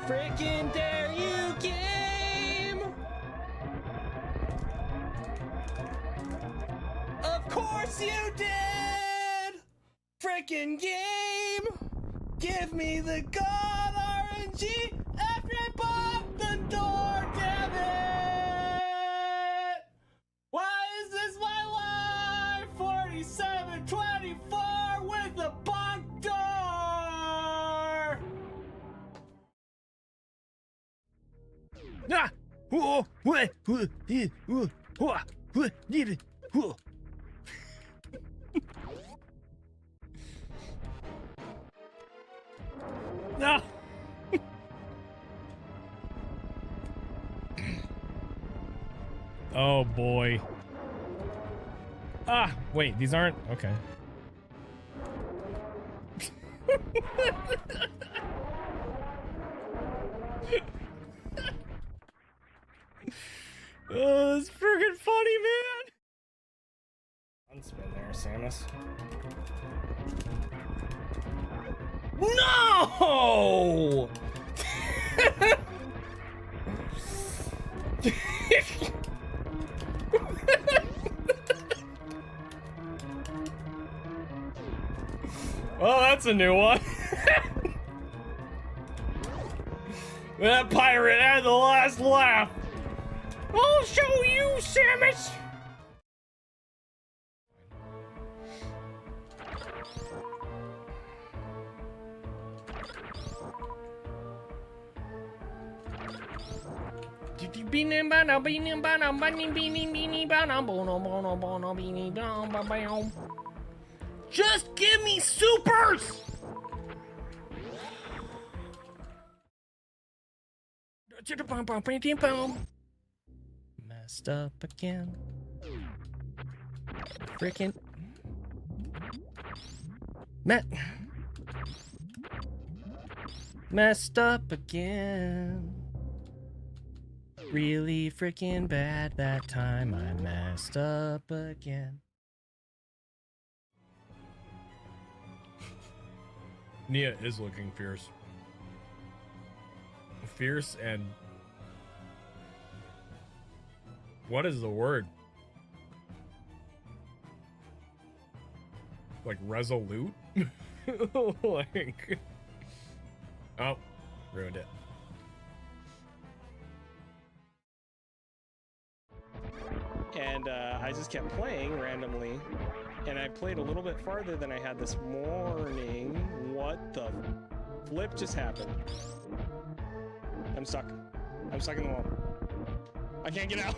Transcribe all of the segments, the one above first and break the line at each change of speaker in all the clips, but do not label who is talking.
Freaking dare you, game! Of course you did! Freaking game! Give me the god RNG after I bought the door, damn it! Why is this my life? 4724 with a bunk door! Ah! Oh, what? No! Oh boy. Ah, wait, these aren't okay. Oh, that's friggin' funny, man. Unspin there, Samus. No! Well, that's a new one. That pirate had the last laugh. I'll show you, Samus. Just give me supers! Messed up again. Frickin' messed up again. Really freaking bad that time. I messed up again. Nia is looking fierce. Fierce and... what is the word? Like resolute? Like... oh, ruined it. And I just kept playing randomly, and I played a little bit farther than I had this morning. What the flip just happened? I'm stuck. I'm stuck in the wall. I can't get out.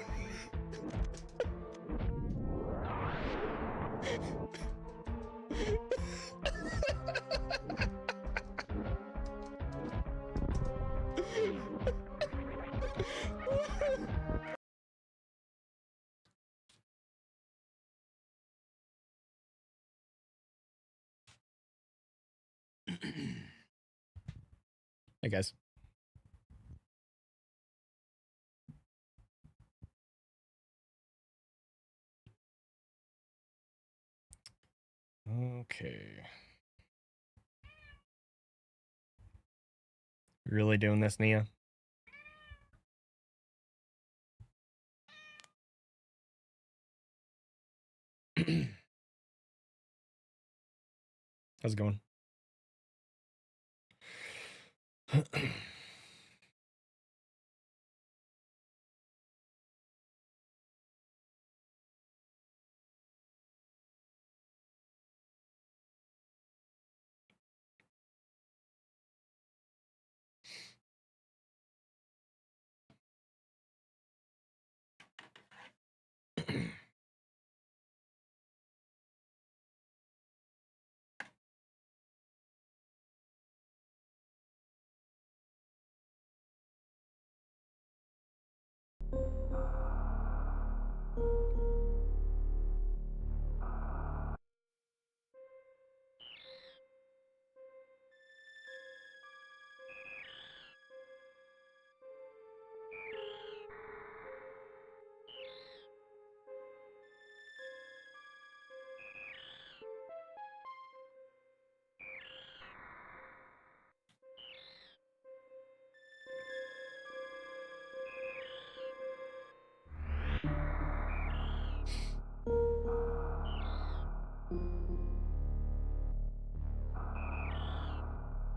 Hey guys. Okay. Really doing this, Nia? How's it going?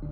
Hey,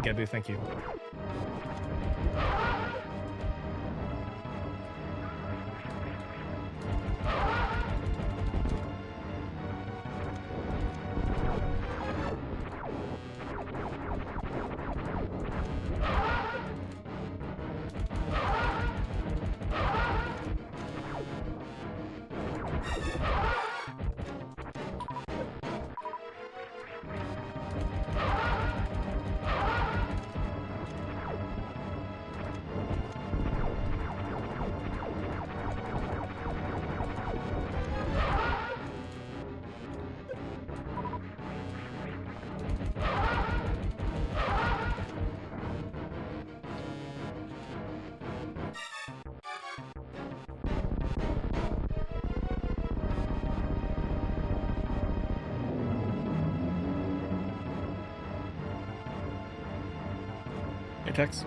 Gabu, thank you. Tex.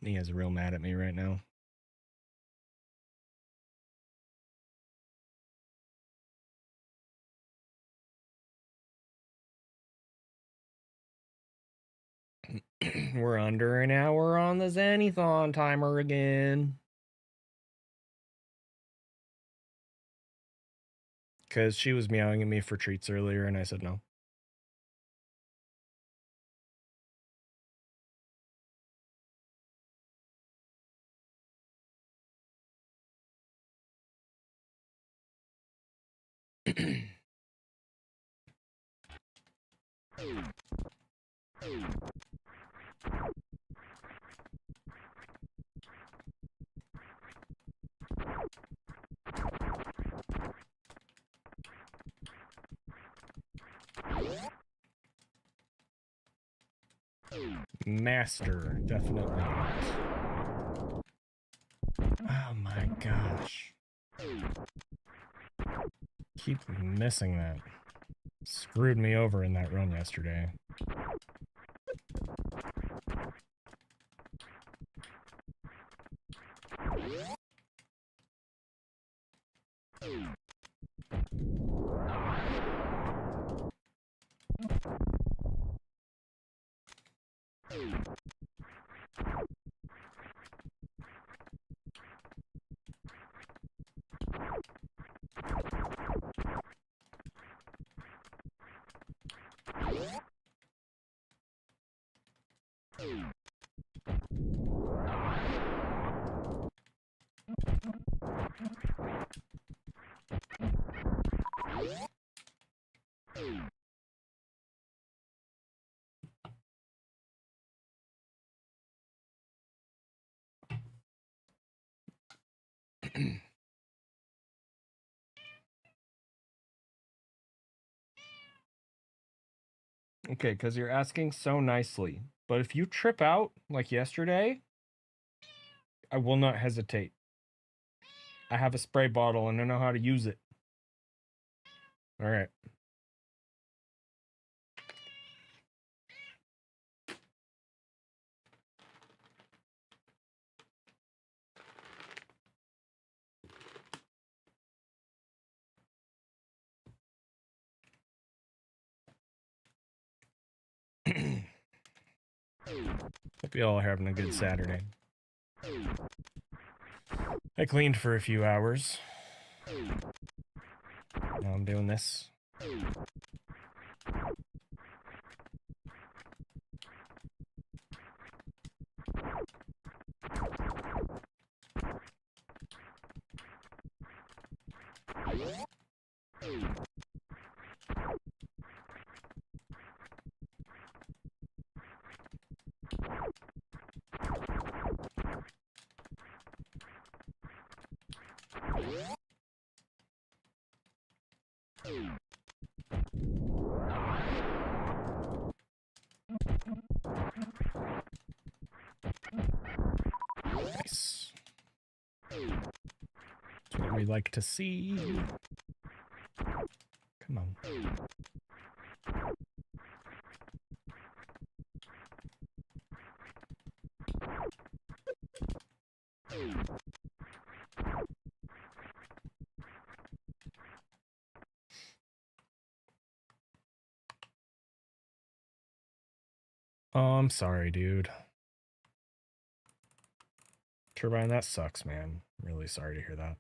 Nia's real mad at me right now. We're under an hour on the ZENI-thon timer again. Because she was meowing at me for treats earlier, and I said no. Master, definitely not. Oh my gosh. Keep missing that. Screwed me over in that run yesterday. Okay, because you're asking so nicely. But if you trip out, like yesterday, I will not hesitate. I have a spray bottle and I know how to use it. All right. Hope you all are having a good Saturday. I cleaned for a few hours. Now I'm doing this.
what we like to see. Come on. Oh, I'm sorry, dude. Turbine, that sucks, man. I'm really sorry to hear that.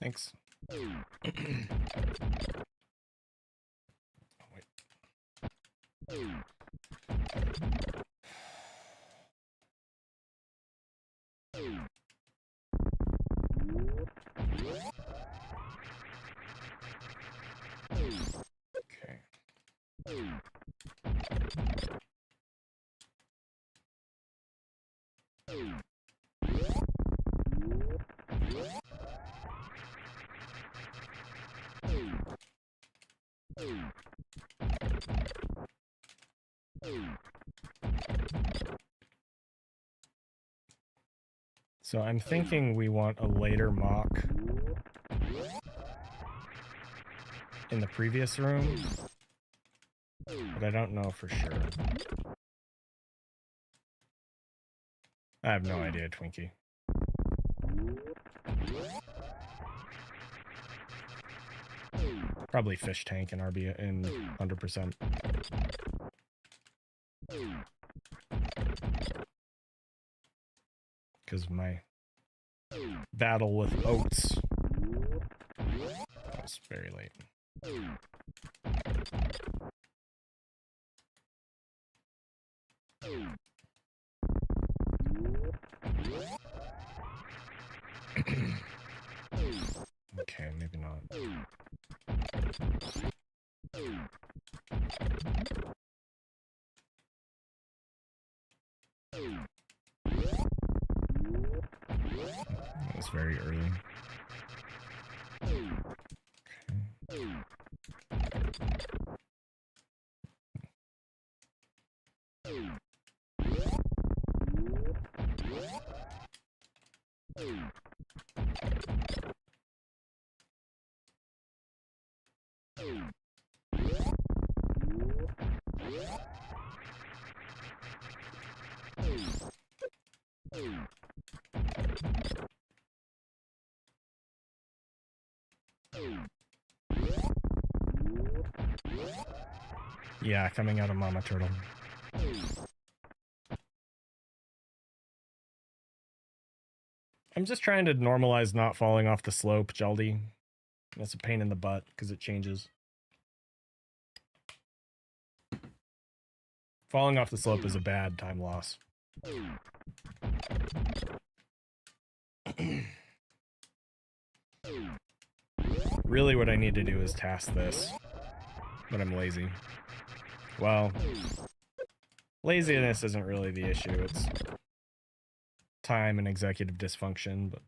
Thanks. Wait. Okay. So I'm thinking we want a later mock in the previous room, but I don't know for sure. I have no idea, Twinkie. Probably fish tank in RB in 100%. Because my battle with oats was very late. Okay, maybe not. That was very early. Yeah, coming out of Mama Turtle. I'm just trying to normalize not falling off the slope, Jeldy. That's a pain in the butt because it changes. Falling off the slope is a bad time loss. Really what I need to do is task this, but I'm lazy. Well, laziness isn't really the issue, it's time and executive dysfunction, but...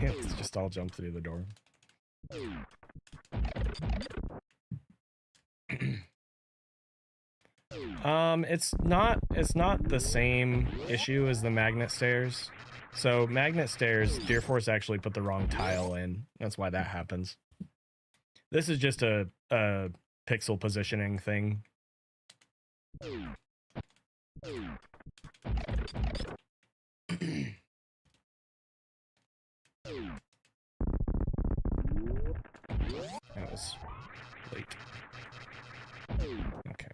Let's just all jump through the door. It's not the same issue as the magnet stairs. So magnet stairs, Deer Force actually put the wrong tile in. That's why that happens. This is just a pixel positioning thing. That was late. Okay.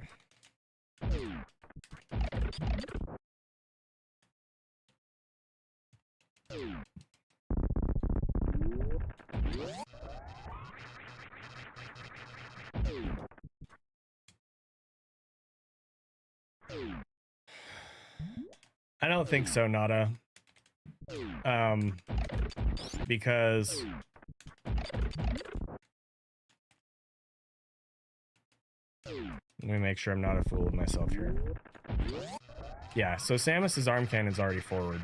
I don't think so, Nada. Because let me make sure I'm not a fool with myself here. Yeah, so Samus's arm cannon's already forward.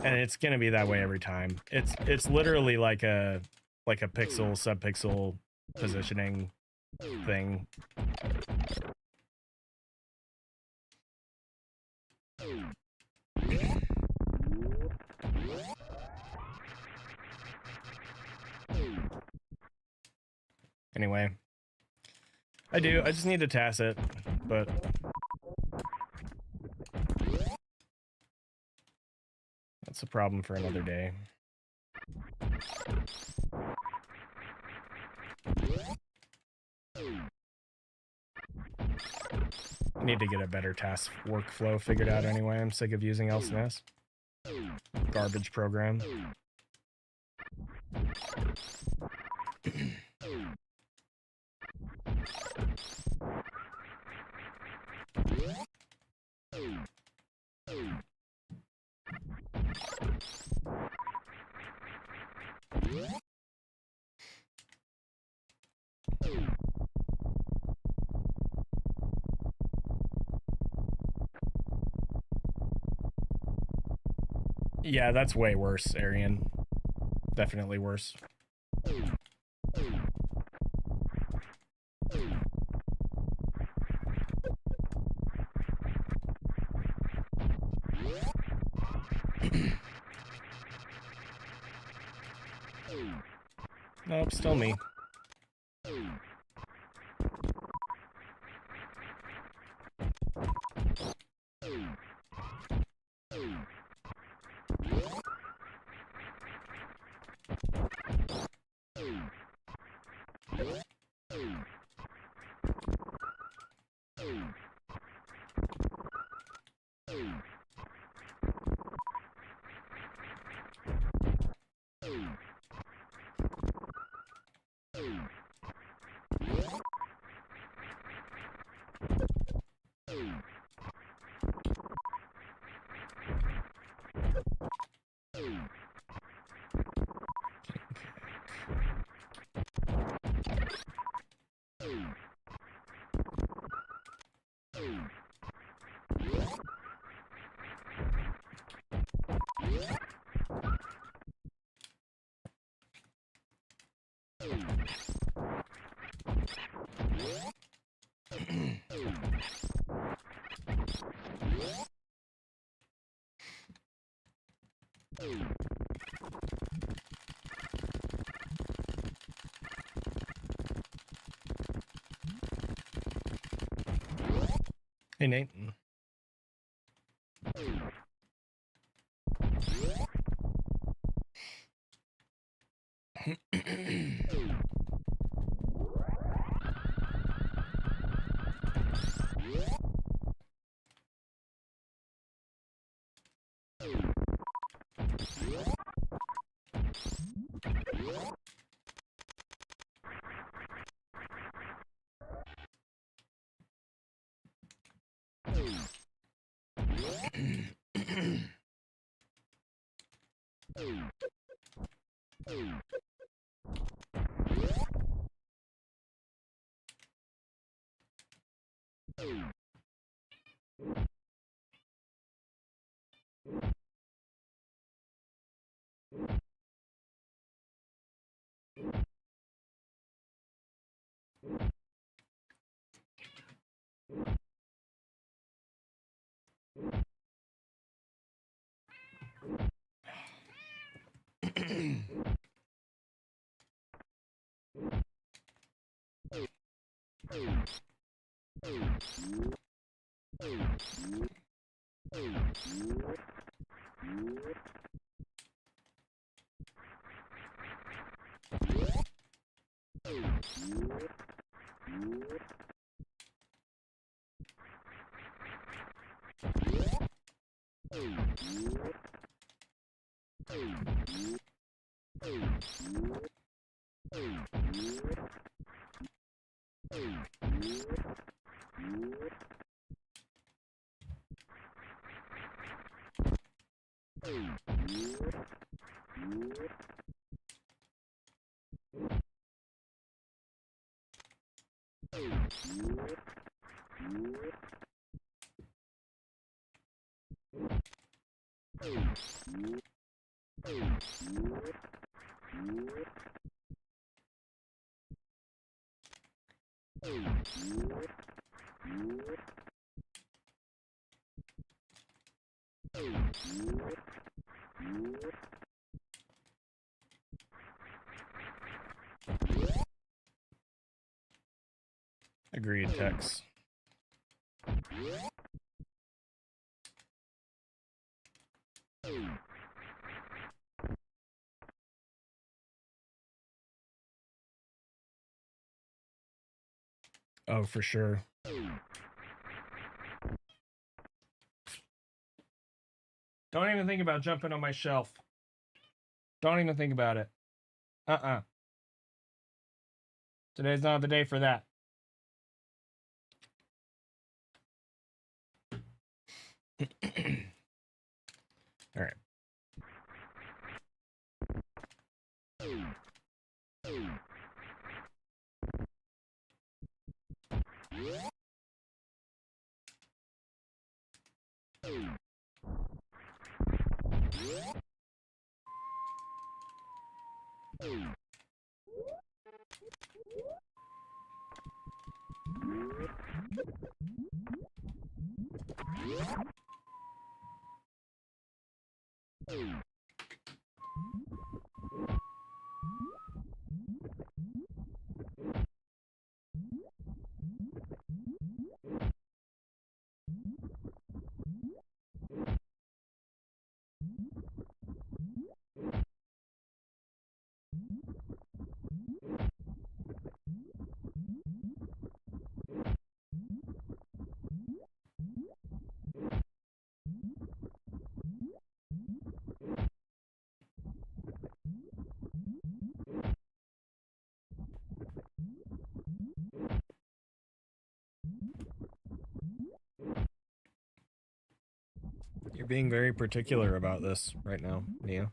And it's gonna be that way every time. It's literally like a pixel, subpixel positioning thing. Anyway, I just need to task it, but that's a problem for another day. I need to get a better task workflow figured out anyway. I'm sick of using LSNS. Garbage program. Yeah, that's way worse, Arian. Definitely worse. Nope, still me. Hey, Nate. Agreed, Tex. Oh, for sure. Don't even think about jumping on my shelf. Don't even think about it. Today's not the day for that. All right. You're being very particular about this right now, Nia.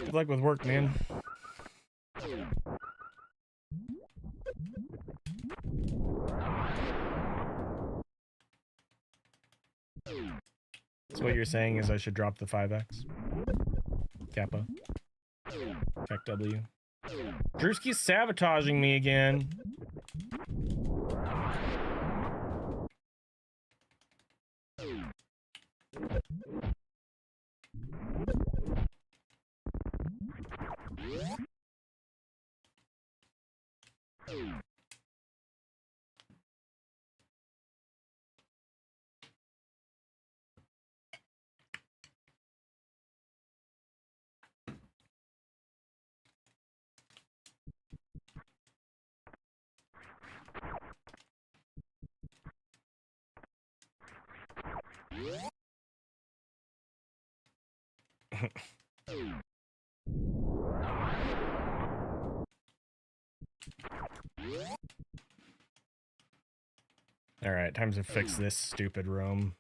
Good luck with work, man. So what you're saying is I should drop the 5x? Kappa. Check W. Drewski's sabotaging me again. Alright, time to fix this stupid room.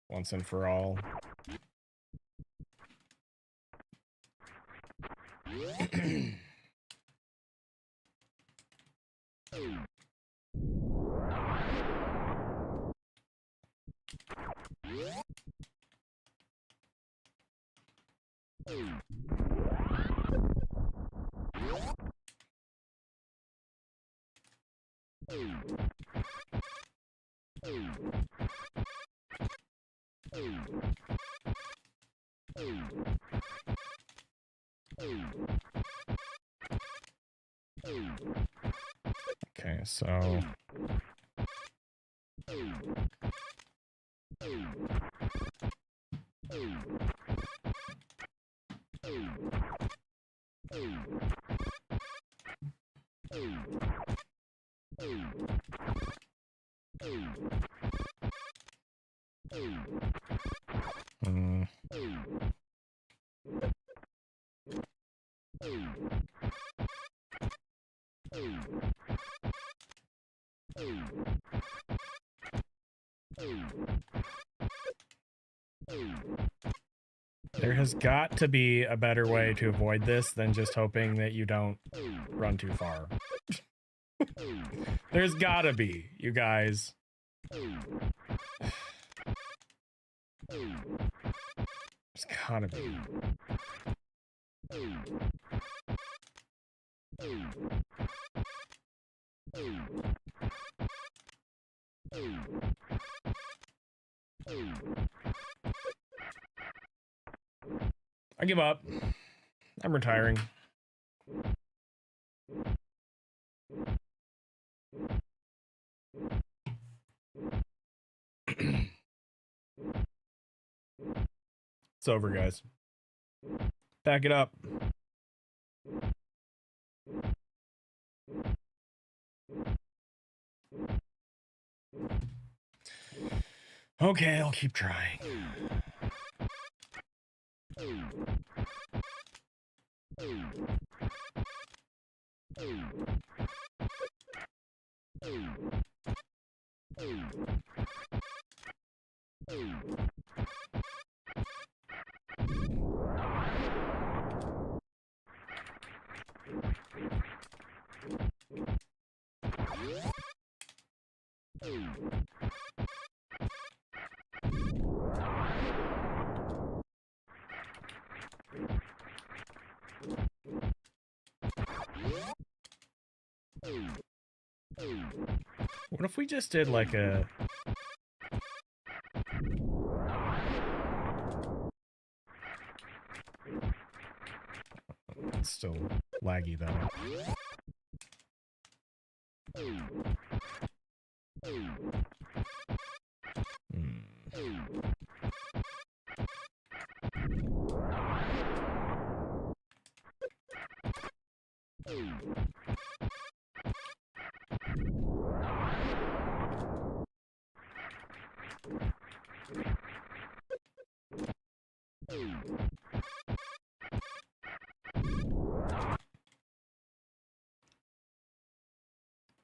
Once and for all. Okay, so... There has got to be a better way to avoid this than just hoping that you don't run too far. There's gotta be, you guys. There's gotta be. I give up. I'm retiring. It's over, guys. Back it up. Okay, I'll keep trying. What if we just did like a... It's still laggy though.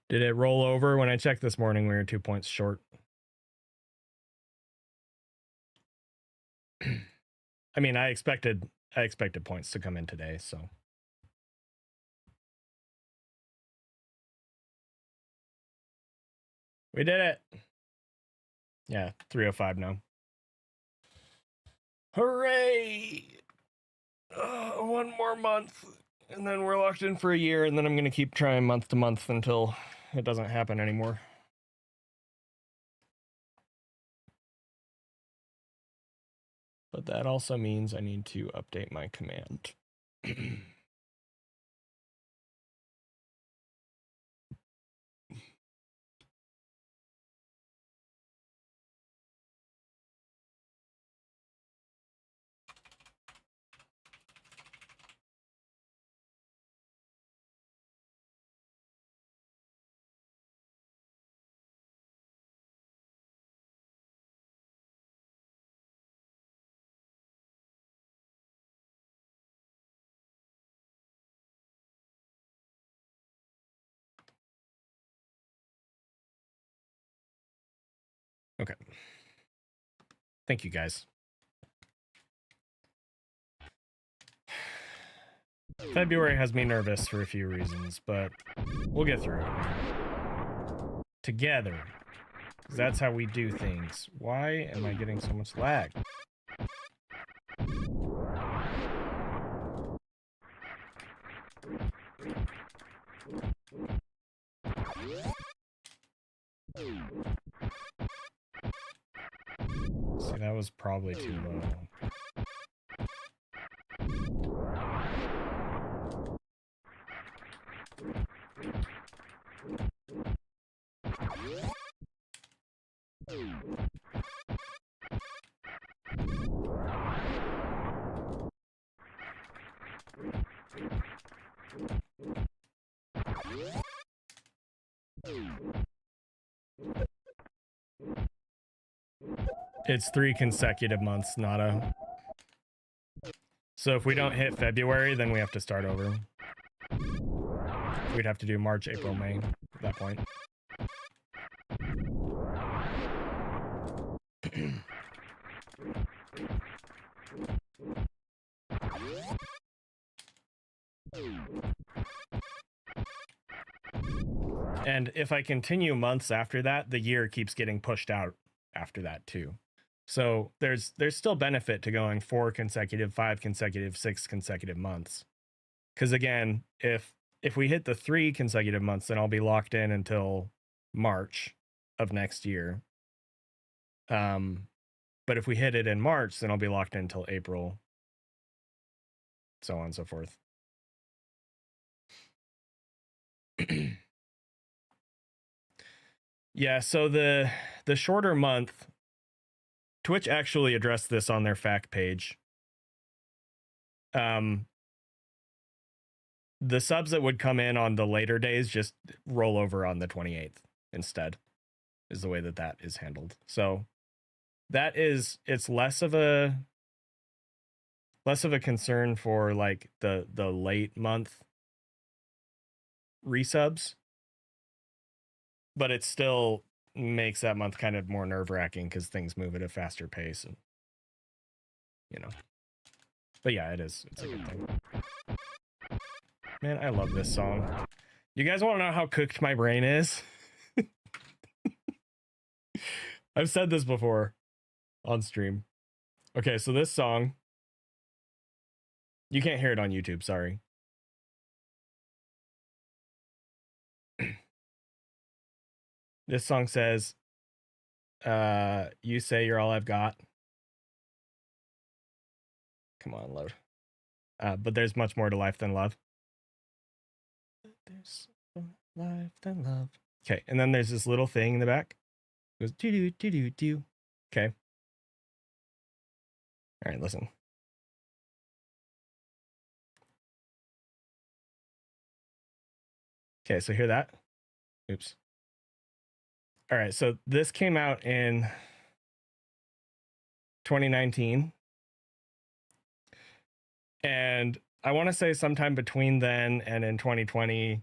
Did it roll over? When I checked this morning, we were 2 points short. I mean, I expected points to come in today, so. We did it. Yeah, 305 now. Hooray! One more month, and then we're locked in for a year, and then I'm going to keep trying month to month until it doesn't happen anymore. But that also means I need to update my command. Okay. Thank you, guys. February has me nervous for a few reasons, but we'll get through it. Together. That's how we do things. Why am I getting so much lag? See, that was probably too low. It's 3 consecutive months, not a... So if we don't hit February, then we have to start over. We'd have to do March, April, May at that point. And if I continue months after that, the year keeps getting pushed out after that too. So there's still benefit to going 4 consecutive, 5 consecutive, 6 consecutive months. Because again, if we hit the 3 consecutive months, then I'll be locked in until March of next year. But if we hit it in March, then I'll be locked in until April. So on and so forth. Yeah, so the shorter month, Twitch actually addressed this on their fact page. The subs that would come in on the later days just roll over on the 28th instead, is the way that is handled. So that is, it's less of a concern for like the late month resubs, but it still makes that month kind of more nerve-wracking because things move at a faster pace, and you know. But yeah, it's a good thing. Man, I love this song. You guys want to know how cooked my brain is? I've said this before on stream. Okay, so this song, you can't hear it on YouTube, sorry. This song says, you say you're all I've got. Come on, load. But there's much more to life than love. There's more life than love. Okay, and then there's this little thing in the back. It goes do do do do do. Okay. All right, listen. Okay, so hear that? Oops. All right, so this came out in 2019. And I want to say sometime between then and in 2020,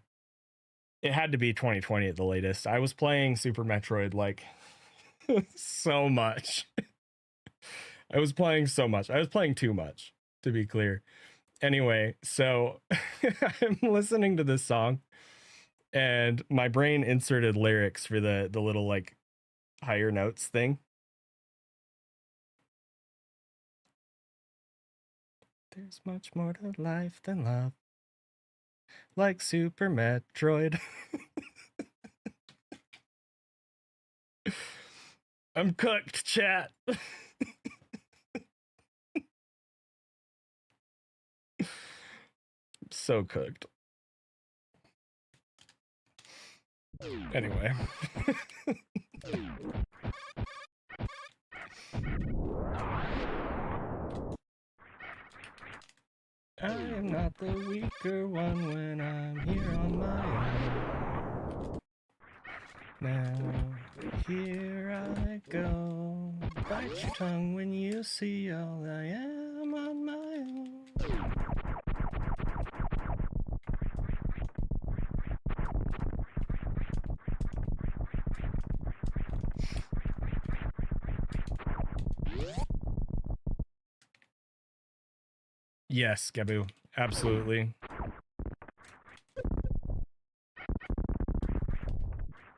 it had to be 2020 at the latest. I was playing Super Metroid like so much. I was playing so much. I was playing too much, to be clear. Anyway, so I'm listening to this song and my brain inserted lyrics for the little like higher notes thing. There's much more to life than love, like Super Metroid. I'm cooked, chat. So cooked. Anyway. I am not the weaker one when I'm here on my own. Now, here I go. Bite your tongue when you see all I am on my own. Yes, Gabu, absolutely.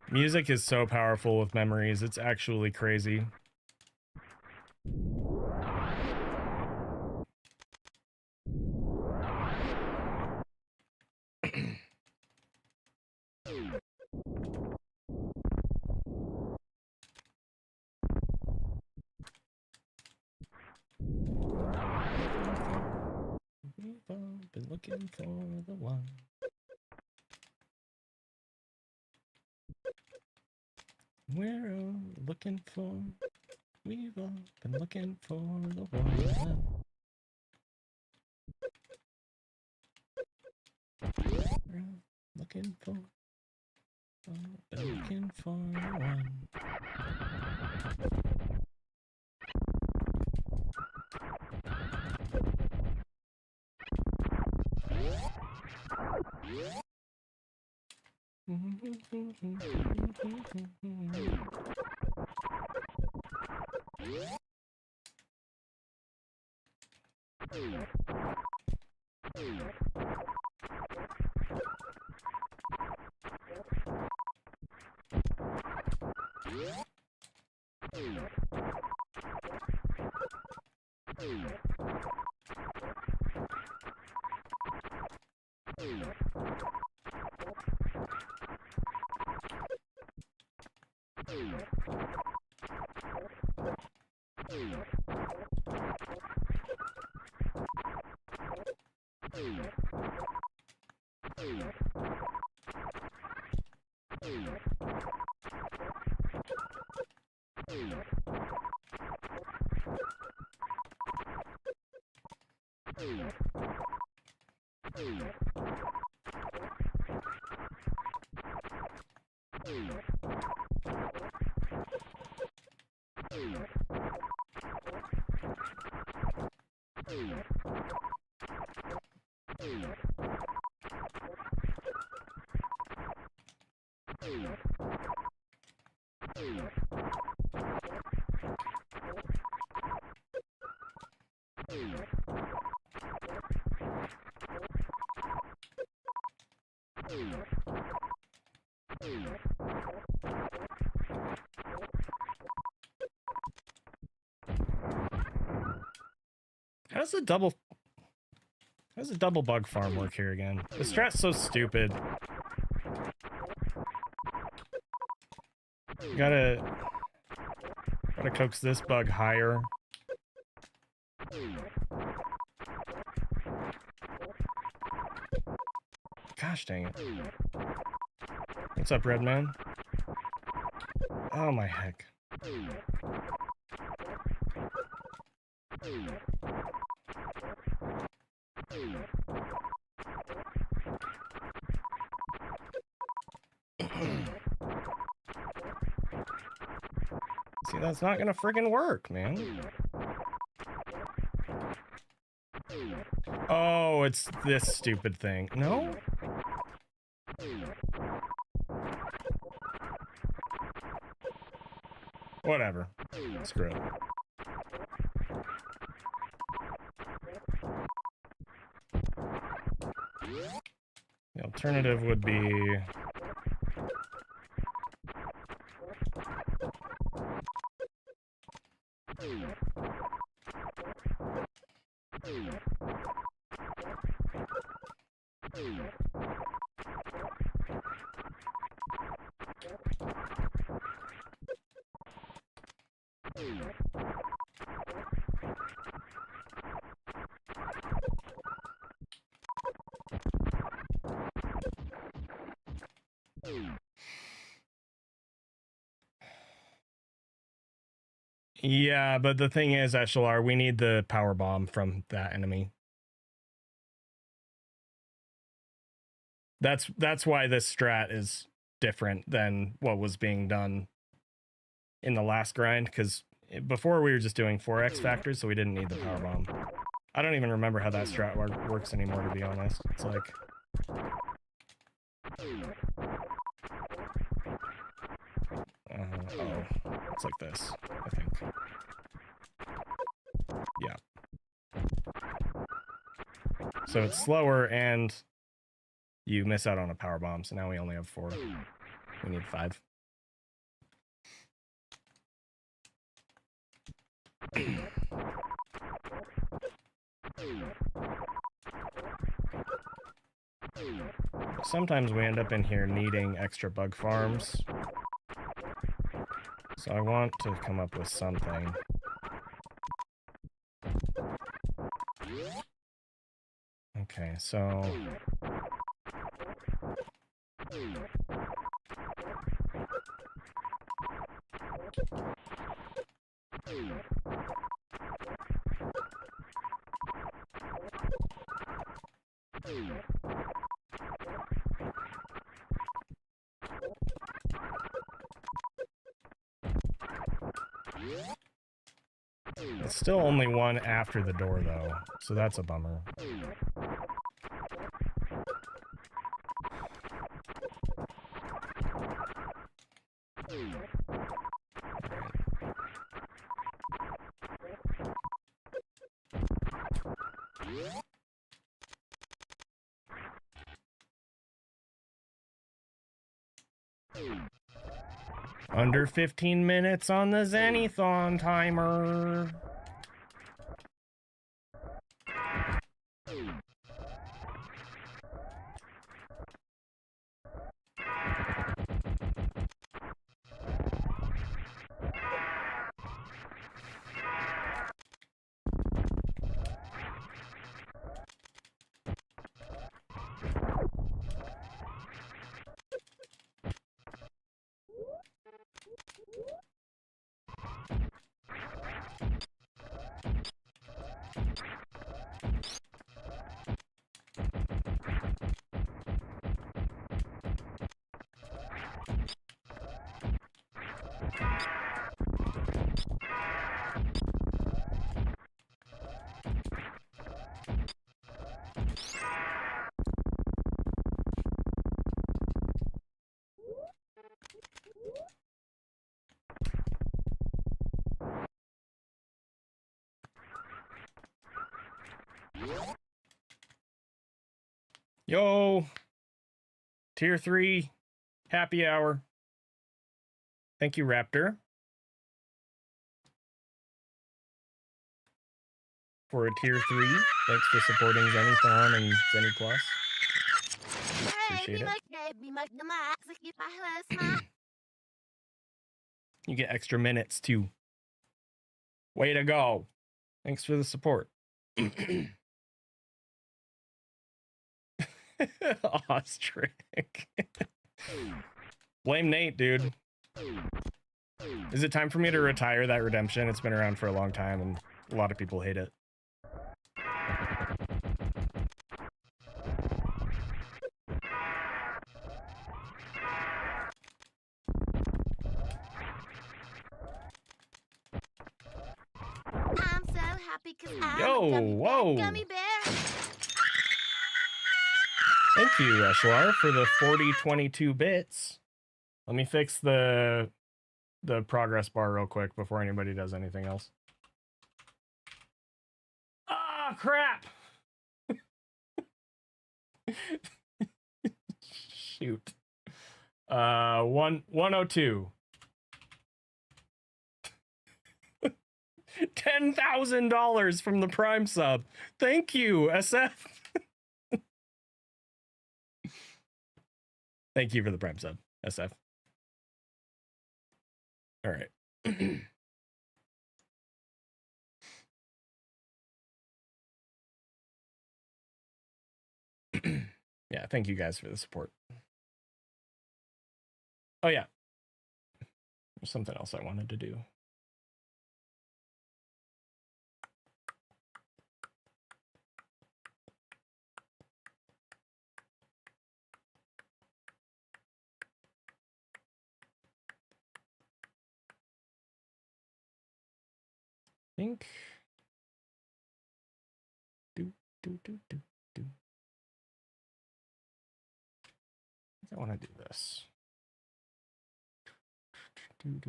Music is so powerful with memories, it's actually crazy. Been looking for the one. We're all looking for, we've all been looking for the one. We're all looking for, been looking for the one. How's the double bug farm work here again? The strat's so stupid. Gotta coax this bug higher. Gosh dang it. What's up, Redman? Oh my heck. See, that's not gonna friggin' work, man. Oh, it's this stupid thing. No? Whatever. Screw it. The alternative would be... Yeah, but the thing is, Eshalar, we need the power bomb from that enemy. That's why this strat is different than what was being done in the last grind, because before we were just doing 4x factors, so we didn't need the power bomb. I don't even remember how that strat works anymore, to be honest. It's like... oh, it's like this, I think. Yeah. So it's slower, and you miss out on a power bomb, so now we only have 4. We need 5. Sometimes we end up in here needing extra bug farms. So I want to come up with something. Okay, so... It's still only one after the door, though, so that's a bummer. Under 15 minutes on the ZENI-thon timer. Yo, tier 3 happy hour. Thank you, Raptor, for a tier 3. Thanks for supporting ZENI-thon and ZENI Plus. Appreciate it. You get extra minutes too. Way to go. Thanks for the support. Ostrick. Blame Nate, dude. Is it time for me to retire that redemption? It's been around for a long time and a lot of people hate it.
I'm so happy because
Yo, whoa.
Gummy bear.
Thank you, Eshlar, for the 4022 bits. Let me fix the progress bar real quick before anybody does anything else. Ah, crap! Shoot. 102. $10,000 from the Prime sub. Thank you, SF. Thank you for the Prime sub, SF. All right. Yeah, thank you guys for the support. Oh, yeah. There's something else I wanted to do. Think. Do. I want to do this. Do.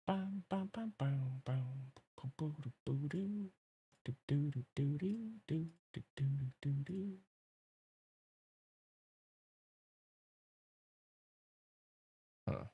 Bam, bam, bam, bam, bam. Huh.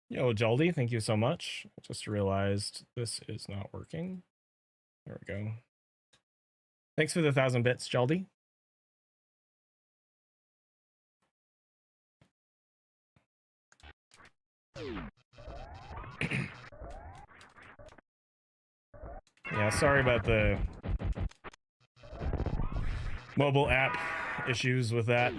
Yo, Jaldi, thank you so much. I just realized this is not working. There we go. Thanks for the 1,000 bits, Jaldi. Yeah, sorry about the mobile app issues with that.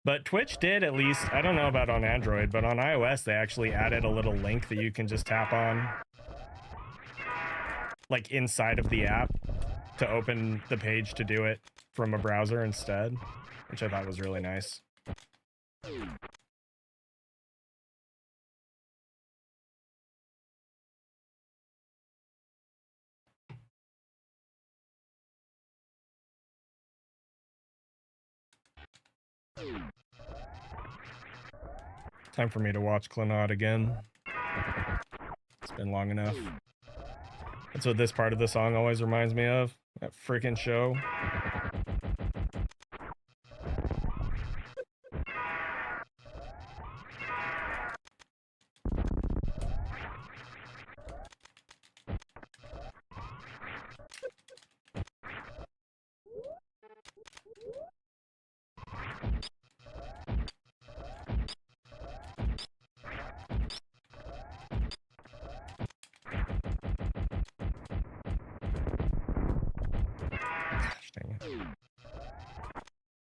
But Twitch did, at least, I don't know about on Android, but on iOS they actually added a little link that you can just tap on, like inside of the app, to open the page to do it from a browser instead, which I thought was really nice. Time for me to watch Clannad again. It's been long enough. That's what this part of the song always reminds me of. That freaking show.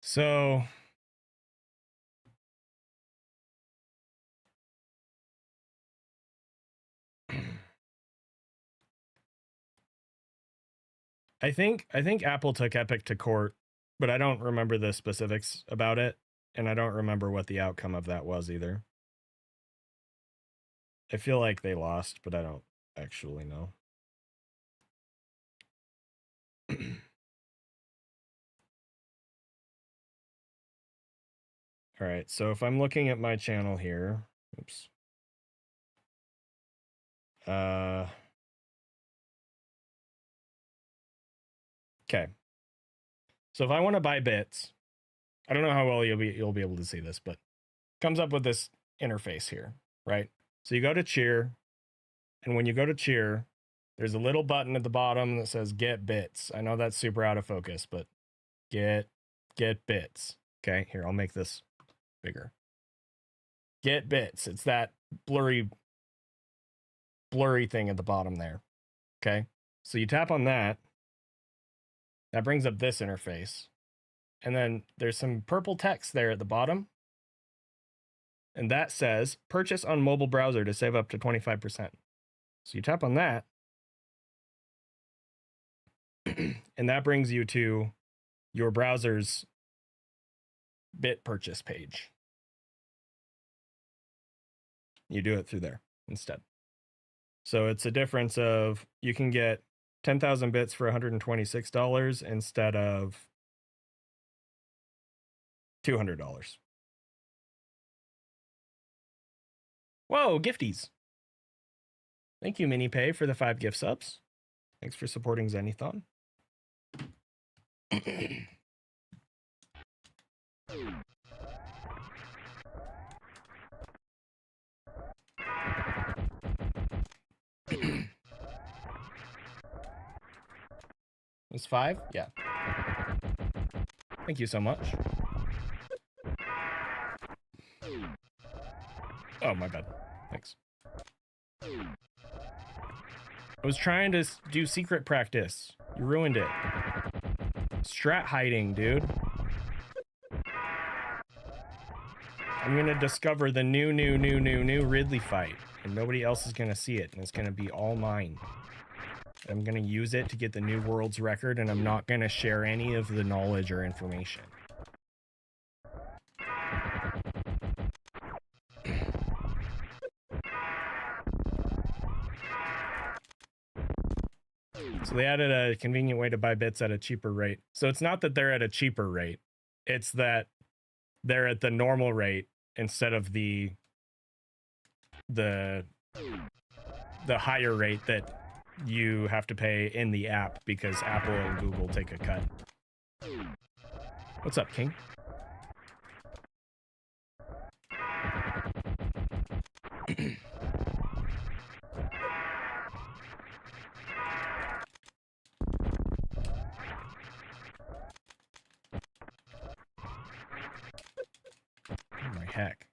So I think Apple took Epic to court, but I don't remember the specifics about it, and I don't remember what the outcome of that was either. I feel like they lost, but I don't actually know. All right, so if I'm looking at my channel here, oops. Okay. So if I want to buy bits, I don't know how well you'll be able to see this, but comes up with this interface here, right? So you go to cheer, and when you go to cheer, there's a little button at the bottom that says get bits. I know that's super out of focus, but get bits. Okay, here, I'll make this bigger. Get bits. It's that blurry thing at the bottom there. Okay, so you tap on that. That brings up this interface. And then there's some purple text there at the bottom. And that says purchase on mobile browser to save up to 25%. So you tap on that. And that brings you to your browser's bit purchase page. You do it through there instead. So it's a difference of you can get 10,000 bits for $126 instead of $200. Whoa, gifties. Thank you, MiniPay, for the 5 gift subs. Thanks for supporting Zenithon. Was 5? Yeah. Thank you so much. Oh, my bad. Thanks. I was trying to do secret practice. You ruined it. Strat hiding, dude. I'm gonna discover the new Ridley fight, and nobody else is gonna see it, and it's gonna be all mine. I'm gonna use it to get the new world's record, and I'm not gonna share any of the knowledge or information. So they added a convenient way to buy bits at a cheaper rate. So it's not that they're at a cheaper rate. It's that they're at the normal rate instead of the higher rate that you have to pay in the app because Apple and Google take a cut. What's up, King? Oh my heck.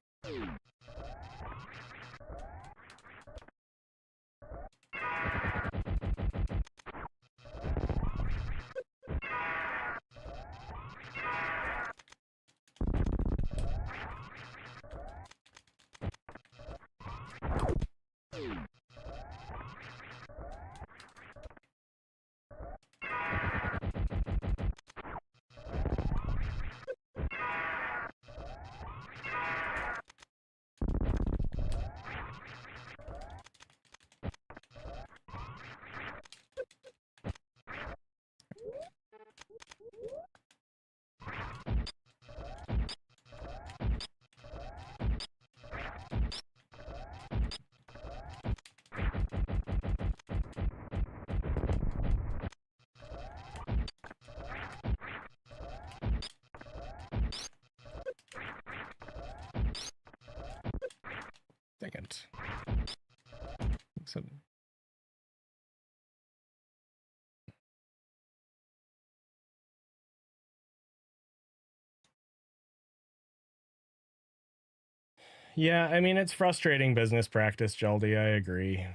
Second. So, yeah, I mean, it's frustrating business practice, Jaldi. I agree.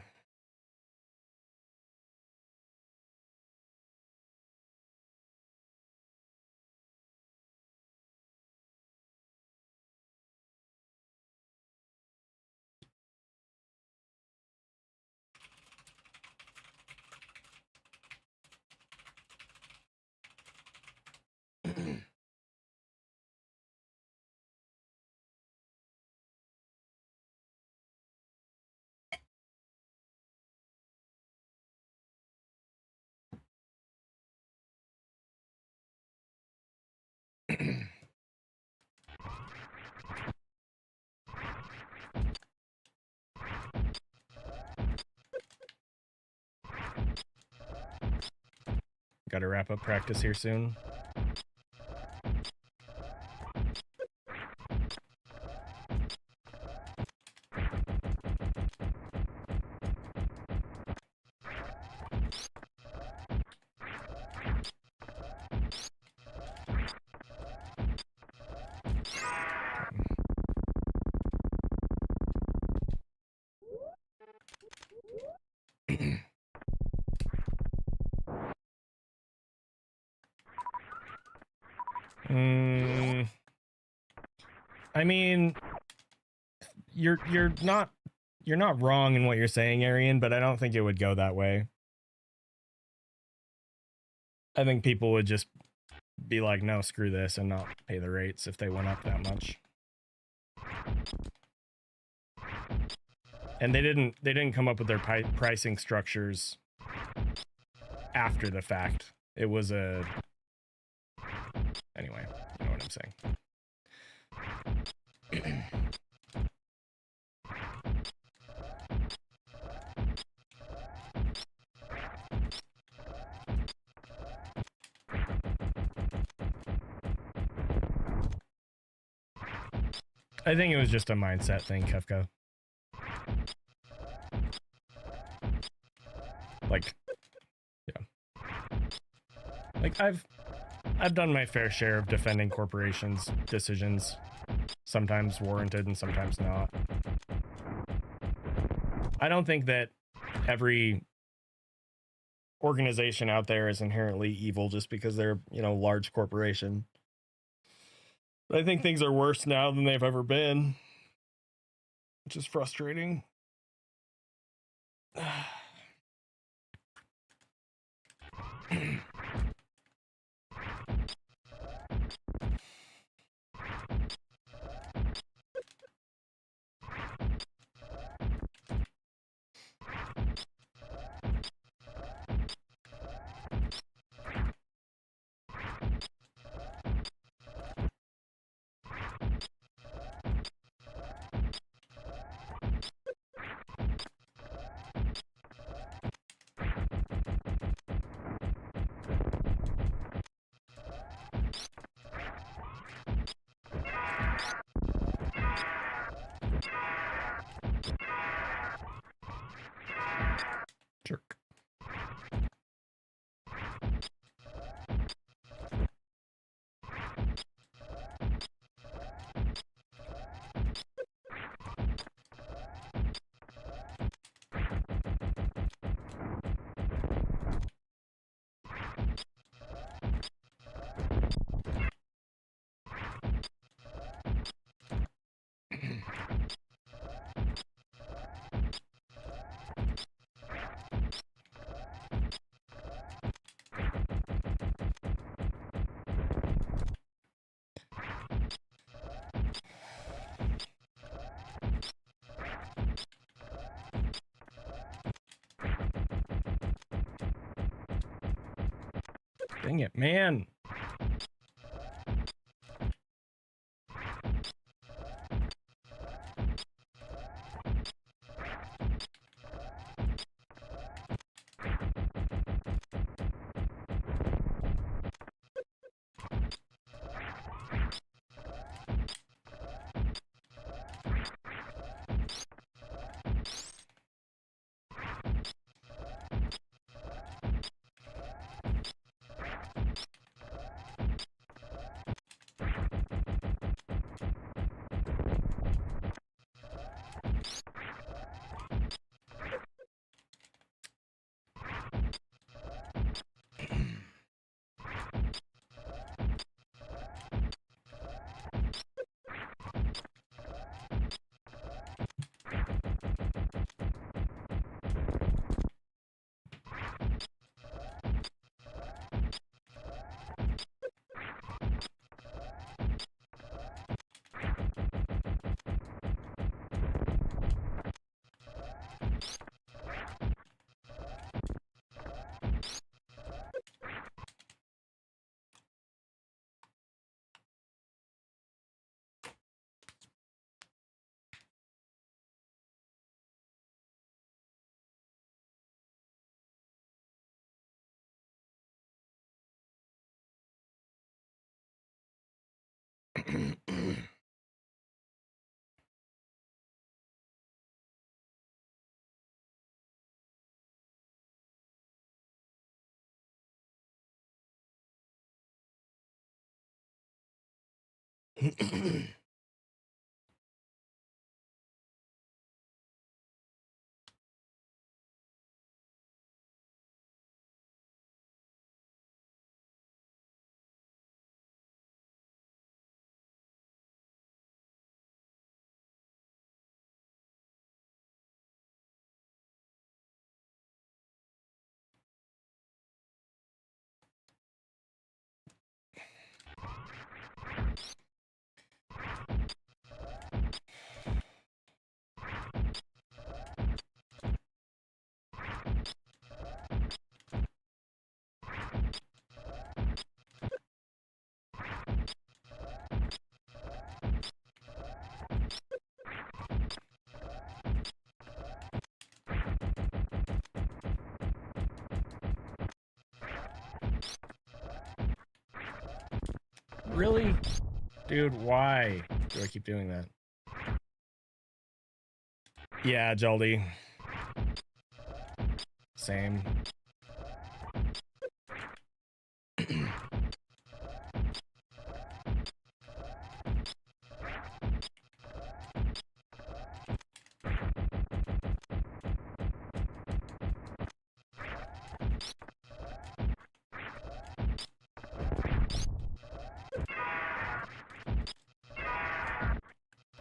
Got to wrap up practice here soon. I mean, you're not wrong in what you're saying, Arian, but I don't think it would go that way. I think people would just be like, no, screw this, and not pay the rates if they went up that much. And they didn't come up with their pricing structures after the fact. It was a... Anyway, you know what I'm saying. I think it was just a mindset thing, Kefka. Like, yeah. Like, I've done my fair share of defending corporations' decisions, sometimes warranted and sometimes not. I don't think that every organization out there is inherently evil just because they're, you know, large corporation. But I think things are worse now than they've ever been, which is frustrating. Jerk. Dang it, man. Really? Dude, why do I keep doing that? Yeah, Joldy. Same.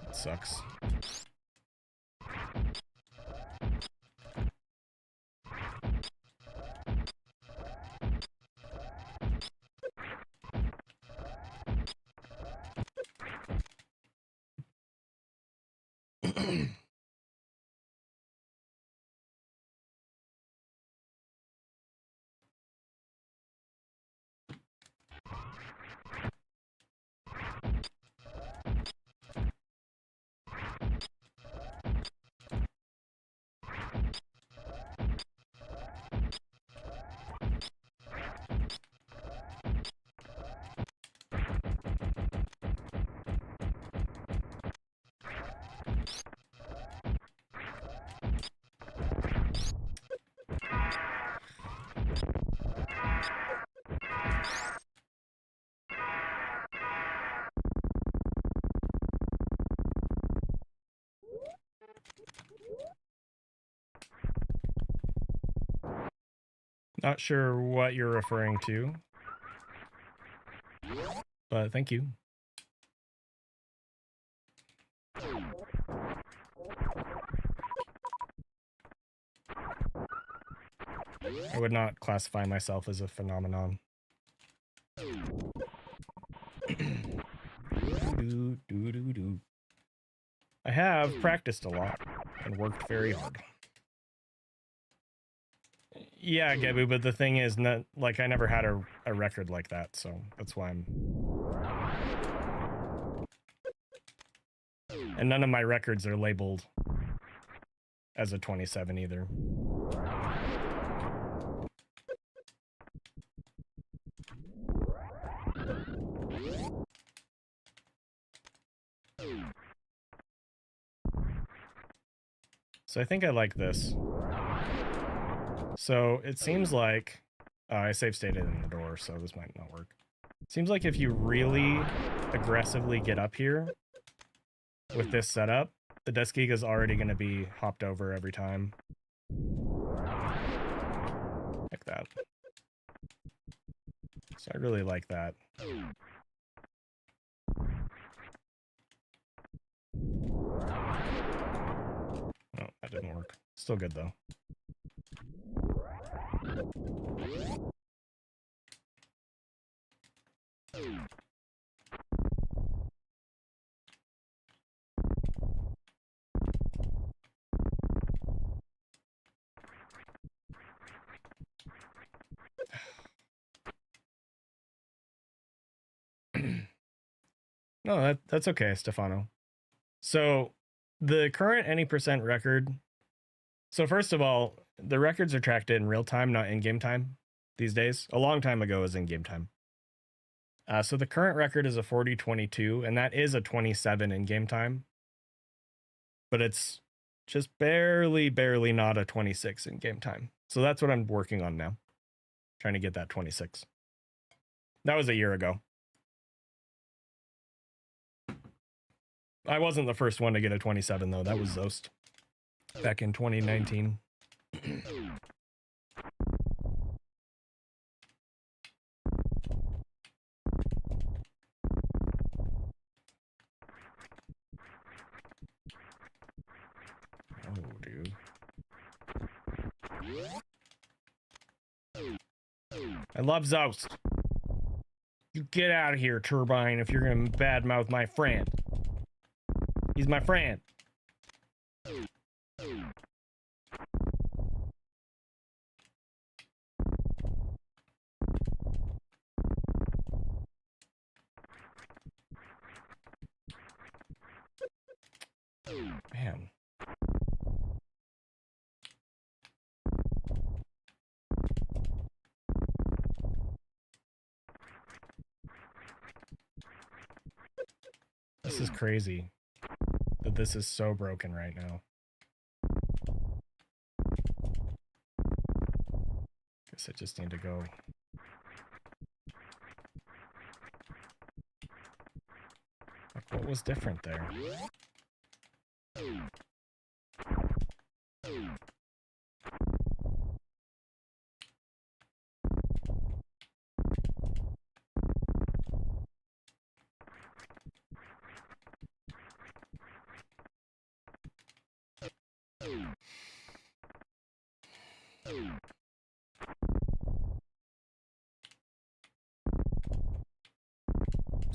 It sucks. Not sure what you're referring to, but thank you. I would not classify myself as a phenomenon. I have practiced a lot and worked very hard. Yeah, Gebu, but the thing is, not like I never had a record like that, so that's why I'm. And none of my records are labeled as a 27 either. So I think I like this. So it seems like I save stated in the door, so this might not work. Seems like if you really aggressively get up here with this setup, the Deskiga is already going to be hopped over every time. Like that. So I really like that. Oh, that didn't work. Still good though. No, that's okay, Stefano. So the current any percent record. So first of all, the records are tracked in real time, not in-game time these days. A long time ago was in-game time. So the current record is a 40-22, and that is a 27 in-game time. But it's just barely not a 26 in-game time. So that's what I'm working on now. Trying to get that 26. That was a year ago. I wasn't the first one to get a 27, though. That was Zoast back in 2019. Oh, dude. I love Zoast. You get out of here, Turbine, if you're gonna badmouth my friend. He's my friend. Man. This is crazy that this is so broken right now. Guess I just need to go. Like, what was different there?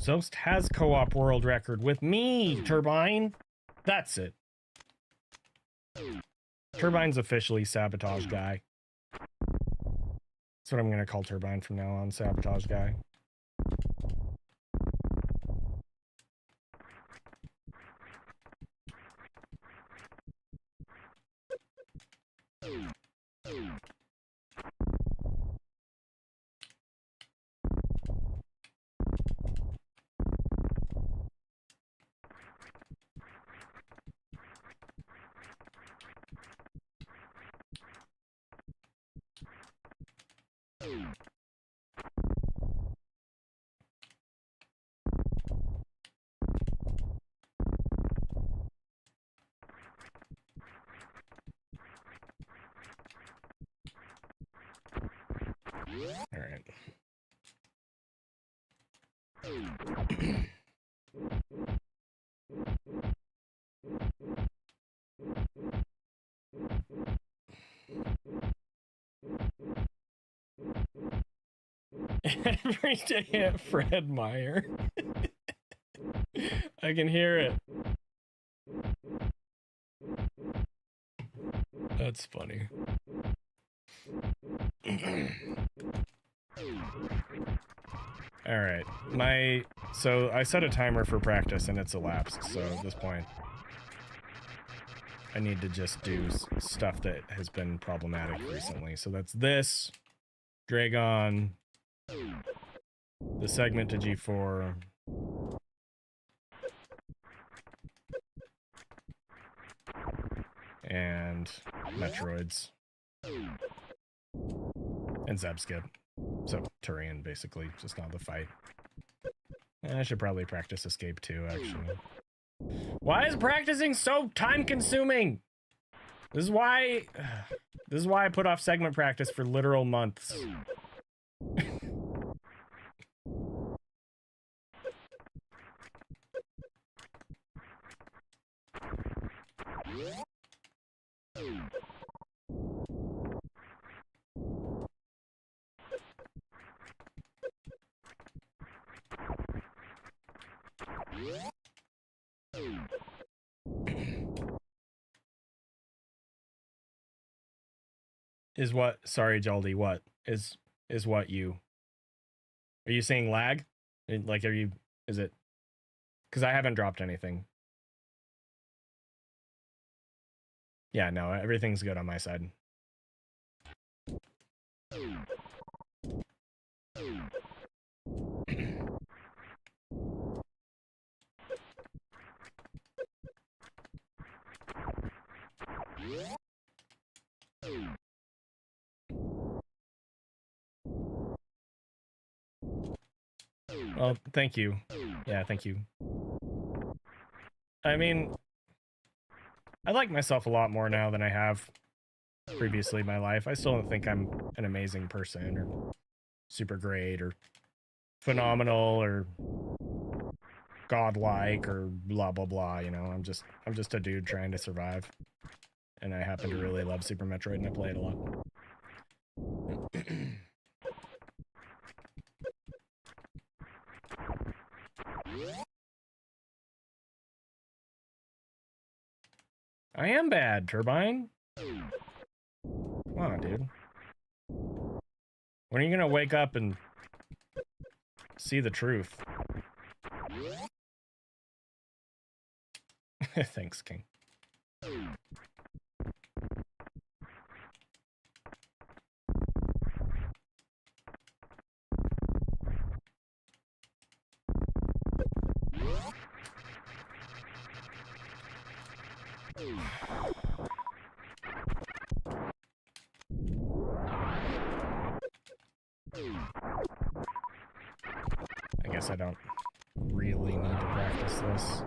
Zoast has co-op world record with me, Turbine. That's it. Turbine's officially Sabotage Guy. That's what I'm going to call Turbine from now on, Sabotage Guy. All right. Every day at Fred Meyer. I can hear it. That's funny. All right. So I set a timer for practice and it's elapsed. So at this point, I need to just do stuff that has been problematic recently. So that's this, Dragon, the segment to G4, and Metroids, and Zebskip. So Turian, basically, just not the fight. I should probably practice Escape too, actually. Why is practicing so time-consuming? This is why I put off segment practice for literal months. Is what? Sorry, Jaldi. What is what you? Are you saying lag? Like, are you? Is it? Because I haven't dropped anything. Yeah, no, everything's good on my side. Well, thank you. Yeah, thank you. I mean, I like myself a lot more now than I have previously in my life. I still don't think I'm an amazing person or super great or phenomenal or godlike or blah blah blah, you know. I'm just a dude trying to survive. And I happen to really love Super Metroid and I play it a lot. I am bad, Turbine. Come on, dude. When are you gonna wake up and see the truth? Thanks, King. guess I don't really need to practice this.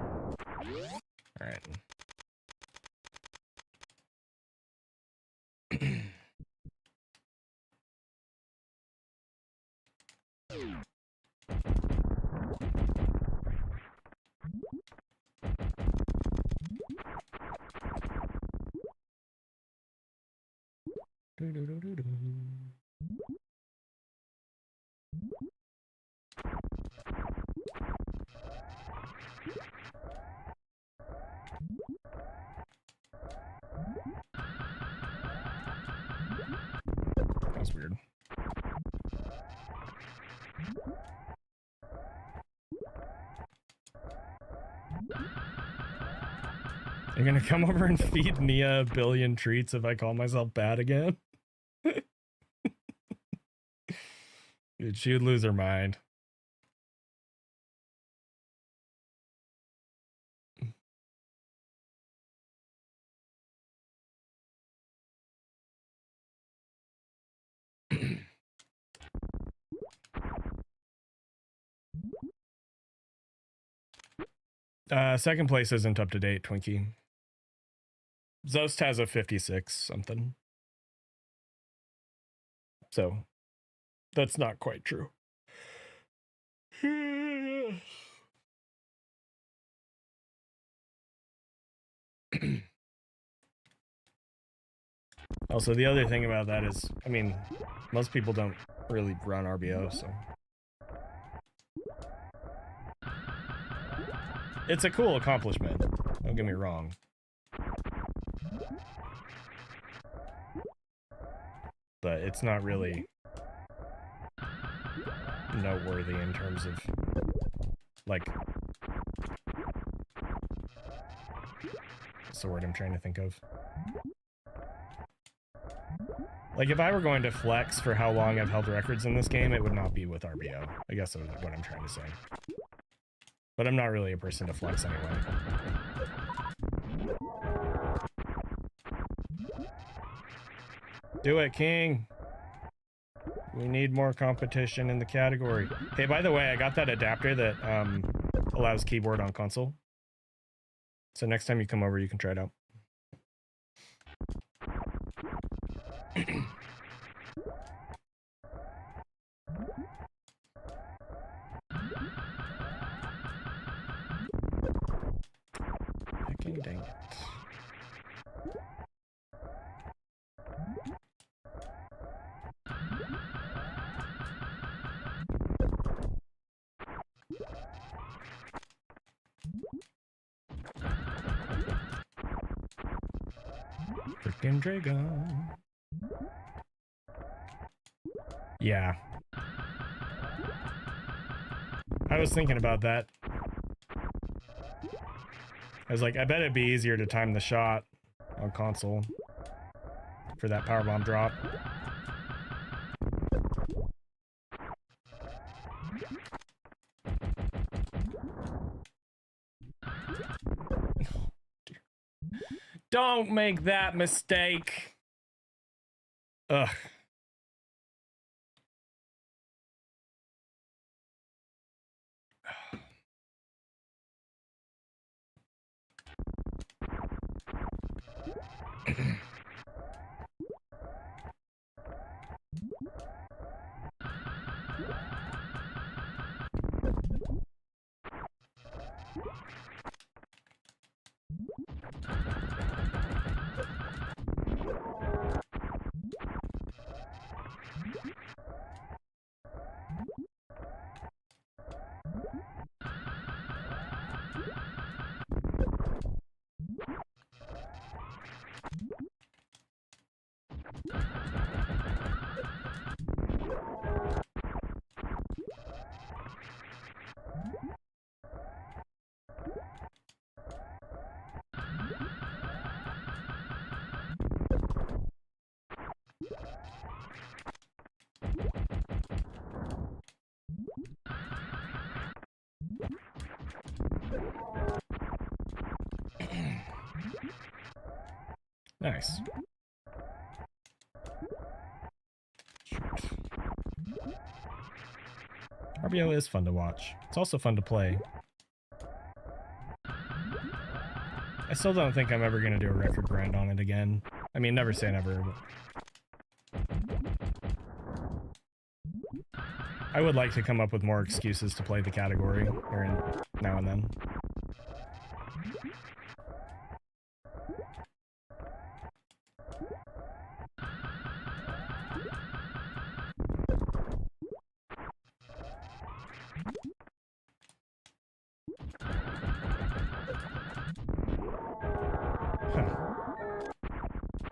All right. That's weird. You're gonna come over and feed Nia a billion treats if I call myself bad again? Dude, she would lose her mind. Second place isn't up to date, Twinkie. Zoast has a 56 something. So that's not quite true. Also, the other thing about that is, I mean, most people don't really run RBO, so. It's a cool accomplishment, don't get me wrong. But it's not really noteworthy in terms of, like, what's the word I'm trying to think of? Like, if I were going to flex for how long I've held records in this game, it would not be with RBO. I guess that's what I'm trying to say. But I'm not really a person to flex anyway. Do it, King! We need more competition in the category. Hey, by the way, I got that adapter that allows keyboard on console. So next time you come over, you can try it out. Fucking dang it. Freaking Dragon. Yeah. I was thinking about that. I was like, I bet it'd be easier to time the shot on console for that powerbomb drop. Don't make that mistake. Ugh. Nice. Shoot. RBO is fun to watch. It's also fun to play. I still don't think I'm ever going to do a record grind on it again. I mean, never say never, but I would like to come up with more excuses to play the category now and then.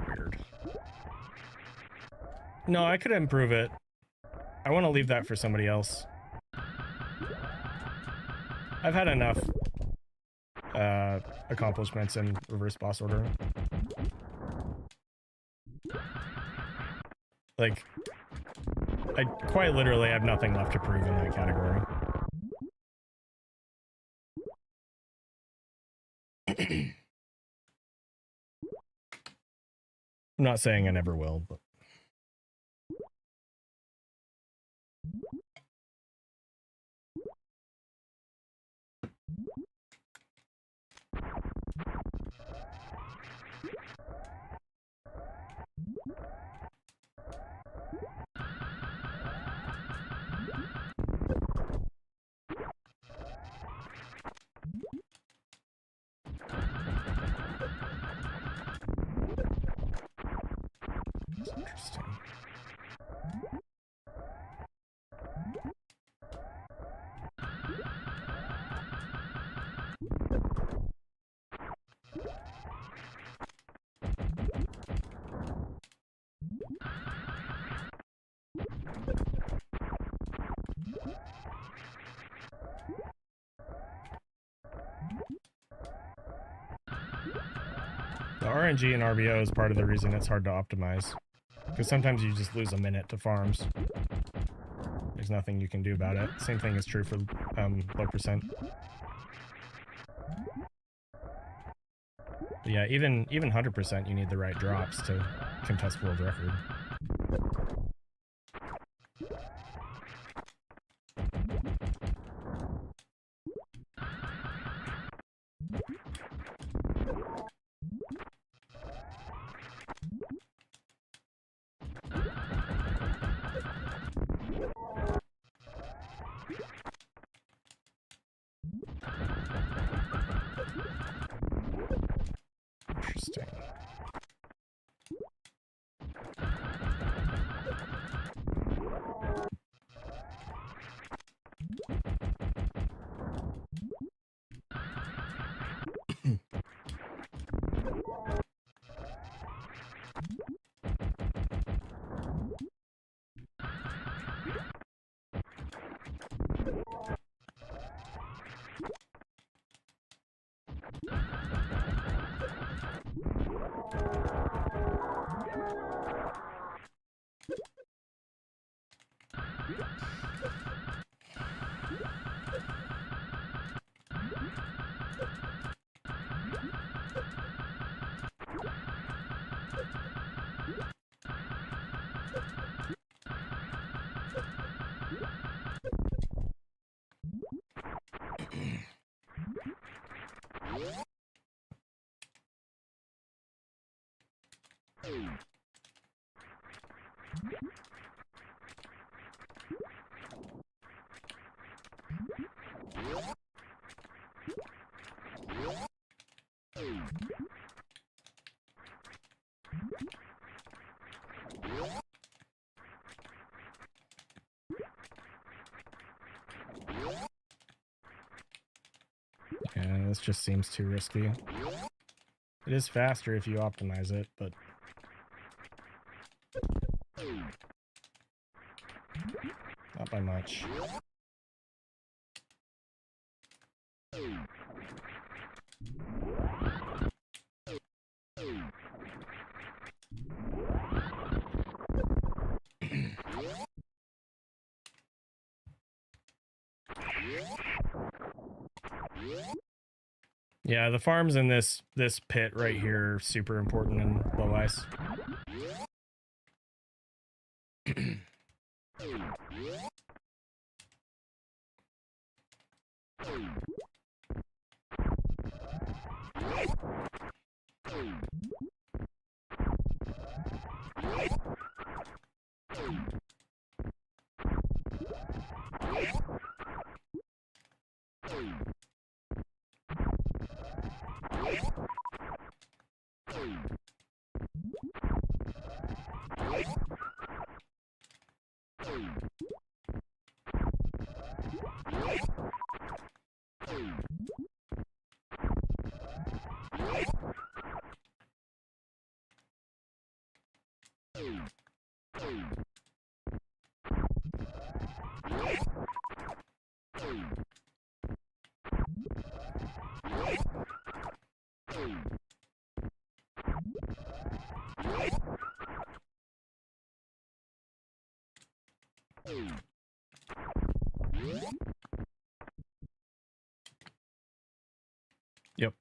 Weird. No, I could improve it. I want to leave that for somebody else. I've had enough accomplishments in reverse boss order. Like, I quite literally have nothing left to prove in that category. I'm not saying I never will, but... That's interesting. The RNG and RBO is part of the reason it's hard to optimize. Because sometimes you just lose a minute to farms. There's nothing you can do about it. Same thing is true for low percent. But yeah, even 100% you need the right drops to contest world record. Interesting. Yeah, this just seems too risky. It is faster if you optimize it, but... not by much. Yeah, the farms in this pit right here are super important in low ice. Yep.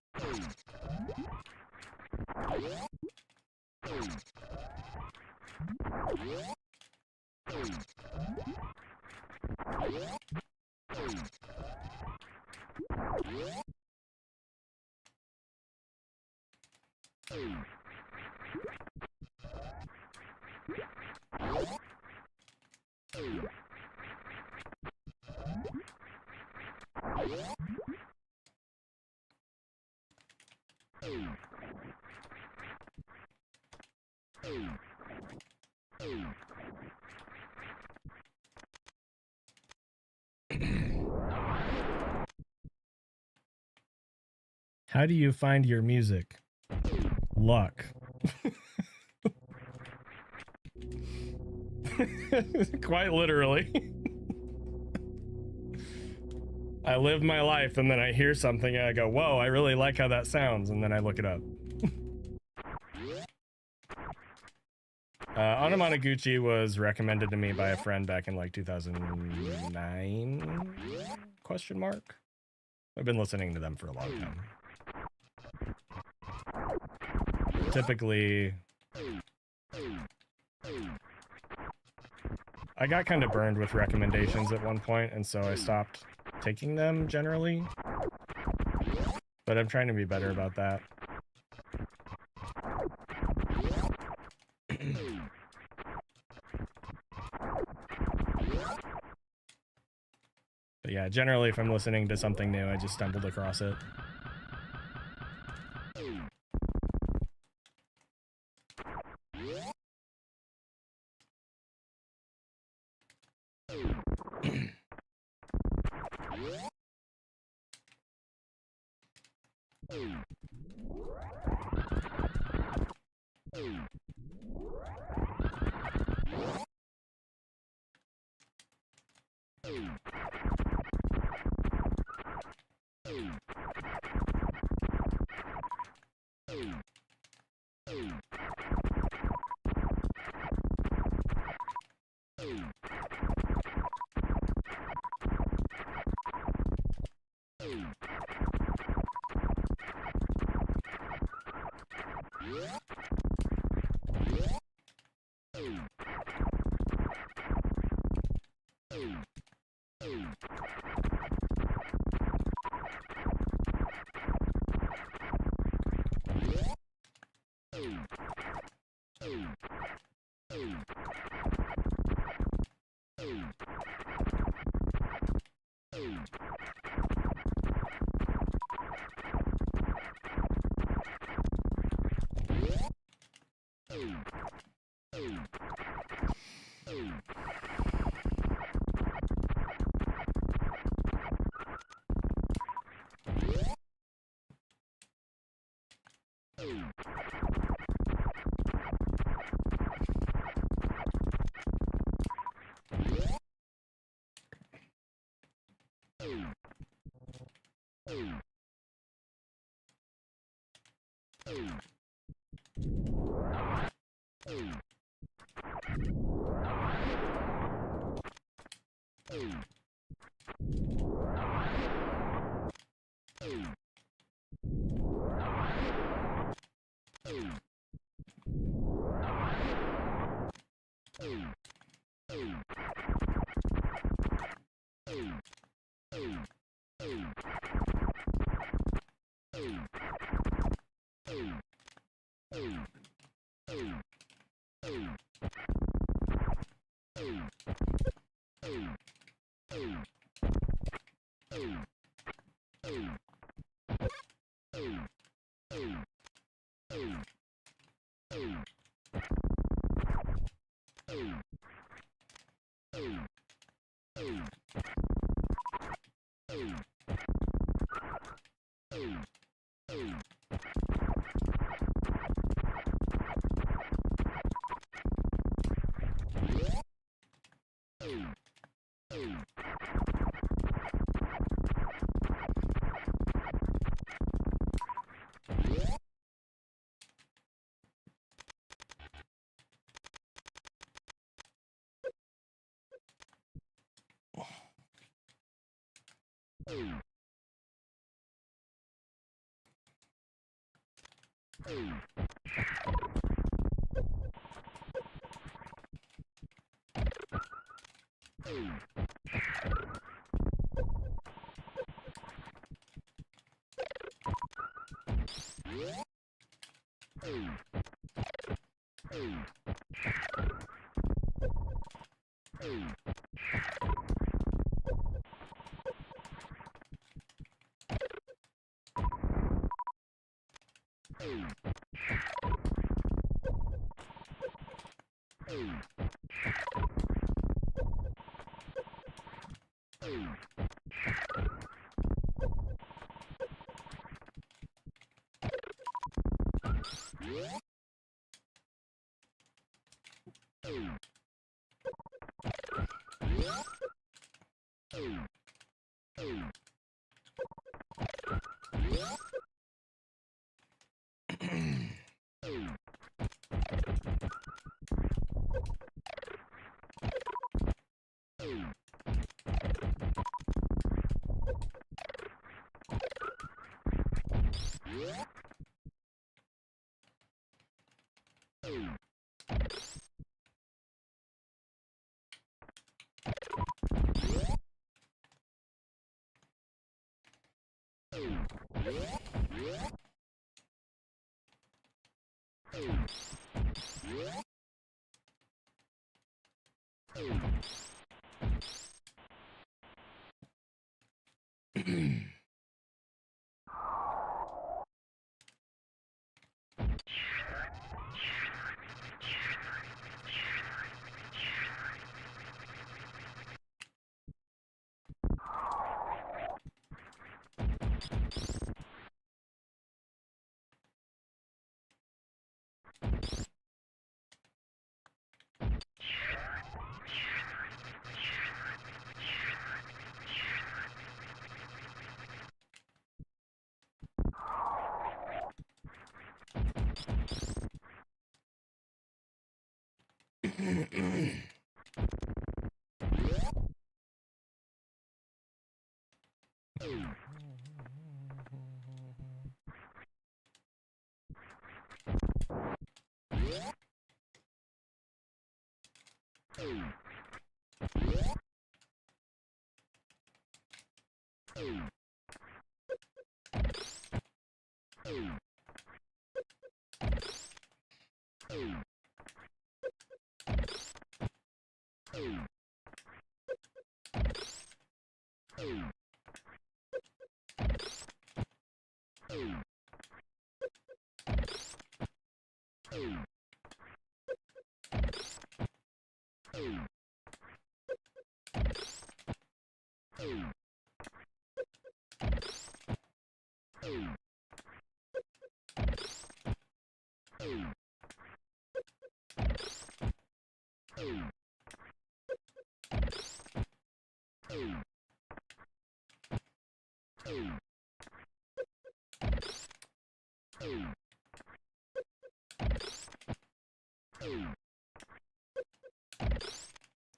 How do you find your music? Luck. Quite literally. I live my life and then I hear something and I go, whoa, I really like how that sounds, and then I look it up. Onomanaguchi was recommended to me by a friend back in like 2009? Question mark? I've been listening to them for a long time. Typically, I got kind of burned with recommendations at one point, and so I stopped taking them generally. But I'm trying to be better about that. But yeah, generally if I'm listening to something new, I just stumbled across it.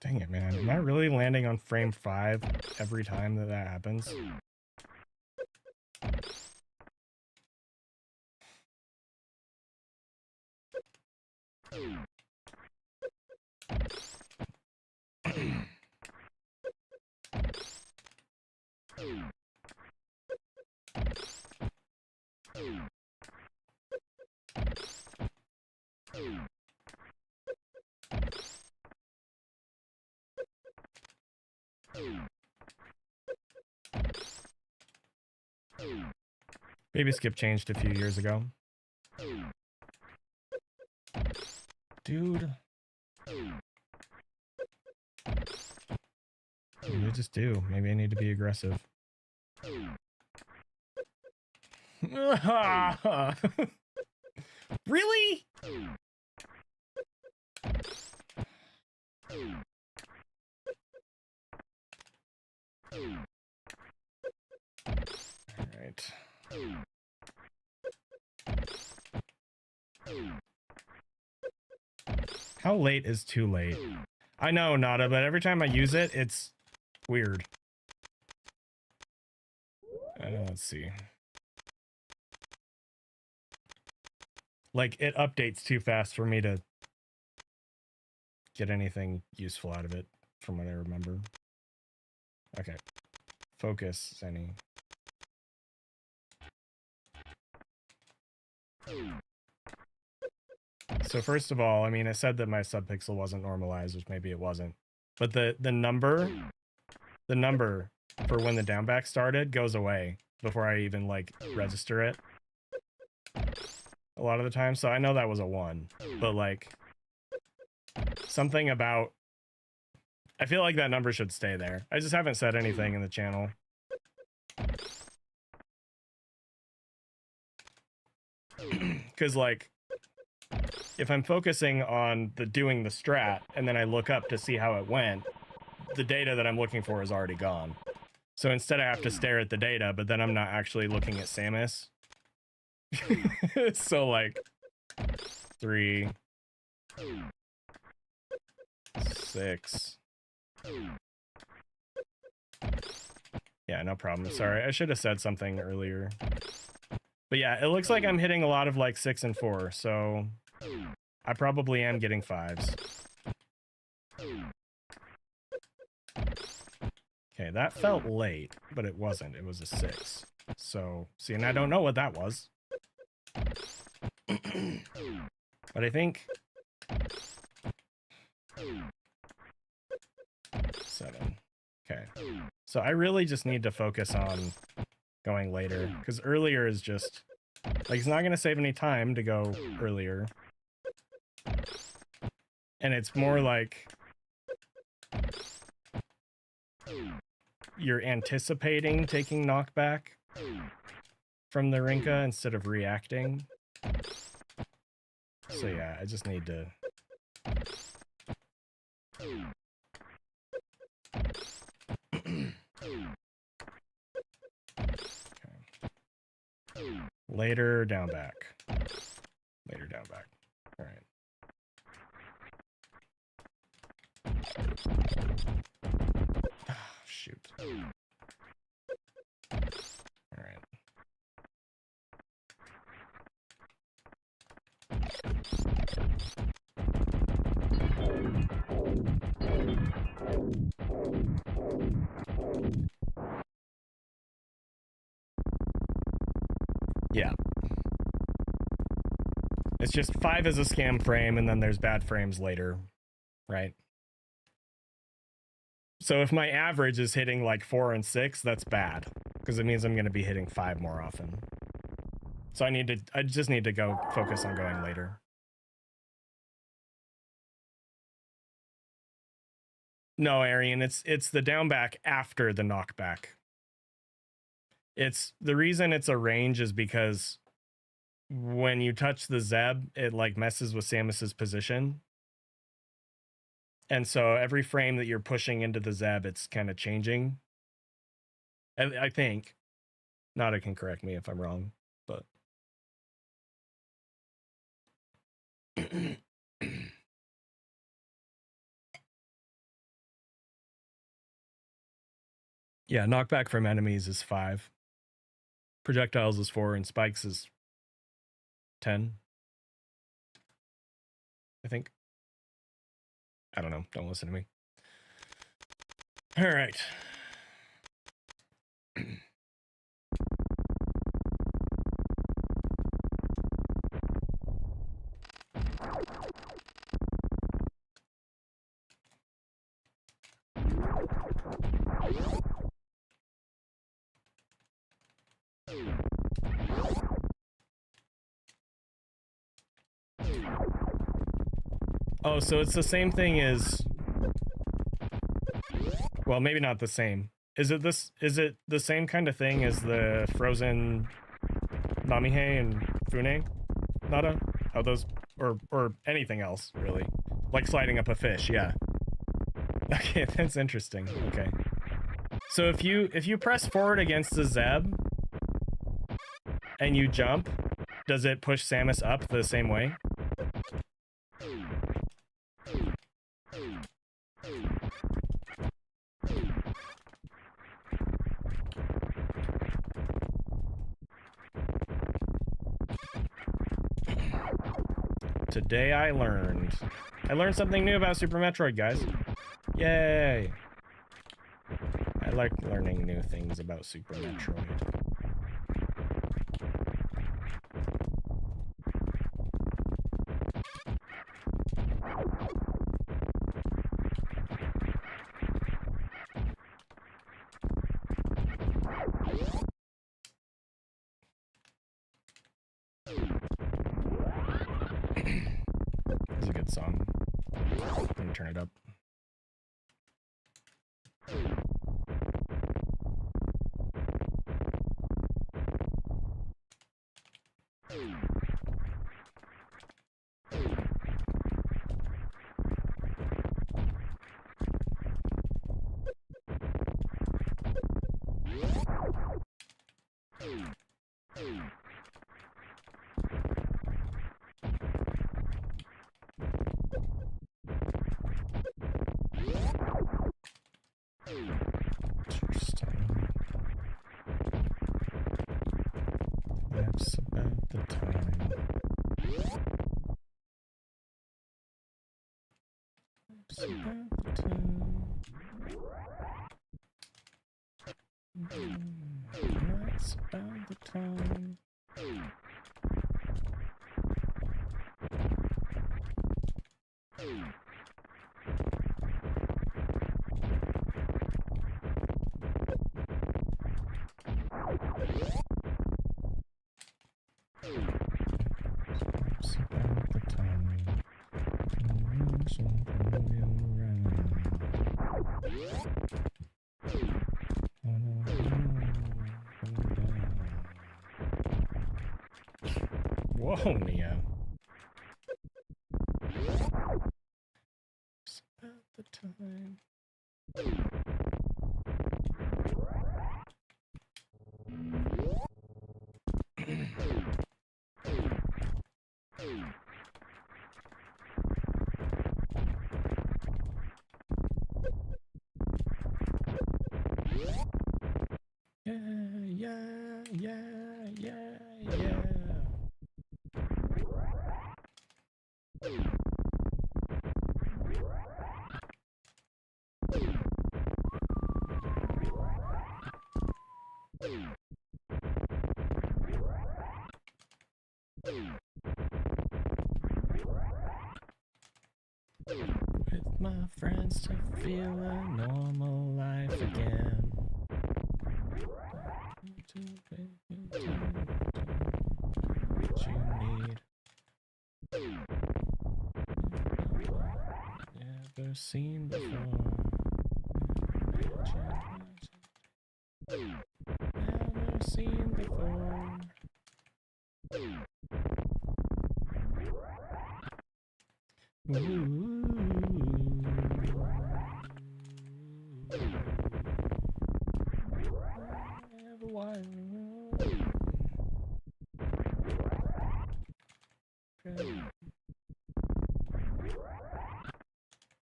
Dang it, man. Am I really landing on frame 5 every time that that happens? Baby Skip changed a few years ago. Dude. Maybe I just do. Maybe I need to be aggressive. Really? All right. How late is too late? I know, Nada, but every time I use it, it's weird. Let's see. Like, it updates too fast for me to get anything useful out of it, from what I remember. Okay. Focus, ZENI. So first of all, I mean, I said that my subpixel wasn't normalized, which maybe it wasn't. But the number for when the downback started goes away before I even, like, register it. A lot of the time, so I know that was a 1. But, like, something about... I feel like that number should stay there. I just haven't said anything in the channel. Because, like, if I'm focusing on doing the strat, and then I look up to see how it went, the data that I'm looking for is already gone. So instead I have to stare at the data, but then I'm not actually looking at Samus. So, like, 3, 6. Yeah, no problem. Sorry, I should have said something earlier. But yeah, it looks like I'm hitting a lot of, like, 6 and 4, so I probably am getting 5s. Okay, that felt late, but it wasn't. It was a 6. So, see, and I don't know what that was. But I think 7. Okay. So I really just need to focus on going later, because earlier is just, like, it's not going to save any time to go earlier. And it's more like you're anticipating taking knockback from the Rinka instead of reacting. So yeah, I just need to... Okay. Later, down back. Later, down back. All right. Oh, shoot. All right. Yeah. It's just 5 is a scam frame, and then there's bad frames later, right? So if my average is hitting like 4 and 6, that's bad, because it means I'm going to be hitting 5 more often. So I just need to go focus on going later. No, Arian, it's the downback after the knockback. It's the reason it's a range is because when you touch the Zeb, it like messes with Samus's position. And so every frame that you're pushing into the Zeb, it's kind of changing. And I think, Nada can correct me if I'm wrong, but yeah, knockback from enemies is 5. Projectiles is 4, and spikes is 10. I think. I don't know. Don't listen to me. All right. Oh, so it's the same thing as... Well, maybe not the same. Is it the same kind of thing as the frozen Namihe and Fune Nada? How those, or anything else, really. Like sliding up a fish, yeah. Okay, that's interesting. Okay. So if you press forward against the Zeb and you jump, does it push Samus up the same way? Today I learned something new about Super Metroid, guys. Yay! I like learning new things about Super Metroid. That's a good song. Let me turn it up. That's about the time. That's about the time. That's about the time. Whoa, Neo. It's about the time. Yeah. With my friends to feel a normal life again. What you need. Never seen before. Never seen before. Ooh.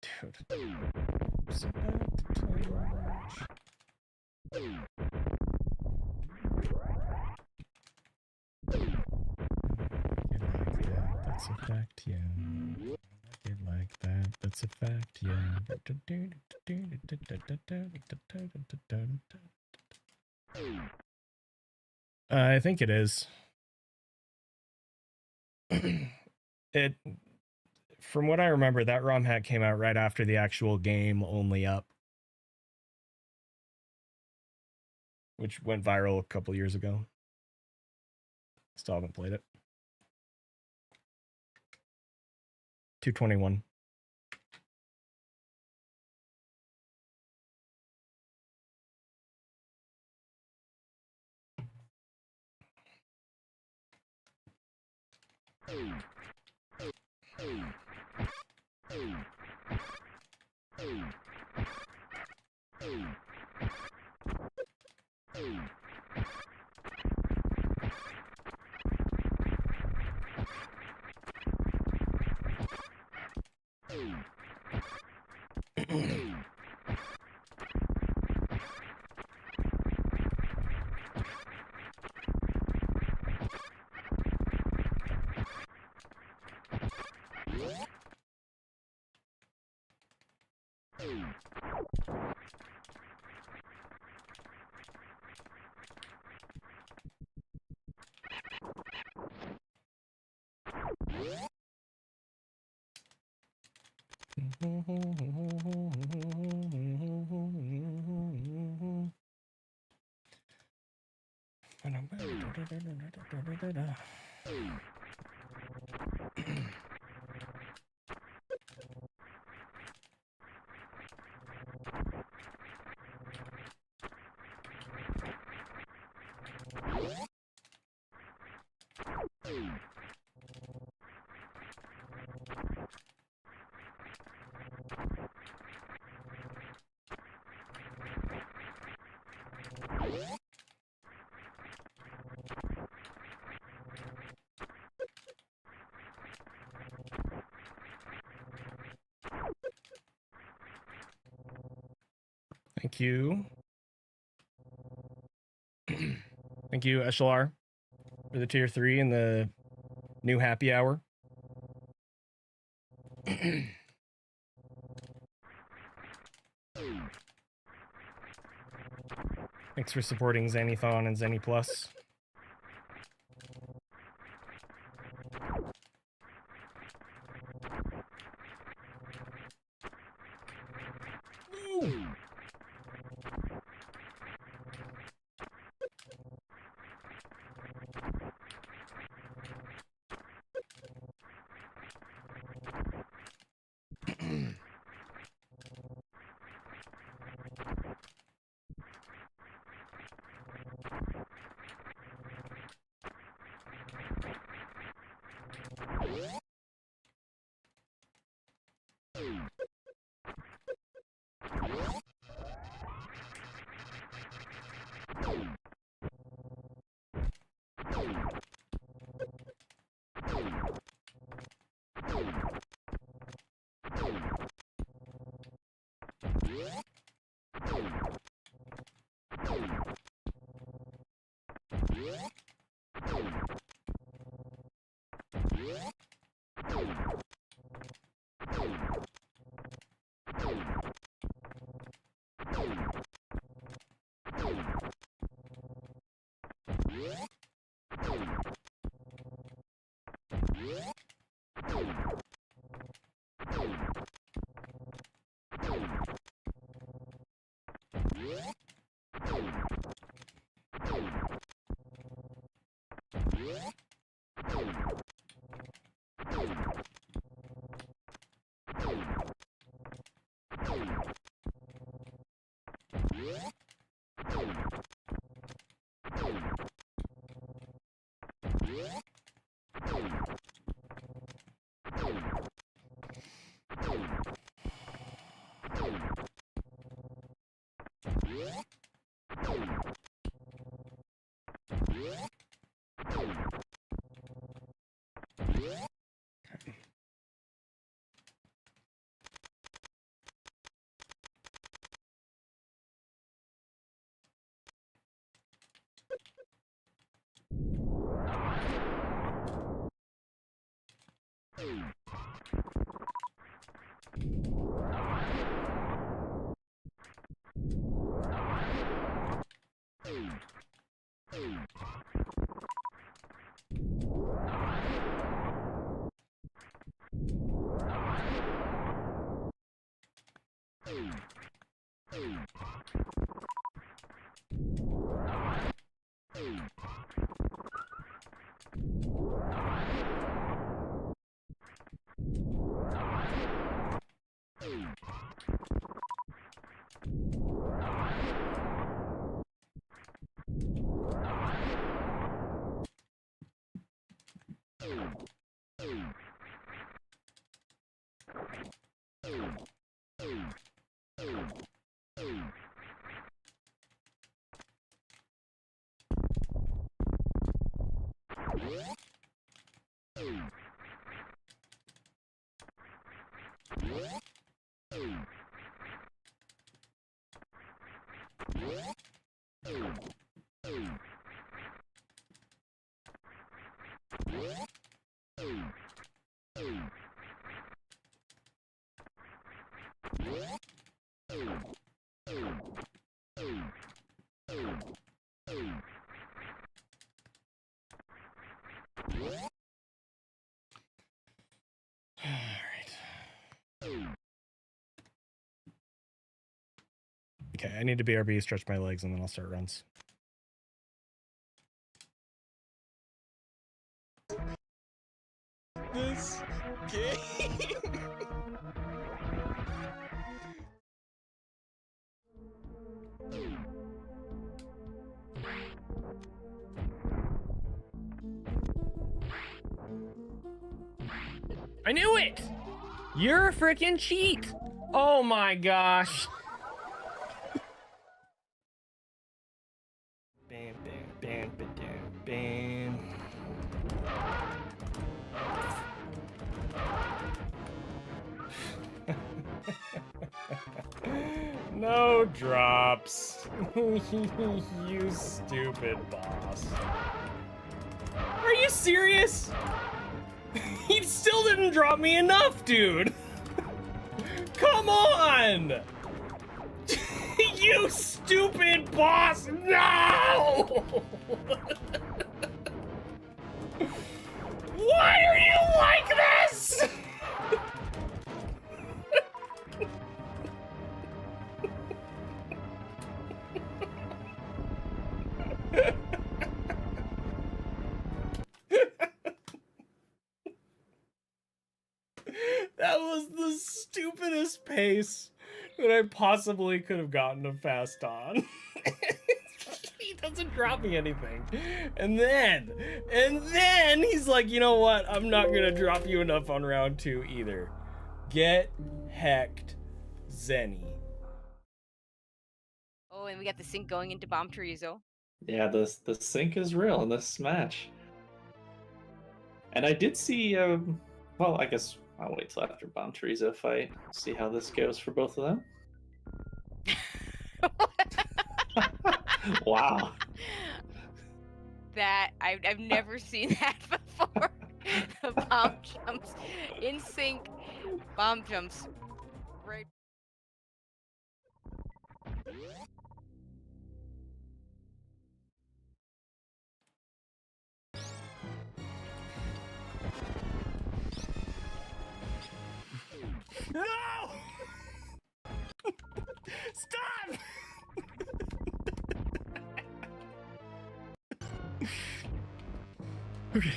Dude, it's about to touch. That's a fact, yeah. It like that, that's a fact, yeah. I think it is. From what I remember, that ROM hack came out right after the actual game Only Up, which went viral a couple years ago. Still haven't played it. 221. Thank you. Thank you, SLR, for the tier 3 and the new happy hour. Thanks for supporting Zenithon and Zeni Plus. Okay, I need to BRB, stretch my legs, and then I'll start runs.
This game.
I knew it! You're a freaking cheat! Oh my gosh! Bam, bam, bam, bam, bam. No drops. You stupid boss. Are you serious? He still didn't drop me enough, dude. Come on. You stupid boss. No. Why are you like this? That was the stupidest pace that I possibly could have gotten him fast on. He doesn't drop me anything. And then he's like, you know what? I'm not gonna drop you enough on round 2 either. Get hecked, ZENI.
Oh, and we got the sync going into Bomb Chorizo.
Yeah, the sync is real in this match. And I did see, well, I guess I'll wait till after Bomb Chorizo fight, see how this goes for both of them. Wow.
That I've never seen that before. The bomb jumps in sync. Bomb jumps right.
No! Stop! Okay.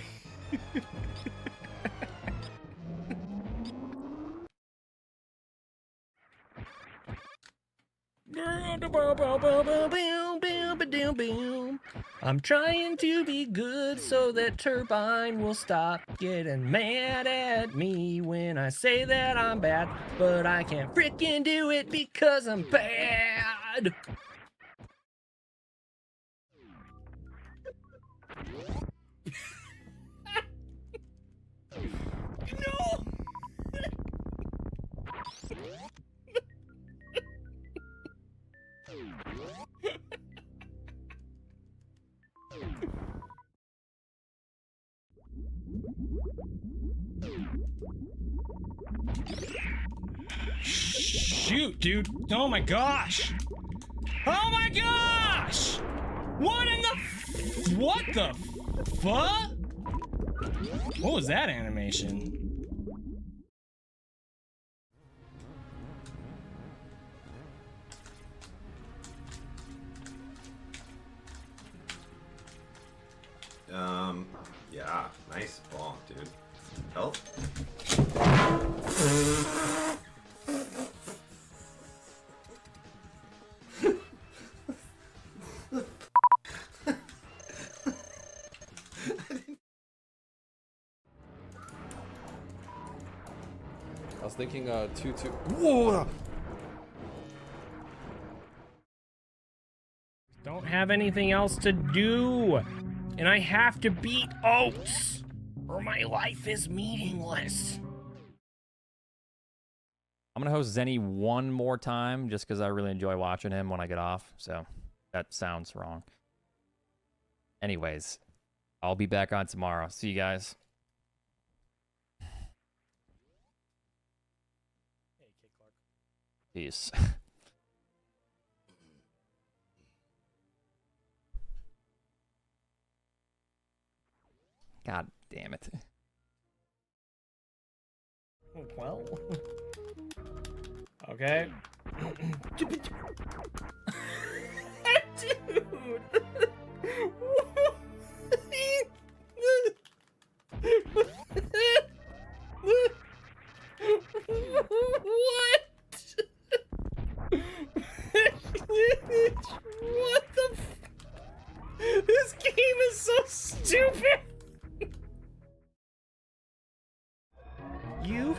I'm trying to be good so that Turbine will stop getting mad at me when I say that I'm bad, but I can't freaking do it because I'm bad. No! Shoot, dude. Oh my gosh. Oh my gosh! What in the what the fuck? What was that animation?
Yeah, nice bonk, dude. Health?
was thinking 2-2. Whoa!
Don't have anything else to do. And I have to beat Oats, or my life is meaningless.
I'm gonna host ZENI one more time just because I really enjoy watching him when I get off. So that sounds wrong. Anyways, I'll be back on tomorrow. See you guys. Peace. God damn it.
Well. Okay.
Dude. What? What the This game is so stupid.
You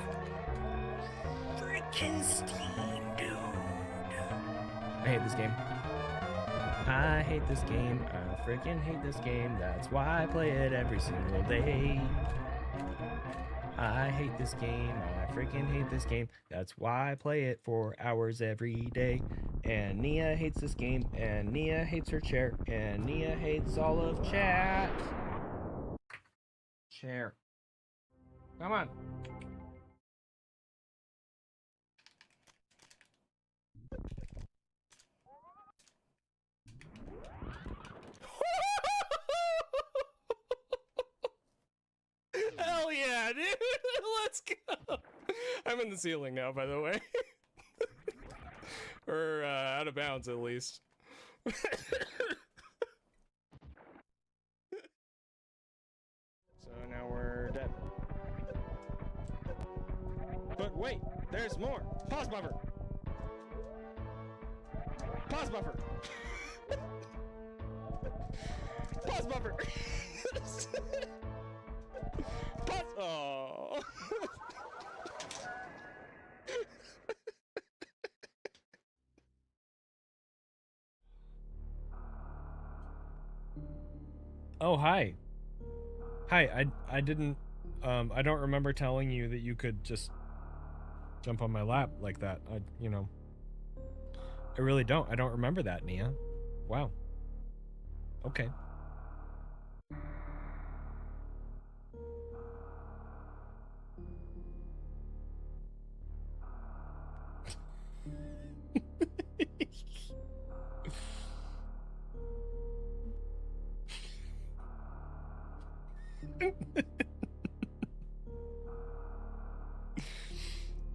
freaking Steam, dude. I hate this game. I hate this game. I freaking hate this game. That's why I play it every single day. I hate this game. I freaking hate this game. That's why I play it for hours every day. And Nia hates this game. And Nia hates her chair. And Nia hates all of chat. Chair. Come on.
Hell yeah, dude! Let's go! I'm in the ceiling now, by the way. Or out of bounds, at least. So now we're dead. But wait, there's more! Pause buffer! Pause buffer! Pause buffer! Pause! Oh!
Oh, hi. Hi, I didn't, I don't remember telling you that you could just jump on my lap like that. I really don't. I don't remember that, Nia. Wow. Okay.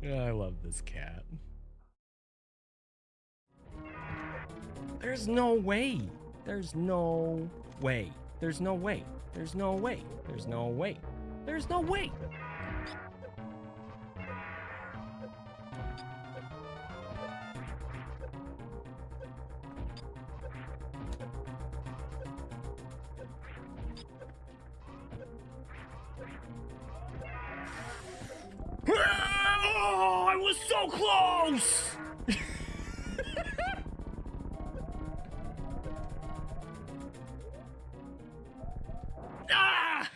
I love this cat. There's no way. There's no way. There's no way. There's no way. There's no way. There's no way. Oh, I was so close! Ah!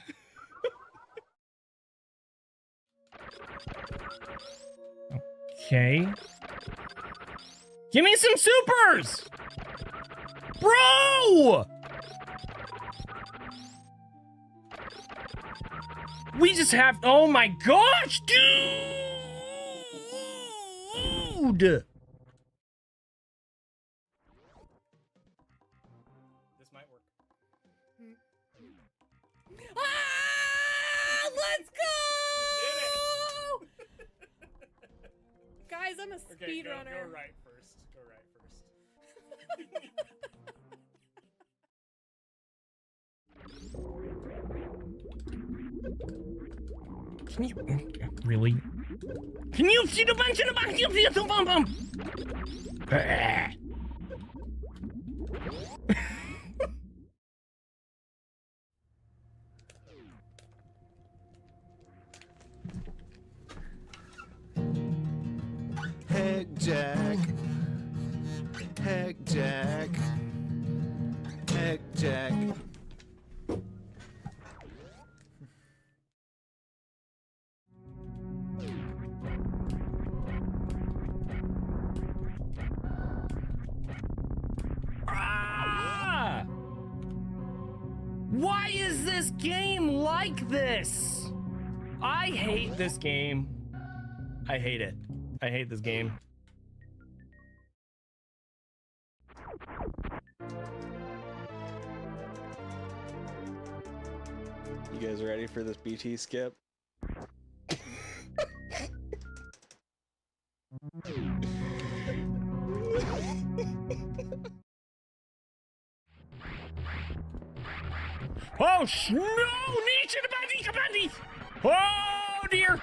Okay. Give me some supers! Bro! We just have, oh my gosh, dude!
This might work.
Ah, let's go! Guys, I'm a
Okay, go
speedrunner.
right first. Go right first.
Can you really? Can you see the bunch in the back? You see the bum bum?
Heck Jack. Heck Jack. Heck Jack.
Ah! Why is this game like this? I hate this game. I hate it. I hate this game.
You guys ready for this BT skip?
Oh, no! Nietzsche the bandit! Oh, dear!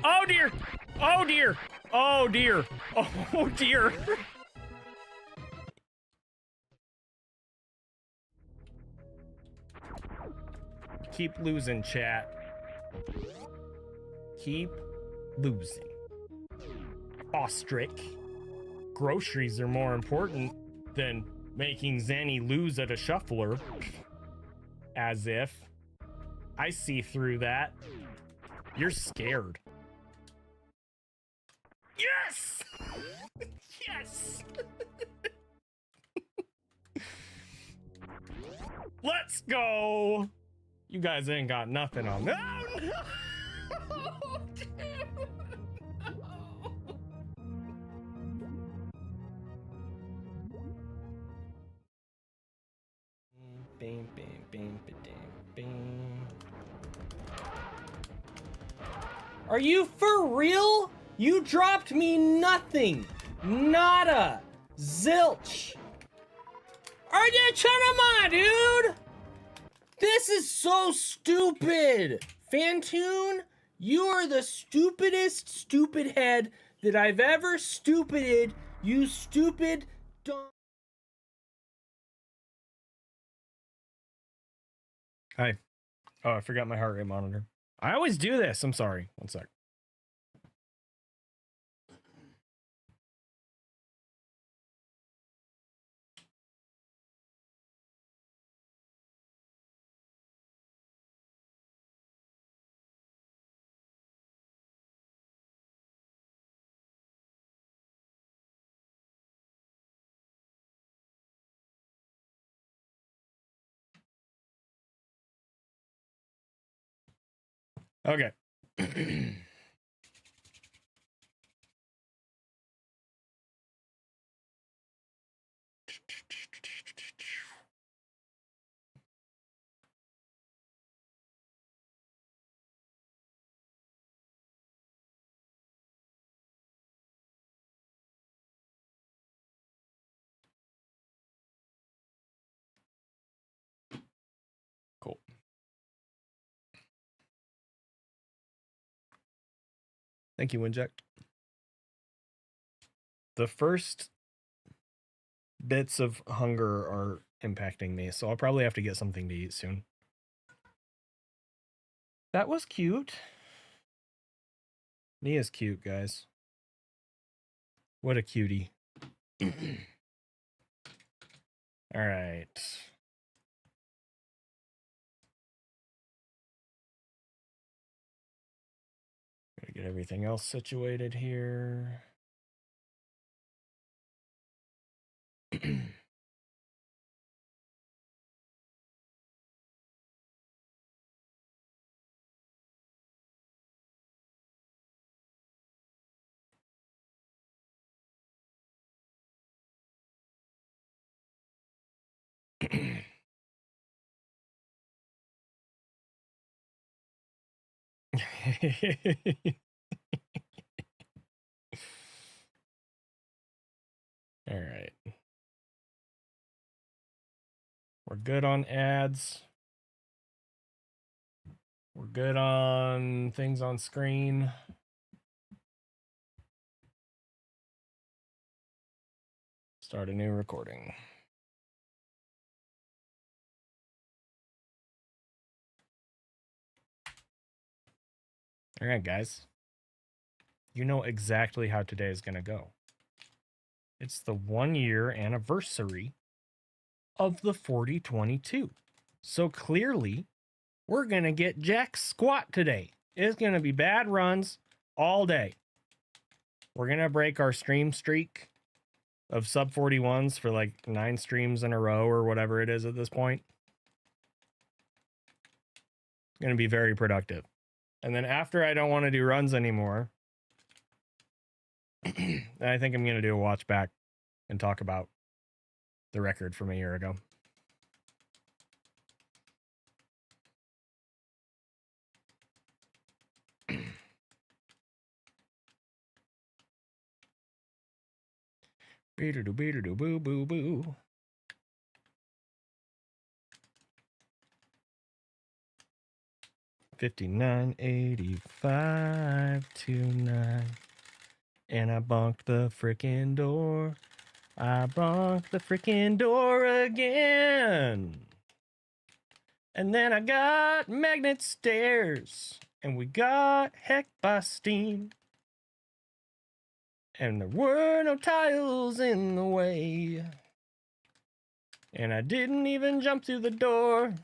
Oh, dear! Oh, dear! Oh, dear! Oh, dear! Keep losing, chat. Keep losing. Ostrich. Groceries are more important than making ZENI lose at a shuffler. As if. I see through that. You're scared. Yes! Yes! Let's go! You guys ain't got nothing on that. Oh, no! Oh, dude. Bam, bam, bam, bam, bam.
Are you for real? You dropped me nothing. Nada. Zilch. Are you trying to dude? This is so stupid. Fantoon, you are the stupidest stupid head that I've ever stupided. You stupid dumb.
Hi. Oh, I forgot my heart rate monitor. I always do this. I'm sorry. One sec. Okay. Cool. Thank you, Winject. The first bits of hunger are impacting me, so I'll probably have to get something to eat soon. That was cute. Mia's cute, guys. What a cutie. All right. Gotta get everything else situated here. All right. We're good on ads. We're good on things on screen. Start a new recording. All right, guys. You know exactly how today is going to go. It's the 1-year anniversary of the 4022. So clearly, we're going to get jack squat today. It's going to be bad runs all day. We're going to break our stream streak of sub 41s for like 9 streams in a row or whatever it is at this point. It's going to be very productive. And then after I don't want to do runs anymore, I think I'm going to do a watch back and talk about the record from a year ago. Boo boo boo. $59.85 and I bonked the frickin' door. I bonked the frickin' door again. And then I got magnet stairs. And we got hecked by steam. And there were no tiles in the way. And I didn't even jump through the door.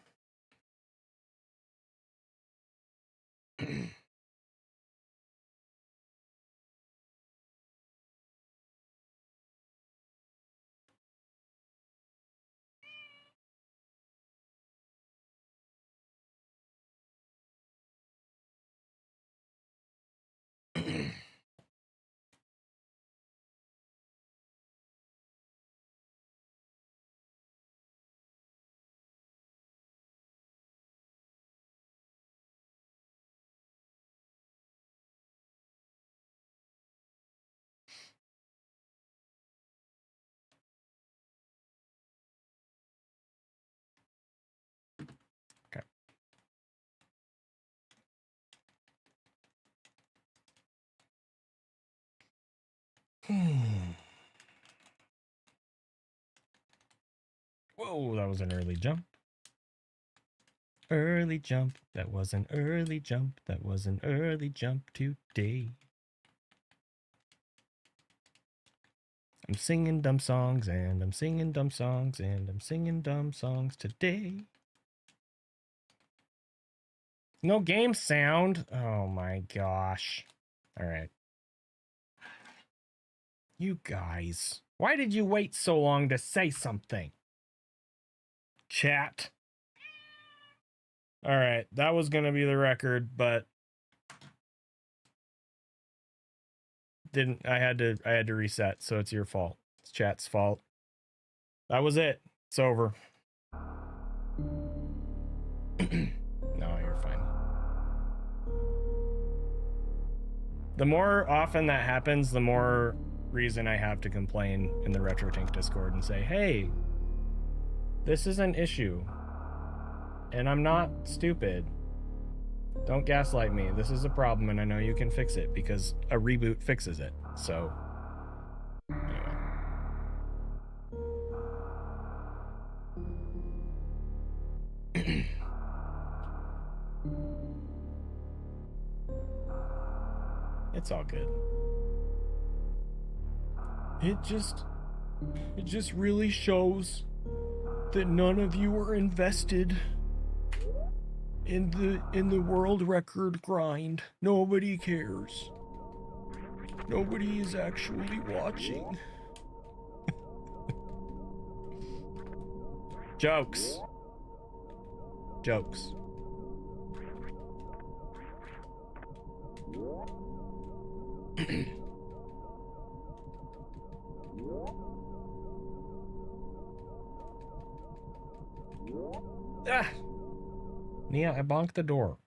Whoa, that was an early jump. Early jump. That was an early jump. That was an early jump today. I'm singing dumb songs and I'm singing dumb songs and I'm singing dumb songs today. No game sound. Oh my gosh. All right. You guys, why did you wait so long to say something? Chat. All right, that was going to be the record, but I had to reset, so it's your fault. It's chat's fault. That was it. It's over. No, you're fine. The more often that happens, the more reason I have to complain in the RetroTink Discord and say, hey, this is an issue. And I'm not stupid. Don't gaslight me. This is a problem and I know you can fix it because a reboot fixes it. So, anyway. It's all good. It just really shows that none of you are invested in the world record grind. Nobody cares. Nobody is actually watching. Jokes. Jokes. Ah! Nia, I bonked the door.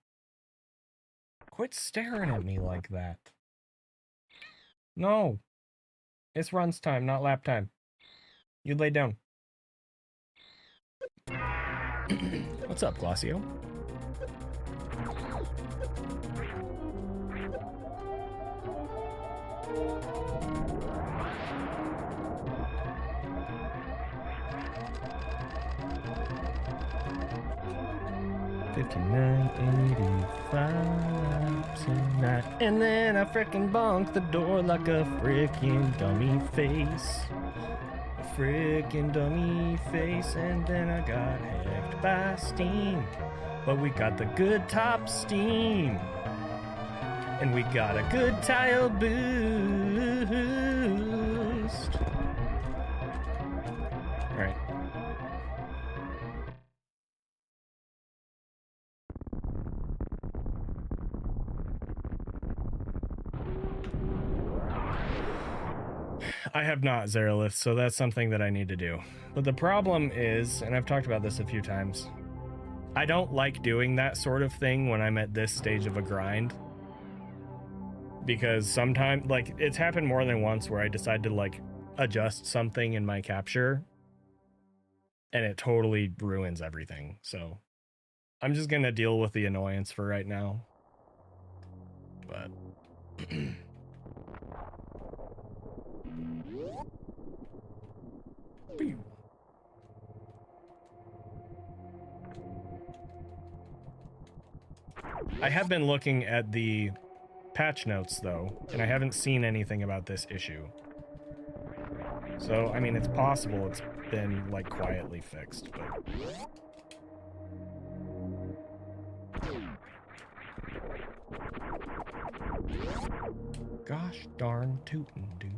Quit staring at me like that. No. It's runs time, not lap time. You lay down. What's up, Glossio? 59.85 tonight. And then I frickin' bonked the door like a frickin' dummy face. A frickin' dummy face. And then I got hacked by Steam. But we got the good top Steam. And we got a good tile boost. All right. I have not Zerolith, so that's something that I need to do. But the problem is, and I've talked about this a few times, I don't like doing that sort of thing when I'm at this stage of a grind. Because sometimes, like, it's happened more than once where I decide to, like, adjust something in my capture, and it totally ruins everything. So I'm just gonna deal with the annoyance for right now. But I have been looking at the patch notes though, and I haven't seen anything about this issue. So, I mean, it's possible it's been, like, quietly fixed, but... Gosh darn tootin', dude.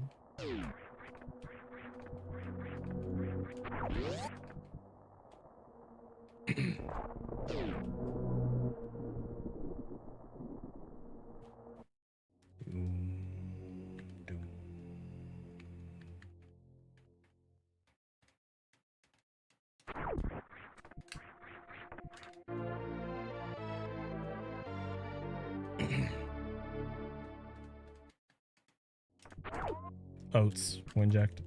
Oats, Winject.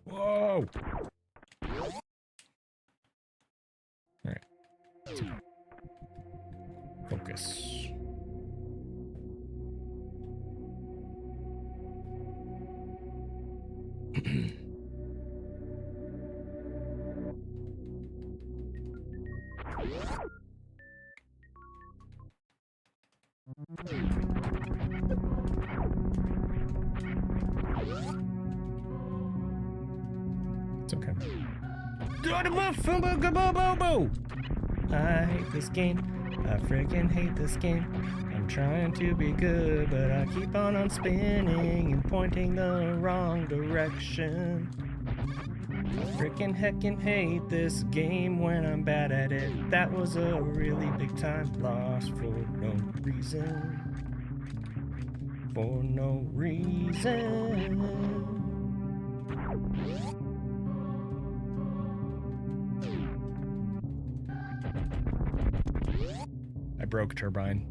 Whoa! Alright. Focus. It's okay. I hate this game. I freaking hate this game. I'm trying to be good, but I keep on spinning and pointing the wrong direction. I freaking heckin' hate this game when I'm bad at it. That was a really big time loss for no reason. For no reason. I broke turbine.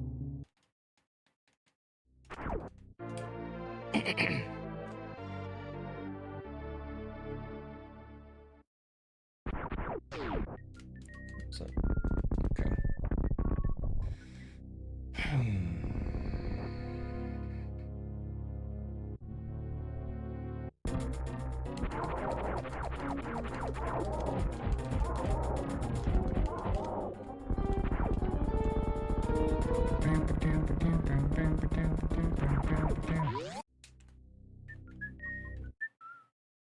So, okay.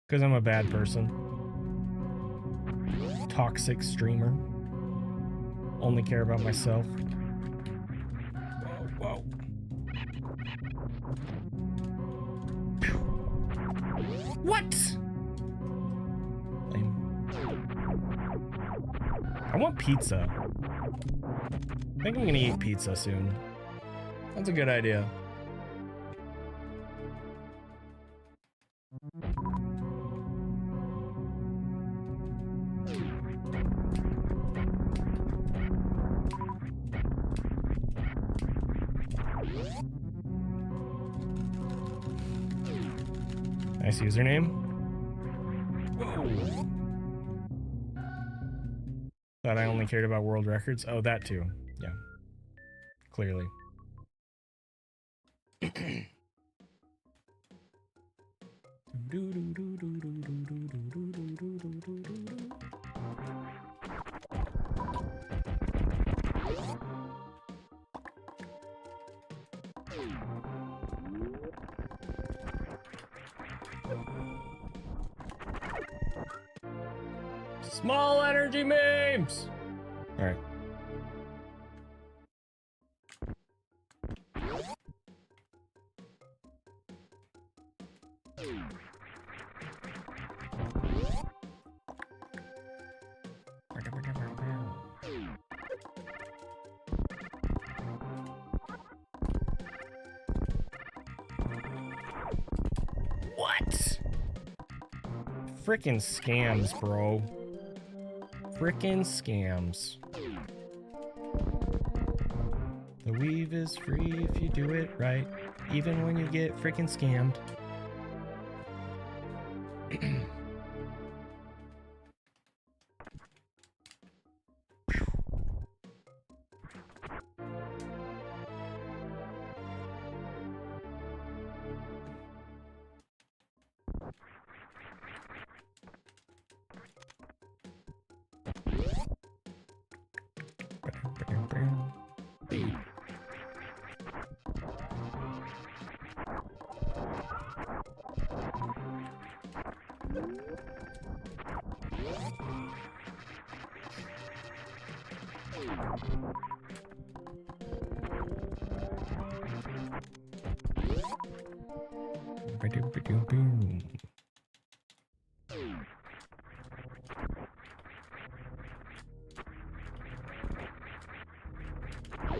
Because I'm a bad person. Toxic streamer. Only care about myself. Whoa, whoa. What? Lame. I want pizza. I think I'm gonna eat pizza soon. That's a good idea. Nice username. Thought I only cared about world records? Oh, that too. Yeah. Clearly. Small energy memes! Alright. What? Frickin' scams, bro. Frickin' scams. The weave is free if you do it right, even when you get frickin' scammed.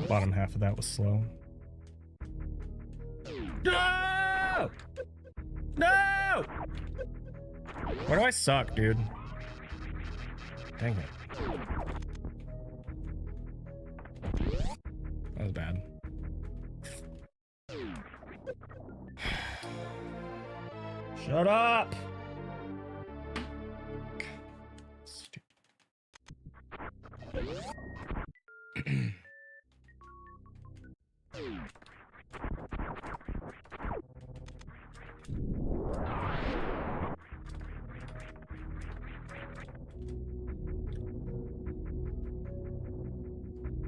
Bottom half of that was slow. No! No! Why do I suck, dude? Dang it. That was bad. Shut up!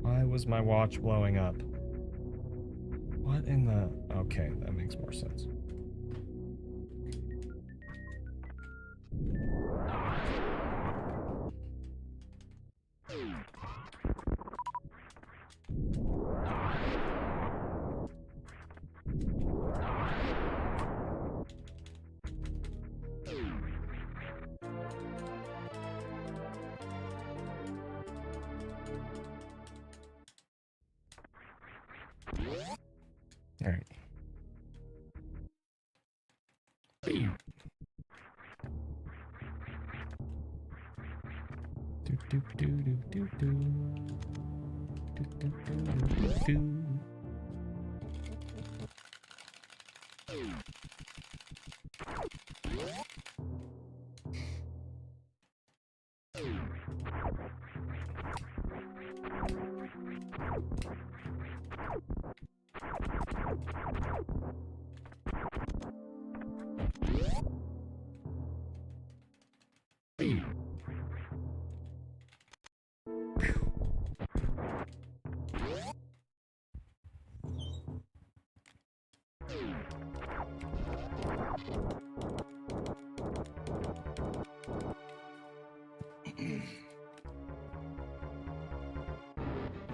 Why was my watch blowing up? What in the... Okay, that makes more sense. All right. Do do do do do do. Do do do do do.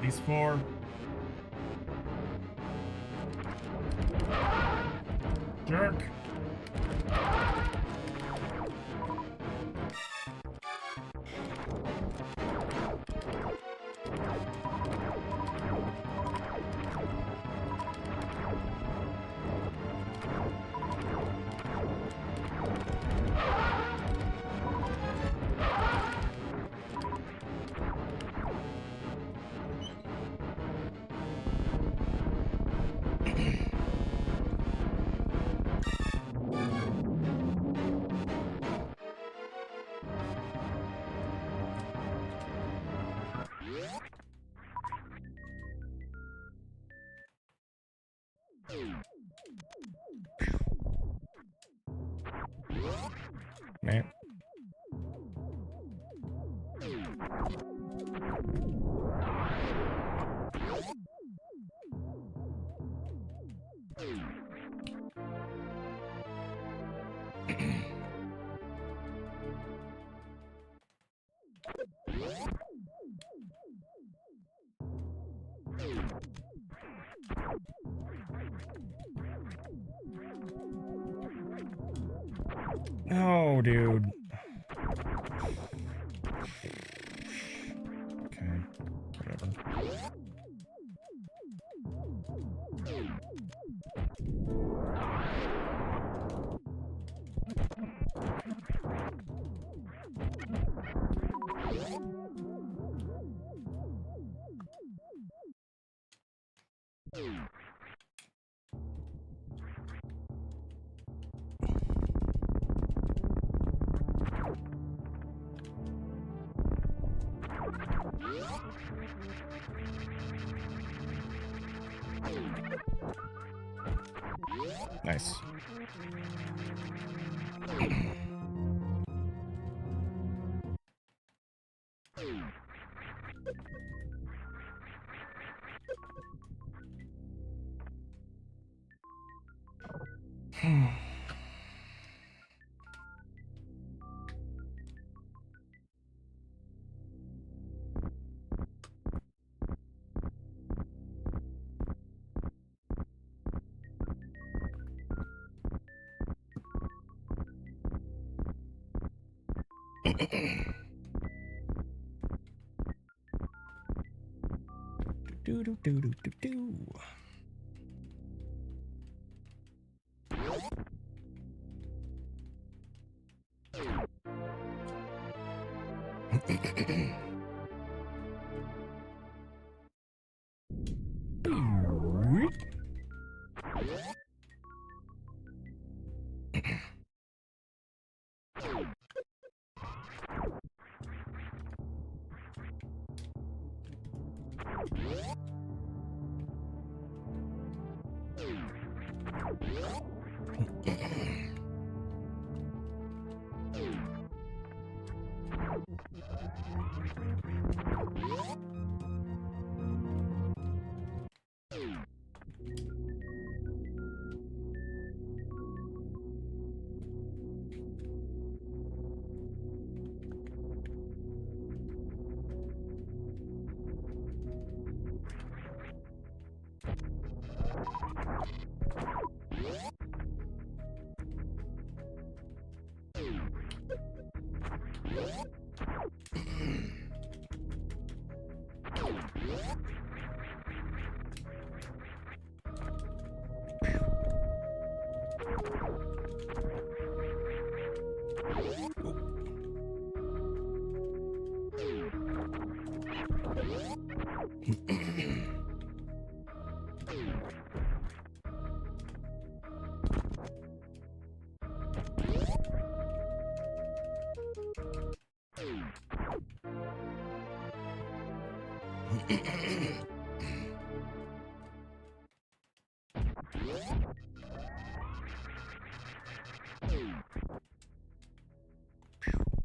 These four. Jerk. Man. No, dude. Okay, whatever. Nice. Do do do do do do.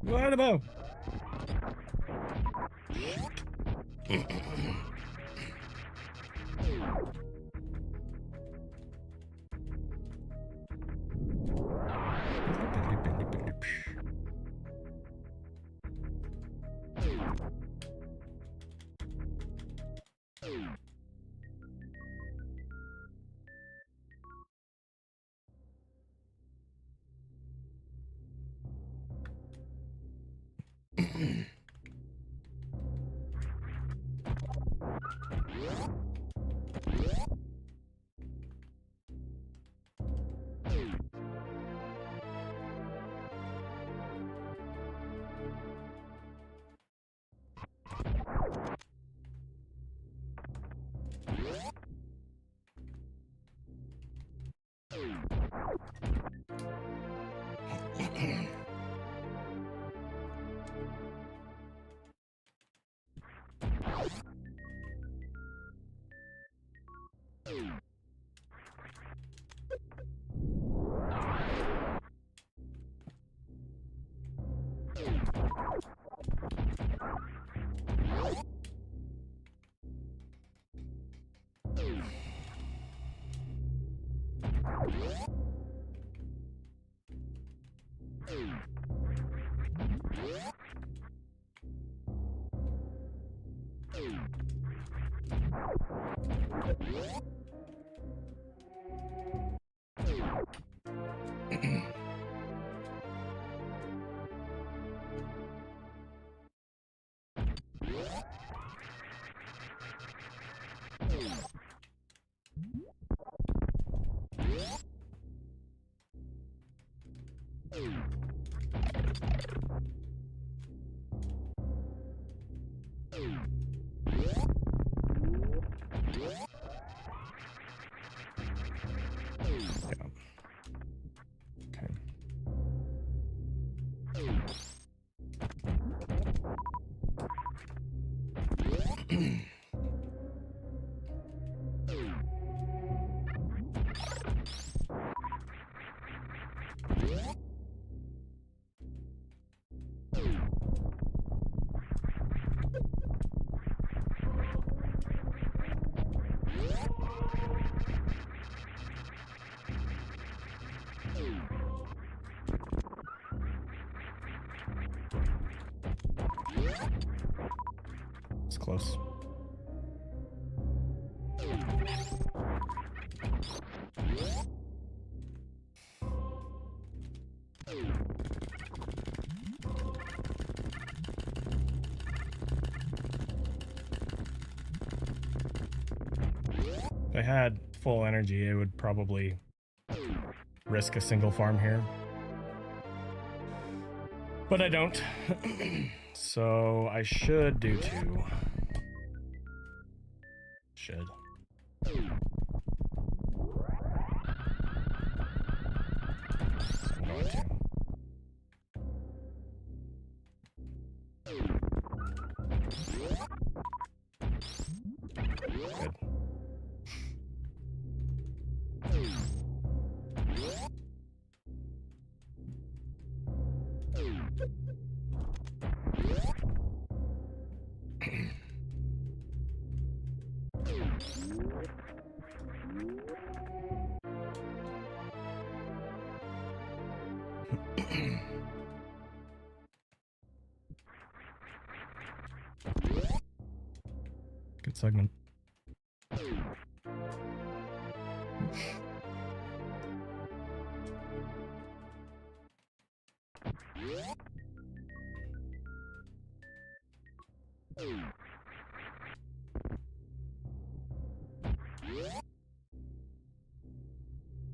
What about? It's close. If I had full energy, I would probably risk a single farm here. But I don't. So I should do two. Should. So I'm going to. Good.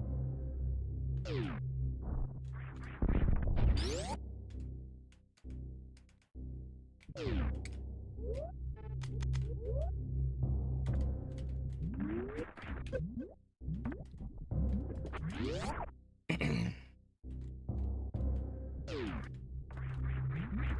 Good segment.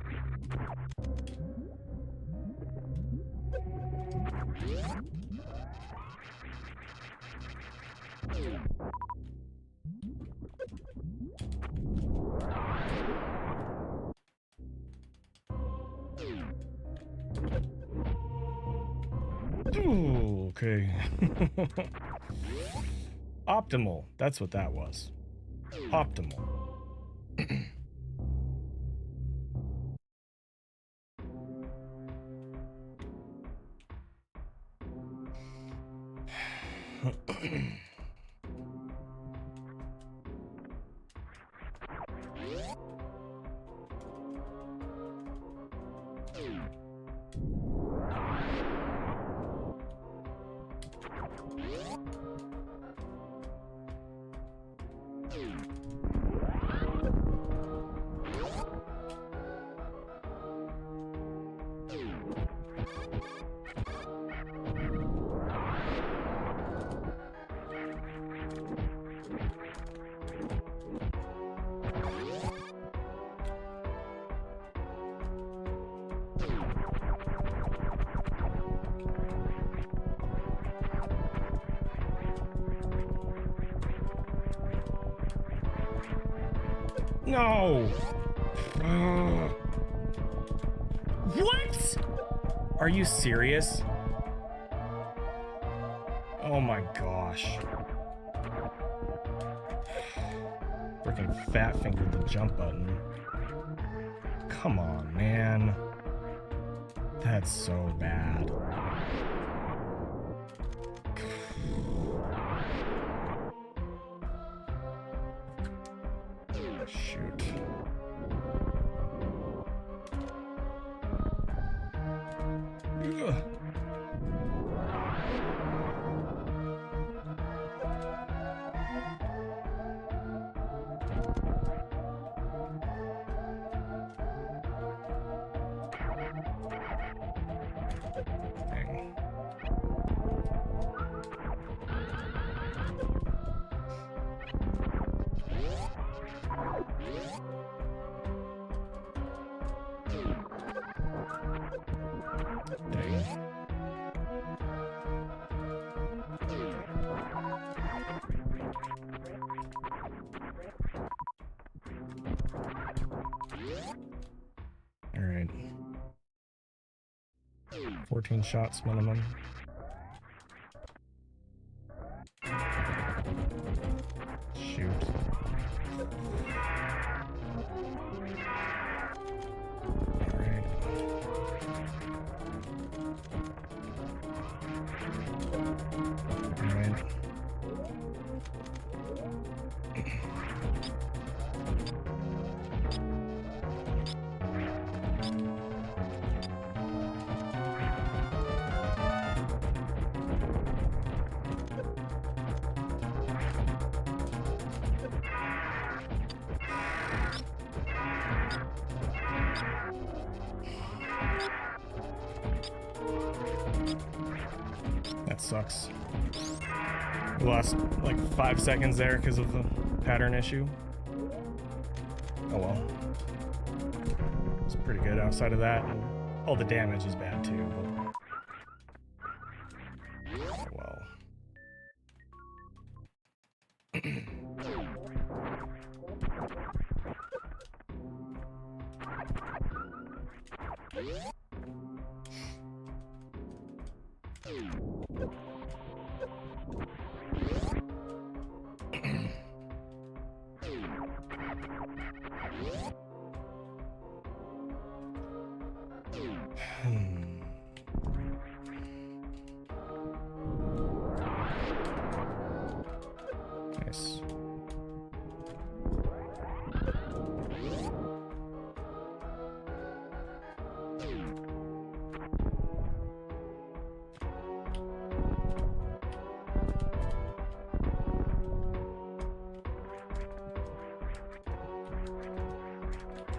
Ooh, okay. Optimal. That's what that was. Optimal. No! Are you serious? Oh my gosh. Freaking fat fingered the jump button. Come on, man. That's so bad. Shoot. Ugh. Dang. Dang. All right. 14 shots minimum. Shoot. All right. All right. That sucks. We lost like 5 seconds there because of the pattern issue. Oh well. It's pretty good outside of that. And all the damage is bad too, but oh well. Nice.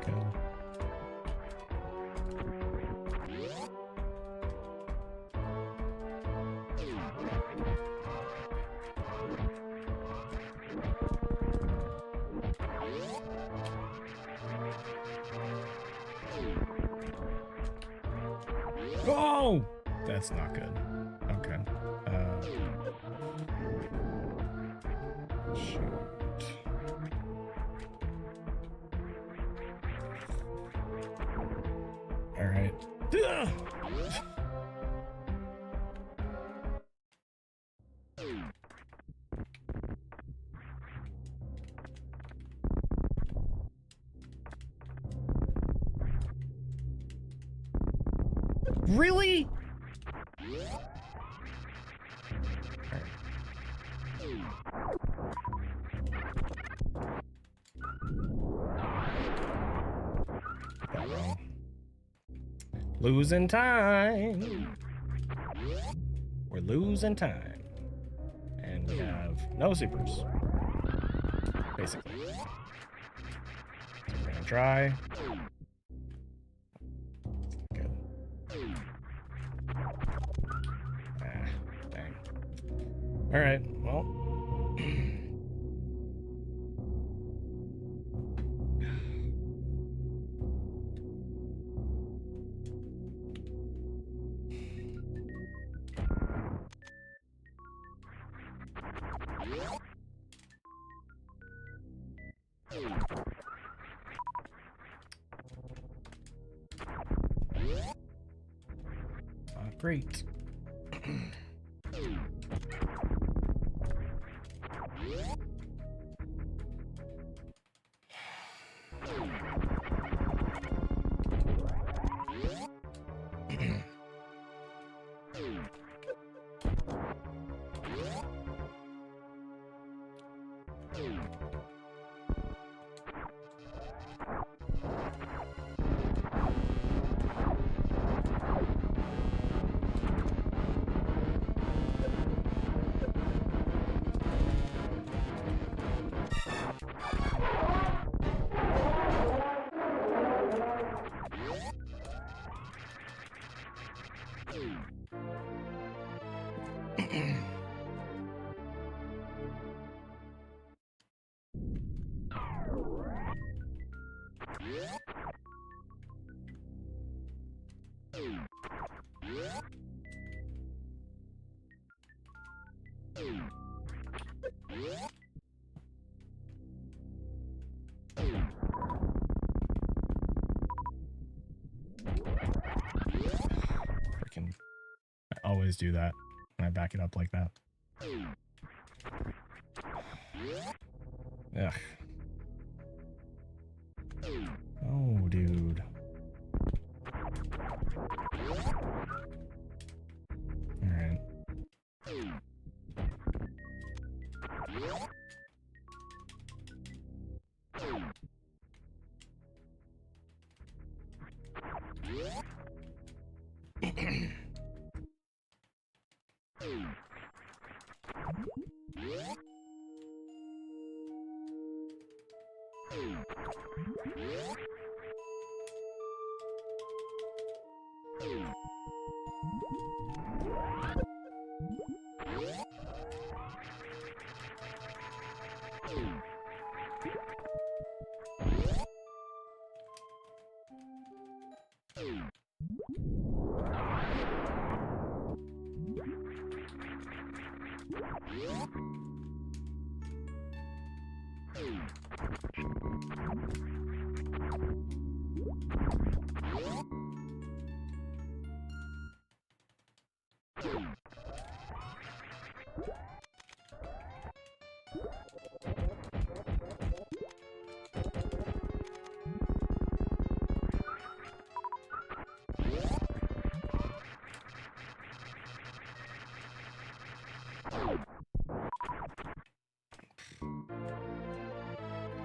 Go. Oh, that's not good. Okay. Shoot. All right. Really? That wrong. Losing time. We're losing time. And we have no supers. Basically. So we're gonna try. Good. Ah, dang. Alright, well. Great. Freaking, I always do that when I back it up like that. Ugh. Oh, dude. All right.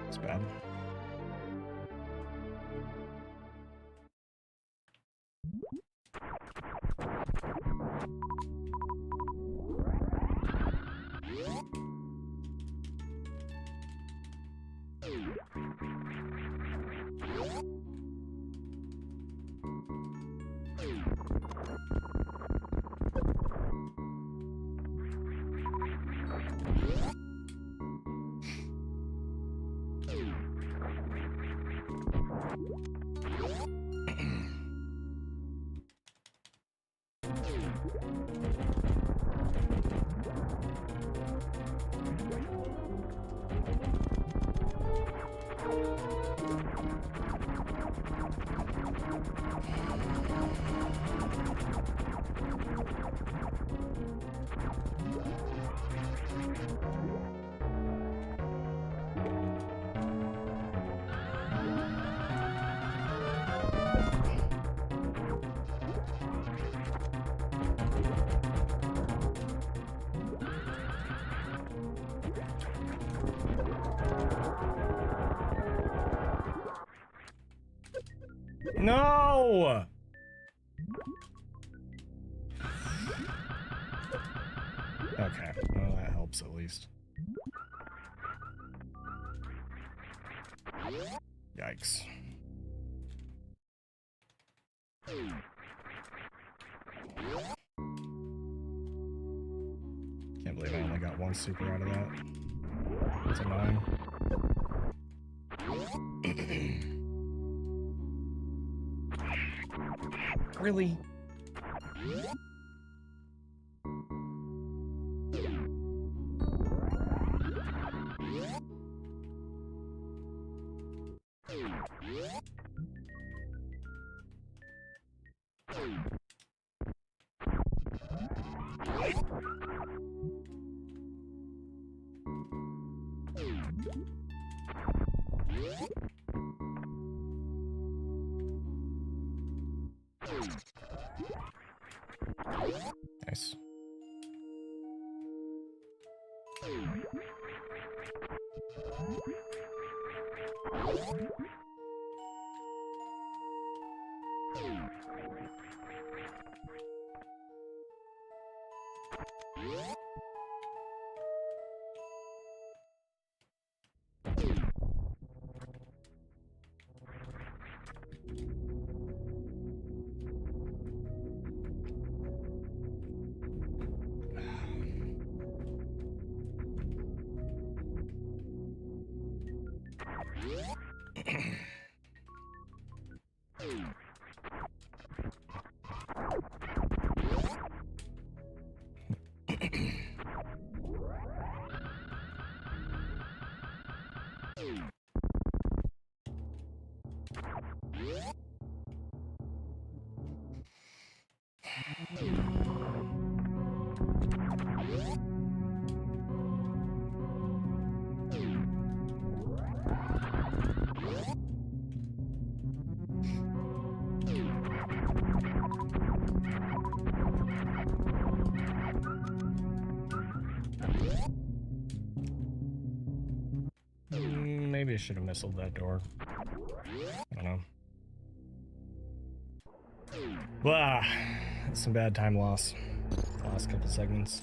It's bad. No! Okay, well that helps at least. Yikes. Can't believe I only got one super out of that. That's annoying. Really? Nice. Maybe I should have missiled that door. I don't know. Blah. That's some bad time loss. The last couple segments.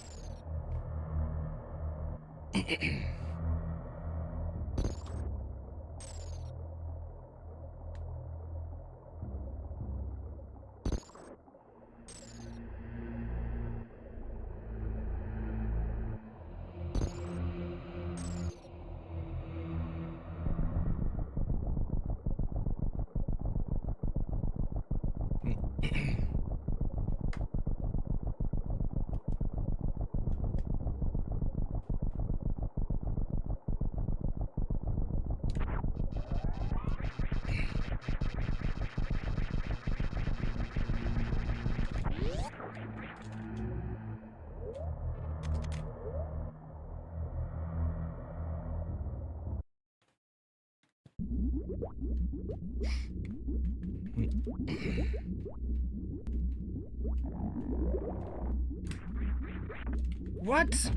What?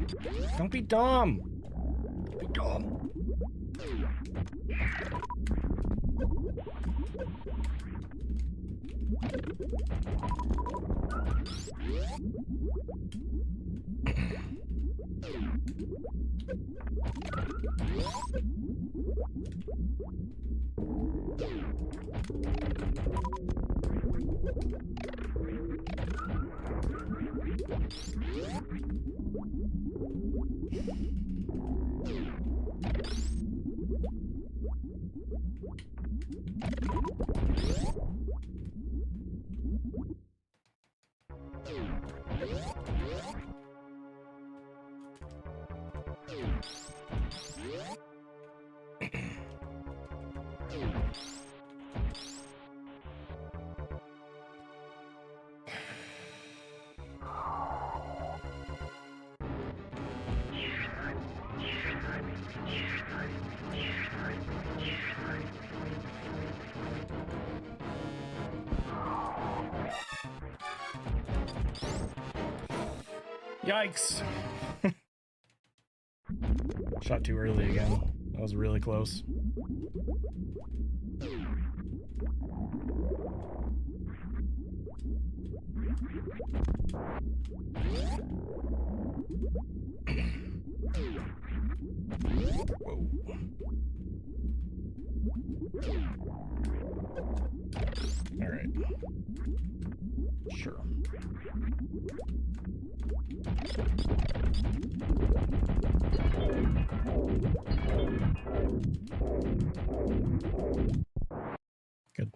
Don't be dumb. Don't be dumb. Yikes. Shot too early again. That was really close. Whoa. All right. Sure. Good.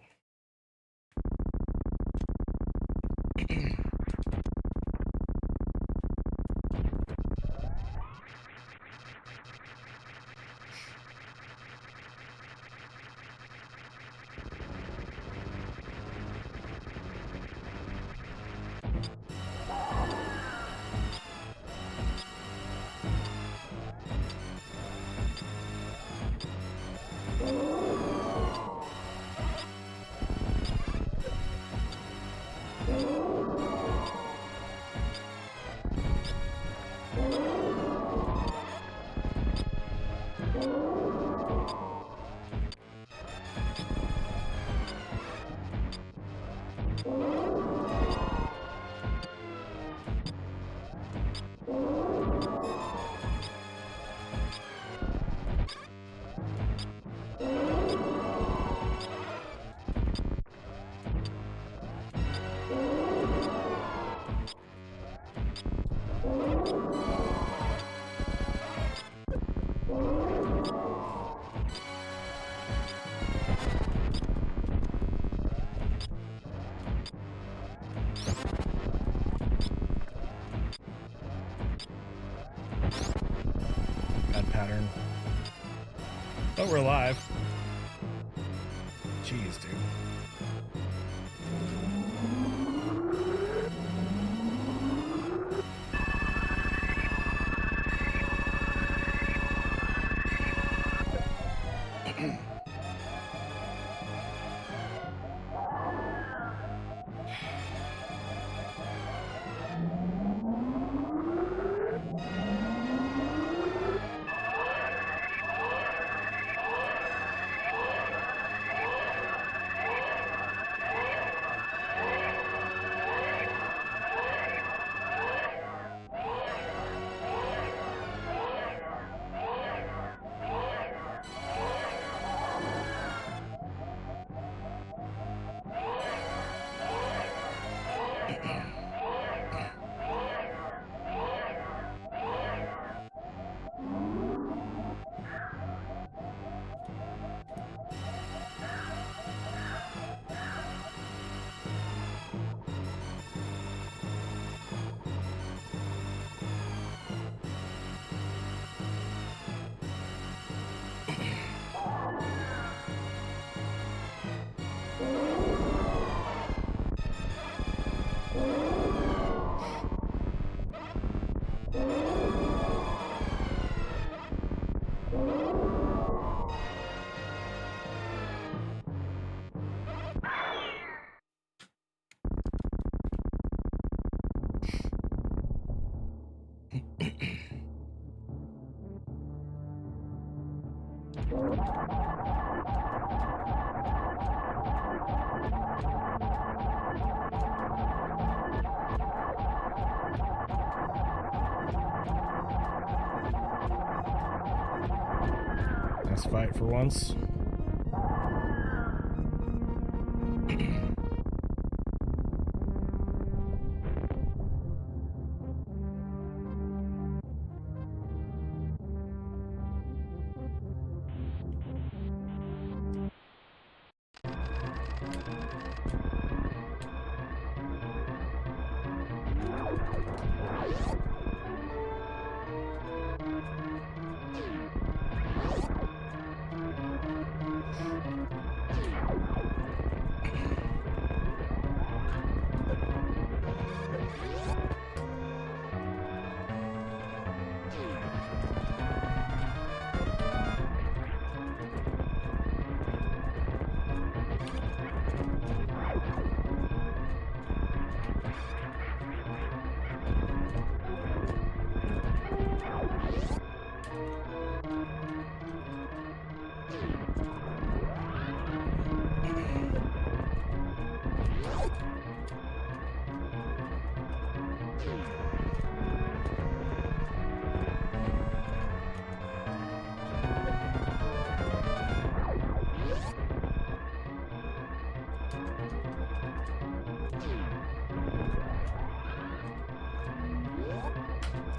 Bad pattern. But we're alive. Jeez, dude. Nice fight for once.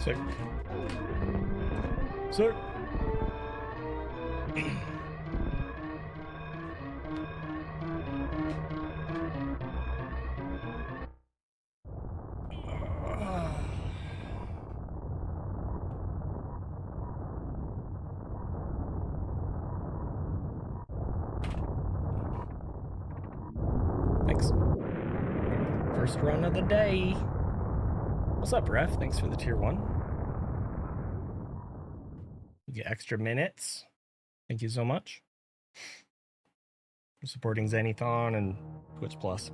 Sick. Sick. Thanks. First run of the day. What's up, Ref? Thanks for the tier 1. You get extra minutes. Thank you so much for supporting Zenithon and Twitch Plus.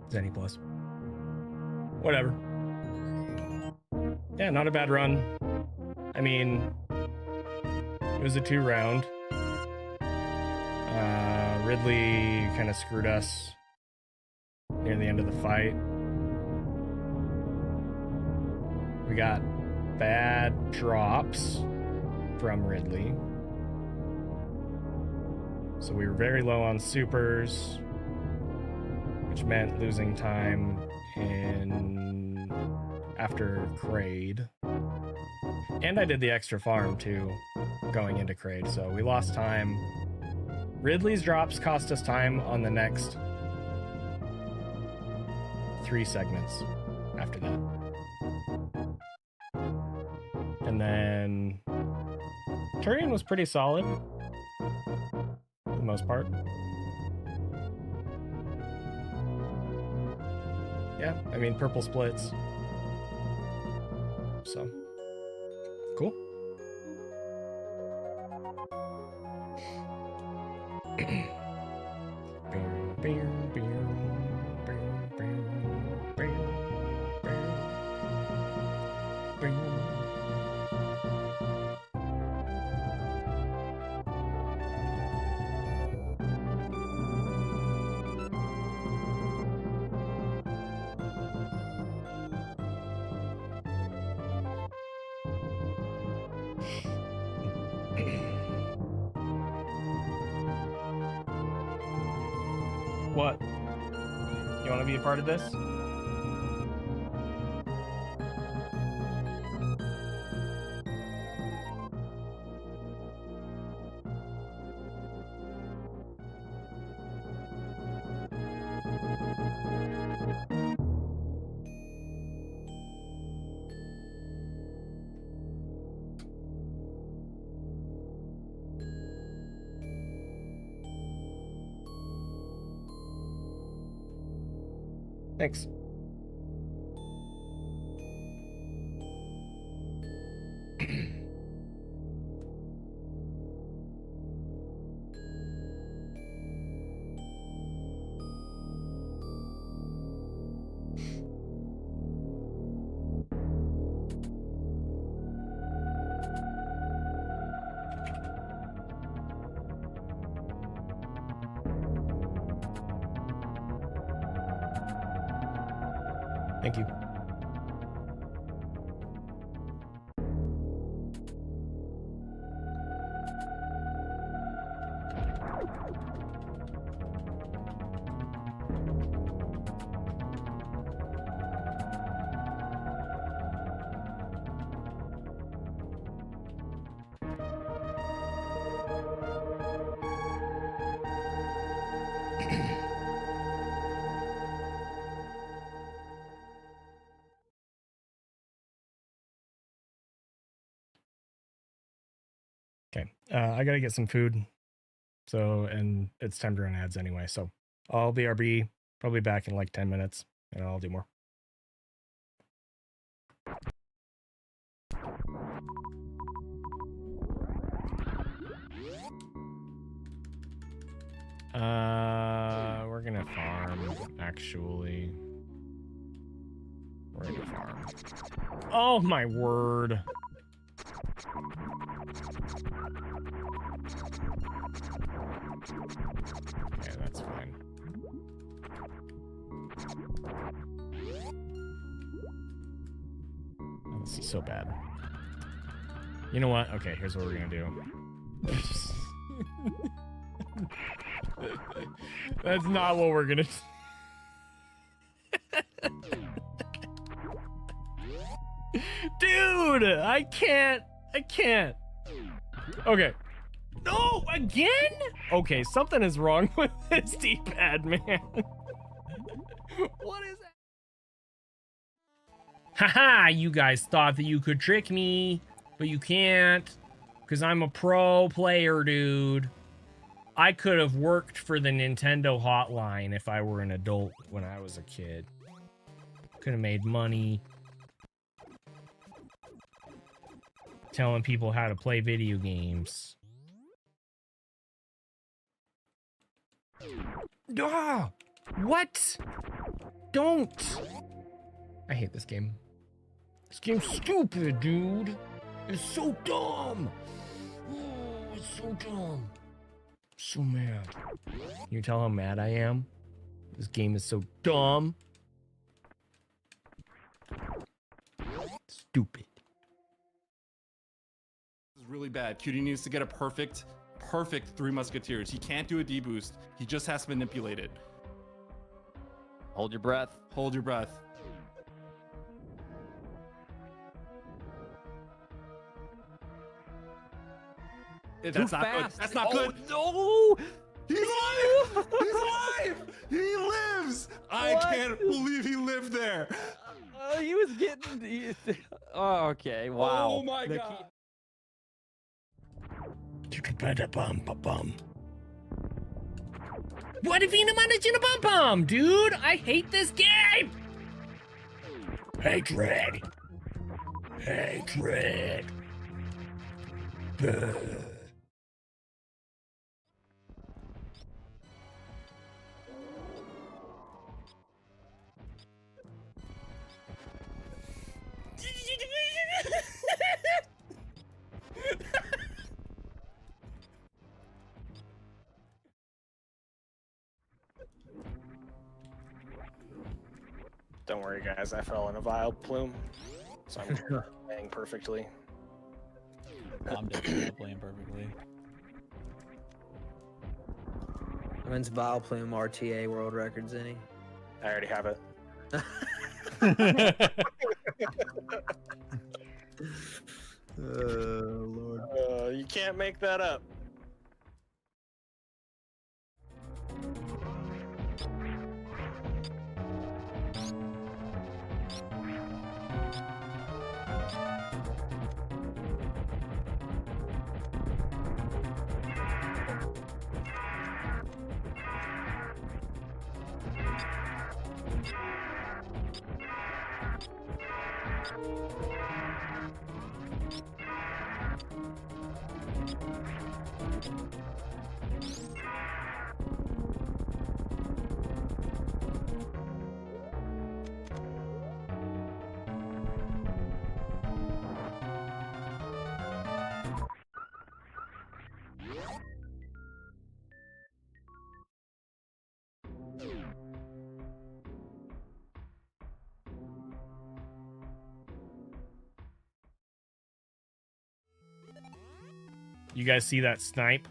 Zeni Plus. Whatever. Yeah, not a bad run. I mean, it was a 2-round. Ridley kind of screwed us near the end of the fight. We got bad drops from Ridley. So we were very low on supers, which meant losing time in after Kraid. And I did the extra farm too, going into Kraid, so we lost time. Ridley's drops cost us time on the next 3 segments after that. And then Turian was pretty solid for the most part. Yeah, I mean, purple splits. So, cool. What? You want to be a part of this? Thanks. Thank you. Okay, I gotta get some food. So, and it's time to run ads anyway. So I'll BRB, probably back in like 10 minutes, and I'll do more. We're gonna farm, actually. We're gonna farm. Oh my word. Okay, that's fine. Oh, this is so bad. You know what? Okay, here's what we're gonna do. That's not what we're gonna do. Dude, I can't. Okay. No, again? Okay, something is wrong with this D-pad, man. What is that? Haha, you guys thought that you could trick me, but you can't, because I'm a pro player, dude. I could have worked for the Nintendo hotline if I were an adult when I was a kid. Could have made money telling people how to play video games. Ah! What? Don't! I hate this game. This game's stupid, dude. It's so dumb. Oh, it's so dumb. So mad. Can you tell how mad I am? This game is so dumb. Stupid.
This is really bad. Cutie needs to get a perfect Three Musketeers. He can't do a deboost. He just has to manipulate it.
Hold your breath.
Hold your breath. That's not good. That's not good.
No!
He's alive! He's alive! He lives! I can't believe he lived there.
He was getting. Oh, okay. Wow.
Oh my god.
What if bum, dude? I hate this game. Hatred. Hatred.
Don't worry, guys. I fell in a vile plume, so I'm playing perfectly.
I'm definitely not playing perfectly.
When's Vile Plume RTA world record, ZENI?
I already have it.
Lord.
You can't make that up.
You guys see that snipe?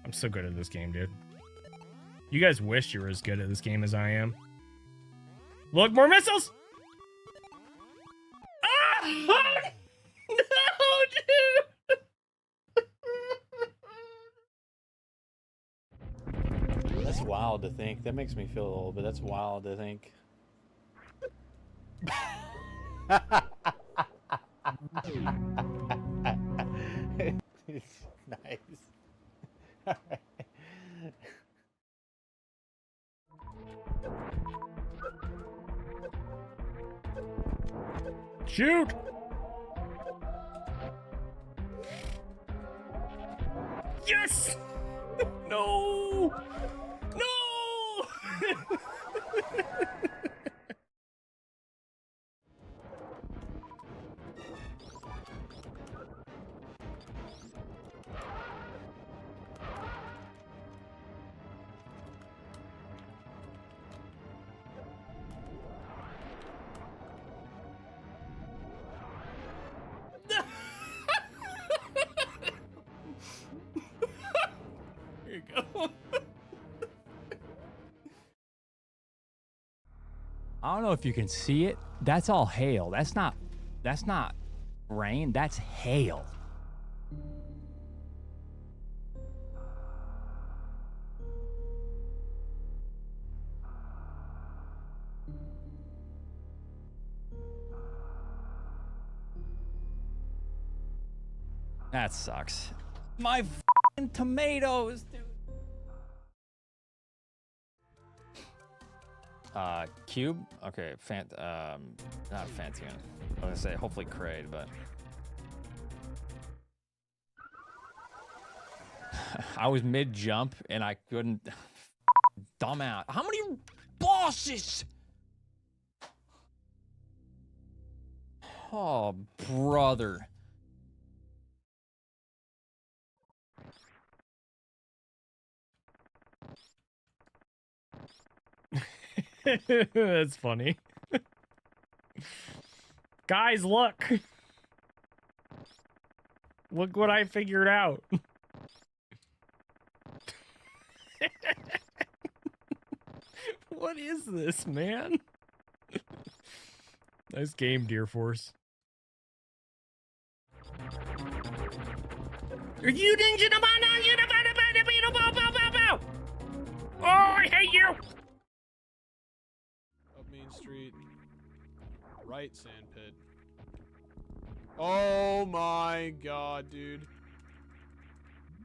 I'm so good at this game, dude. You guys wish you were as good at this game as I am. Look, more missiles! Ah! No, dude!
That's wild to think. That makes me feel old, but that's wild to think. It's nice. All right.
Shoot! Yes! No! No!
Here you go.
I don't know if you can see it. That's all hail. That's not rain. That's hail. That sucks. My f***ing tomatoes, dude. Cube? Okay, not fancy. I was gonna say hopefully Kraid, but I was mid jump and I couldn't dumb out. How many bosses?
Oh, brother.
That's funny. Guys, look. Look what I figured out. What is this, man? Nice game, Deer Force. You didn't get Oh, I hate you!
Up Main Street. Right sand pit. Oh my god, dude.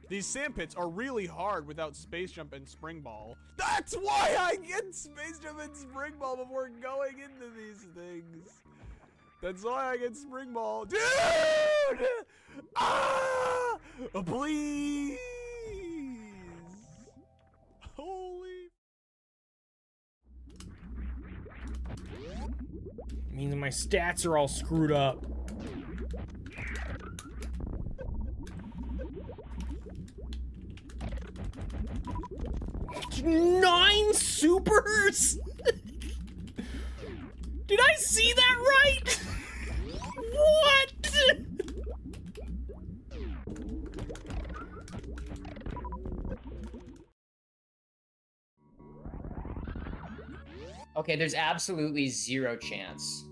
These sand pits are really hard without space jump and spring ball. That's why I get space jump and spring ball before going into these things. That's why I get spring ball. Dude! Ah! Please! Holy...
Means my stats are all screwed up. Nine supers? Did I see that right? What?
Okay, there's absolutely zero chance.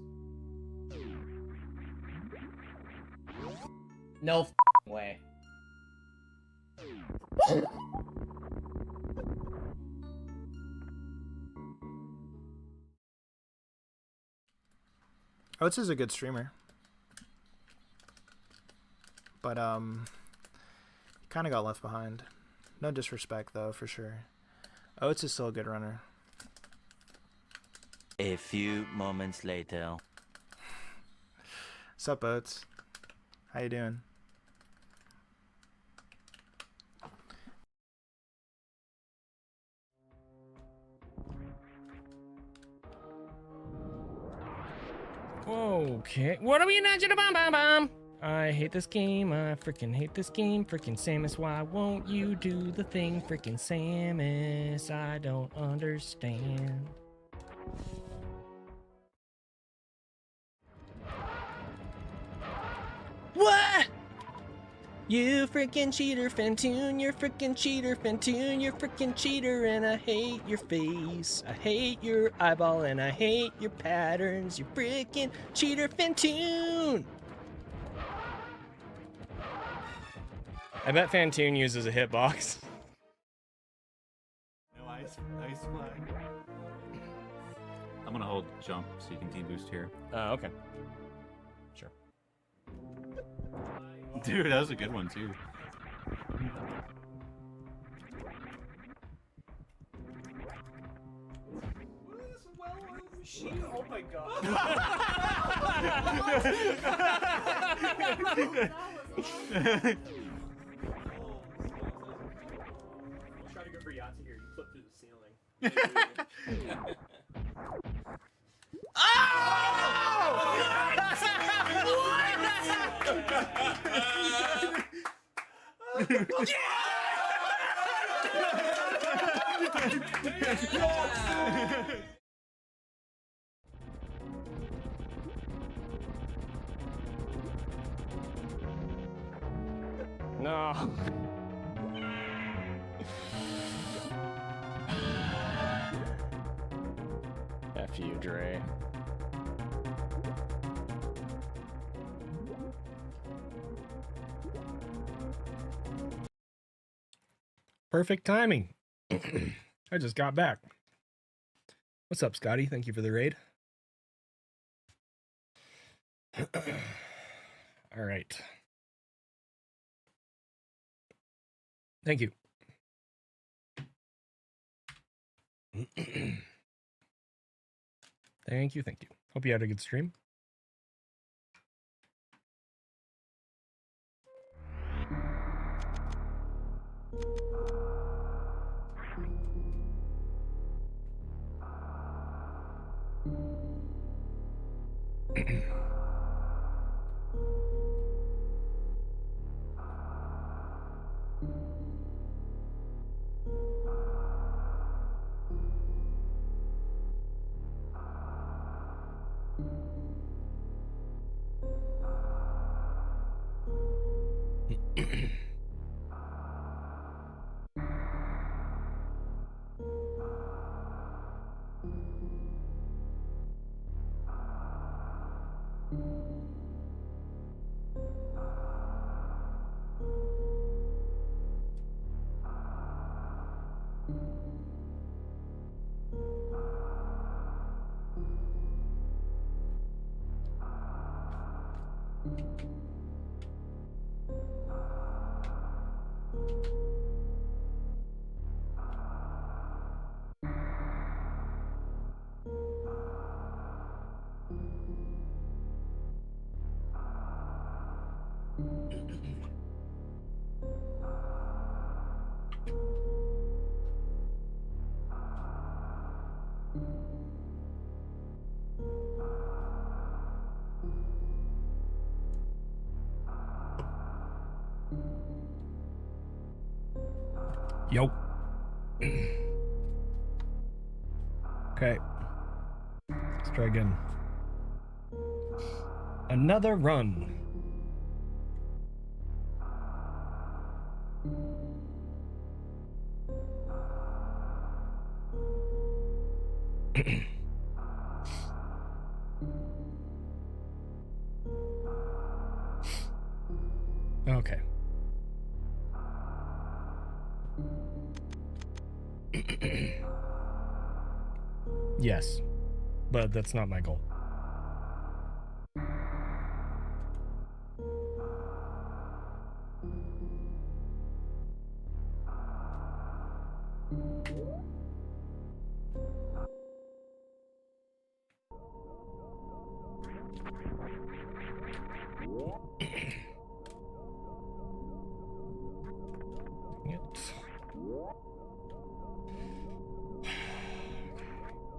No f***ing way.
Oats is a good streamer. But, kind of got left behind. No disrespect, though, for sure. Oats is still a good runner.
A few moments later.
Sup, Oats? How you doing?
Okay. What are we not gonna bomb? I hate this game. I freaking hate this game. Freaking Samus, why won't you do the thing? Freaking Samus, I don't understand. What? You freaking cheater, Fantoon. You're freaking cheater, Fantoon. You're freaking cheater, and I hate your face. I hate your eyeball, and I hate your patterns. You freaking cheater, Fantoon. I bet Fantoon uses a hitbox.
No ice flag. I'm gonna hold jump so you can deboost here.
Okay. Sure.
Dude, that was a good one too.
Oh my god. Try to go for Yahtzee here. You flip through the ceiling.
No. F you, Dre. Perfect timing. I just got back. What's up, Scotty? Thank you for the raid. All right. Thank you. Thank you. Hope you had a good stream. Yo. Okay. Let's try again. Another run. Okay. Yes, but that's not my goal.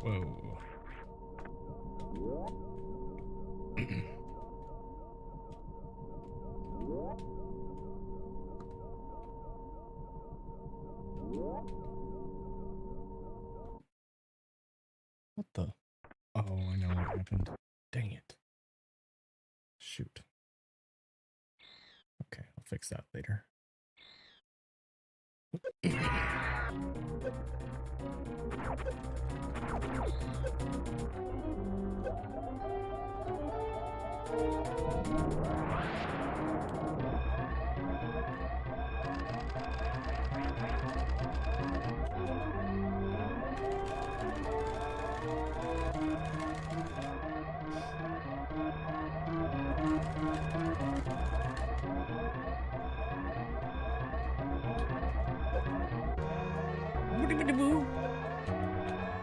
Whoa. What the? Oh, I know what happened. Dang it. Shoot. Okay, I'll fix that later.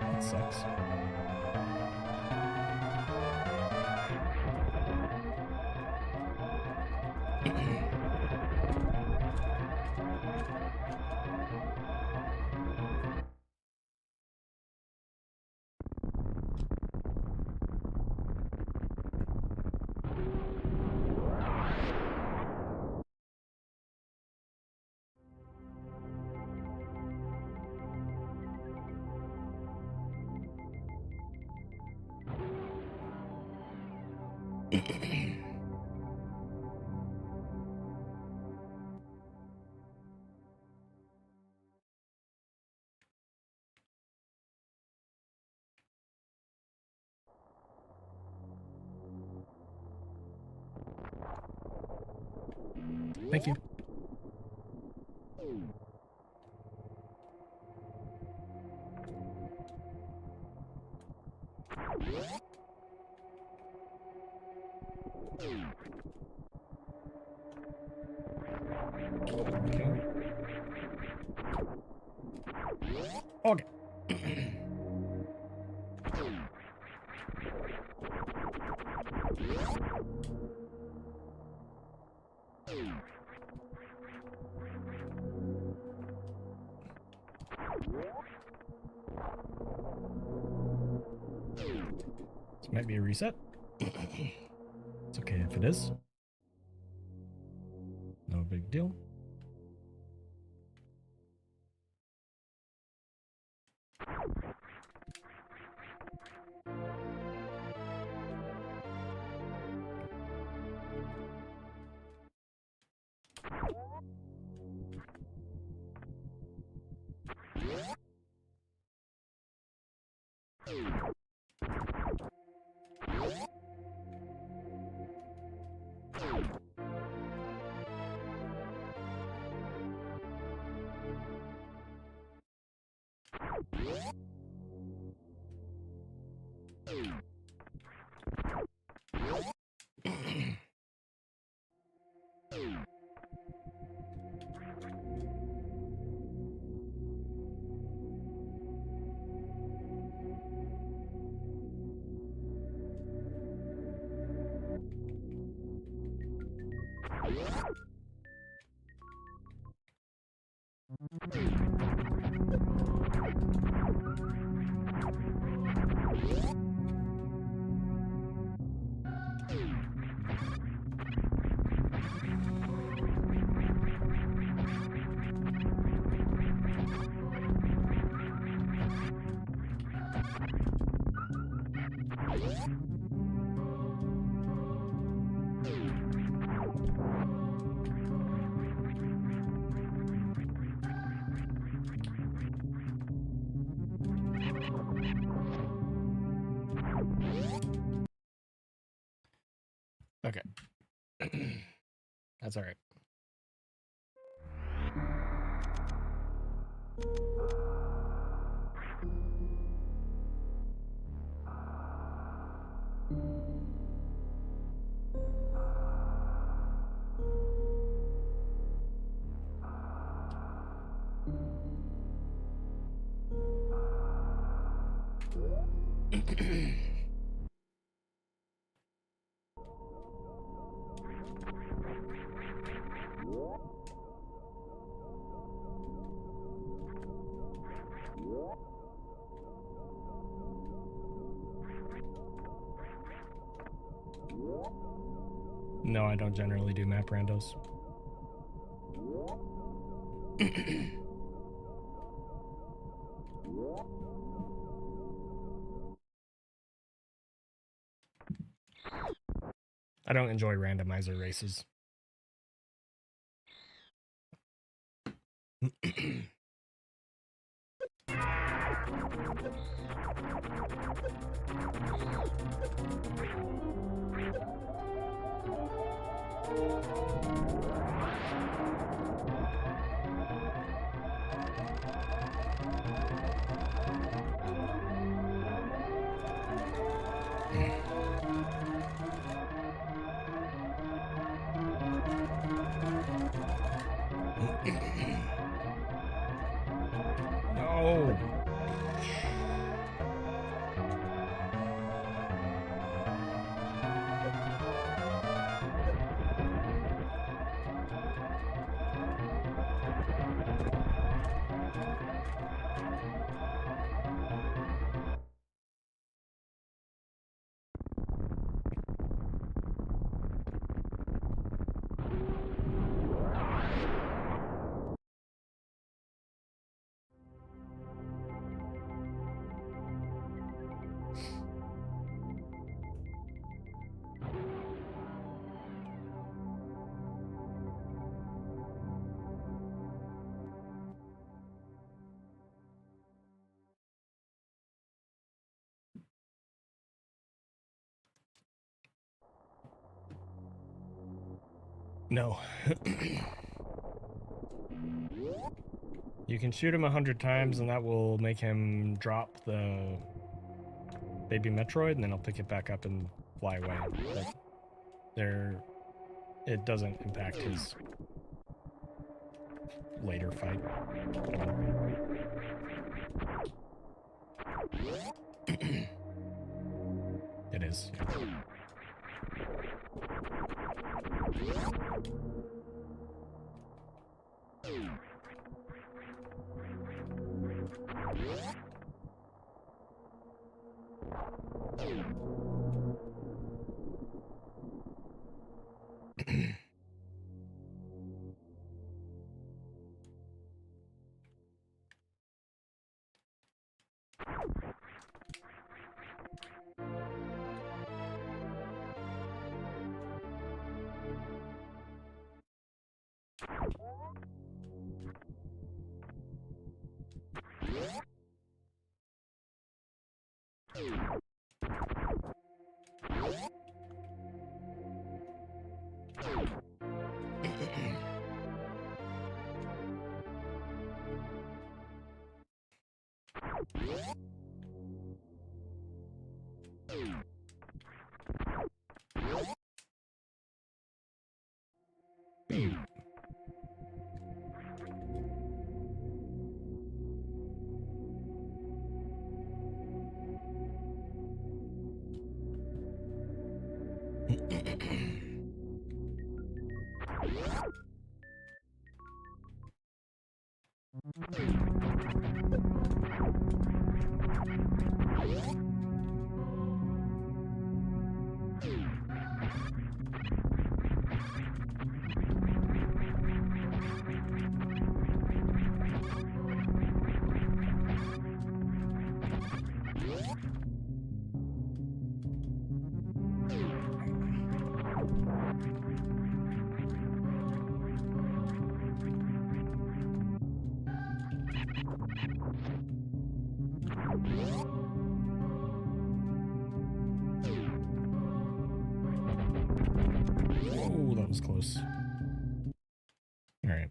That sucks. Thank you. Okay. This might be a reset. It's okay if it is. No big deal. Okay. That's all right. No, I don't generally do map randos. I don't enjoy randomizer races. No. No. You can shoot him 100 times and that will make him drop the baby Metroid and then I'll pick it back up and fly away. But it doesn't impact his later fight. It is. Oh, that was close. All right.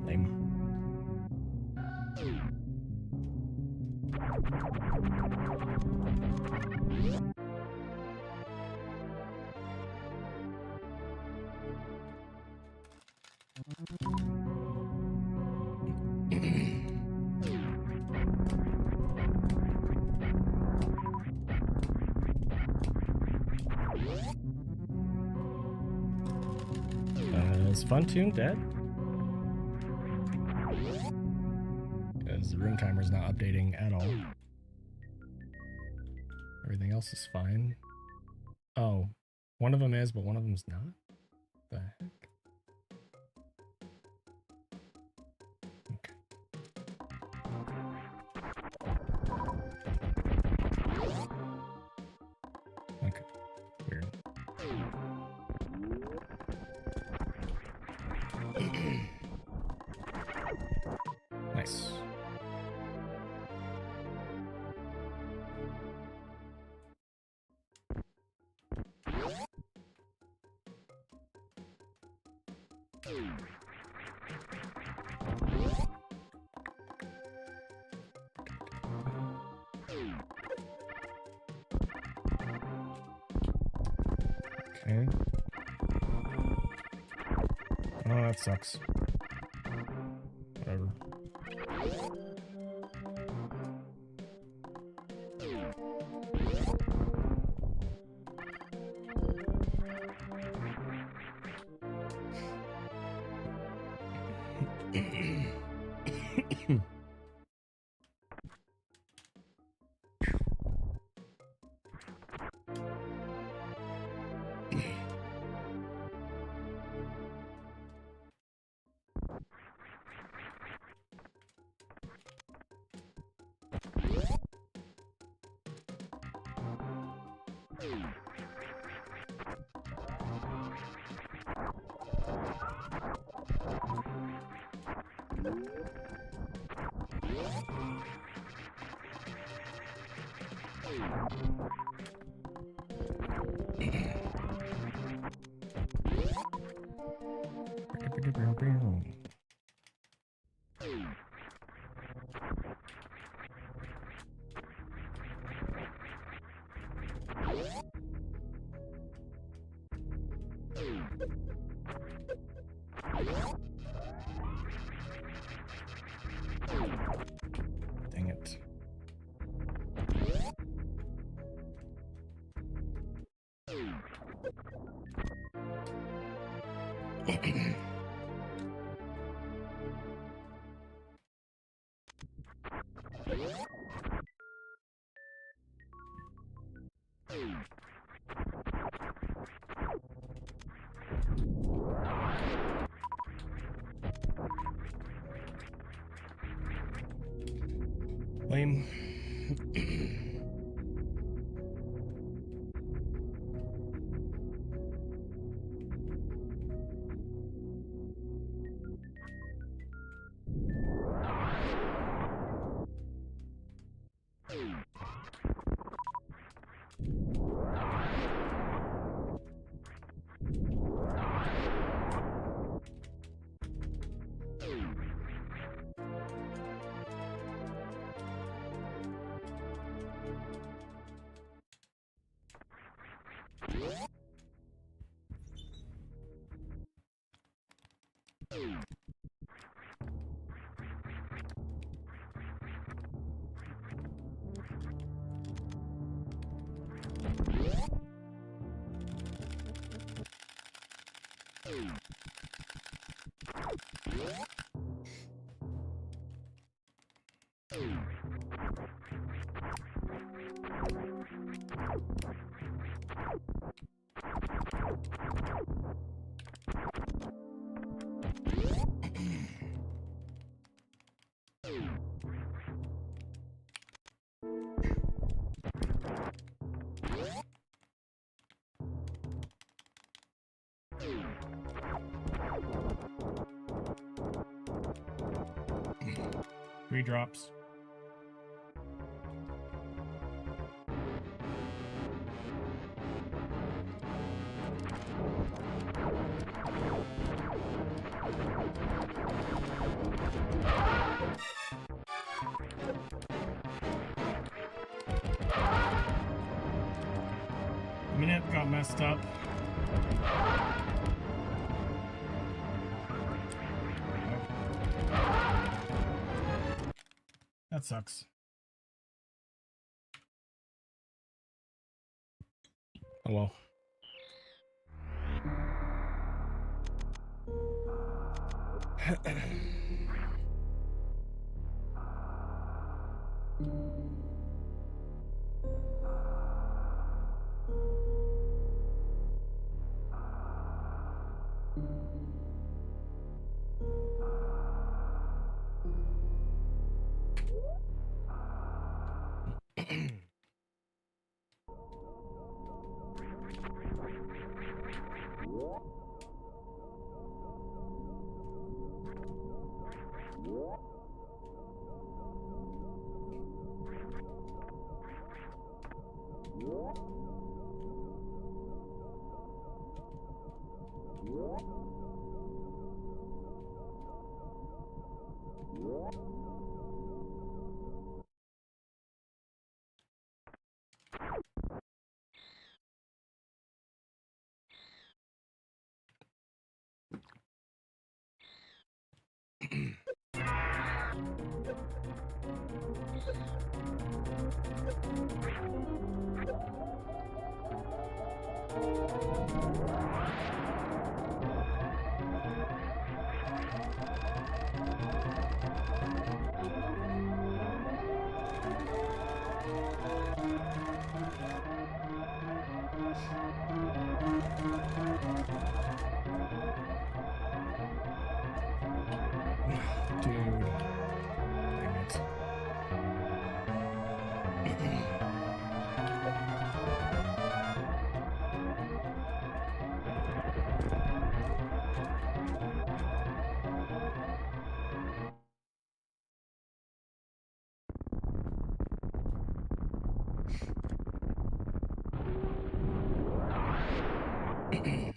Lame. Is Funtune dead? Because the room timer is not updating at all. Everything else is fine. Oh, one of them is, but one of them's not? The heck? Okay, weird. Nice. Okay. Oh, that sucks. Whatever. Dang it. Lame. Three drops. Minute got messed up. That sucks. Oh well. Dude. Dang it.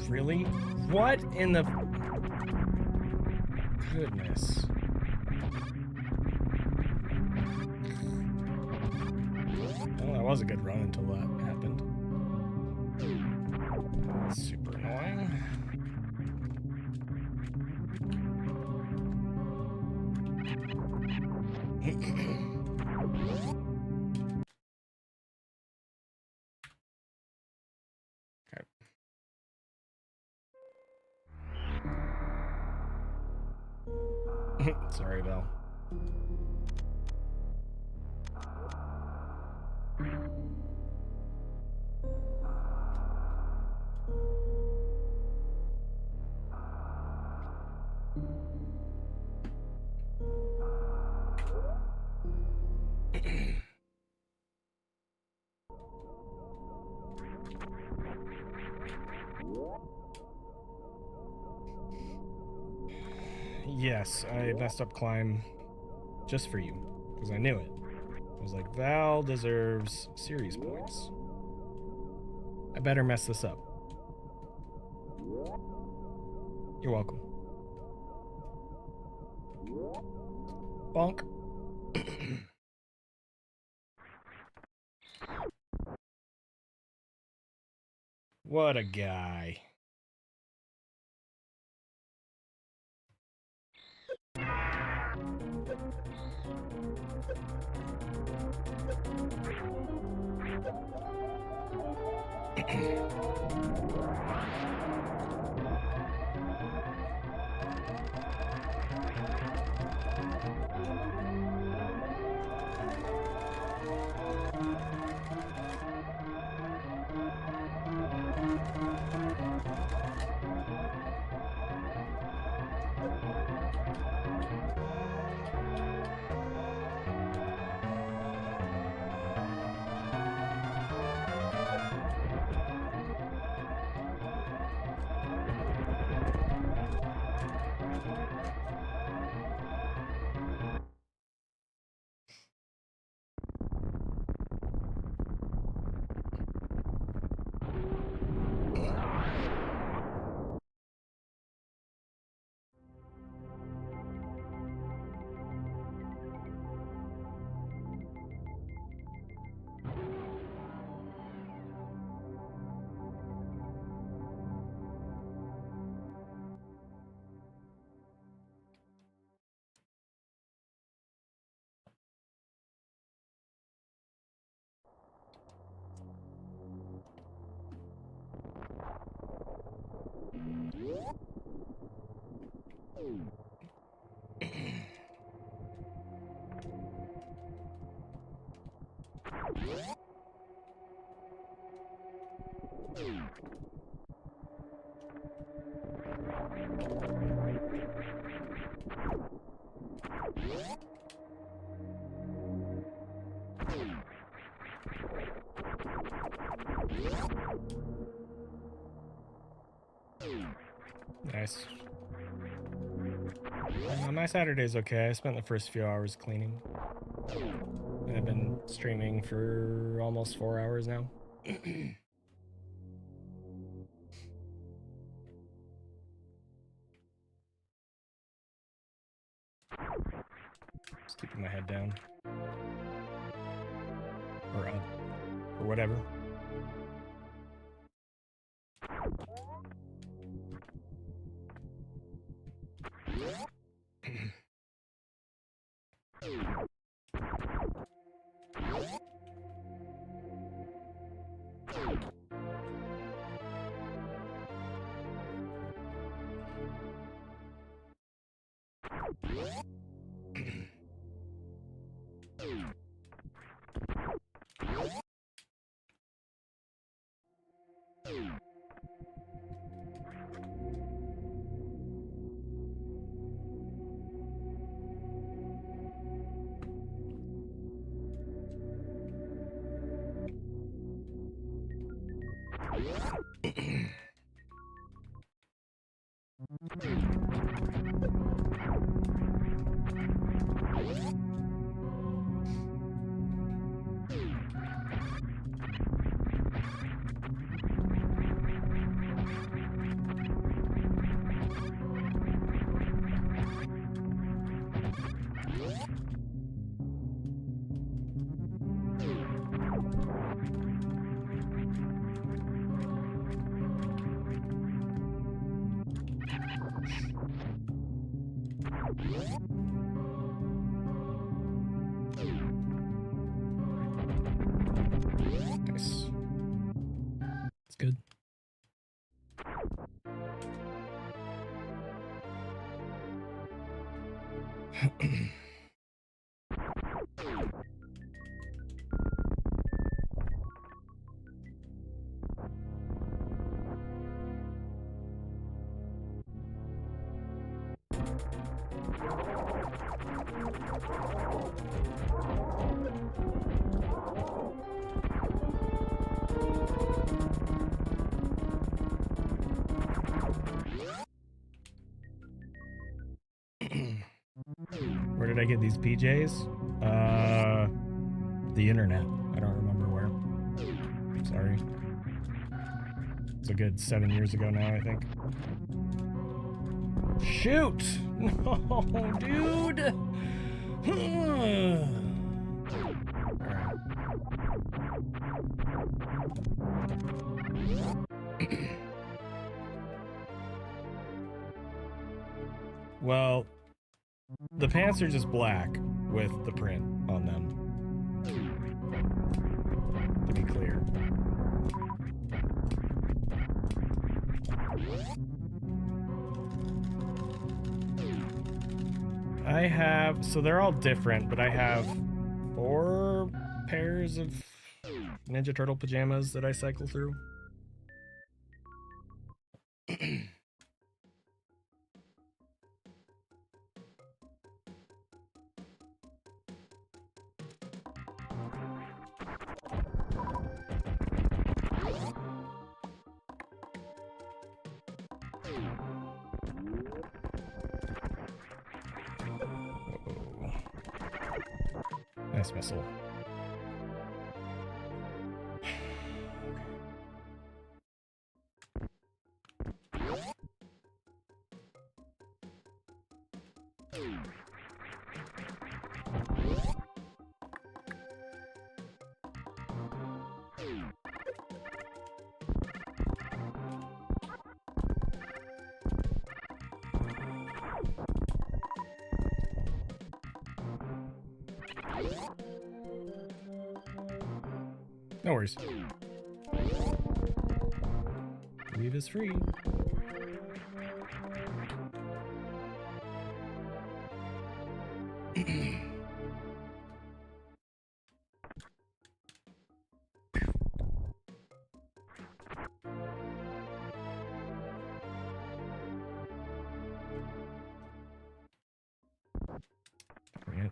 Really? What in the goodness? Well, that was a good run until that happened. Super annoying. Sorry, Val. Yes, I messed up climb just for you, because I knew it. I was like, Val deserves series points. I better mess this up. You're welcome. Bonk. What a guy. Nice. My Saturday's okay. I spent the first few hours cleaning. And I've been streaming for almost 4 hours now. Just keeping my head down. Or up. Or whatever. Where did I get these PJs? The internet. I don't remember where. Sorry. It's a good 7 years ago now, I think. Shoot! No, dude! Well, the pants are just black with the print on them. To be clear. I have, so they're all different, but I have 4 pairs of Ninja Turtle pajamas that I cycle through. Nice missile. No worries. Leave is free. Bring it.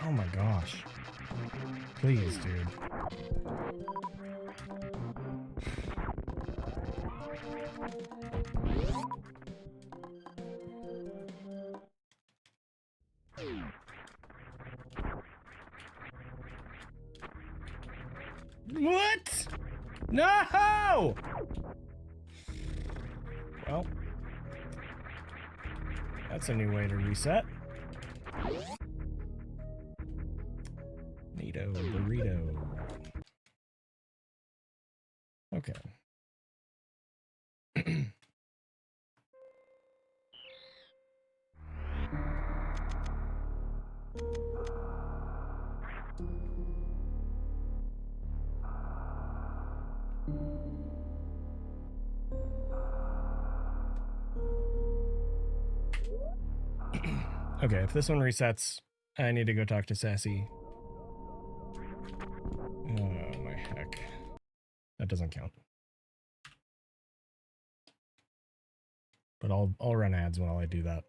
Oh my gosh. Please, dude. What? No! Well, that's a new way to reset. Neato burrito. Okay. Okay, if this one resets, I need to go talk to Sassy. Oh my heck. That doesn't count. But I'll run ads while I do that.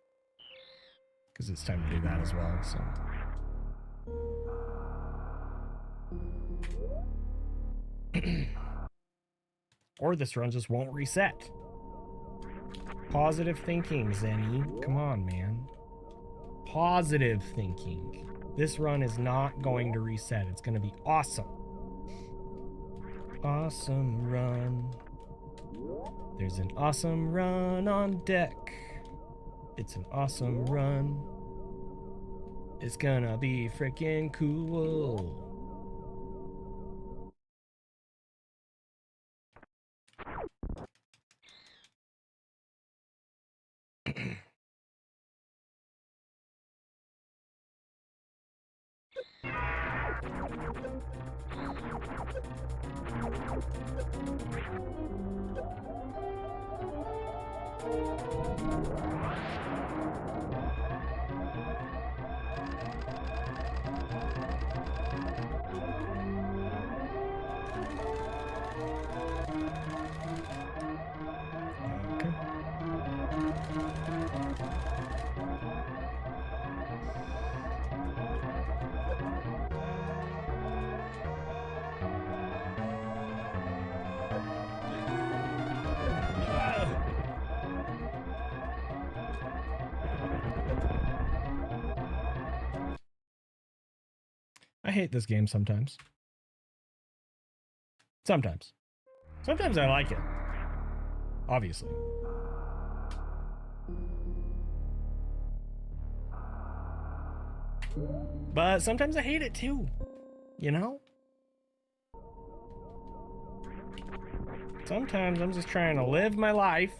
Because it's time to do that as well, so. Or this run just won't reset. Positive thinking, ZENI. Come on, man. Positive thinking. This run is not going to reset. It's going to be awesome. Awesome run. There's an awesome run on deck. It's an awesome run. It's gonna be freaking cool. I hate this game sometimes. Sometimes. Sometimes I like it. Obviously. But sometimes I hate it too. You know? Sometimes I'm just trying to live my life.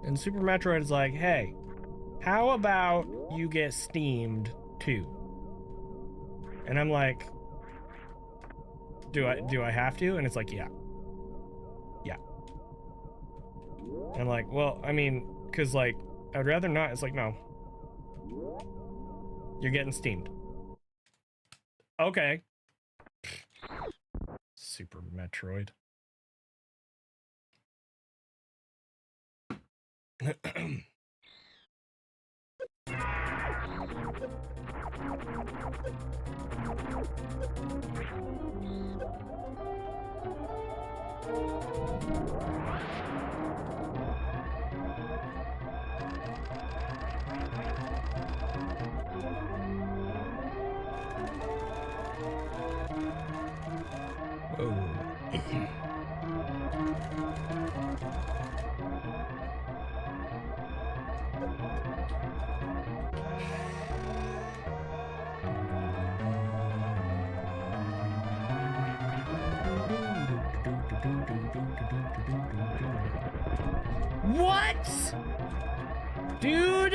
And Super Metroid is like, hey, how about you get steamed too? And I'm like, do I have to? And it's like, yeah. Yeah. And I'm like, well, I mean, because like, I'd rather not. It's like, no. You're getting steamed. Okay. Super Metroid. What? Dude?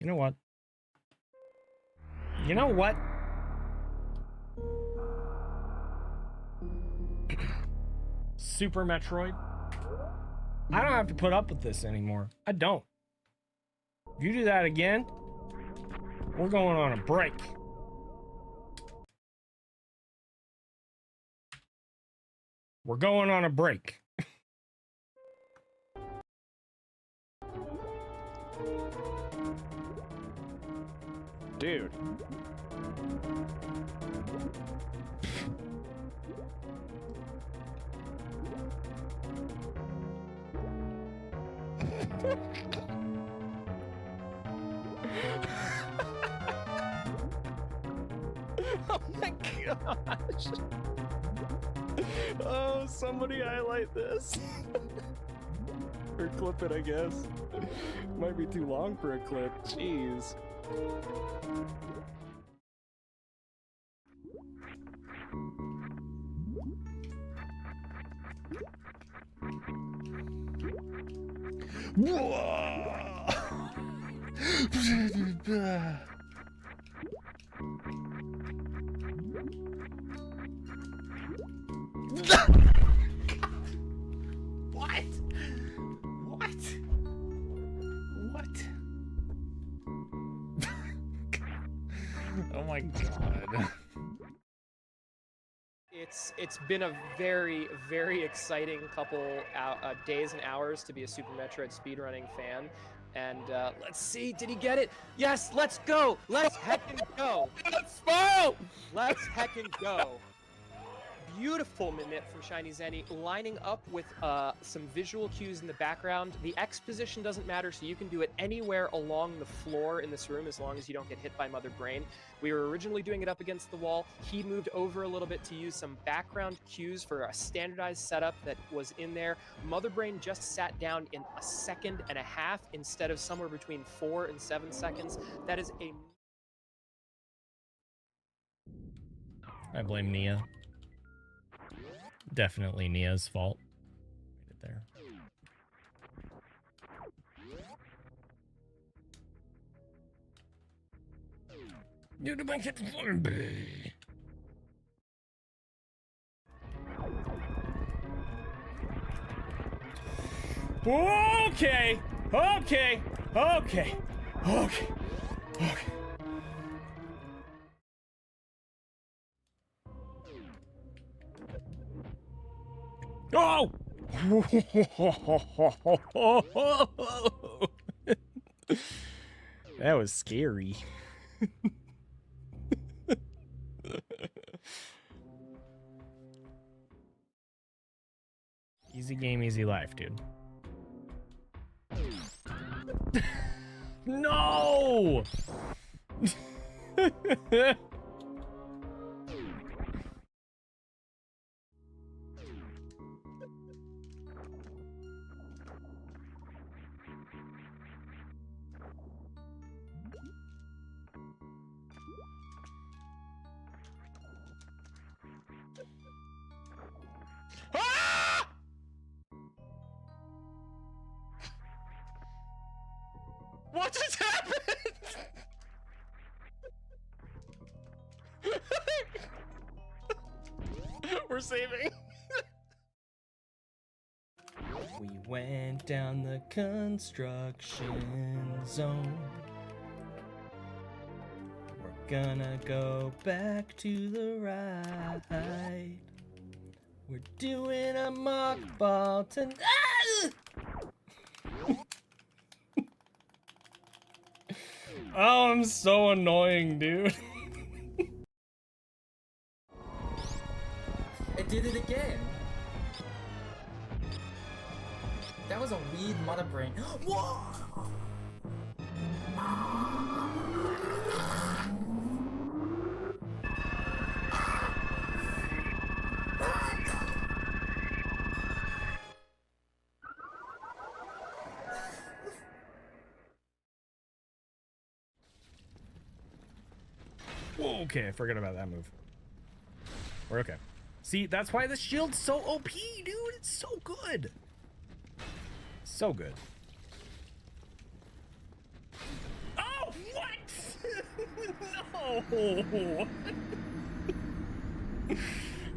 You know what? You know what? Super Metroid? I don't have to put up with this anymore. I don't. If you do that again, we're going on a break. We're going on a break.
Dude. Oh my gosh. Oh, somebody highlight this. Or clip it, I guess. Might be too long for a clip. Jeez.
What? What? What?
Oh my god.
It's been a very, very exciting couple days and hours to be a Super Metroid speedrunning fan. And let's see, did he get it? Yes, let's go! Let's heckin' go! Let's go! Let's heckin' go! Beautiful Mimit from Shiny ZENI, lining up with some visual cues in the background. The X position doesn't matter, so you can do it anywhere along the floor in this room as long as you don't get hit by Mother Brain. We were originally doing it up against the wall. He moved over a little bit to use some background cues for a standardized setup that was in there. Mother Brain just sat down in 1.5 seconds instead of somewhere between 4 and 7 seconds. That is a...
I blame Nia. Definitely Nia's fault. Right there. You do my shit for me. Okay. Okay. Okay. Okay. Okay. Oh! That was scary. Easy game, easy life, dude. No!
What just happened? We're saving.
We went down the construction zone. We're gonna go back to the right. We're doing a mock ball tonight. Oh, I'm so annoying, dude.
It did it again. That was a weird mother brain. Whoa!
Okay, I forgot about that move. We're okay. See, that's why the shield's so OP, dude. It's so good. So good. Oh, what? No.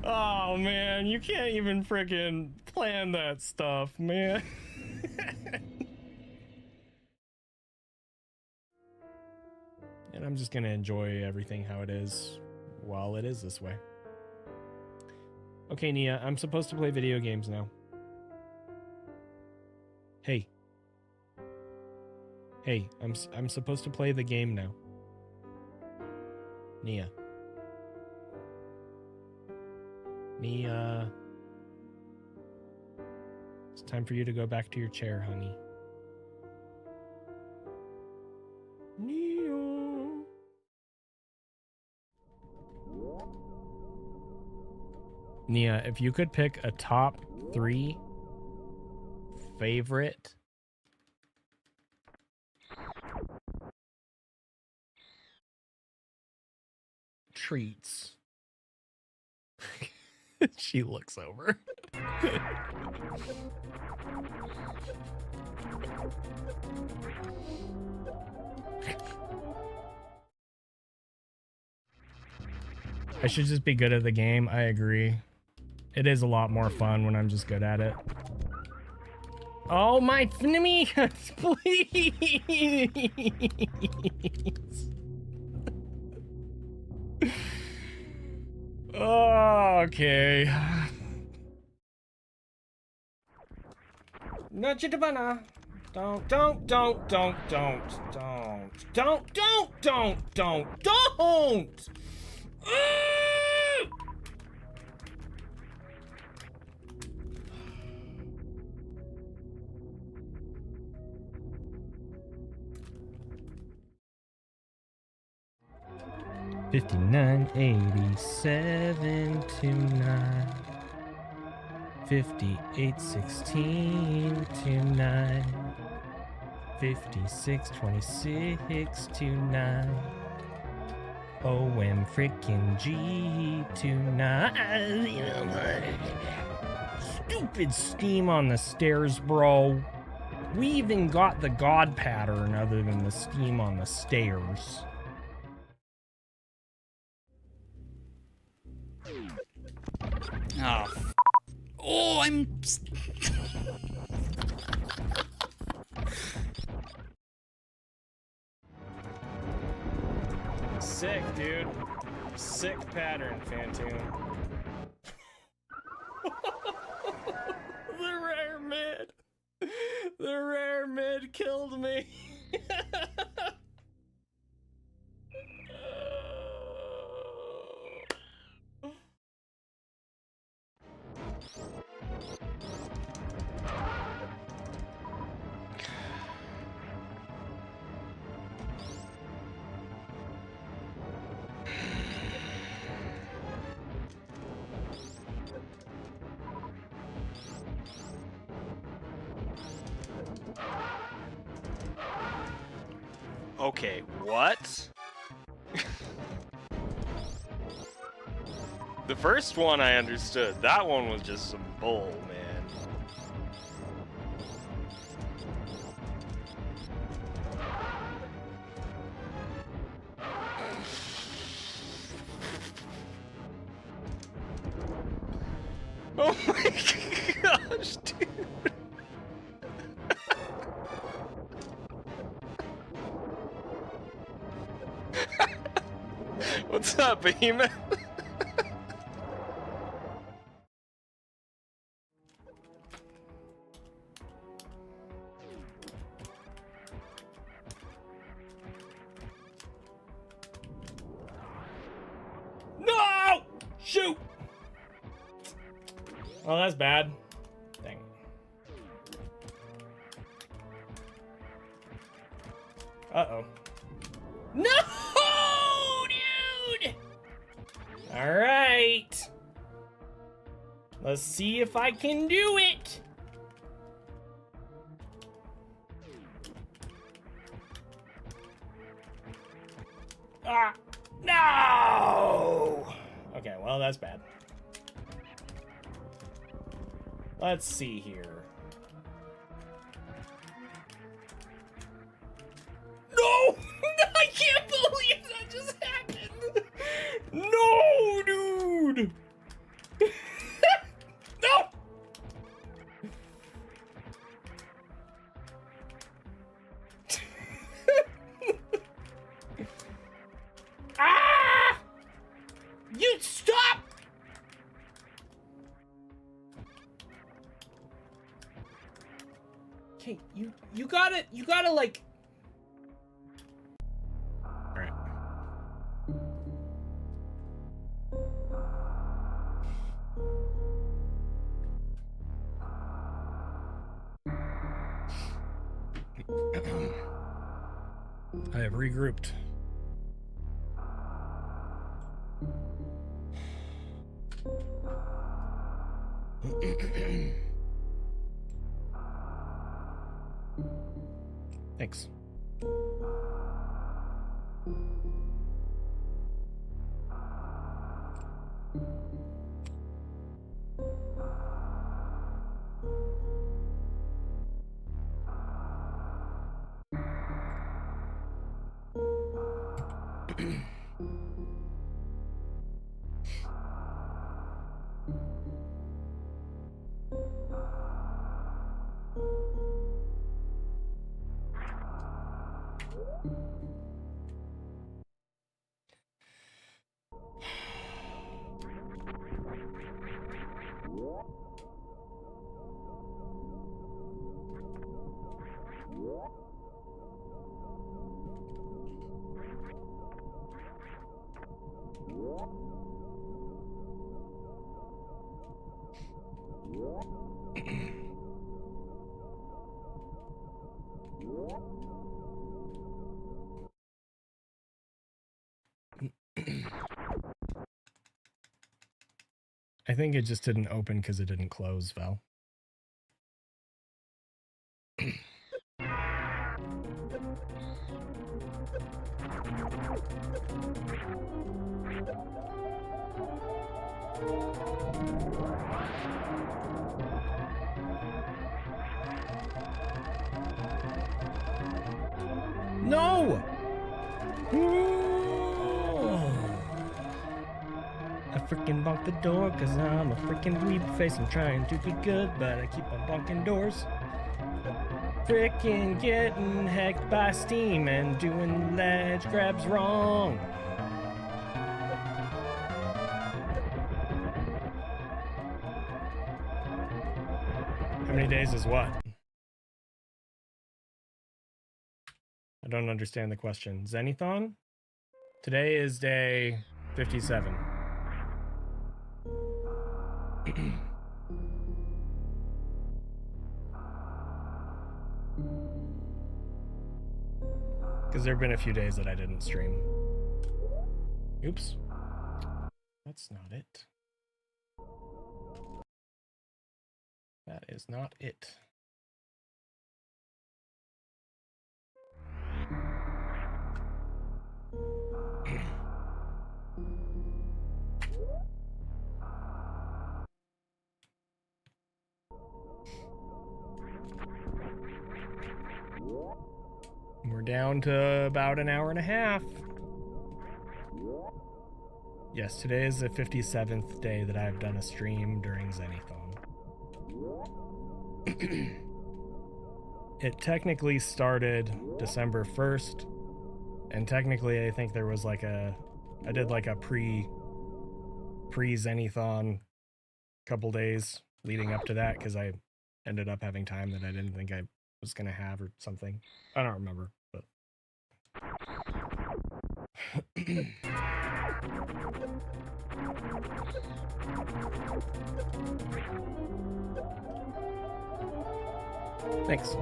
Oh, man. You can't even freaking plan that stuff, man. And I'm just gonna enjoy everything how it is while it is this way. Okay, Nia, I'm supposed to play video games now. Hey. Hey, I'm supposed to play the game now. Nia. Nia. It's time for you to go back to your chair, honey. Nia. Nia, if you could pick a top 3 favorite treats. She looks over. I should just be good at the game. I agree. It is a lot more fun when I'm just good at it. Oh my enemy, please. Oh, okay. No, Chitabana. Don't. $59, $87 to 9, $58, $16 to 9, $56, $26 to 9, OM frickin' G to 9. Stupid steam on the stairs, bro. We even got the god pattern other than the steam on the stairs.
Oh, oh, I'm...
Sick, dude. Sick pattern, Phantoon. The rare mid. The rare mid killed me.
Okay, what? The first one I understood. That one was just some bull, man. Oh my gosh, dude. What's up, Behemoth?
No! Shoot! Oh, that's bad. Dang. Uh-oh. No, dude! All right. Let's see if I can do it. Ah, no! Okay, well, that's bad. Let's see here. No! I can't believe that just happened! No, dude! No! Ah! You stop! Okay, you gotta like. All right. I have regrouped. Thanks. I think it just didn't open because it didn't close, Val. No! I freaking bonked the door cause I'm a freaking weeb face. I'm trying to be good, but I keep on bonking doors. Freaking getting hacked by Steam and doing ledge grabs wrong. many days is what? I don't understand the question. Zenithon? Today is day 57. Because there have been a few days that I didn't stream. Oops. That's not it. That is not it. We're down to about an hour and a half. Yes, today is the 57th day that I've done a stream during Zenithon. It technically started December 1st, and technically I think there was like I did like a pre-Zenithon couple days leading up to that because I ended up having time that I didn't think I was gonna have or something. I don't remember, but thanks.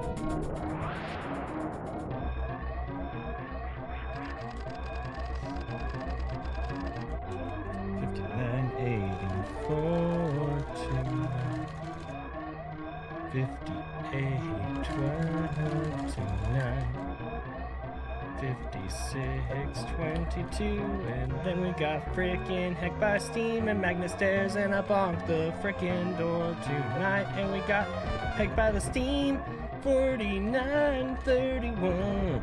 And then we got frickin' heck by steam and magnet stairs, and I bonked the frickin' door tonight, and we got heck by the steam 4931.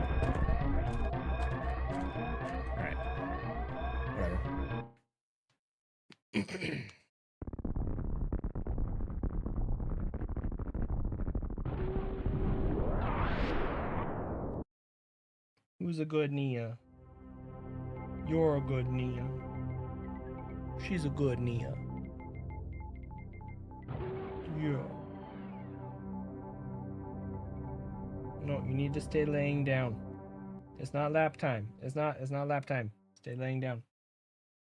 Alright. Whatever. Who's a good Nia? You're a good Nia. She's a good Nia. Yeah. No, you need to stay laying down. It's not lap time. It's not lap time. Stay laying down.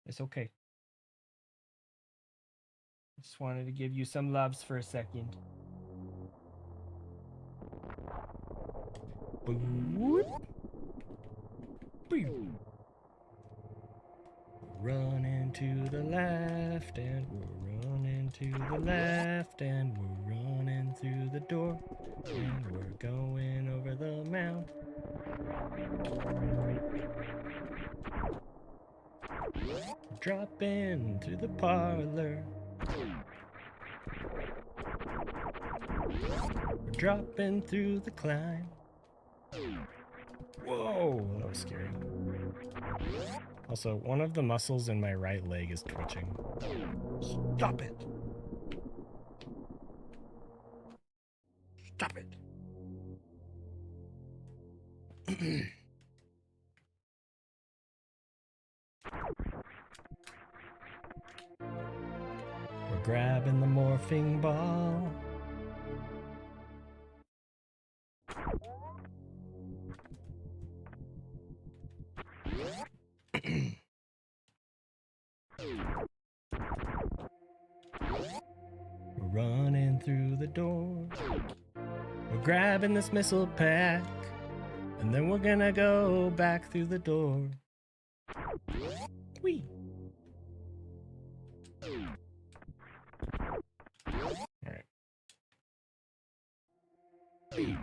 It's okay. Just wanted to give you some loves for a second. Boop. Boop. Running to the left, and we're running to the left, and we're running through the door, and we're going over the mound. Dropping through the parlor. We're dropping through the climb. Whoa, that was scary. Also, one of the muscles in my right leg is twitching. Stop it! Stop it! We're grabbing the morphing ball. We're running through the door. We're grabbing this missile pack, and then we're gonna go back through the door. Whee! Alright. Whee!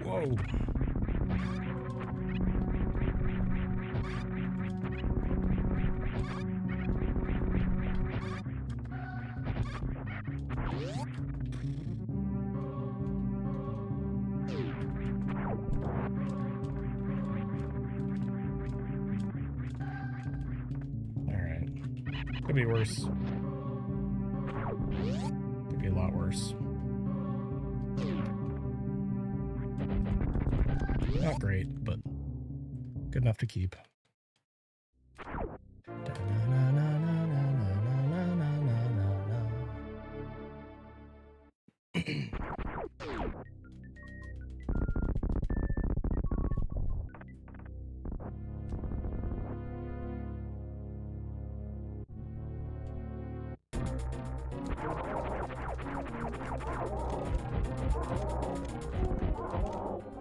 Whoa. Could be worse. Could be a lot worse. Not great, but good enough to keep.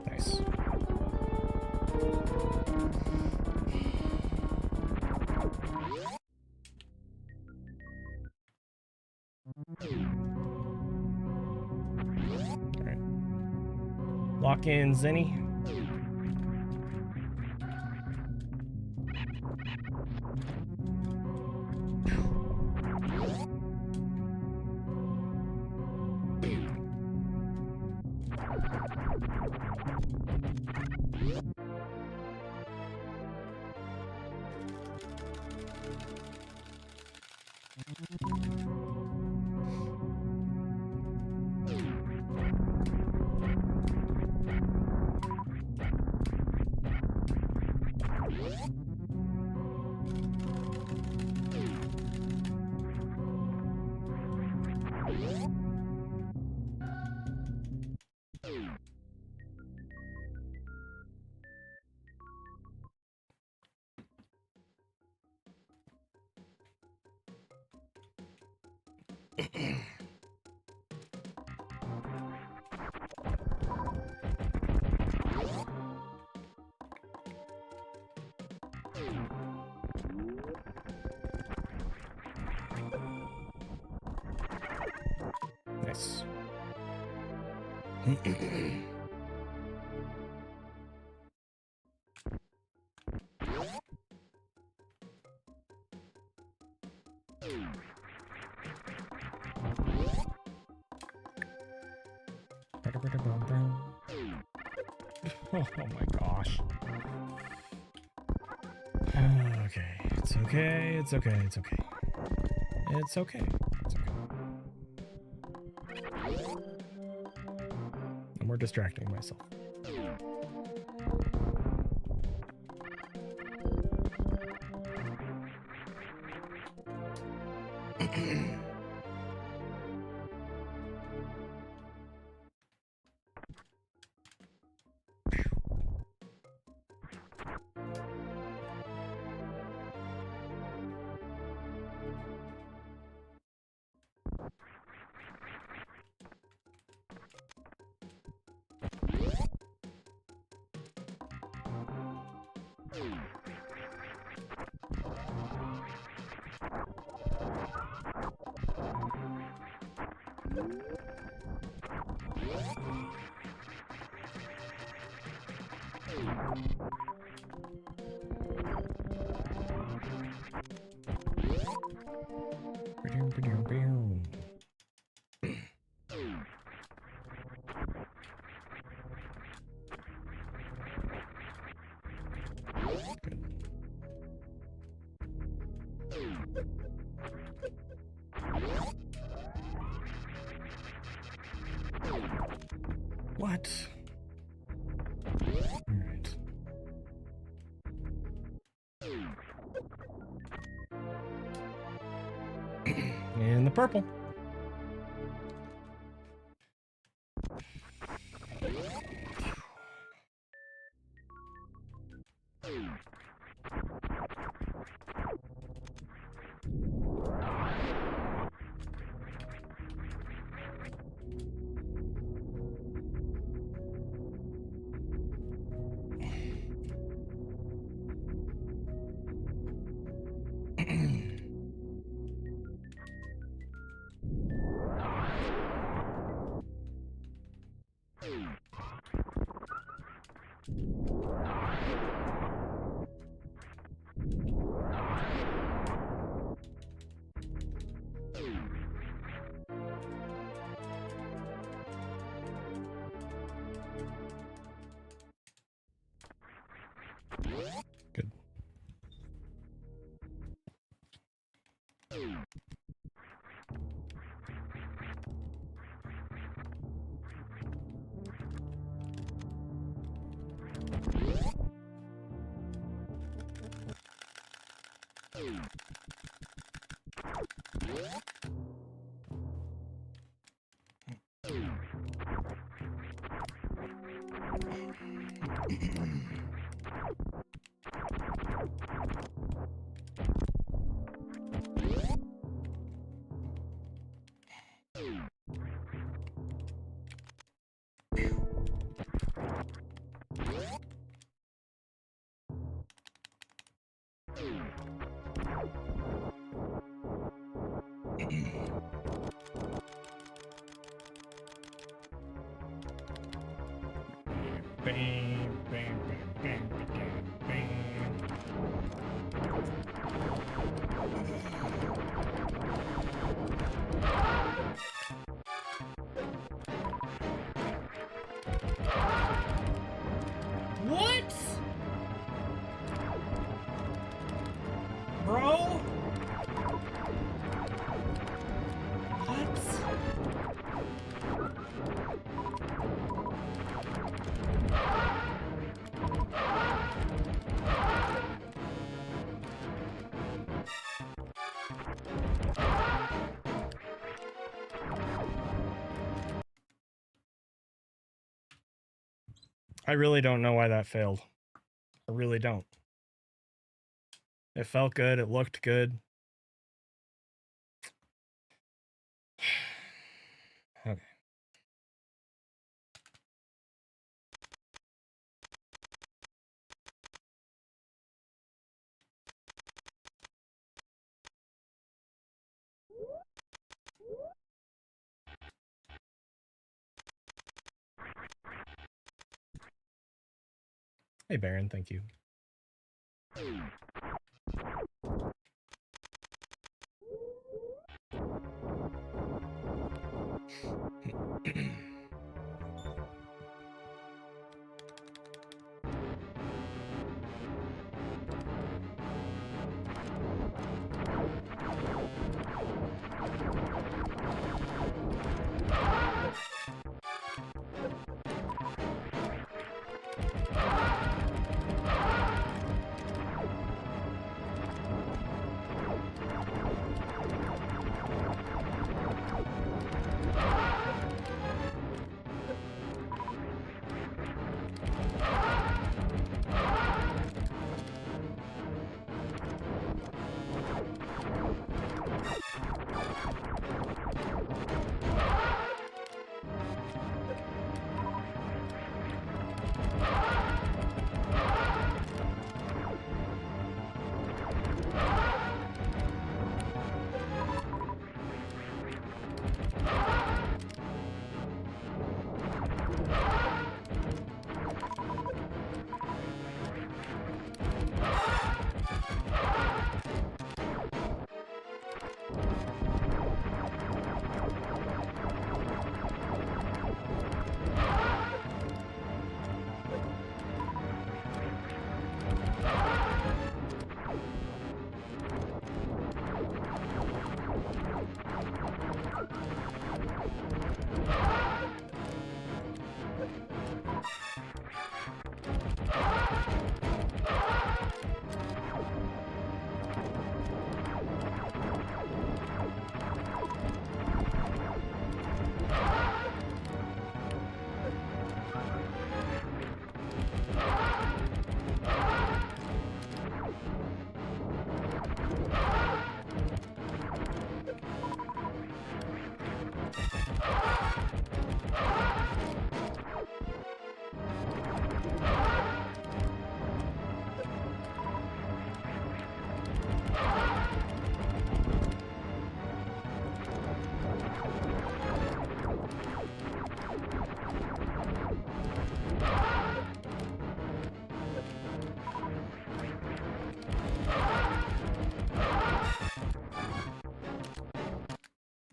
Nice. All right. Lock in ZENI. Nice. Oh my gosh. Okay, it's okay, it's okay, it's okay. It's okay, it's okay. No more distracting myself. What? All right. And the purple. Good.
What? Bro?
I really don't know why that failed. I really don't. It felt good. It looked good. Okay. Hey, Baron, thank you.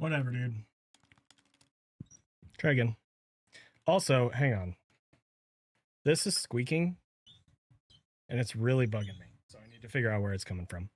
Whatever, dude. Try again. Also, hang on. This is squeaking, and it's really bugging me. So I need to figure out where it's coming from.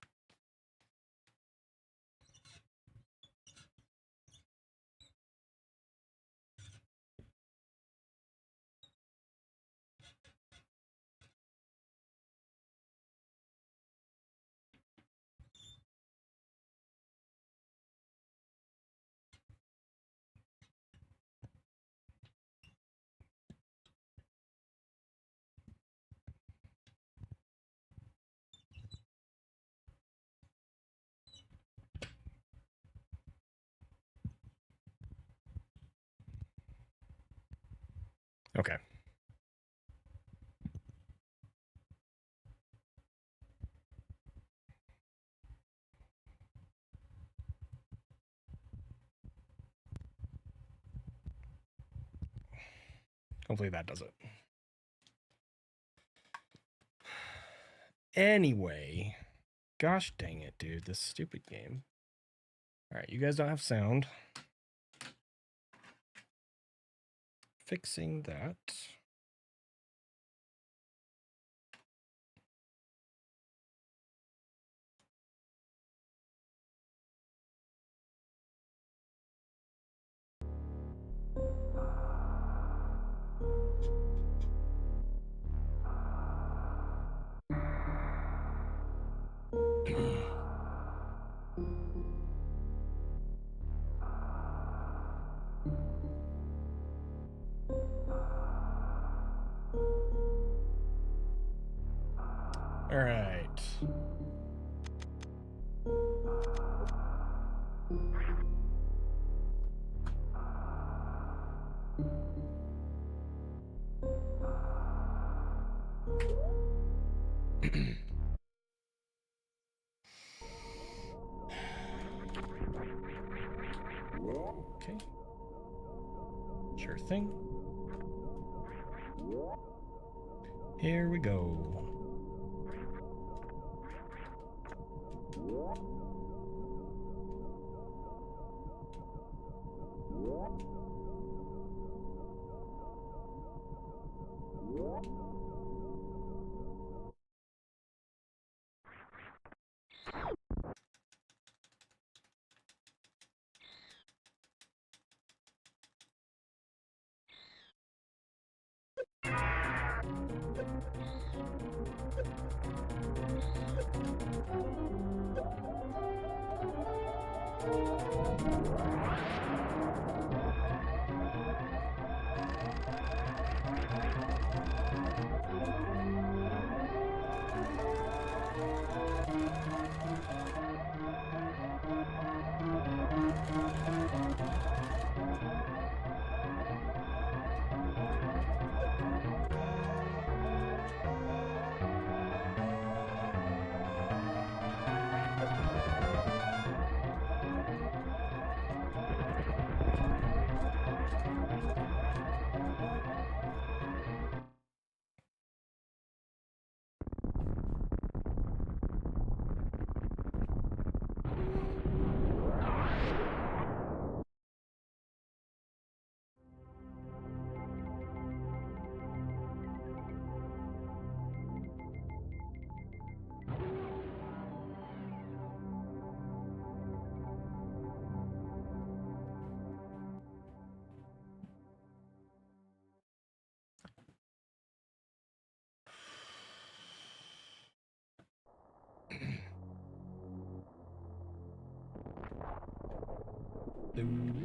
Okay. Hopefully that does it. Anyway, gosh dang it, dude, this stupid game. All right, you guys don't have sound. Fixing that. All right. Okay. Sure thing. Here we go.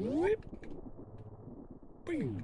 Whip. Boom.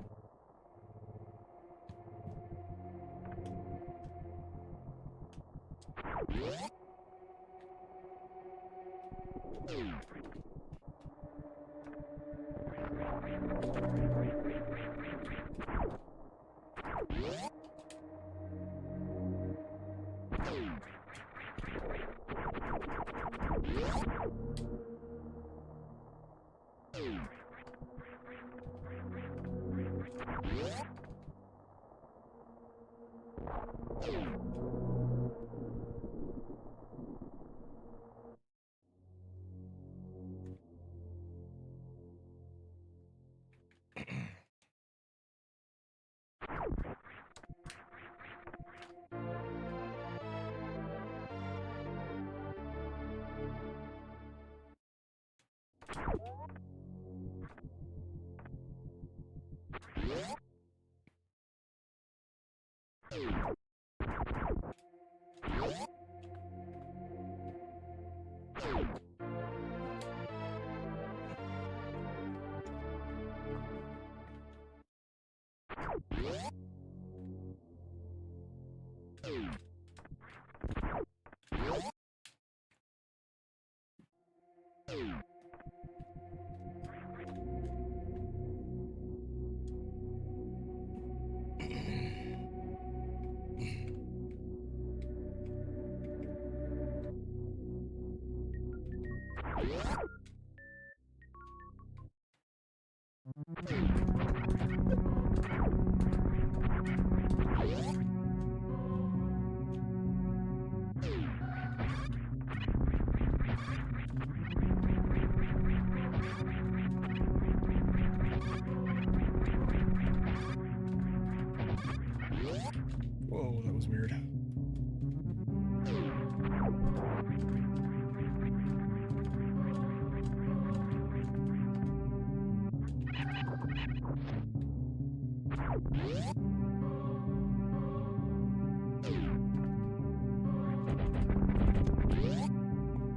was weird.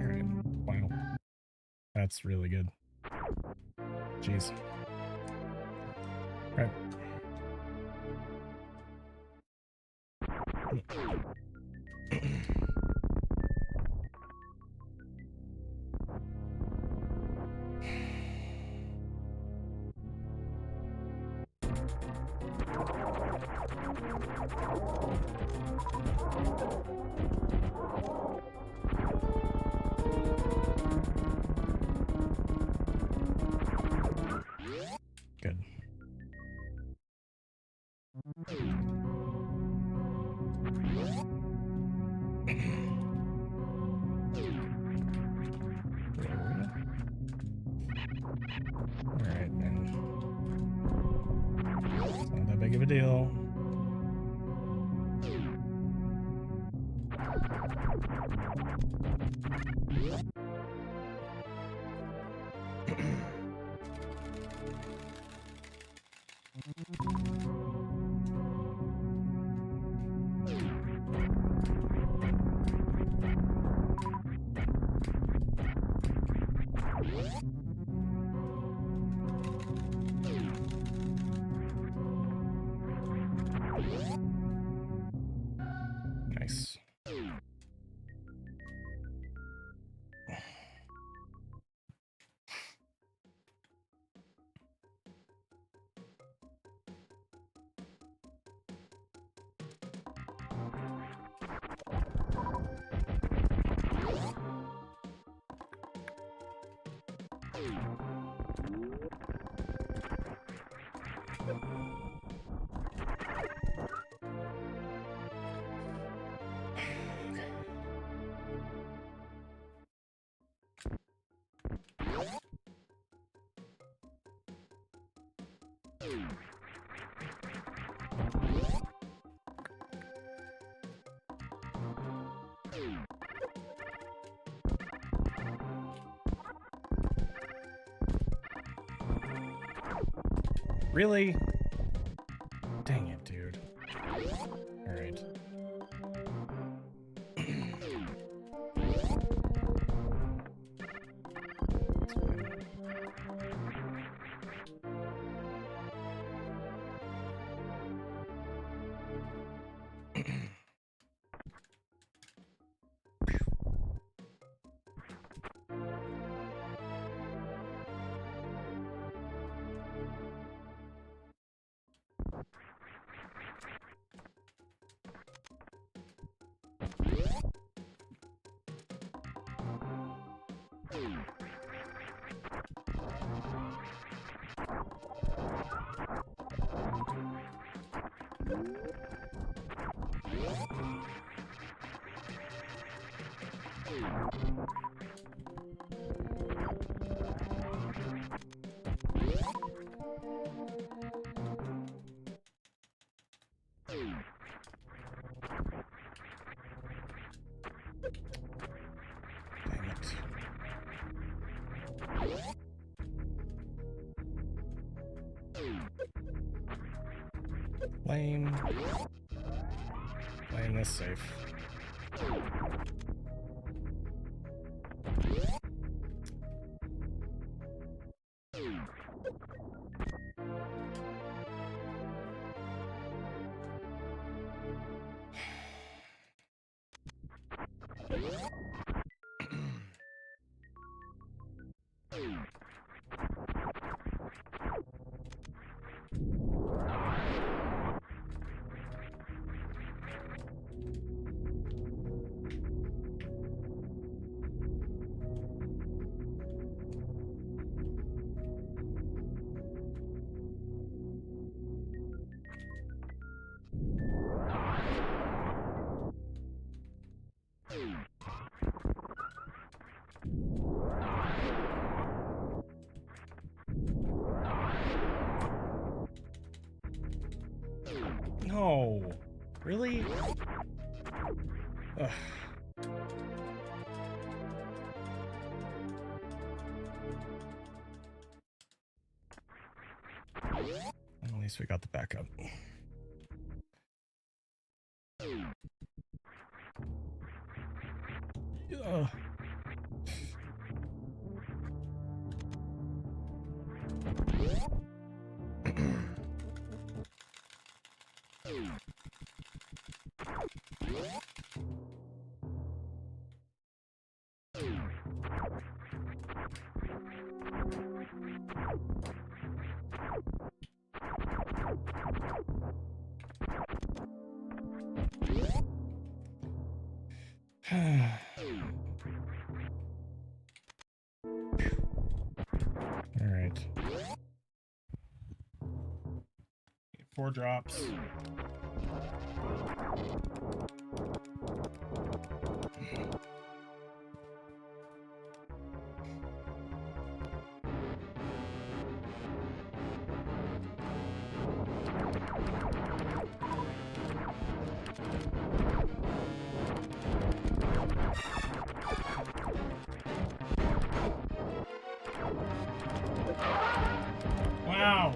Alright, wow. That's really good. Jeez. Right. Good. Alright, man. It's not that big of a deal. Nice. Really? Dang it, dude. Alright. Lame. Playing this safe. No, really? Ugh. At least we got the backup. Ugh. All right. 4 drops. Wow.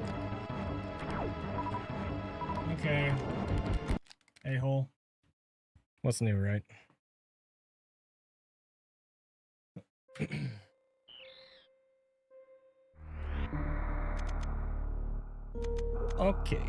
Okay. A-hole. What's new, right? Okay.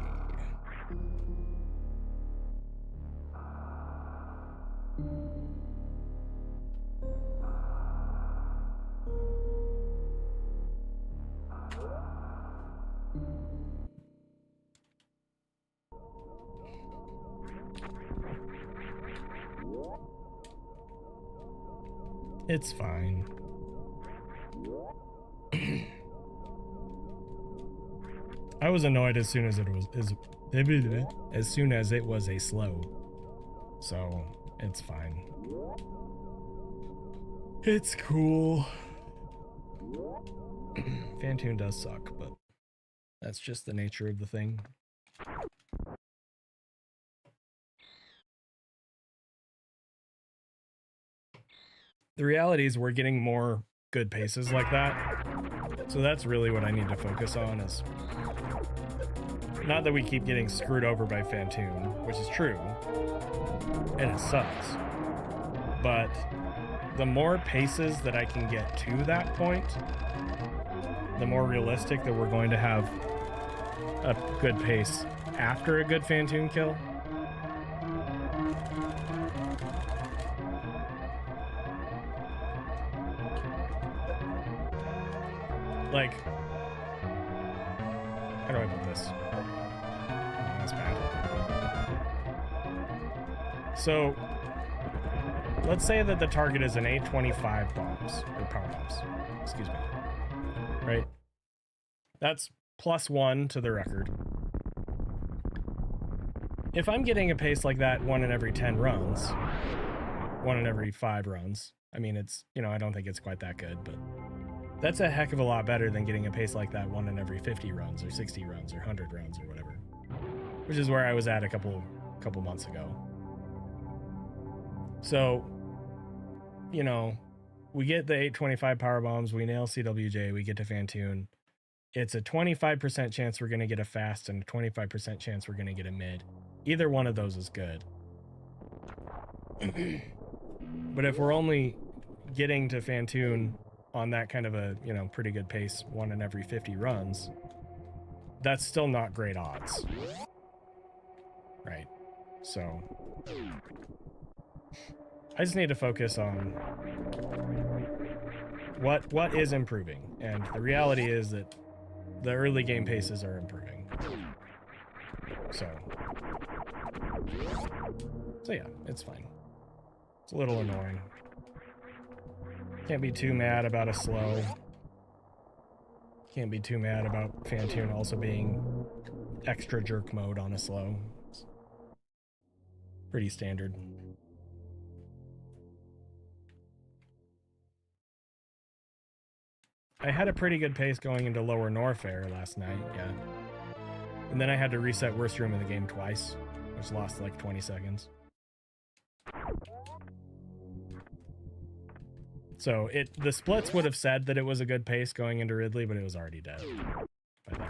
It's fine. I was annoyed as soon as it was as soon as it was a slow. So it's fine. It's cool. Fantoon does suck, but that's just the nature of the thing. The reality is we're getting more good paces like that. So that's really what I need to focus on is not that we keep getting screwed over by Fantoon, which is true, and it sucks. But the more paces that I can get to that point, the more realistic that we're going to have a good pace after a good Fantoon kill. Like, how do I put this? That's bad. So, let's say that the target is an 825 bombs, or power bombs, excuse me, right? That's +1 to the record. If I'm getting a pace like that 1 in every 10 runs, 1 in every 5 runs, I mean, it's, you know, I don't think it's quite that good, but that's a heck of a lot better than getting a pace like that 1 in every 50 runs, or 60 runs, or 100 runs, or whatever, which is where I was at a couple months ago. So, you know, we get the 825 power bombs, we nail CWJ, we get to Fantoon. It's a 25% chance we're going to get a fast and a 25% chance we're going to get a mid. Either one of those is good. But if we're only getting to Fantoon on that kind of a, you know, pretty good pace 1 in every 50 runs, that's still not great odds. Right. So I just need to focus on what is improving, and the reality is that the early game paces are improving. So yeah, it's fine. It's a little annoying. Can't be too mad about a slow. Can't be too mad about Fantoon also being extra jerk mode on a slow. It's pretty standard. I had a pretty good pace going into Lower Norfair last night, yeah. And then I had to reset worst room in the game twice, which lost like 20 seconds. So the splits would have said that it was a good pace going into Ridley, but it was already dead by then.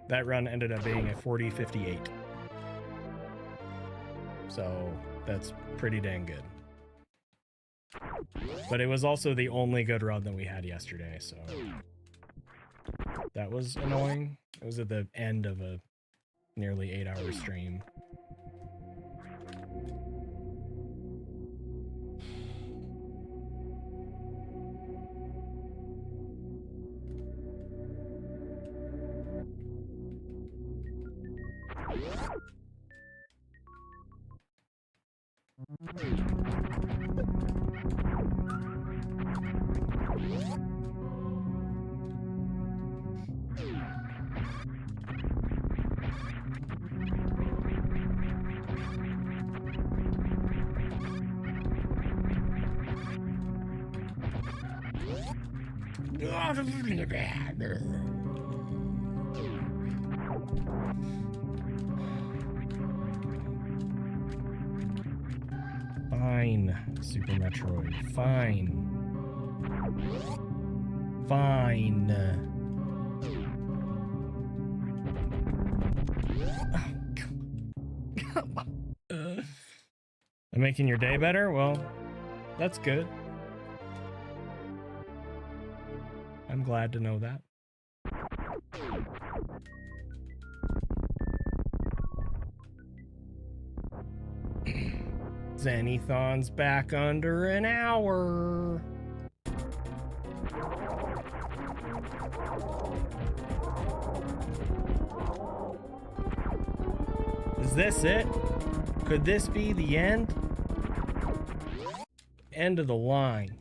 That run ended up being a 40:58. So that's pretty dang good. But it was also the only good run that we had yesterday, so that was annoying. It was at the end of a nearly 8-hour stream. Fine, Super Metroid. Fine. Fine. I'm making your day better? Well, that's good. I'm glad to know that. Zenithon's back under an hour. Is this it? Could this be the end? End of the line.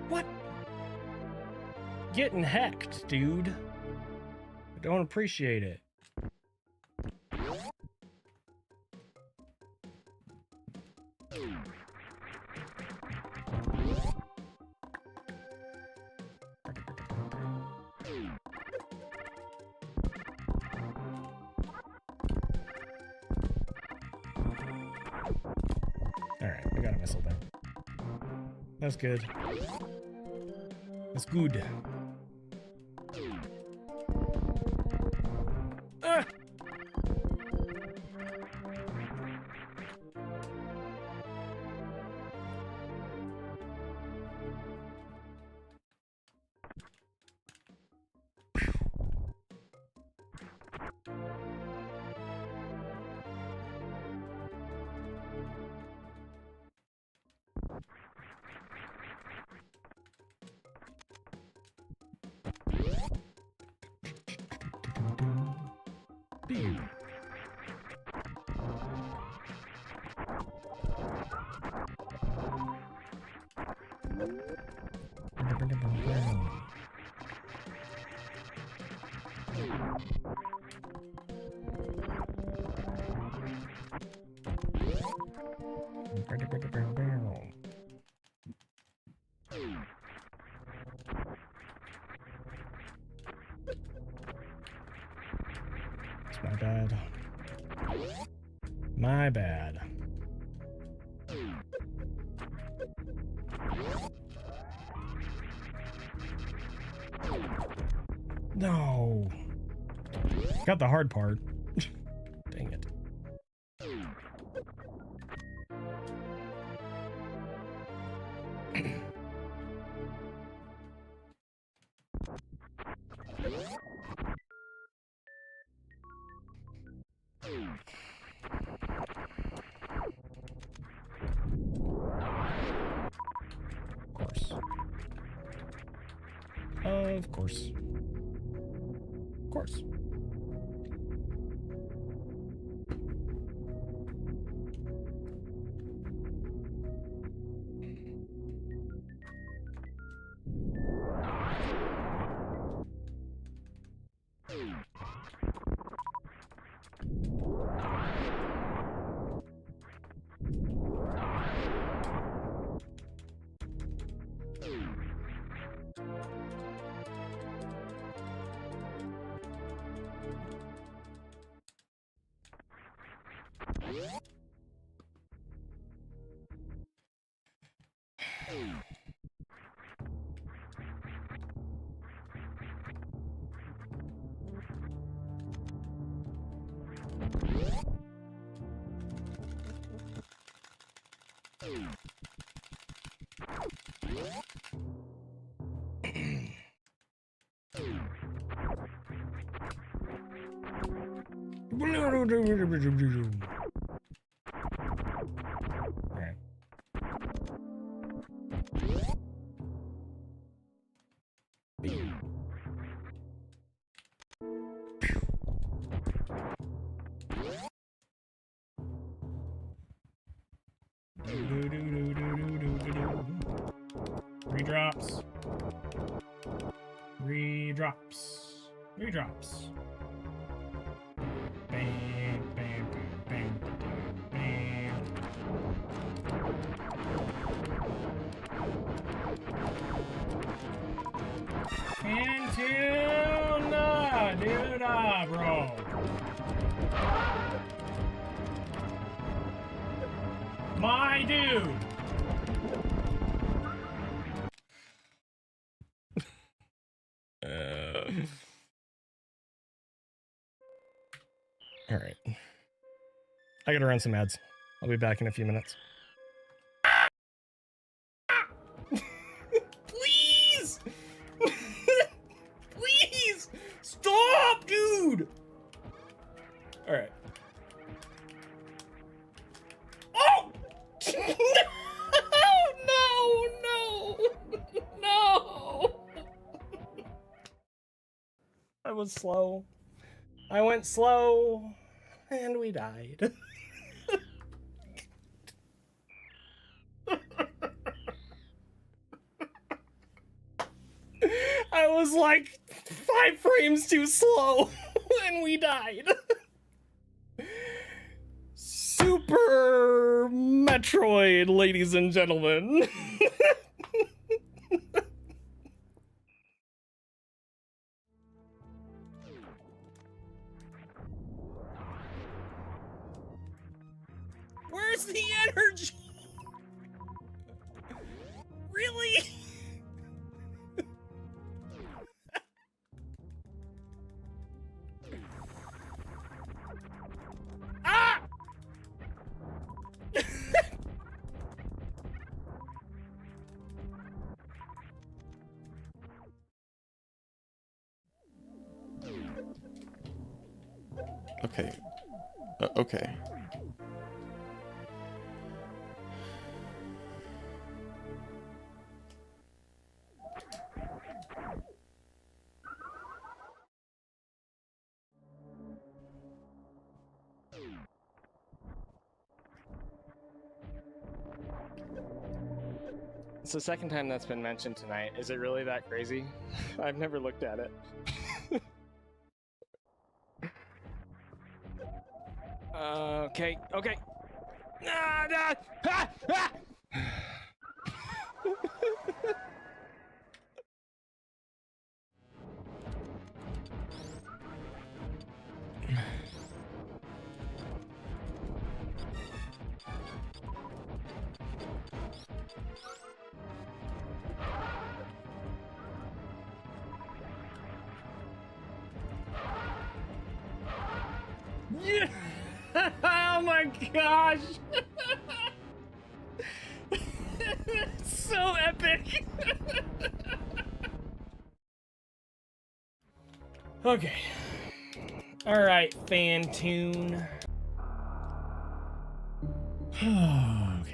What? Getting hecked, dude. I don't appreciate it. Alright, I got a missile there. That's good. That's good. Ah! Beep. It's my bad. My bad. No. Got the hard part. Dang it. Of course. Of course. Redrops. Redrops. Redrops. Bam, bam, bam, bam, bam. Intuna, dude, bro. My dude. All right. I gotta run some ads. I'll be back in a few minutes. Please! Please! Stop, dude! All right. Oh! No! No! I was slow. I went slow, and we died. I was like 5 frames too slow, and we died. Super Metroid, ladies and gentlemen. Where's the energy? Really? Ah!
Okay. Okay.
It's the second time that's been mentioned tonight. Is it really that crazy? I've never looked at it. Okay, okay.
Yeah. Oh my gosh. So epic. Okay. All right, fan tune. Okay.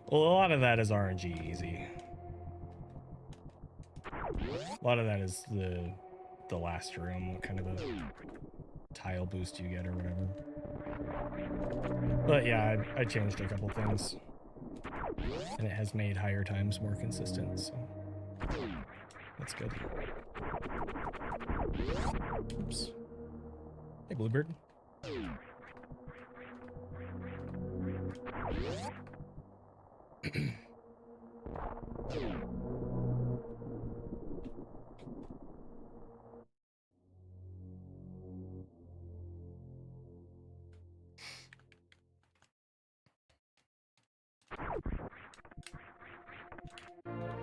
Well, a lot of that is RNG easy. A lot of that is the last room, what kind of a tile boost you get or whatever. But yeah, I changed a couple things. And it has made higher times more consistent, so that's good. Oops. Hey, Bluebird.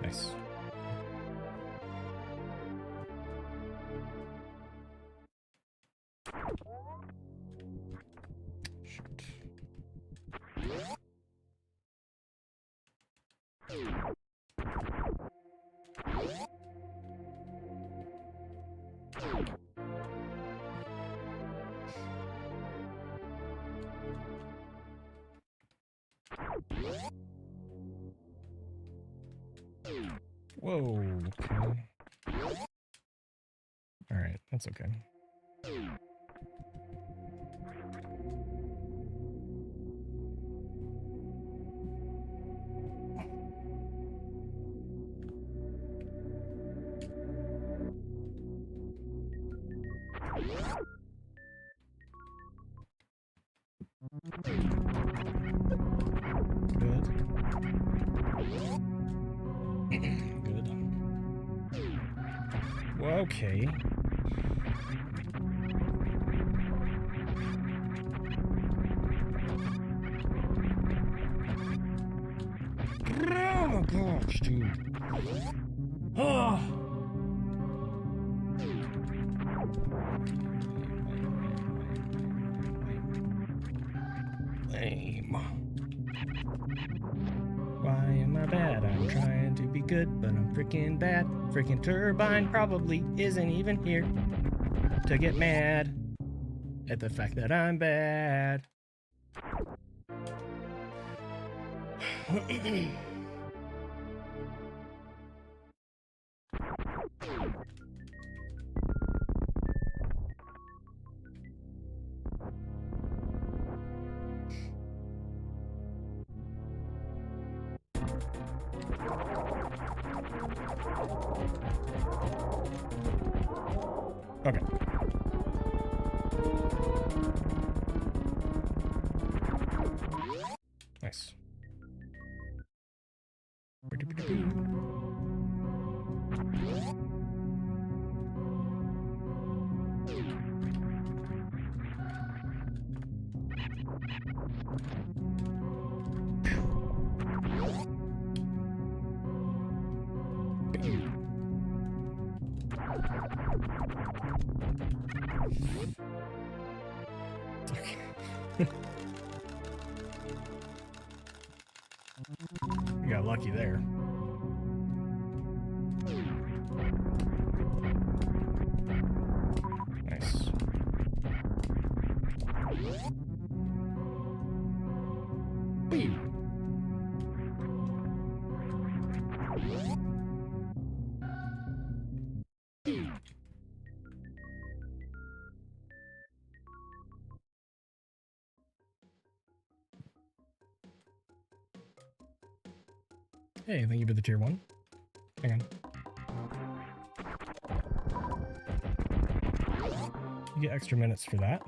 Nice. Shoot. Whoa, okay. Alright, that's okay. Good. Well, okay. Oh my gosh, dude. Oh. game. Why am I bad? I'm trying to be good, but I'm freaking bad. Freaking turbine probably isn't even here to get mad at the fact that I'm bad. Okay. Nice. You got lucky there. Nice. Whee! Hey, thank you for the tier 1. Hang on. You get extra minutes for that.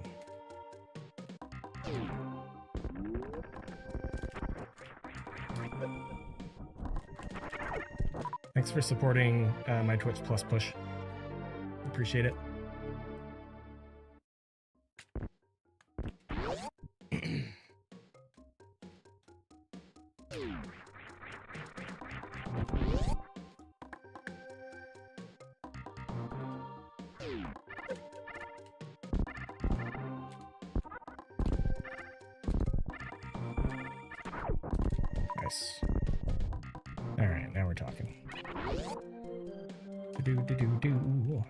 Thanks for supporting my Twitch Plus push. Appreciate it. Nice. All right, now we're talking. Do-do-do-do-do.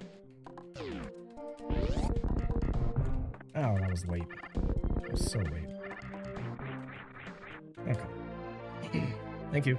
Oh, that was late. It was so late. Okay. Thank you.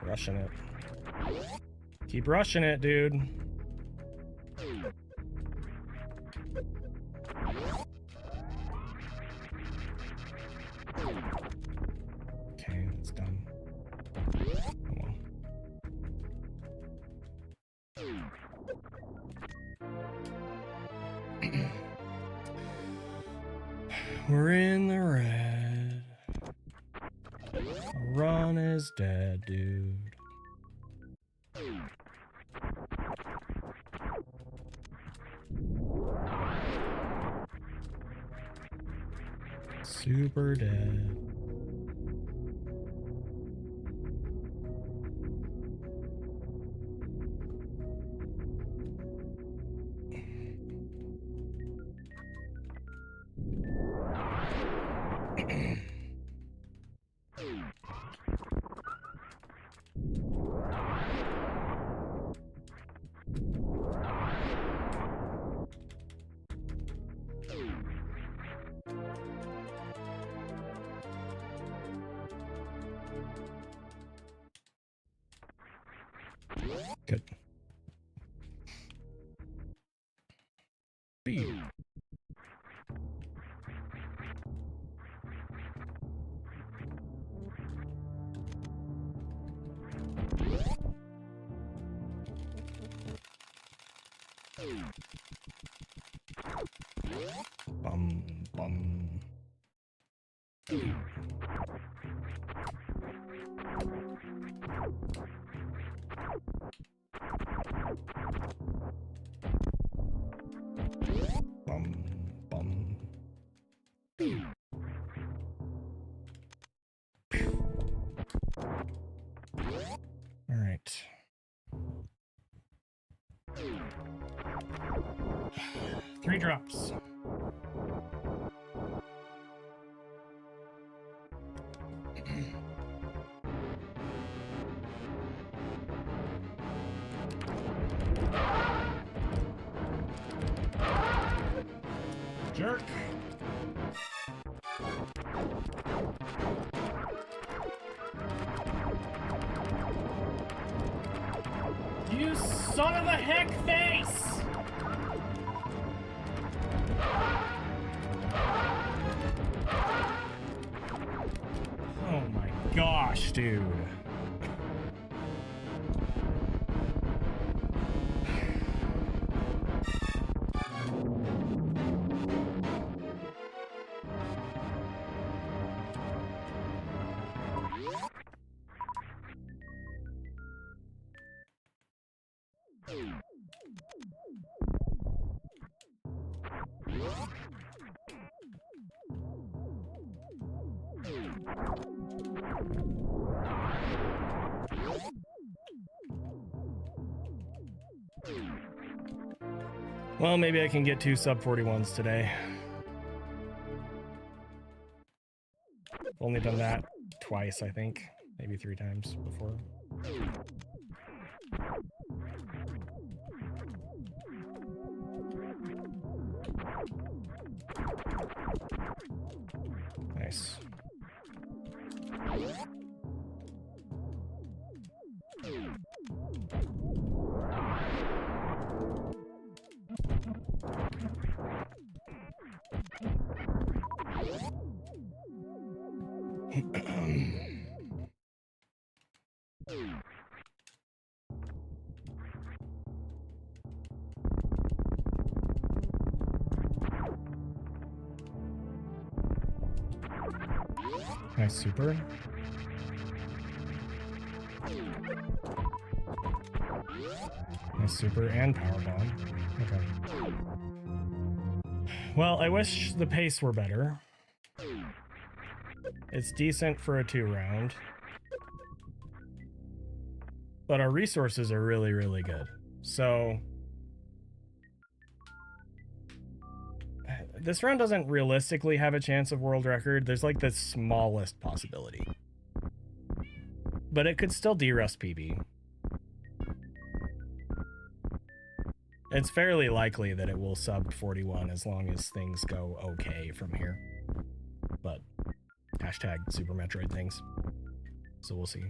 Rushing it. Keep rushing it, dude. Okay, it's done. Come on. We're in the red. Run is dead, dude. Super dead. Good. Bum, bum. Bum, bum. All right. Three drops. Jerk. You son of a heck face! Oh my gosh, dude. Well, maybe I can get 2 sub 41s today. Only done that twice, I think. Maybe 3 times before. Nice. Nice super. Nice super and power bomb. Okay. Well, I wish the pace were better. It's decent for a 2 round. But our resources are really, really good. So this round doesn't realistically have a chance of world record. There's like the smallest possibility. But it could still de-rust PB. It's fairly likely that it will sub 41 as long as things go okay from here. But hashtag Super Metroid things. So we'll see.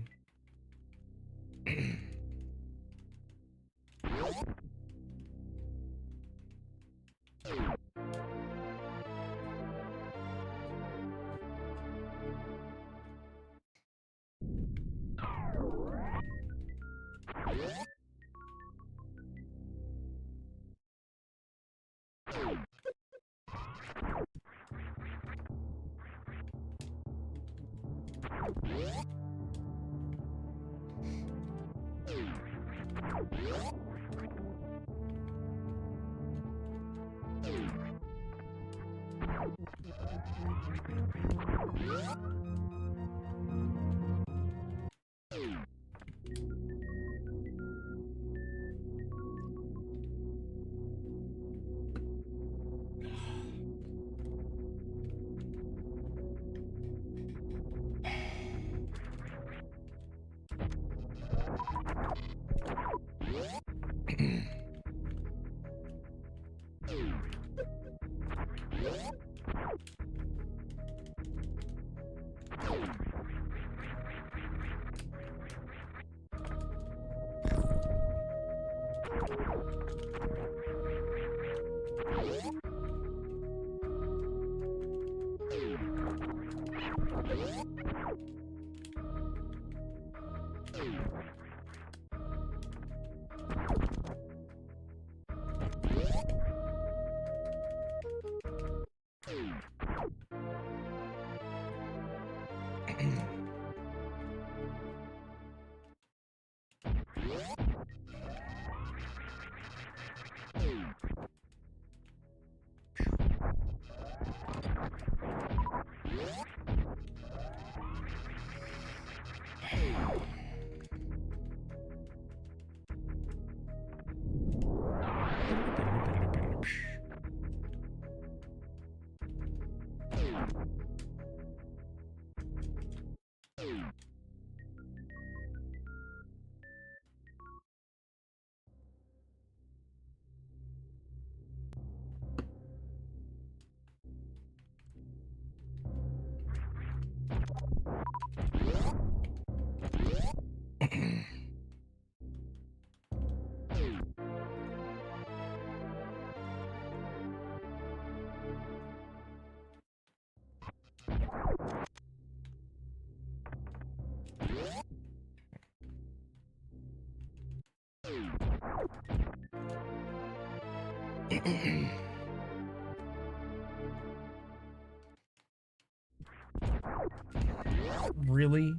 Really?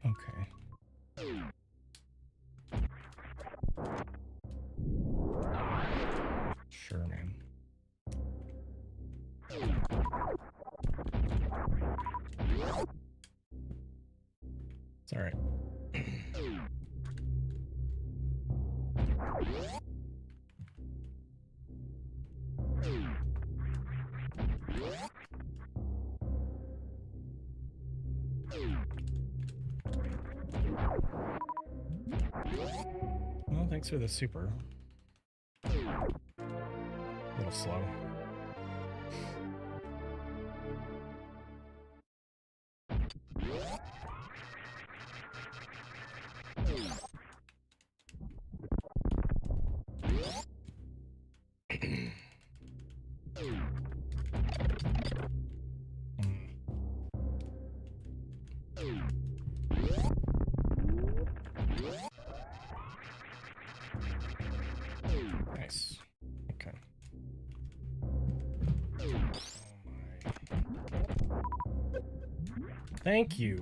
Okay. Sure, man. It's all right. Well, thanks for the super. A little slow. Nice. Okay. Thank you.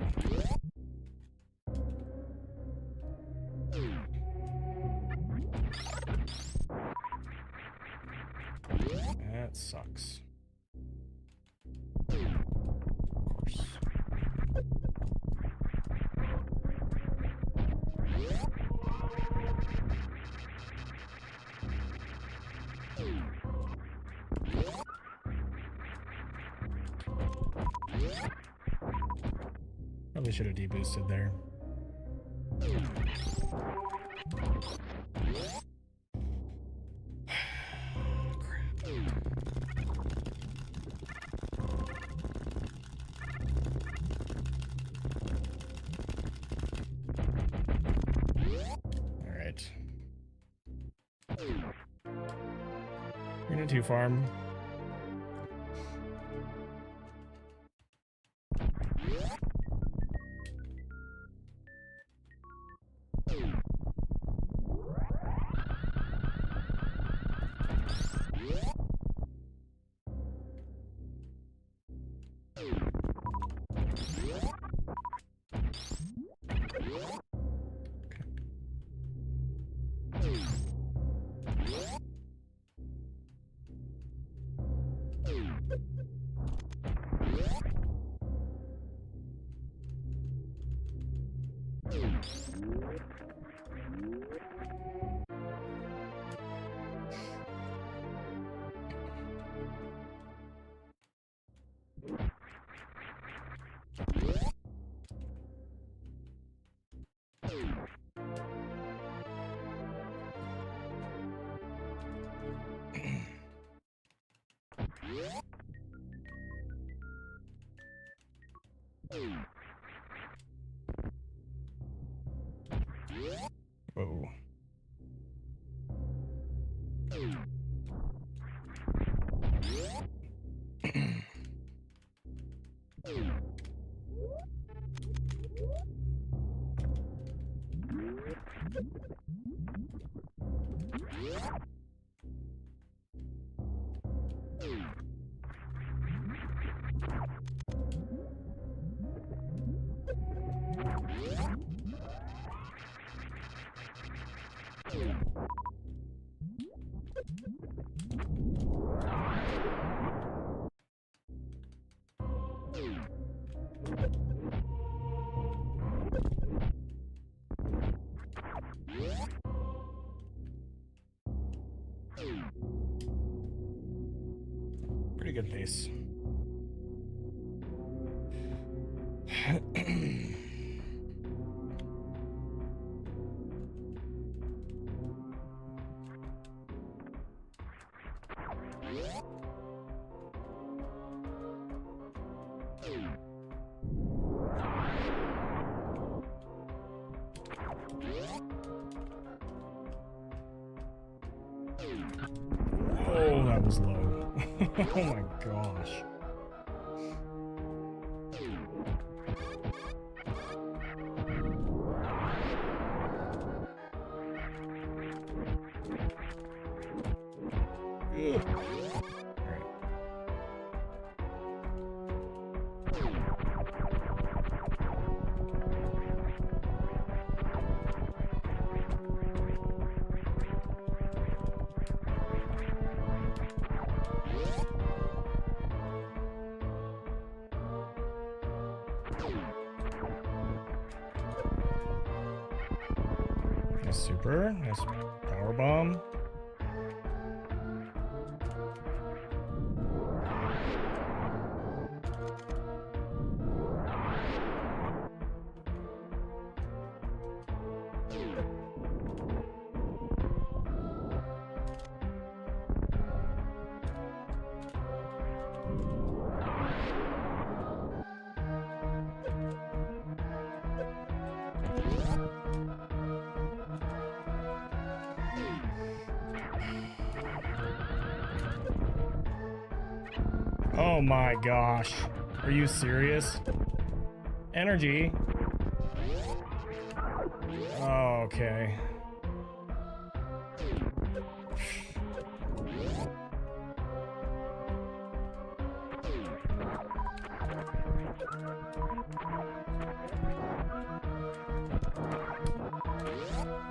That sucks. Of course. Probably should have deboosted there. Alright. We're gonna 2-farm. Whoa. Pretty good pace. Oh, that was low. Oh my gosh. Nice super. Nice power bomb. Oh my gosh. Are you serious? Energy. Oh, okay.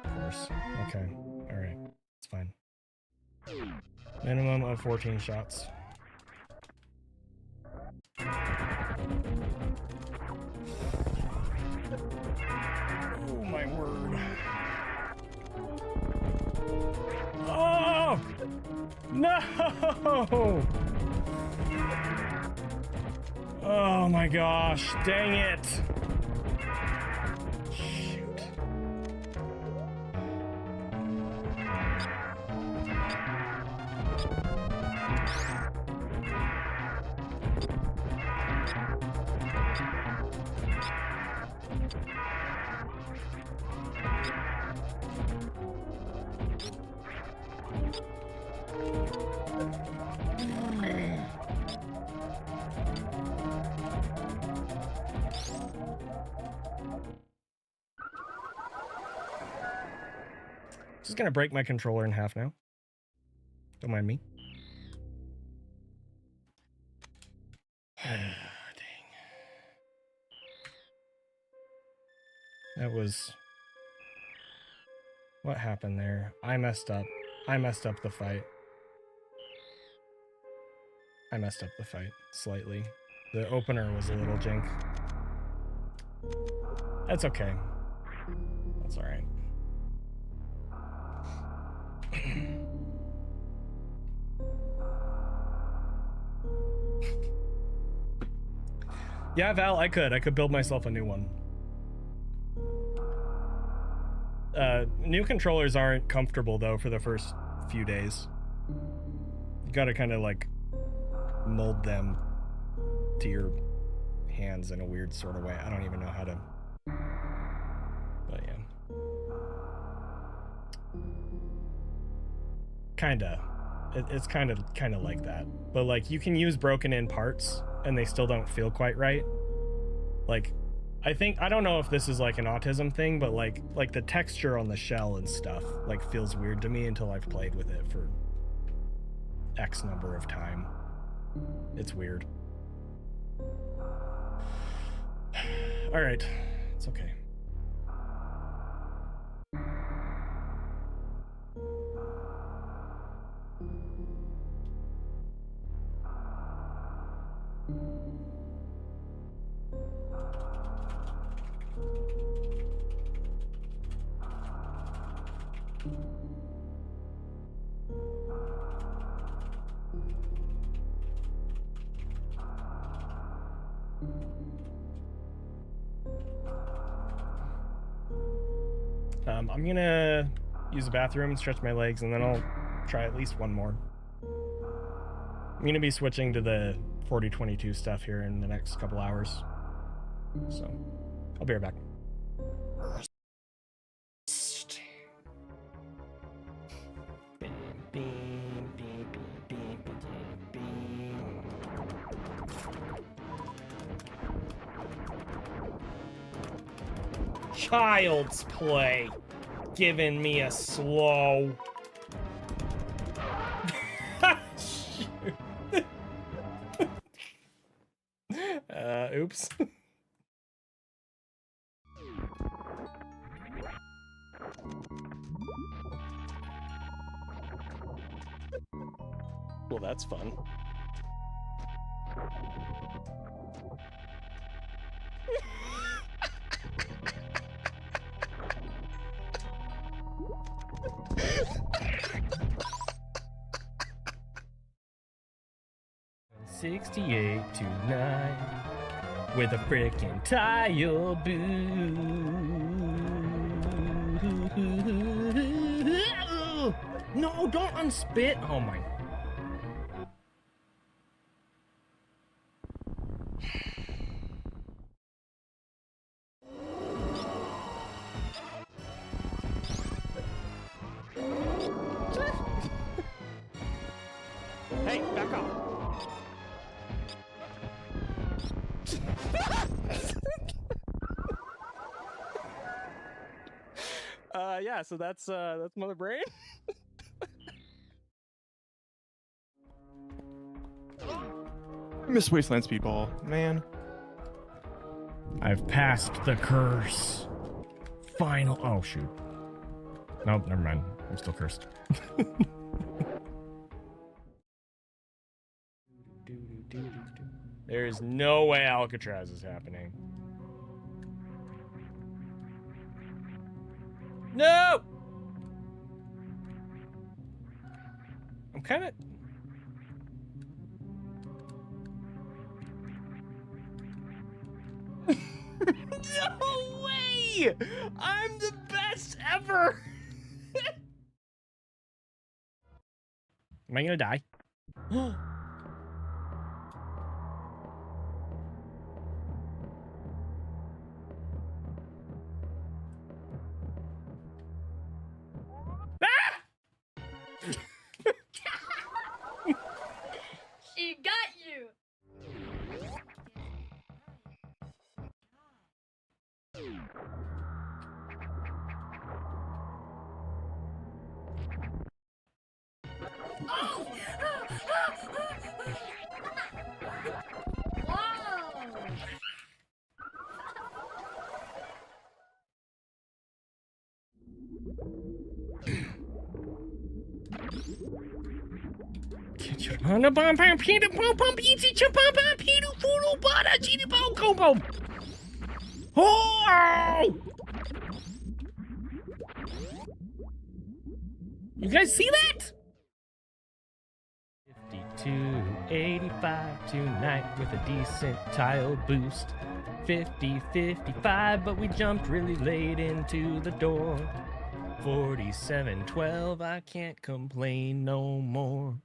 Of course. Okay. Alright. It's fine. Minimum of 14 shots. Oh my word. Oh! No! Oh my gosh, dang it. Shoot. Just gonna break my controller in half now. Don't mind me. Dang. That was... What happened there? I messed up. I messed up the fight. I messed up the fight slightly. The opener was a little jank. That's okay. That's alright. Yeah, Val, I could build myself a new one. New controllers aren't comfortable though for the first few days. You gotta kind of like mold them to your hands in a weird sort of way. I don't even know how to, but yeah. Kinda. It's kind of like that. But like you can use broken in parts and they still don't feel quite right. Like I don't know if this is like an autism thing, but like the texture on the shell and stuff like feels weird to me until I've played with it for X number of time. It's weird. All right. It's okay. I'm gonna use the bathroom, stretch my legs, and then I'll try at least one more. I'm gonna be switching to the 4022 stuff here in the next couple hours. So, I'll be right back. Child's Play giving me a slow. Oops.
Well, that's fun.
$68 tonight with a frickin' tile boo. No, don't unspit. Oh my.
Hey, back off. Yeah, so that's Mother Brain.
I miss Wasteland Speedball, man.
I've passed the curse. Final. Oh shoot. Nope, never mind. I'm still cursed. There is no way Alcatraz is happening. No! I'm kind of... No way! I'm the best ever! Am I gonna die?
She got you!
Oh! You guys see that? 52-85 tonight with a decent tile boost. 50-55, but we jumped really late into the door. 47-12, I can't complain no more.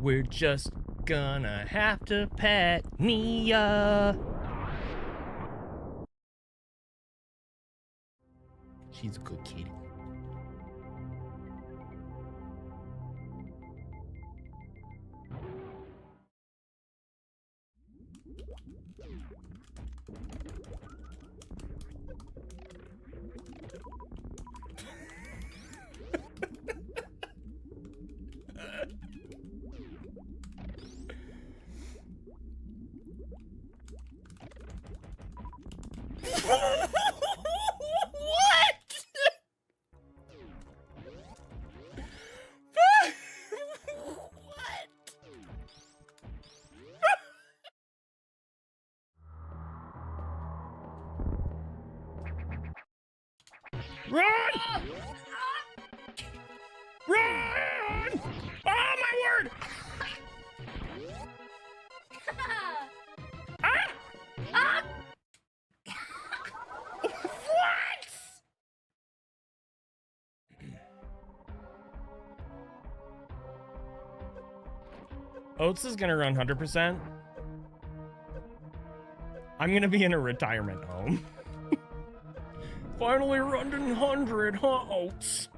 We're just gonna have to pet Nia. She's a good kitty. Run! Run! Oh my word! What? Oats is gonna run 100%. I'm gonna be in a retirement home. Finally running 100, huh, Oats?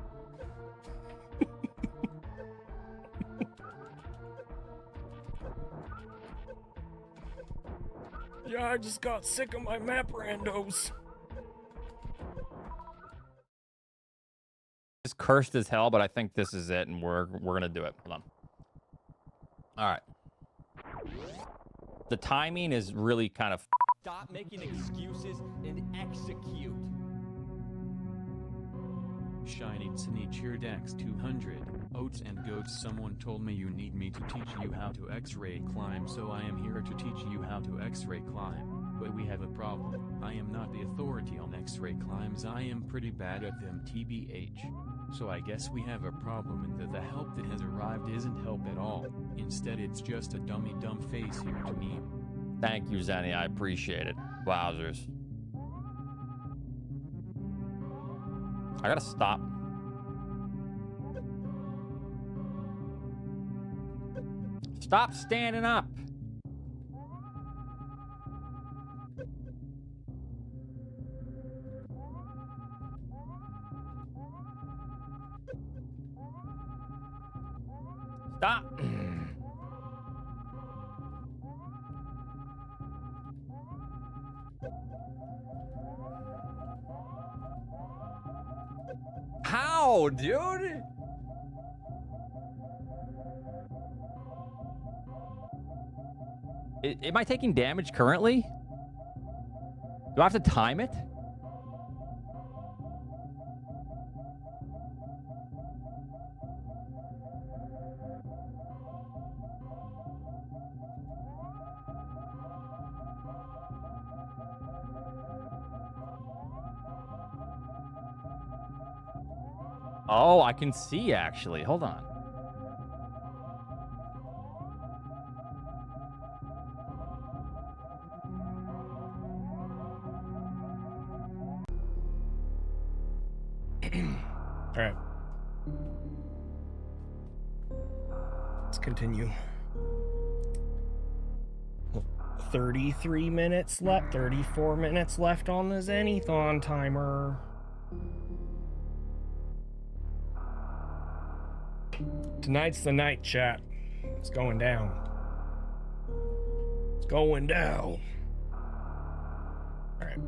Yeah, I just got sick of my map randos.
It's cursed as hell, but I think this is it, and we're gonna do it. Hold on. All right. The timing is really kind of.
Stop making excuses and execute.
Shiny Tsini cheered X200. Oats and goats, someone told me you need me to teach you how to X-ray climb, so I am here to teach you how to X-ray climb. But we have a problem. I am not the authority on X-ray climbs. I am pretty bad at them, TBH. So I guess we have a problem in that the help that has arrived isn't help at all. Instead, it's just a dummy dumb face here to me.
Thank you, ZENI. I appreciate it. Wowzers. I gotta stop. Stop standing up. Stop. How, dude? Am I taking damage currently? Do I have to time it? Oh, I can see actually. Hold on.
All right. Let's continue. 33 minutes left, 34 minutes left on the Zenithon timer. Tonight's the night, chat. It's going down. It's going down. All right.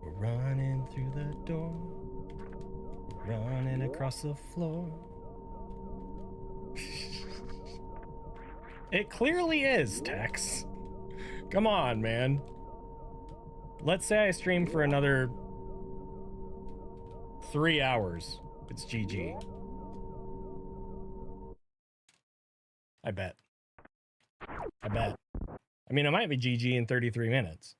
We're running through the door. Running across the floor. It clearly is, Tex. Come on, man. Let's say I stream for another 3 hours. It's GG. I bet. I bet. I mean, it might be GG in 33 minutes.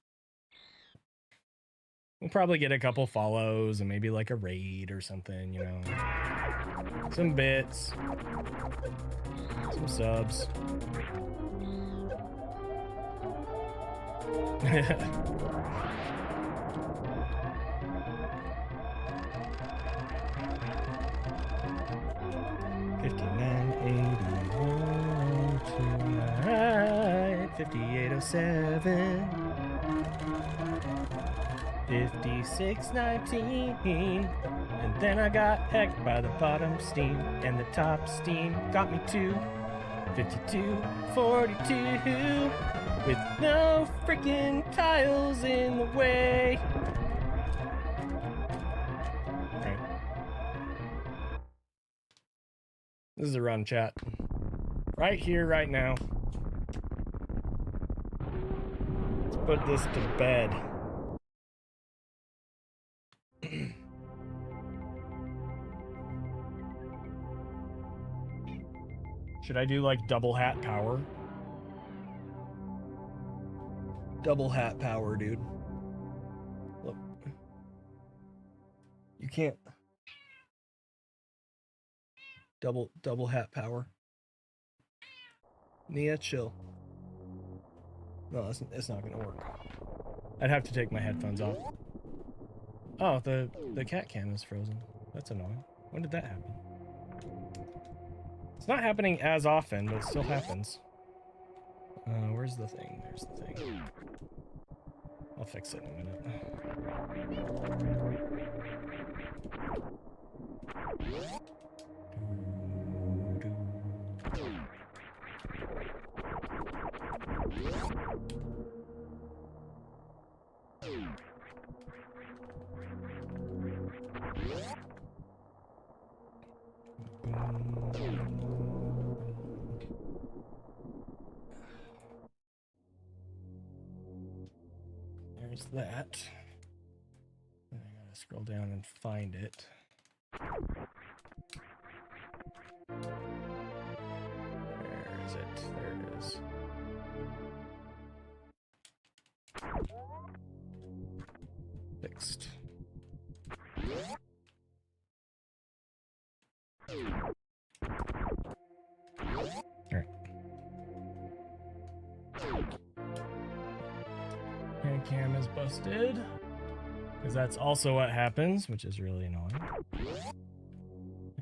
We'll probably get a couple follows and maybe like a raid or something, you know. Some bits. Some subs. $59.81 tonight. $58.07. $56.19, and then I got hecked by the bottom steam, and the top steam got me to $52.42 with no freaking tiles in the way. Alright. This is a run, chat. Right here, right now. Let's put this to bed. Should I do like double hat power? Double hat power, dude. Look. You can't. Double hat power. Nia, chill. No, it's not gonna work. I'd have to take my headphones off. Oh, the cat cam is frozen. That's annoying. When did that happen? It's not happening as often, but it still happens. Where's the thing? There's the thing. I'll fix it in a minute. There's that. I gotta scroll down and find it. Where is it? There it is. Fixed. Alright. And cam is busted. Because that's also what happens, which is really annoying.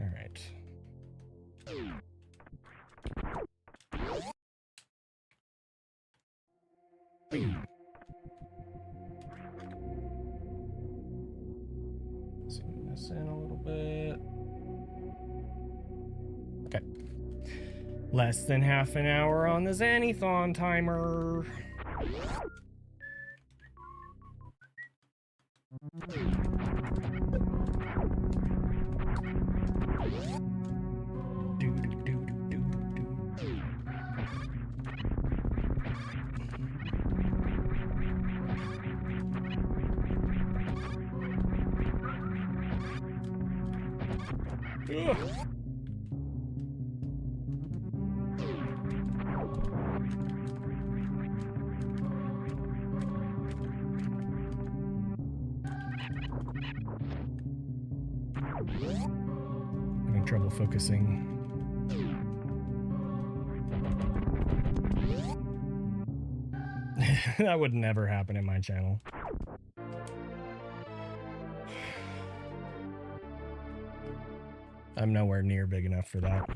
Alright. Zoom this in a little bit. Okay. Less than half an hour on the ZENI-thon timer. Ugh. Having trouble focusing. That would never happen in my channel. I'm nowhere near big enough for that.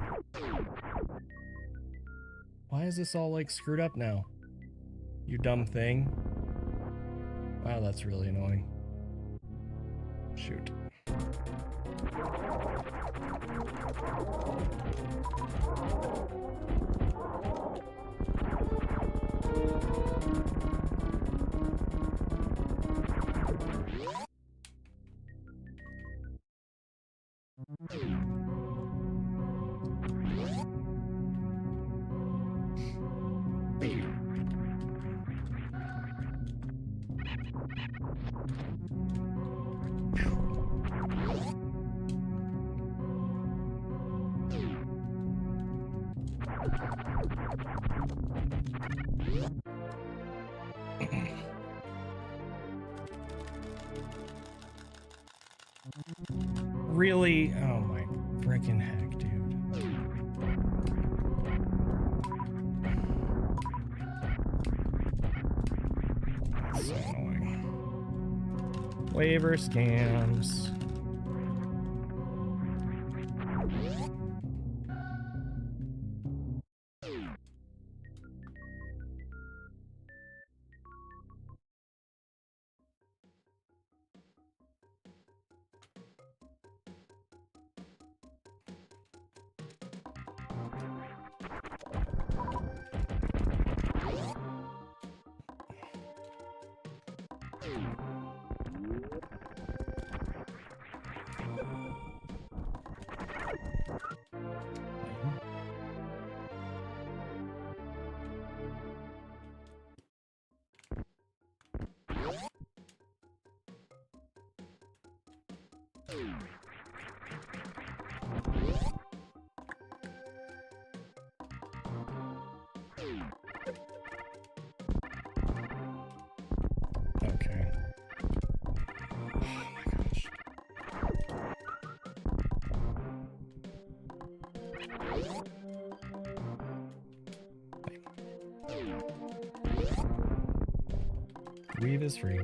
Why is this all like screwed up now? You dumb thing. Wow, that's really annoying. Shoot. Really? Oh my frickin' heck, dude. That's so annoying. Waiver scams. Okay. Oh my gosh. Weave is free.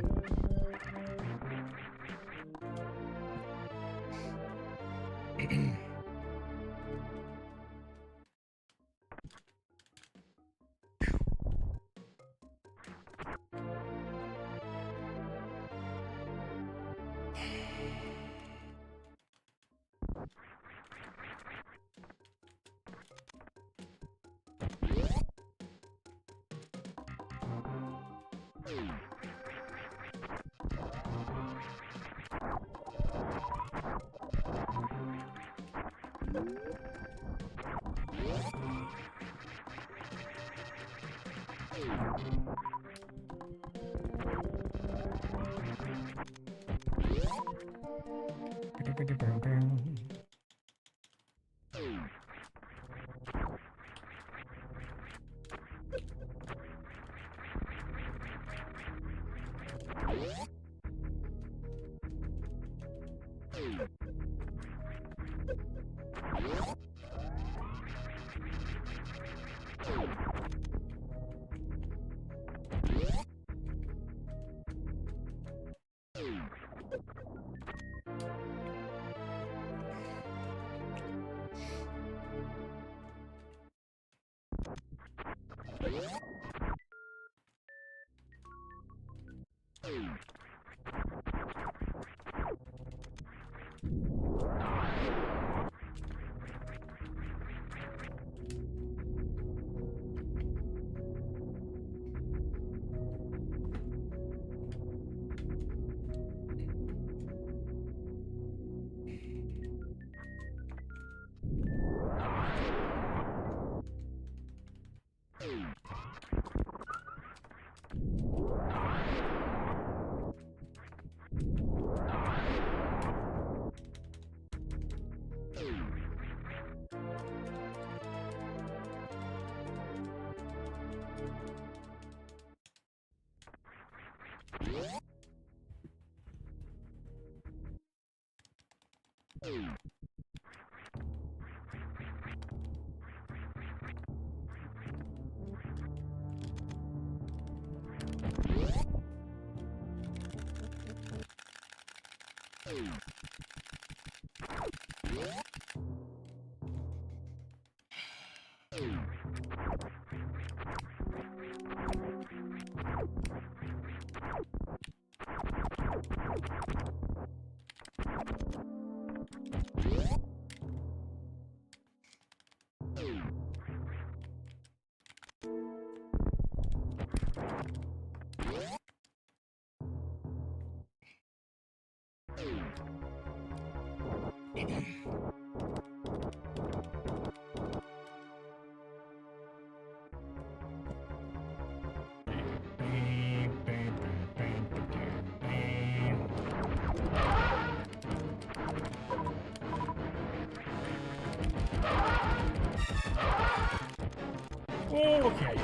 Okay.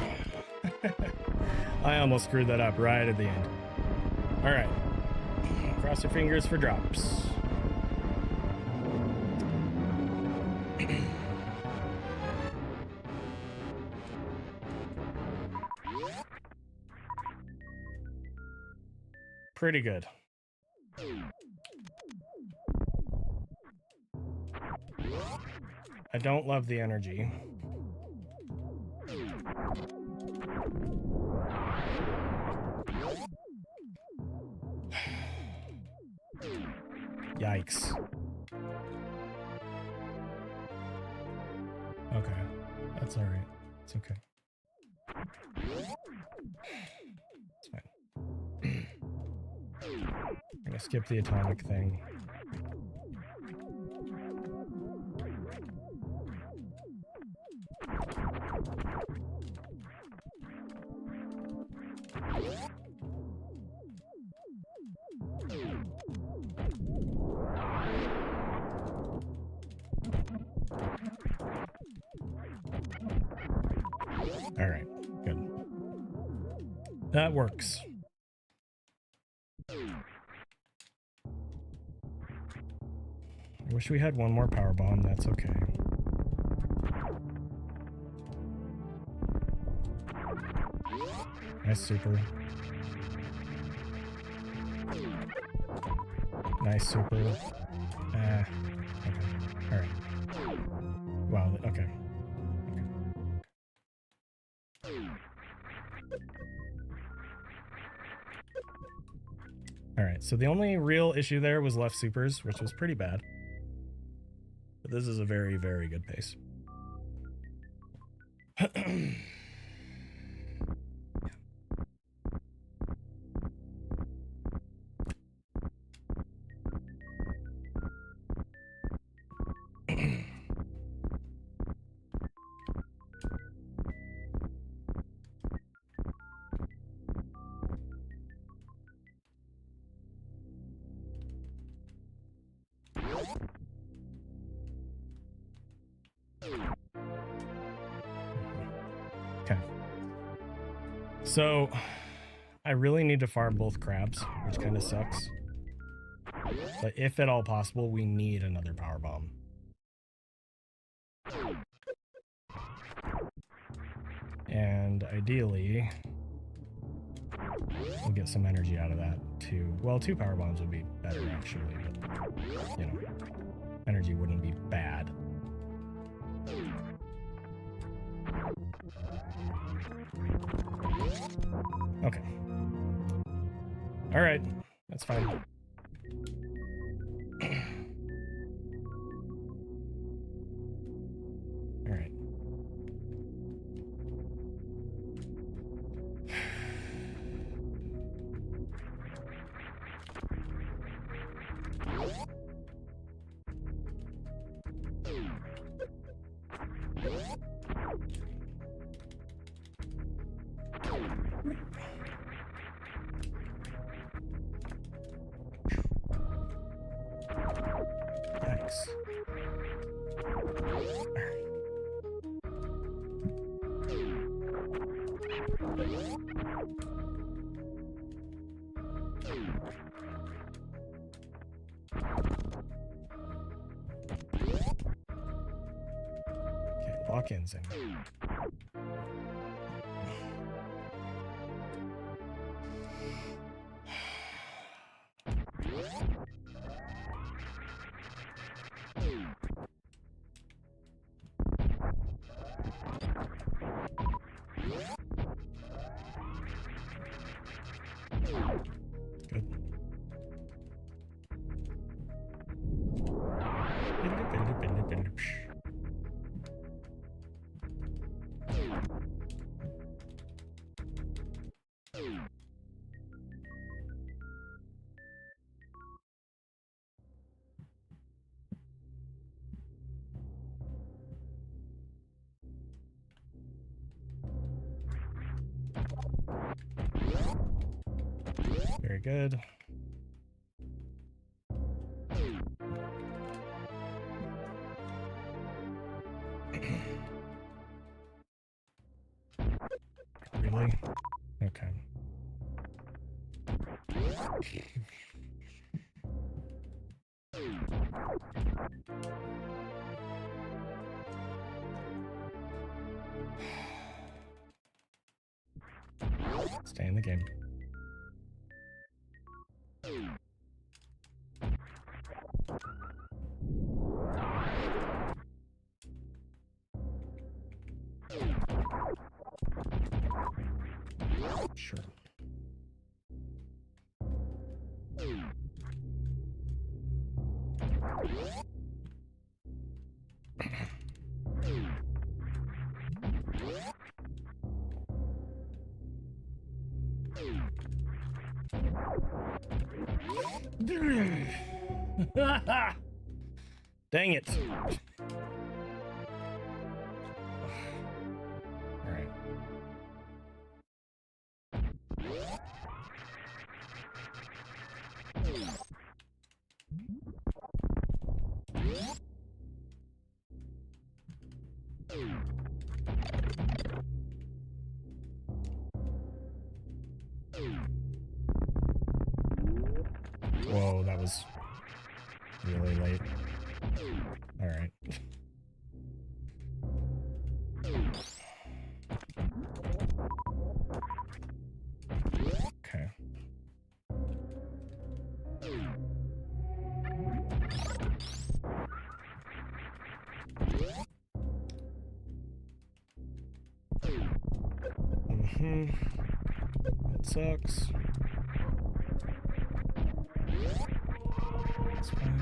I almost screwed that up right at the end. All right. Cross your fingers for drops. Pretty good. I don't love the energy. Yikes. Okay. That's all right. It's okay. It's fine. I'm gonna skip the atomic thing. All right, good. That works. I wish we had one more power bomb. That's okay. Nice super. Nice super. Okay. All right. Wow. Okay. All right, so the only real issue there was left supers, which was pretty bad. But this is a very, very good pace. So, I really need to farm both crabs, which kind of sucks. But if at all possible, we need another power bomb. And ideally, we'll get some energy out of that too. Well, 2 power bombs would be better actually, but you know, energy wouldn't be bad. Okay. All right, that's fine. All right. Yikes. Okay, lock-ins in. Good. Very good. Really? Okay. Stay in the game. Sure. Dang it. All right. Whoa, that was really late. All right. Okay. That sucks. That's fine.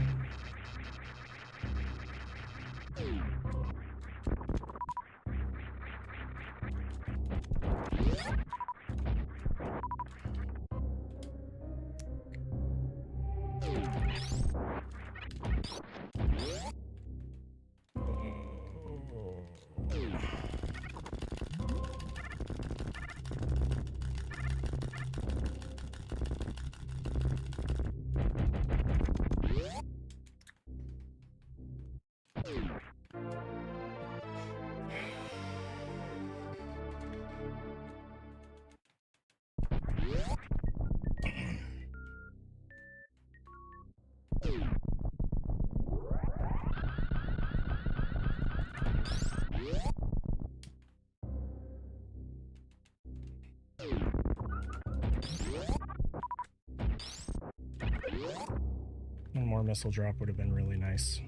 One more missile drop would have been really nice.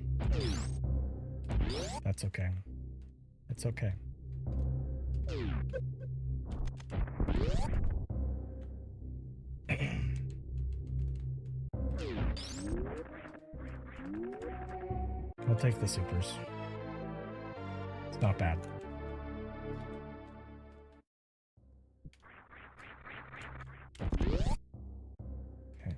That's okay. It's okay. I'll take the supers. It's not bad. Okay.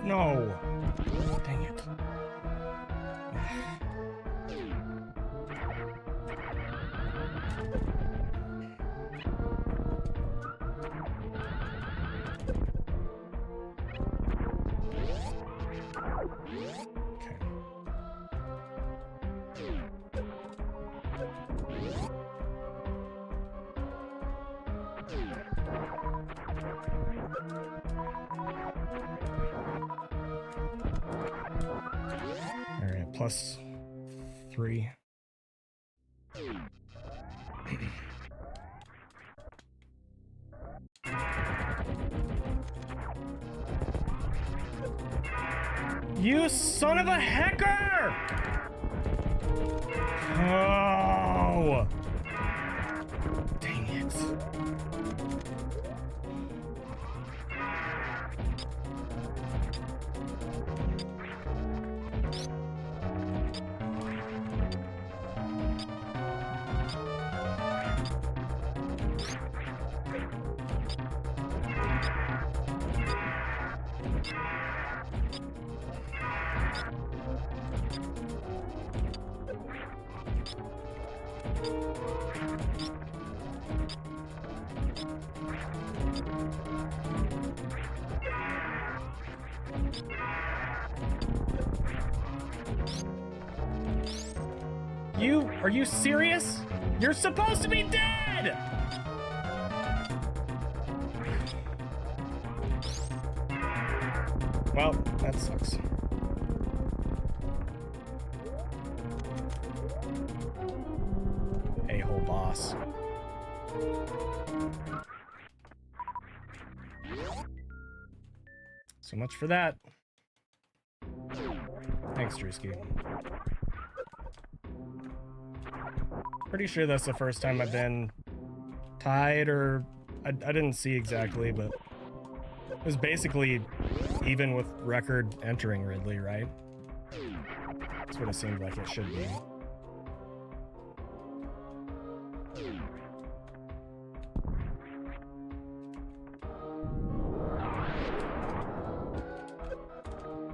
No! Dang it. Plus 3. You son of a hacker! Oh! Dang it. Are you serious? You're supposed to be dead! Well, that sucks. A-hole boss. So much for that. Thanks, Drewski. Pretty sure that's the first time I've been tied, or I didn't see exactly, but it was basically even with record entering Ridley, right? That's what it seemed like it should be.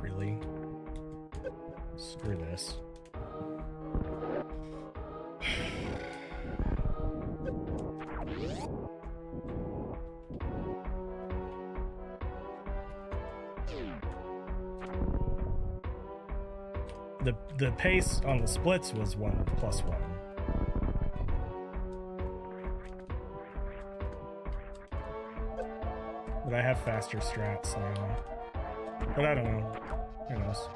Really? Screw this. The pace on the splits was 1+1. But I have faster strats now. But I don't know. Who knows?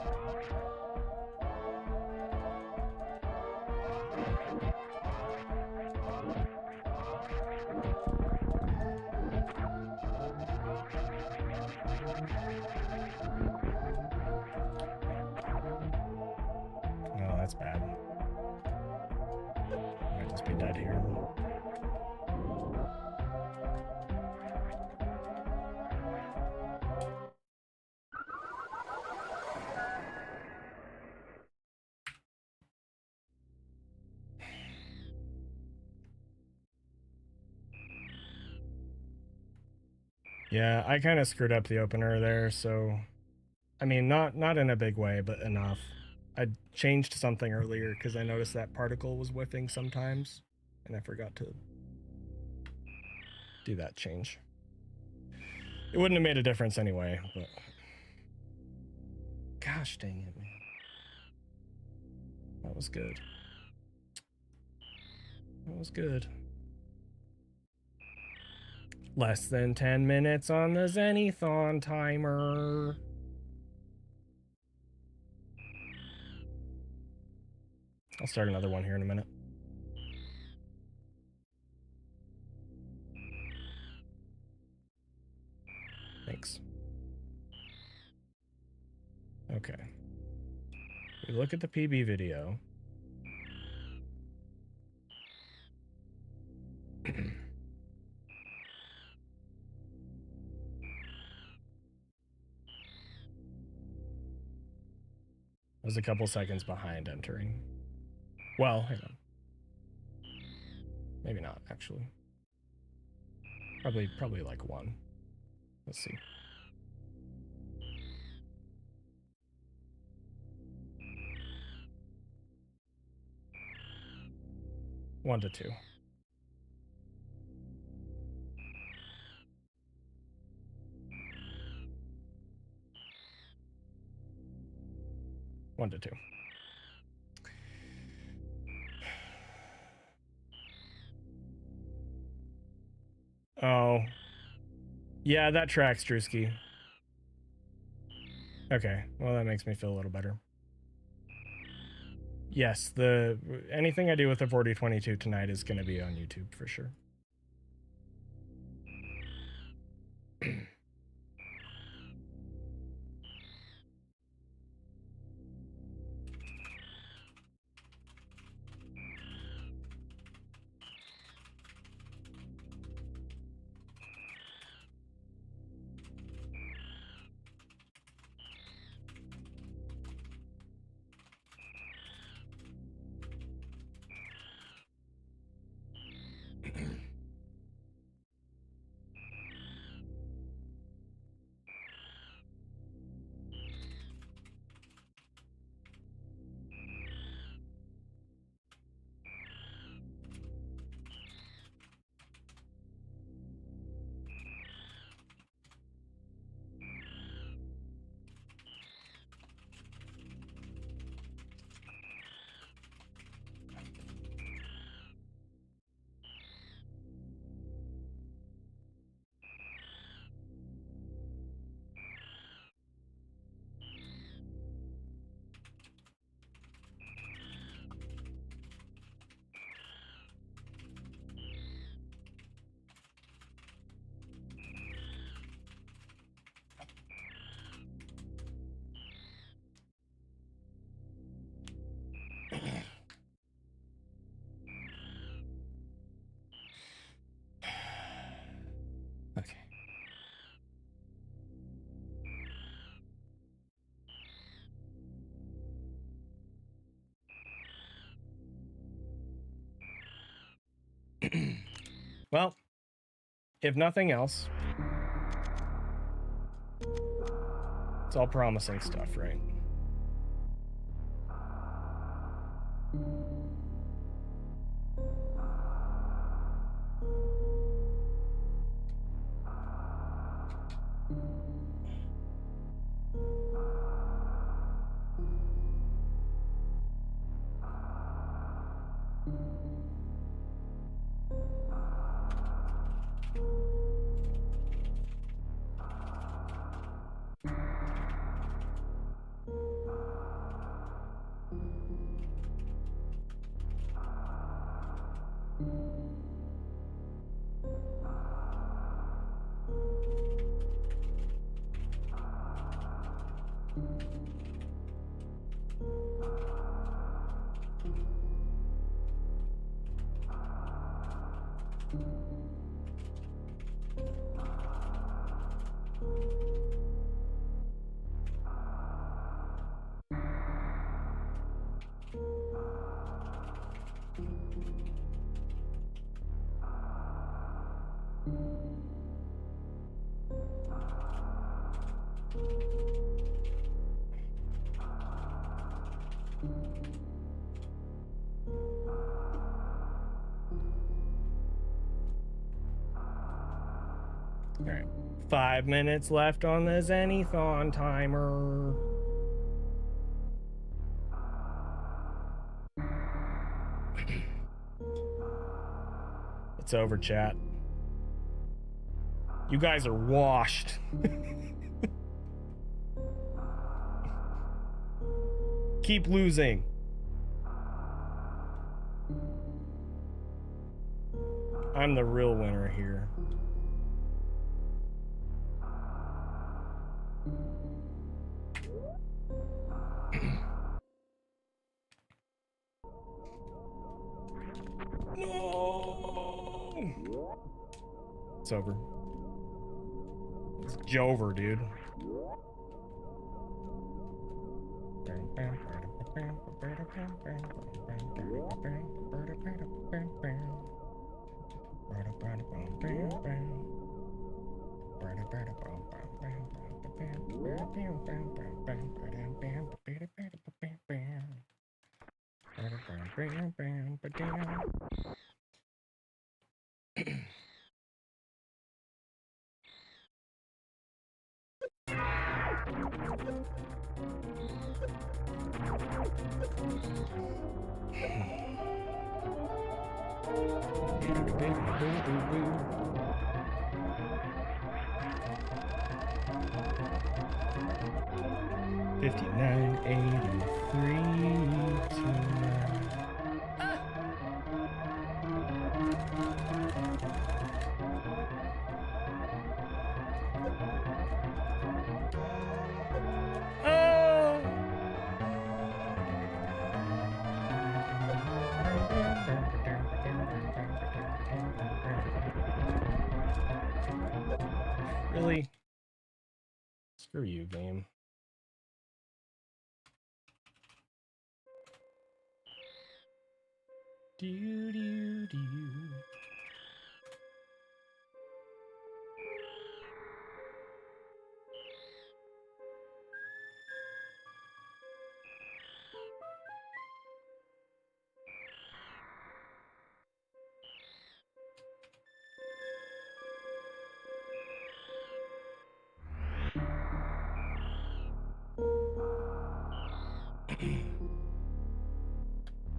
No, that's bad. I might just be dead here. Yeah, I kind of screwed up the opener there, so I mean, not in a big way, but enough. I changed something earlier because I noticed that particle was whiffing sometimes, and I forgot to do that change. It wouldn't have made a difference anyway, but gosh dang it, man. That was good. That was good. Less than 10 minutes on the Zenithon timer. I'll start another one here in a minute. Thanks. Okay. We look at the PB video. I was a couple seconds behind entering. Well, hang on. Maybe not, actually. Probably like one. Let's see. One to two. One to two. Oh. Yeah, that tracks, Drewski. Okay, well that makes me feel a little better. Yes, anything I do with the 4022 tonight is going to be on YouTube for sure. Well, if nothing else, it's all promising stuff, right? All right, 5 minutes left on the Zenithon timer. It's over, chat. You guys are washed. Keep losing. I'm the real winner here. No! It's over. It's Jover, dude. Really? Screw you, game. Do do do.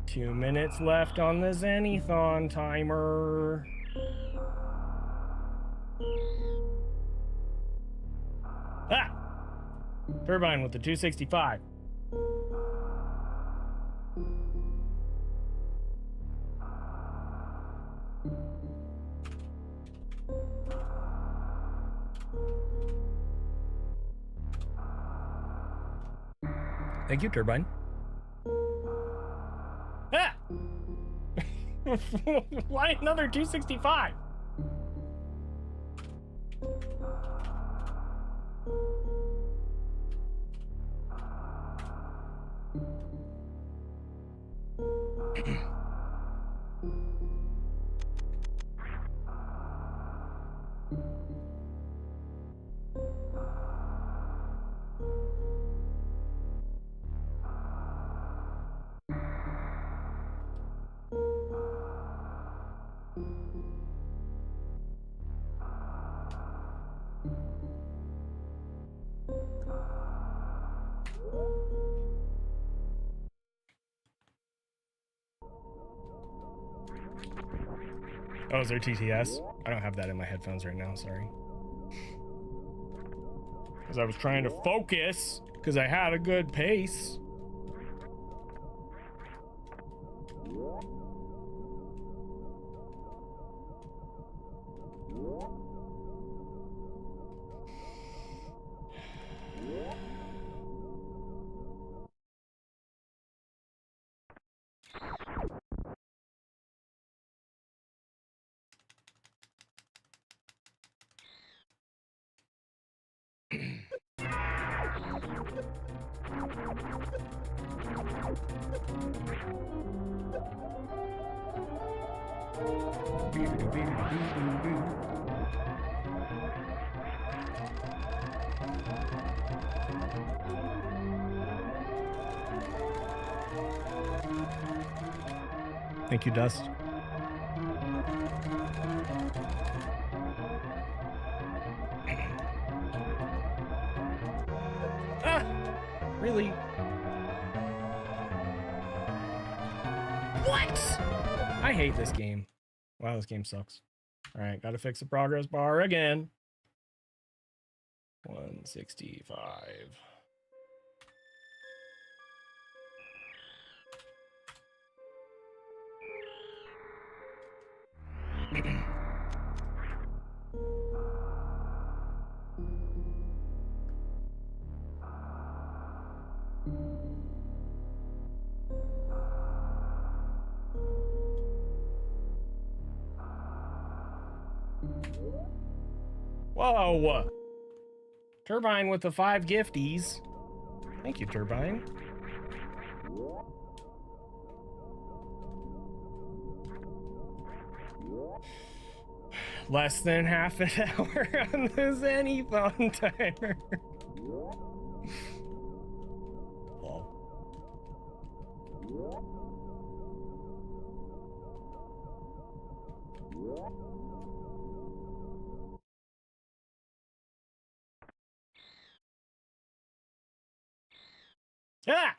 Two minutes left on the Zenithon timer. Ah! Turbine with the 265. Thank you, Turbine. Ah! Why another 265? Oh, is there TTS? I don't have that in my headphones right now, sorry. Because I was trying to focus, because I had a good pace. Thank you, Dust. Ah! Really? What? I hate this game. Wow, this game sucks. Alright, gotta fix the progress bar again. 165. Whoa! Turbine with the 5 gifties. Thank you, Turbine. Less than half an hour on the ZENI phone timer. Lol. Ah!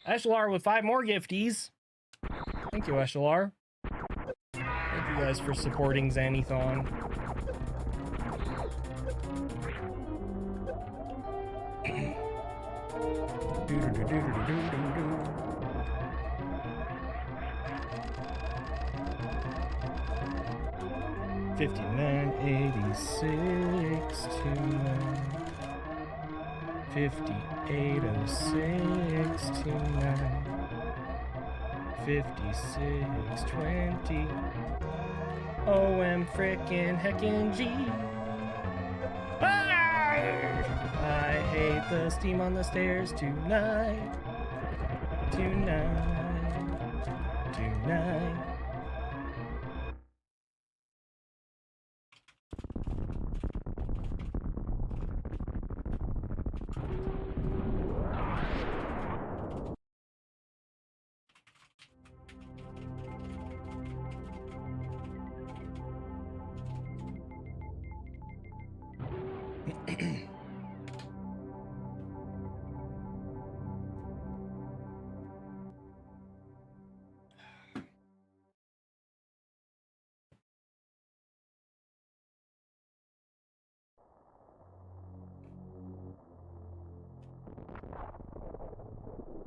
Eshalar with 5 more gifties. Thank you, Eshalar. Thank you guys for supporting Xanathon. $59.86 to 58.06 to 56.20. OM frickin' heckin' G. I hate the steam on the stairs tonight. Tonight.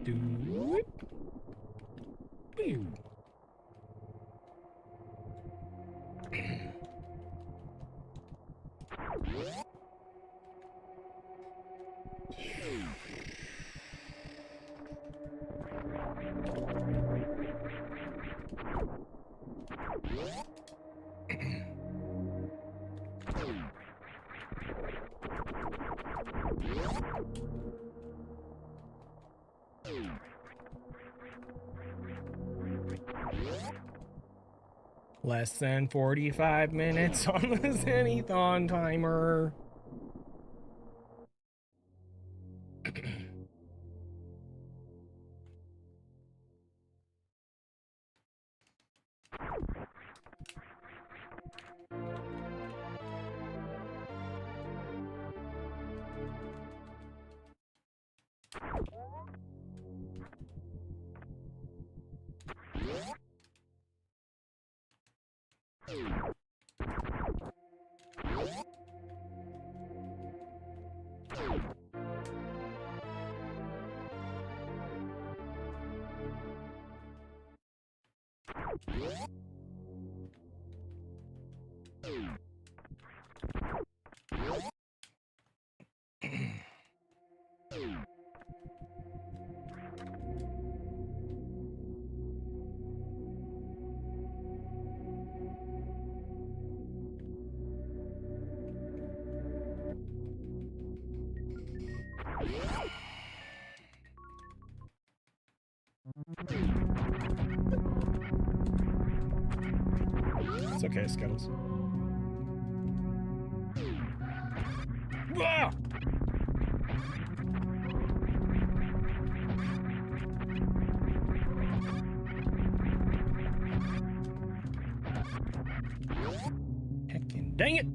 Do it. Pew. Less than 45 minutes on the Xanathon timer. It's okay, Scuttles. Ah! Heckin' dang it!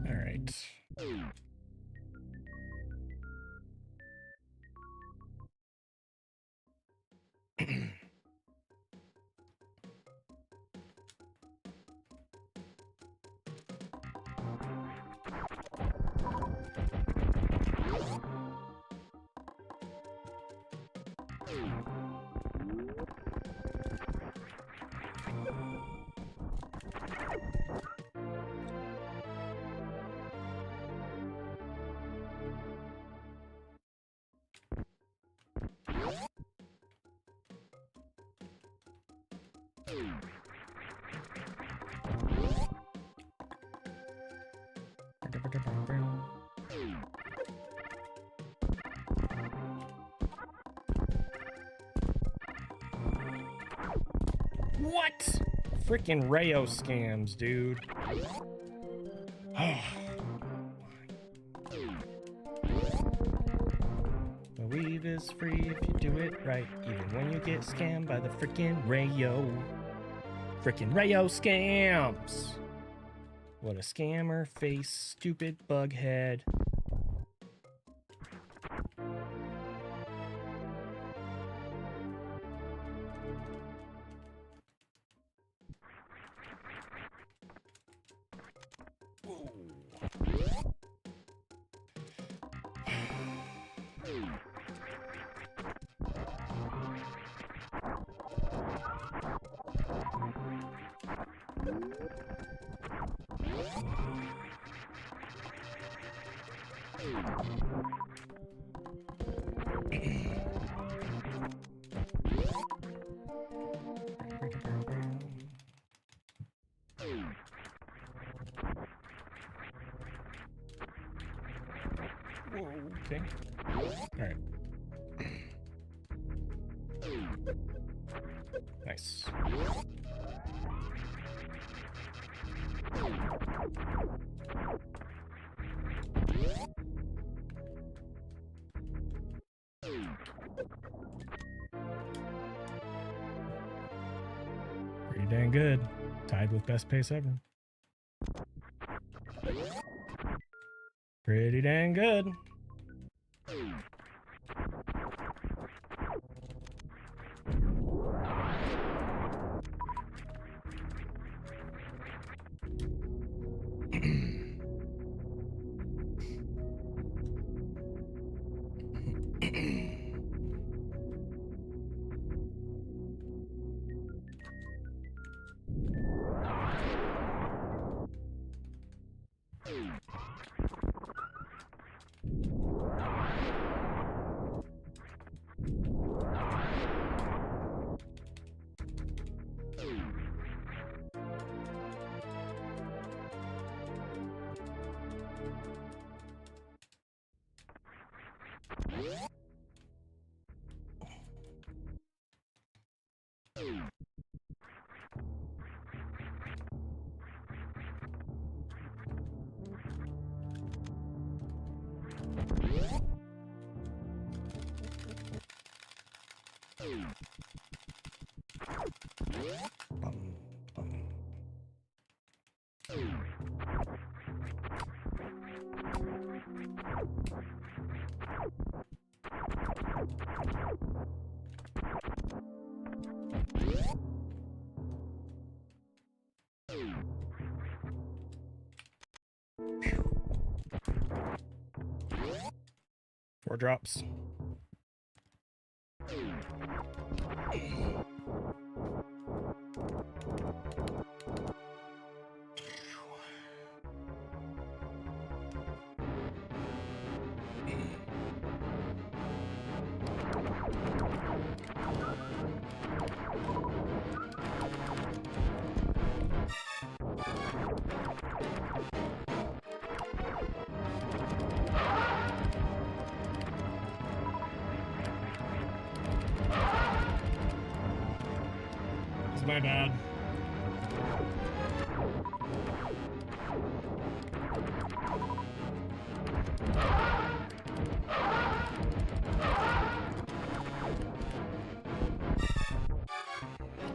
All right. What? Freaking Rayo scams, dude. The weave is free if you do it right, even when you get scammed by the freaking Rayo. Freaking Rayo scams! What a scammer face, stupid bughead. Okay. Alright. Nice. Pretty dang good. Tied with best pace ever. Pretty dang good. Four drops. It's my bad.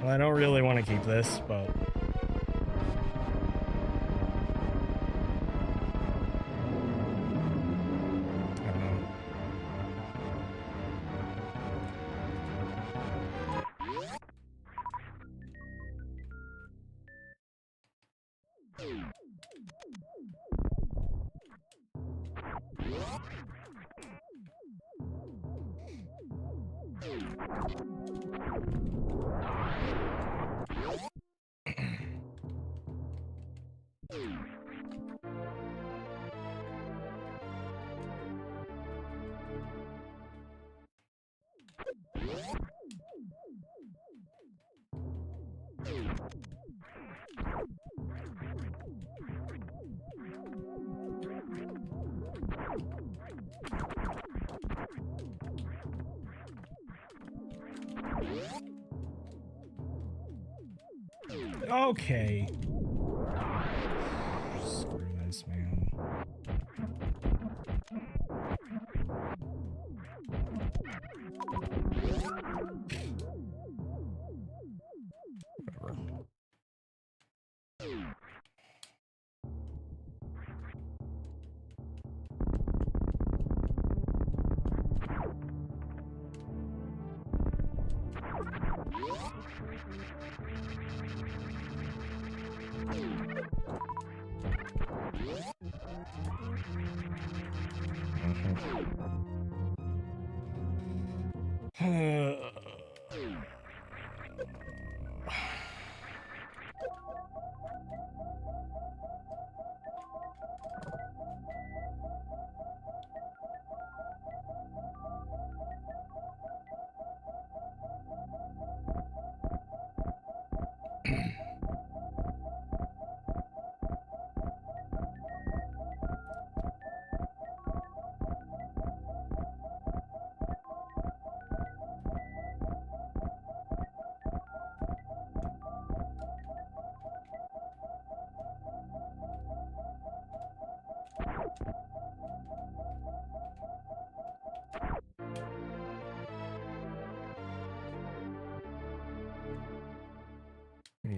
Well, I don't really want to keep this, but I don't know. Okay. Screw this, man. Whatever.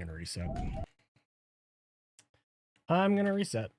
gonna reset. I'm gonna reset.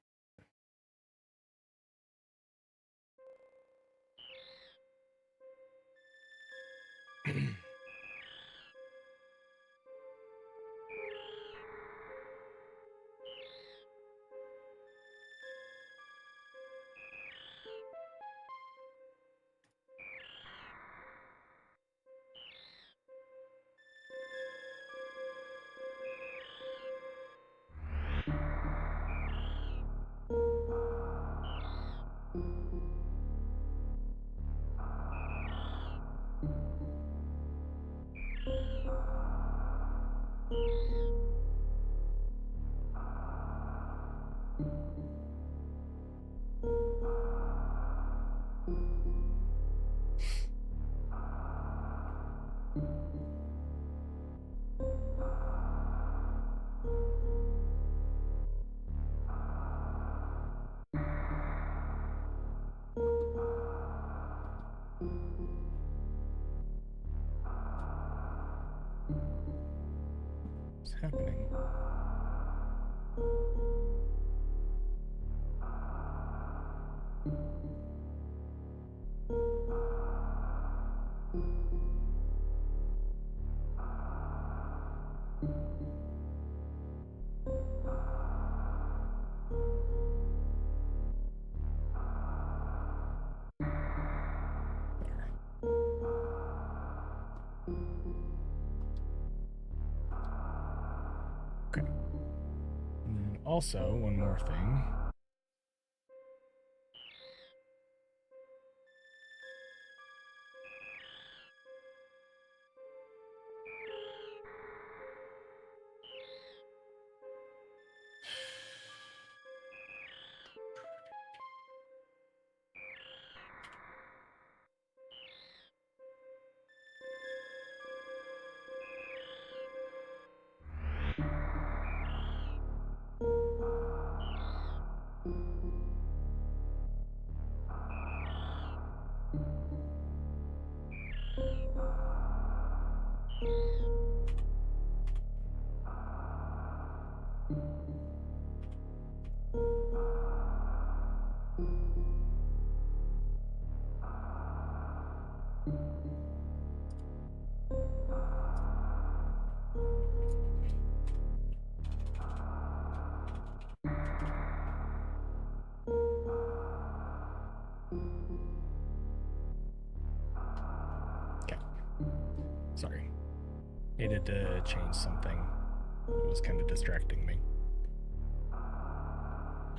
What's happening? Okay. And then also, one more thing. Sorry. Needed to change something. It was kind of distracting me.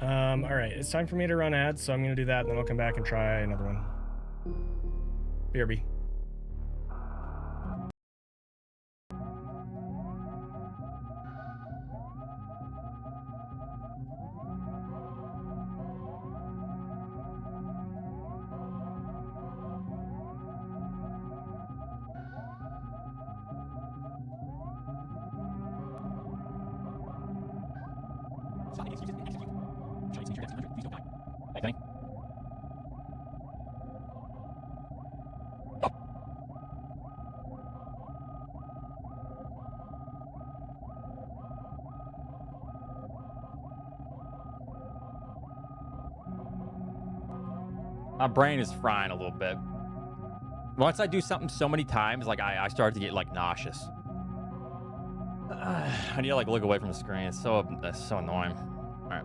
Alright, it's time for me to run ads, so I'm gonna do that, and then I'll come back and try another one. BRB.
My brain is frying a little bit. Once I do something so many times, like I start to get like nauseous. I need to like look away from the screen. It's so annoying. All right.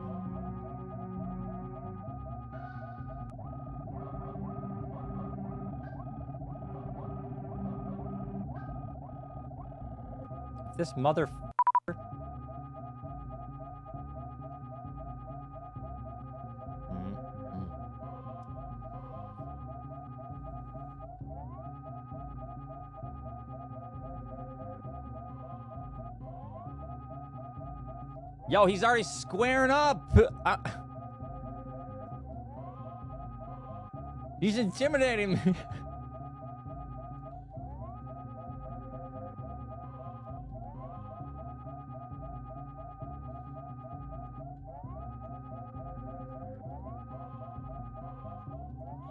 This mother. Yo, he's already squaring up. He's intimidating me.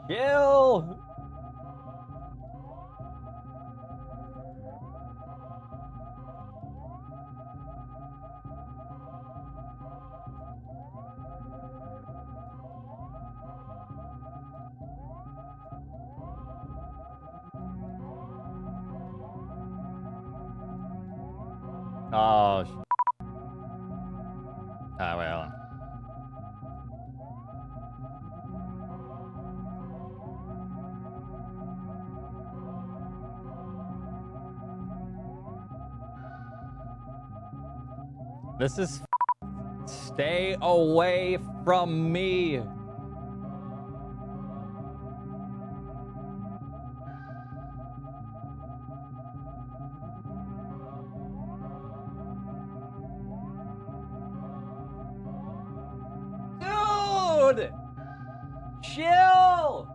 Chill. Oh. Ah, well. This is. Stay away from me. Dude! Chill!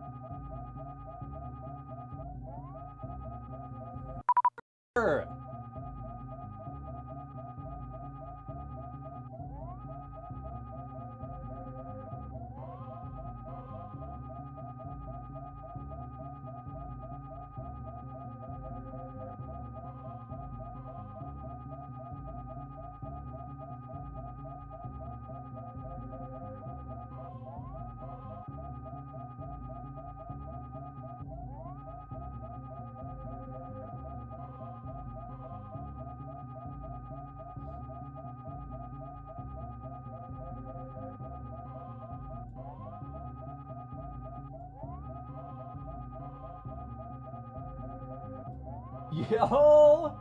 Yo!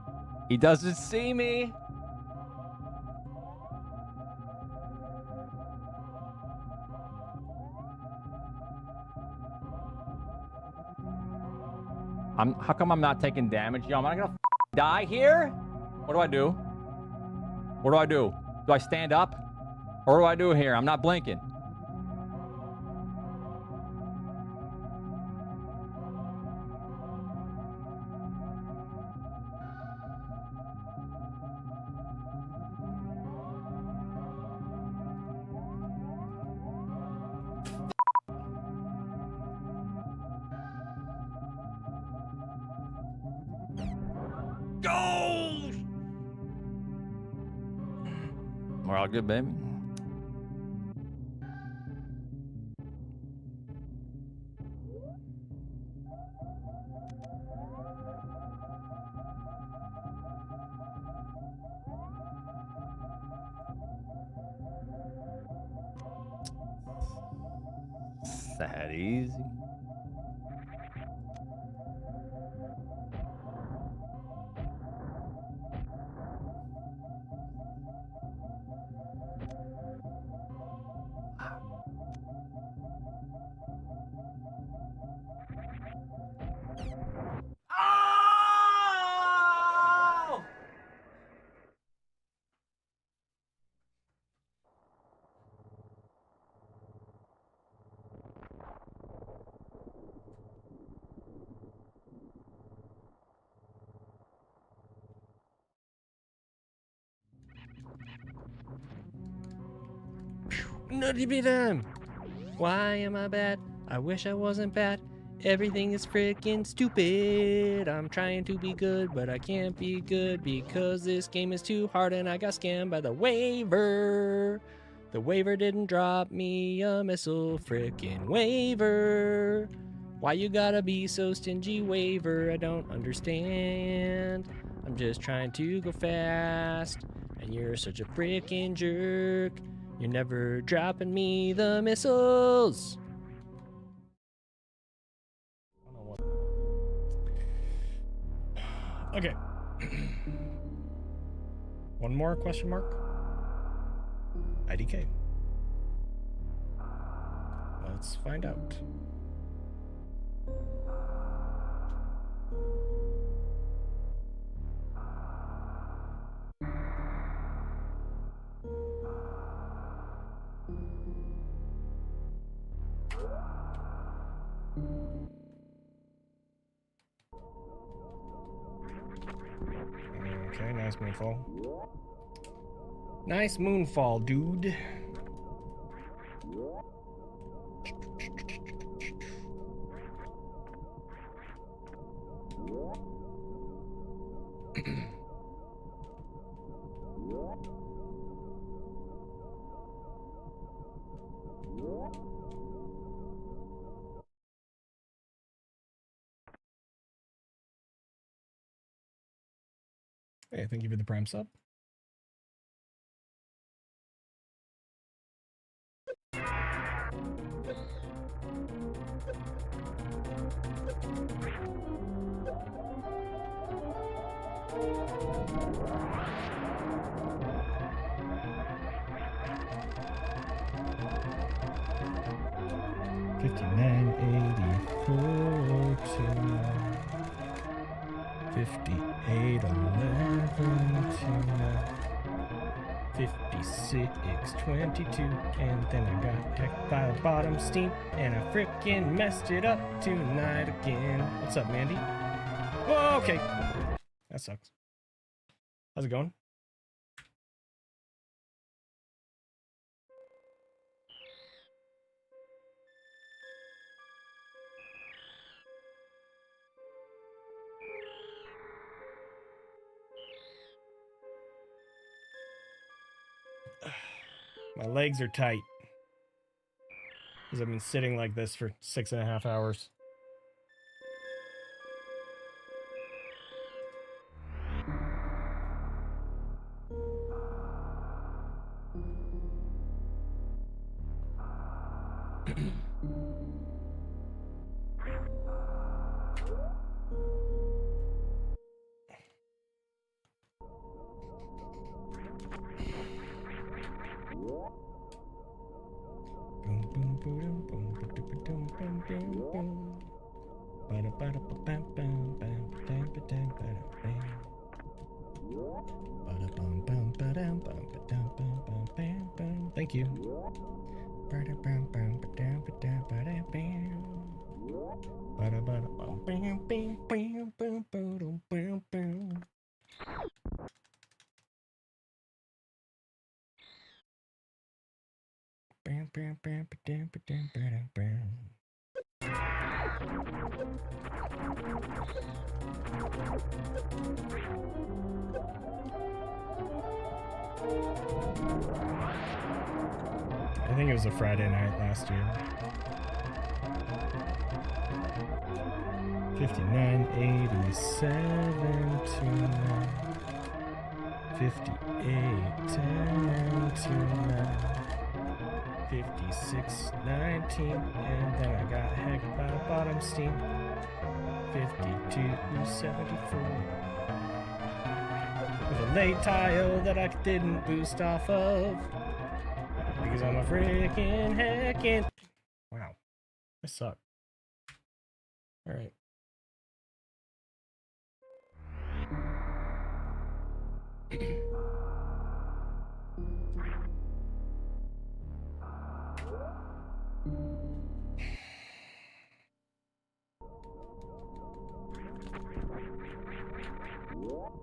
He doesn't see me. How come I'm not taking damage? Yo, am I gonna die here? What do I do? What do I do? Do I stand up? Or what do I do here? I'm not blinking. Go! We're all good, baby. Is that easy?
Nutty be them. Why am I bad? I wish I wasn't bad. Everything is freaking stupid. I'm trying to be good, but I can't be good because this game is too hard and I got scammed by the waiver. The waiver didn't drop me a missile, freaking waiver. Why you gotta be so stingy, waiver? I don't understand. I'm just trying to go fast, and you're such a freaking jerk. You're never dropping me the missiles.
Okay. One more question mark? IDK. Let's find out. Okay, nice moonfall. Nice moonfall, dude. Hey, thank you for the prime sub. 5984 to 5811 to 5622, and then I got hecked by the bottom steam, and I frickin' messed it up tonight again. What's up, Mandy? Oh, okay. That sucks. How's it going? My legs are tight because I've been sitting like this for 6.5 hours. Thank you. I think it was a Friday night last year. 5987 to 5810 to 5619, and then I got hecked by bottom steam. 5274 with a late tile that I didn't boost off of because I'm a freaking heckin'. Wow, I suck. All right. Oh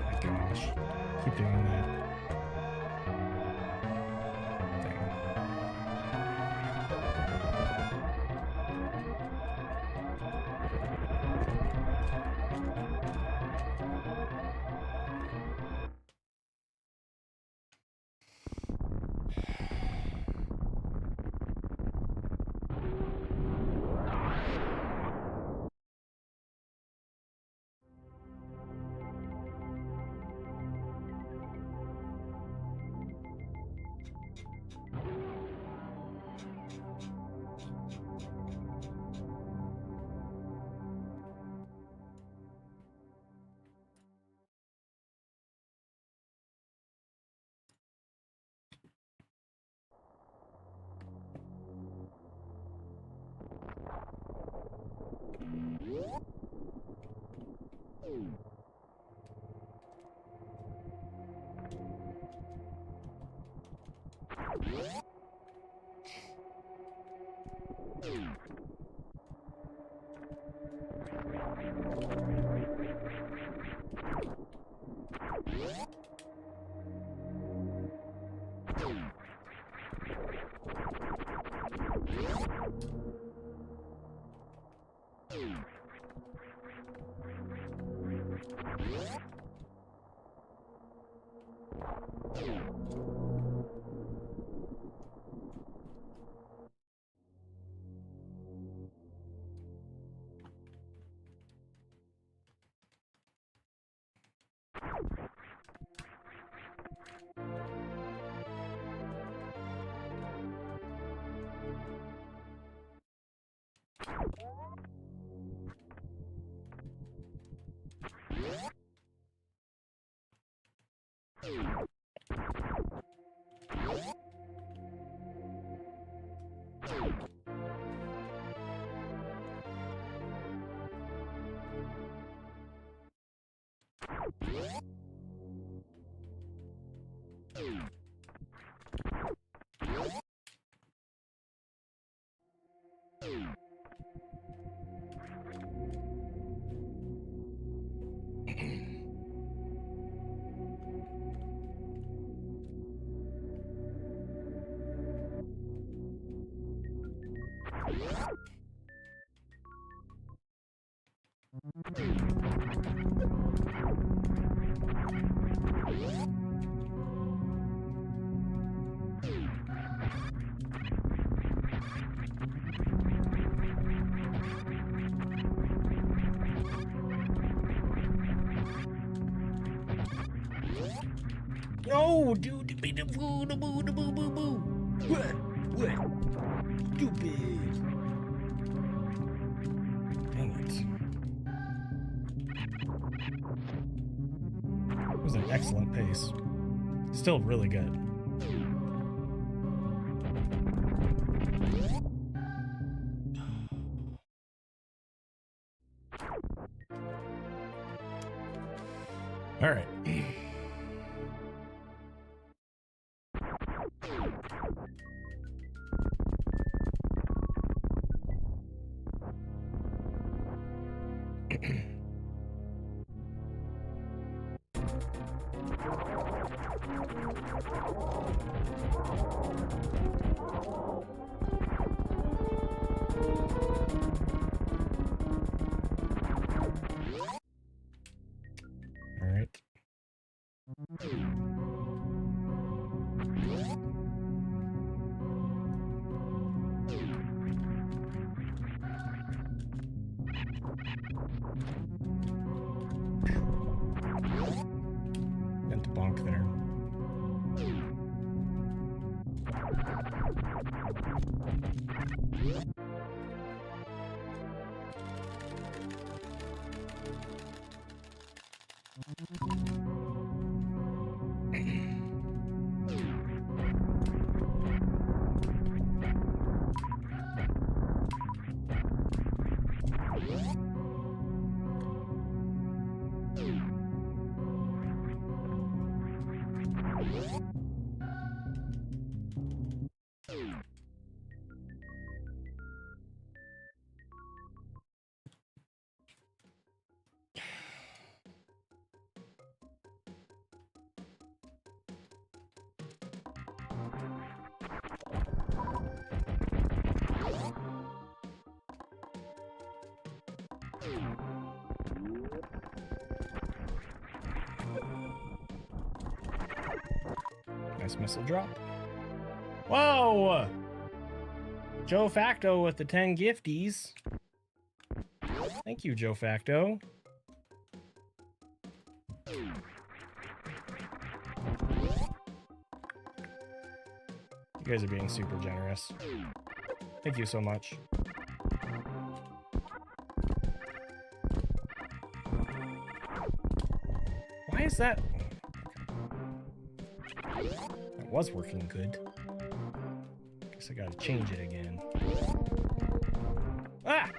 my gosh. Keep doing that. No, dude. What? Stupid. Dang it. It was an excellent pace. Still really good. All right. All right. Meant to bonk there. Nice missile drop. Whoa! Joe Facto with the 10 gifties. Thank you, Joe Facto. You guys are being super generous. Thank you so much. Why is that? That was working good. Guess I gotta change it again. Ah!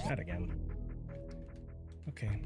That again. Okay.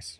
Nice.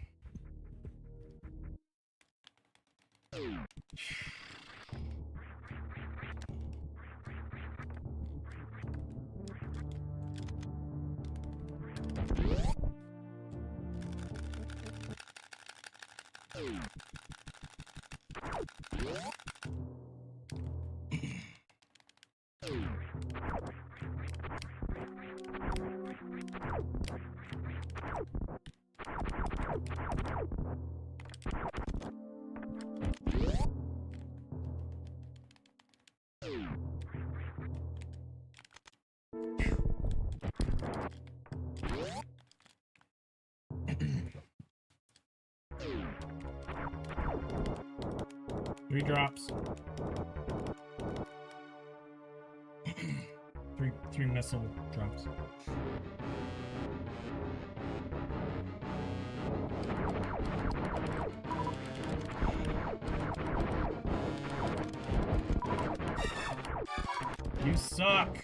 Three drops. three missile drops. You suck.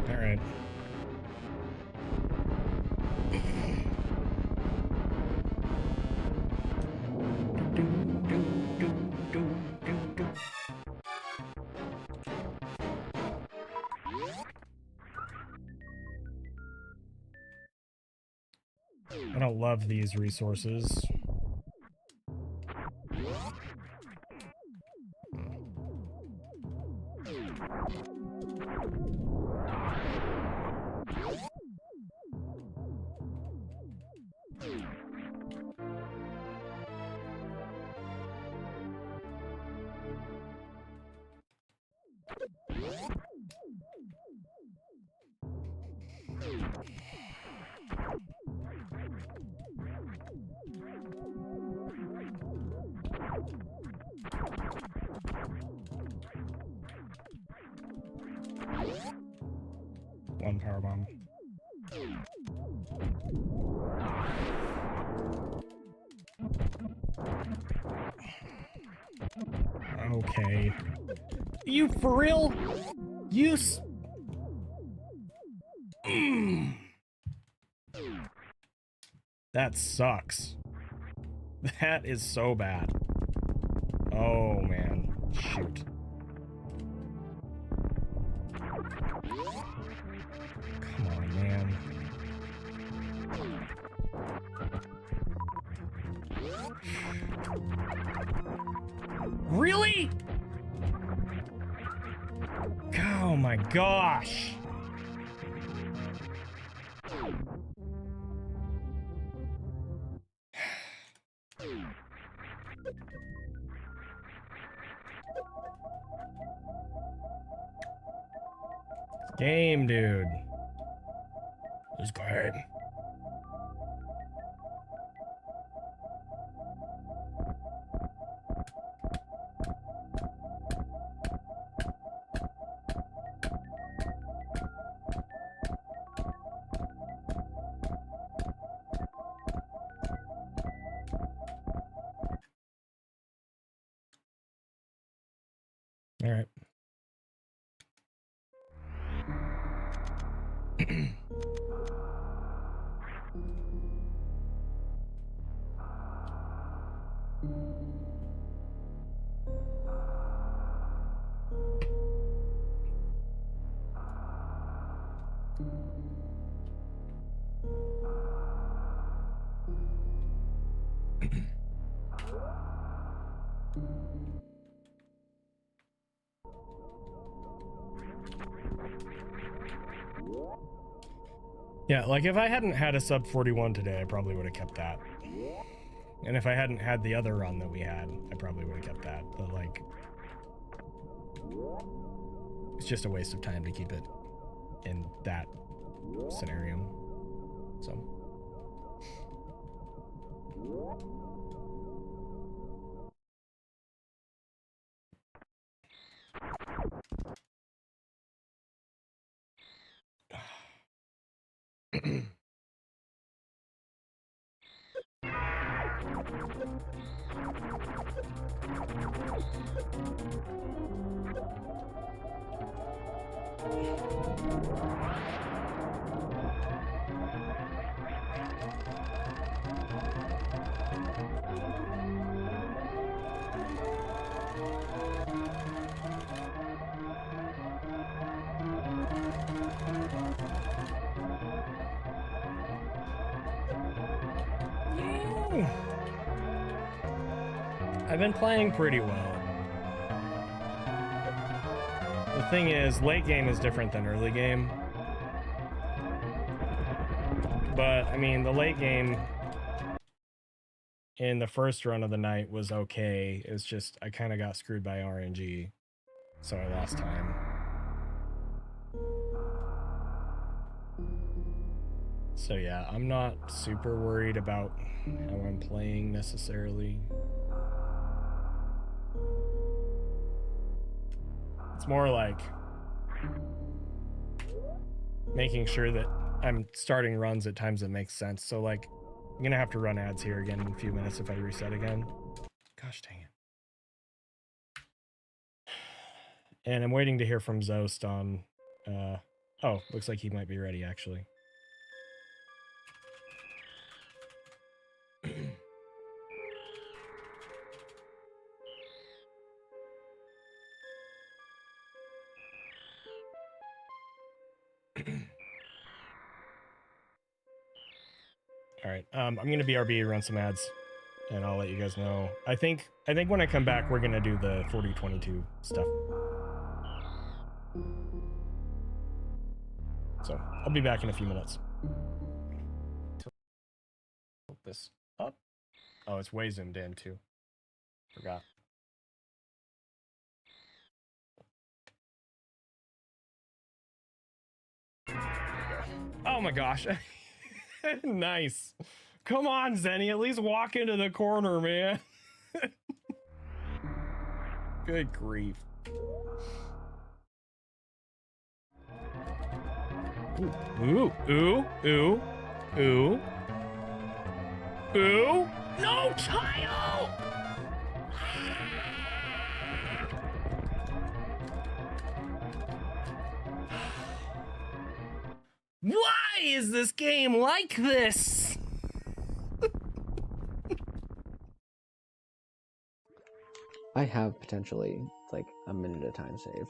All right. I don't love these resources. One power bomb. Okay. You for real? You That sucks. That is so bad. Oh man. Shoot. Come on, man. Really? Oh my gosh. Game, dude. This game. All right. Yeah, like if I hadn't had a sub 41 today, I probably would have kept that. And if I hadn't had the other run that we had, I probably would have kept that. But like, it's just a waste of time to keep it in that scenario. So. I've been playing pretty well. The thing is, late game is different than early game. But, I mean, the late game in the first run of the night was okay. It's just, I kind of got screwed by RNG, so I lost time. So yeah, I'm not super worried about how I'm playing necessarily. It's more like making sure that I'm starting runs at times that make sense. So like, I'm gonna have to run ads here again in a few minutes if I reset again. Gosh dang it. And I'm waiting to hear from Zoast on, oh, looks like he might be ready actually. All right, I'm gonna BRB, run some ads, and I'll let you guys know. I think when I come back, we're gonna do the 4022 stuff. So I'll be back in a few minutes. Tilt this up. Oh, it's way zoomed in too. Forgot. Oh my gosh. Nice. Come on, ZENI, at least walk into the corner, man. Good grief. Ooh, ooh, ooh, ooh. Ooh. No, child! Why is this game like this?
I have potentially like a minute of time save.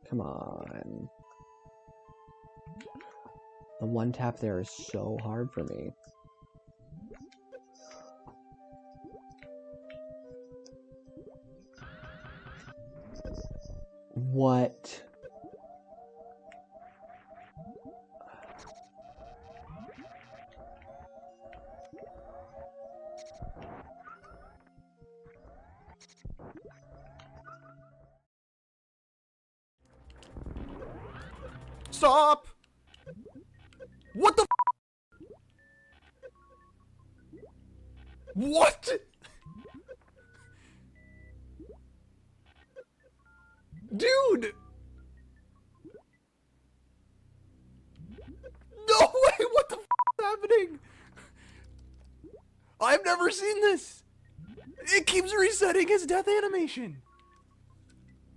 Come on. The one tap there is so hard for me. What?
Stop! What the f? What? Dude! No way! What the f is happening? I've never seen this! It keeps resetting his death animation!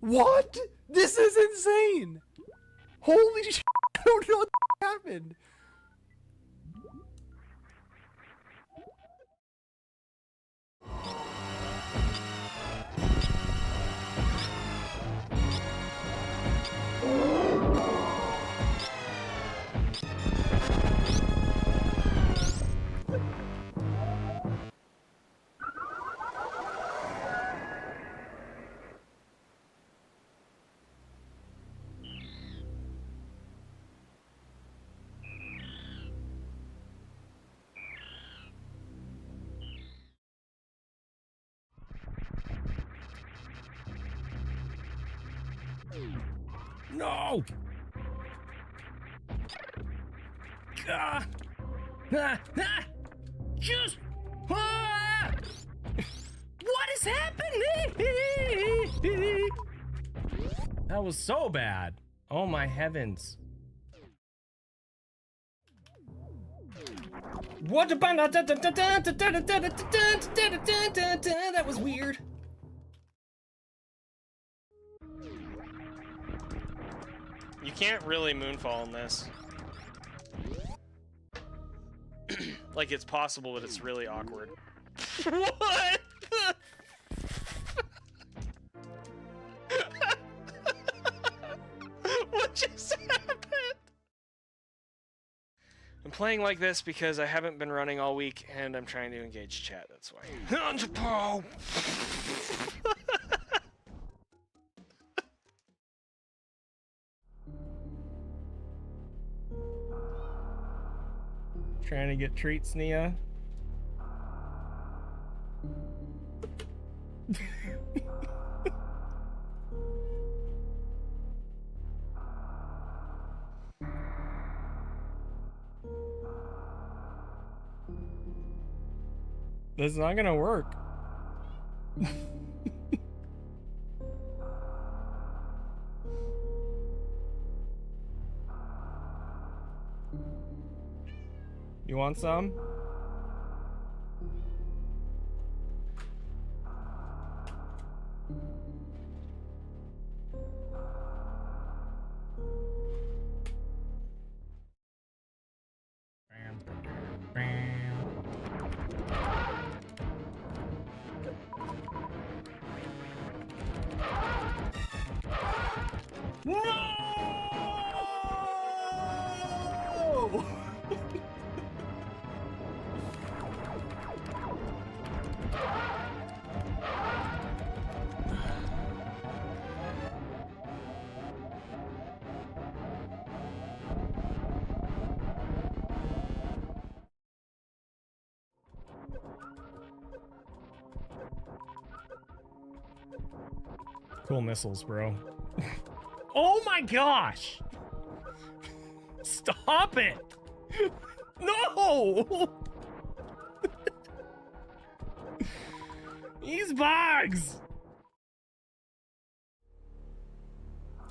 What? This is insane! Holy shit! I don't know what the f happened!
No! Ah! Ah! Ah! Just... Ah! What is happening? That was so bad. Oh my heavens.
What about that was weird.
You can't really moonfall in this. Like, it's possible, but it's really awkward. What? What just happened? I'm playing like this because I haven't been running all week and I'm trying to engage chat, that's why.
Trying to get treats, Nia. This is not gonna work. You want some?
No!
Cool missiles, bro. Oh my gosh! Stop it! No! These bugs!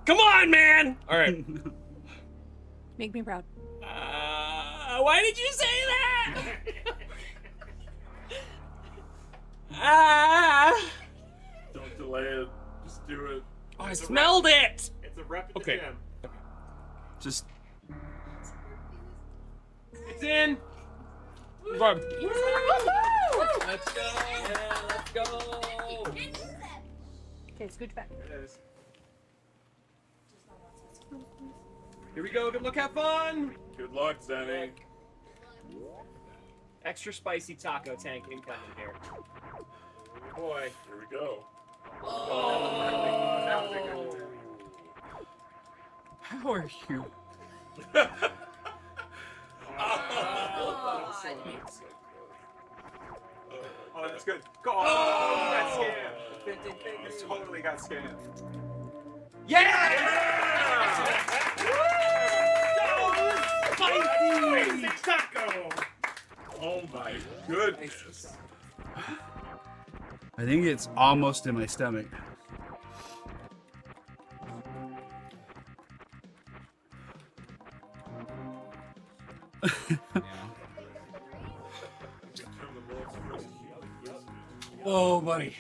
Come on, man! All right.
Make me proud.
Why did you say that? Ah!
Don't delay it. Just do it.
Oh, I smelled it!
It's a rep at
Okay.
the gym.
Just. It's in! Run.
Let's go! Yeah, let's go!
Okay, scooch back.
There it is.
Here we go. Good luck. Have fun.
Good luck, ZENI.
Extra spicy taco tank incoming here.
Oh boy. Here we go.
Oh.
That was a good
How are you?
Oh, that's good. Go! Oh, that's scammed. You totally got scammed.
Yeah!
Spicy taco! Oh my goodness.
I think it's almost in my stomach. Oh, buddy.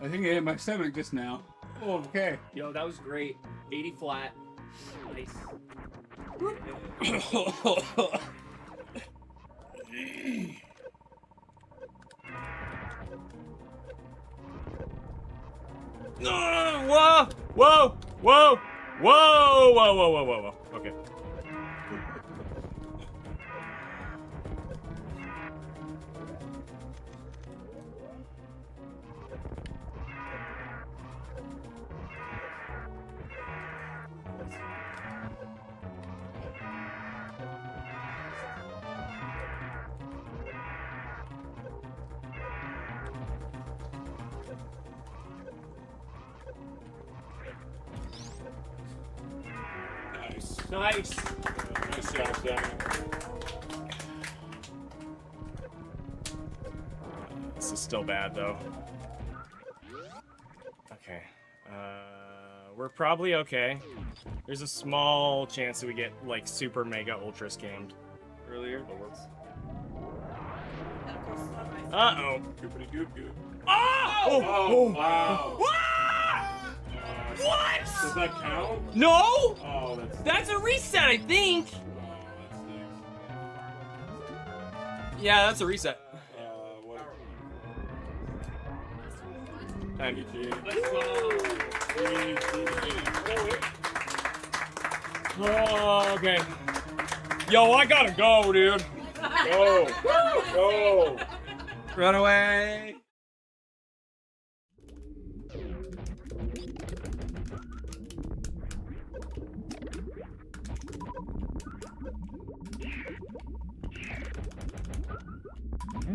I think it hit my stomach just now. Oh, okay.
Yo, that was great. 80 flat. Nice.
Whoa! Whoa! Whoa! Whoa! Whoa! Whoa! Whoa! Whoa! Whoa! Okay.
Nice. Nice job, ZENI.
This is still bad though. Okay. We're probably okay. There's a small chance that we get like super mega ultra scammed earlier.
Uh-oh.
Goopity goop goop.
Oh!
Oh, wow.
What?
Does that count?
No!
Oh,
That's a reset, I think. Yeah, that's a reset.
Thank you, G.
Oh, okay. Yo, I gotta go, dude.
Go. Go.
Run away.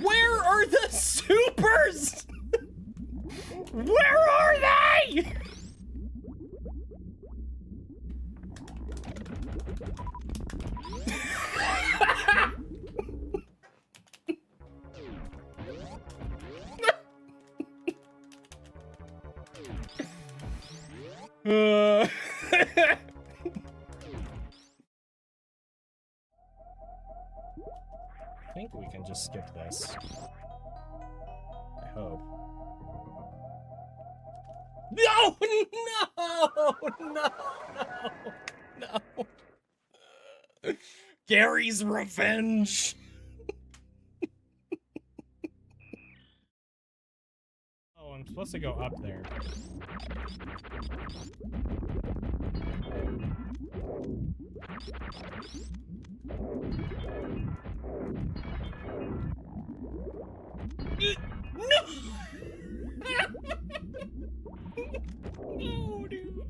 Where are the supers? Where are they?
I think we can just skip this. I hope.
No! No! No! No! No! Gary's revenge!
Oh, I'm supposed to go up there.
No! No, dude.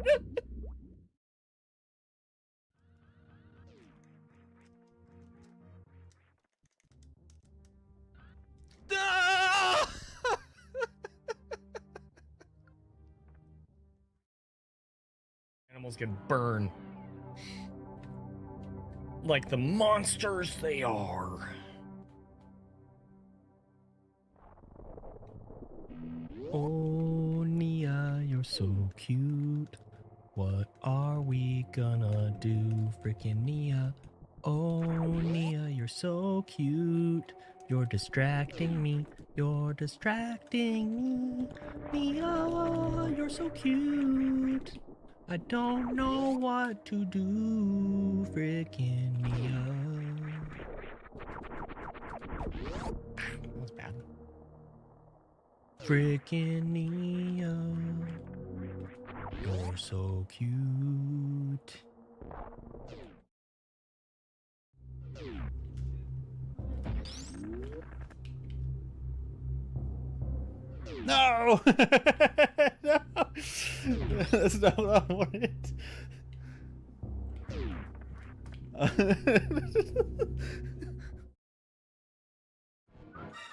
Animals can burn. Like the monsters they are. Oh, Nia, you're so cute. What are we gonna do, frickin' Nia? Oh, Nia, you're so cute. You're distracting me. You're distracting me. Nia, you're so cute. I don't know what to do, frickin' Nia. That was bad. Frickin' Nia, you're so cute.
No! No! That's not what I wanted.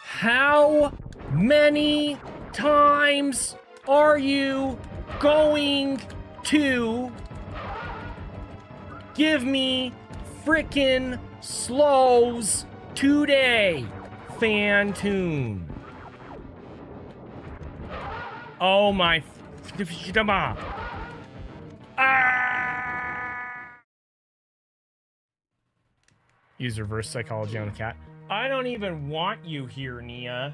How many times are you going to give me frickin' slows today, Fantoon? Oh my... Use reverse psychology on the cat. I don't even want you here, Nia.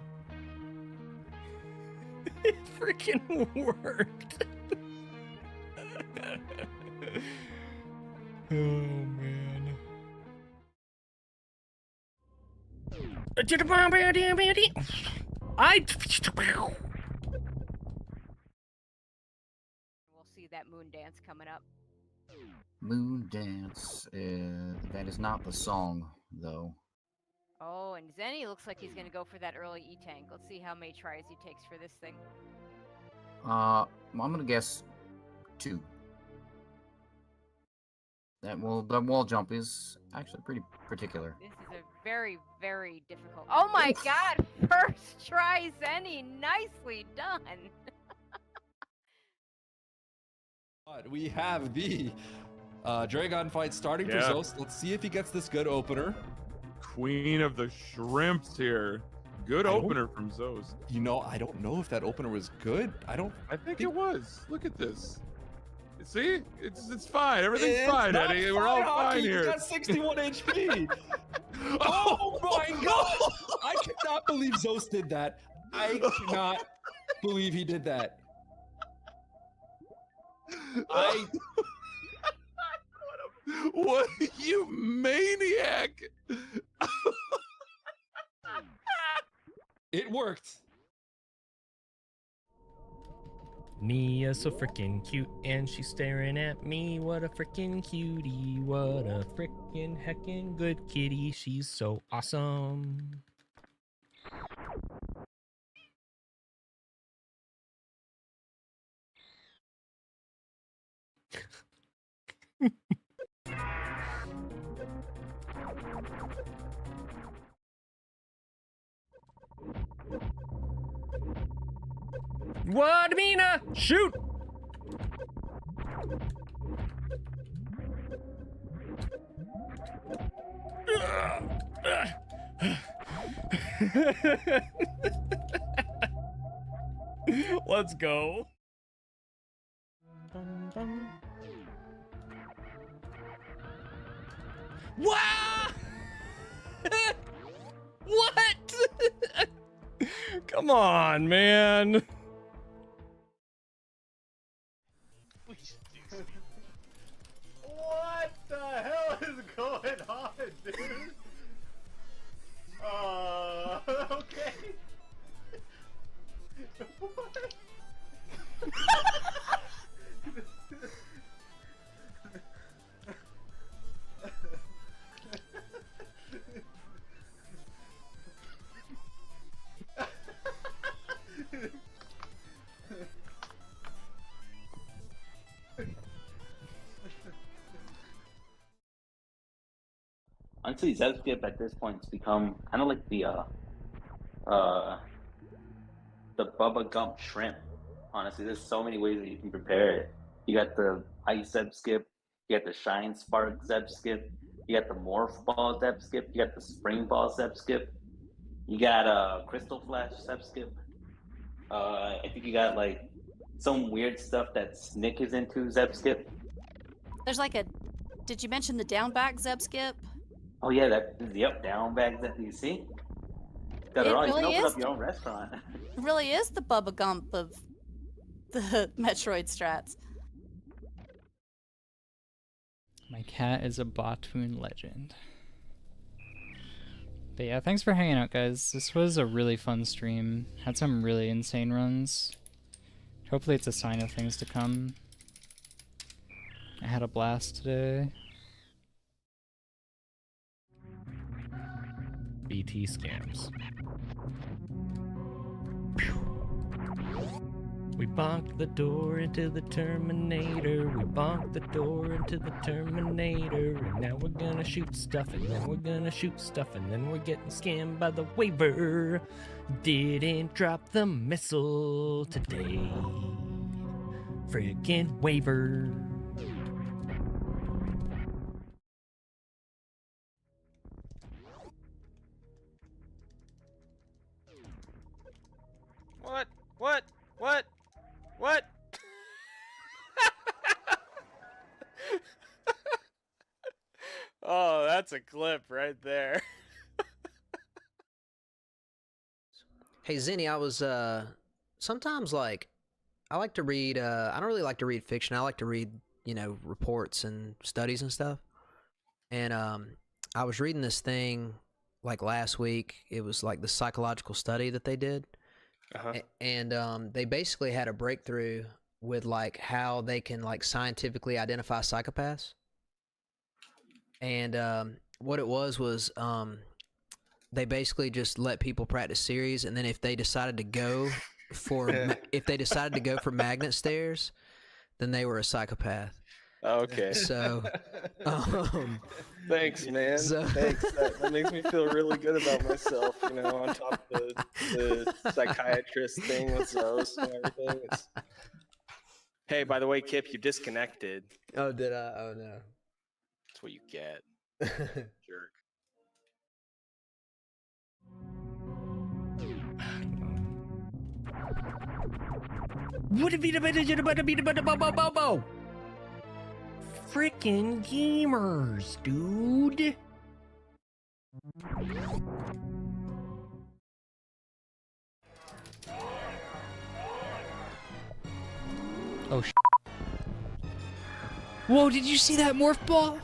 It freaking worked. Oh man.
We'll see that moon dance coming up.
Moon Dance. That is not the song, though.
Oh, and ZENI looks like he's gonna go for that early E-tank. Let's see how many tries he takes for this thing.
I'm gonna guess 2. That wall jump is actually pretty particular.
This is a very, very difficult. Oh my God! First try, ZENI. Nicely done.
We have the Dragon fight starting for Zoast. Let's see if he gets this good opener.
Queen of the Shrimps here. Good opener from Zoast.
You know, I don't know if that opener was good. I think
it was. Look at this. See? It's fine. Everything's fine, Eddie. We're all fine here.
You got 61 HP.
Oh
my god! I cannot believe Zoast did that. I cannot believe he did that.
What you maniac!
It worked.
Mia's so freaking cute and she's staring at me. What a freaking cutie. What a freaking heckin' good kitty. She's so awesome. What, Mina? Shoot! Let's go. Wow! What? Come on, man.
What the hell is going on, dude? Okay. What?
Honestly, Zeb skip at this point has become kind of like the Bubba Gump shrimp. Honestly, there's so many ways that you can prepare it. You got the ice Zeb skip, you got the shine spark Zeb skip, you got the morph ball Zeb skip, you got the spring ball Zeb skip, you got crystal flash Zeb skip. I think you got like some weird stuff that Snick is into Zeb skip.
There's like a. Did you mention the down back Zeb skip?
Oh yeah, yep, down bags that you see. Got it all. You can
really
open
is
up your own restaurant.
It really is the Bubba Gump of the Metroid strats.
My cat is a Batoon legend. But yeah, thanks for hanging out, guys. This was a really fun stream. Had some really insane runs. Hopefully it's a sign of things to come. I had a blast today.
BT scams. We bonked the door into the Terminator. We bonked the door into the Terminator. And now we're gonna shoot stuff, and then we're gonna shoot stuff, and then we're getting scammed by the waiver. Didn't drop the missile today. Friggin' waiver.
What? Oh, that's a clip right there.
Hey ZENI, I was sometimes like I like to read I don't really like to read fiction. I like to read, you know, reports and studies and stuff. And I was reading this thing like last week. It was like the psychological study that they did. And they basically had a breakthrough with like how they can like scientifically identify psychopaths. And what it was they basically just let people practice series, and then if they decided to go for magnet stairs, then they were a psychopath.
Okay.
So
thanks, man. Thanks. That makes me feel really good about myself, you know, on top of the psychiatrist thing with Zoast and everything. Hey, by the way, Kip, you disconnected.
Oh, did I? Oh, no.
That's what you get. Jerk.
Frickin' gamers, dude.
Oh, whoa, did you see that morph ball?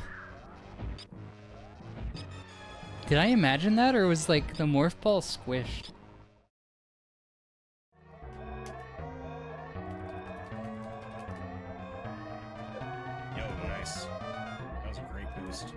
Did I imagine that, or was like the morph ball squished?
Yo, nice. That was a great boost.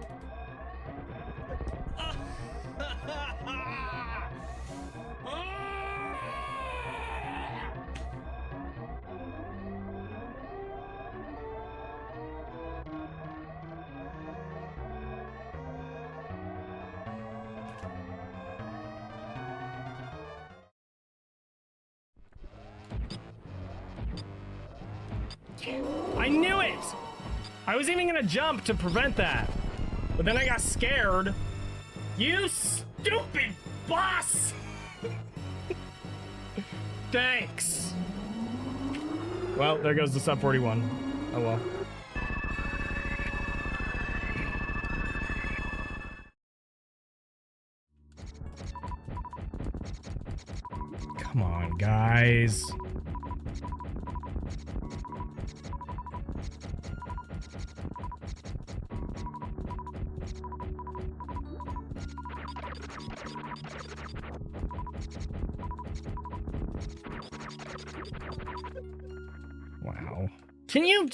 I knew it! I was even gonna jump to prevent that. But then I got scared. You stupid boss! Thanks. Well, there goes the sub 41. Oh well. Come on, guys. Wow. Can you?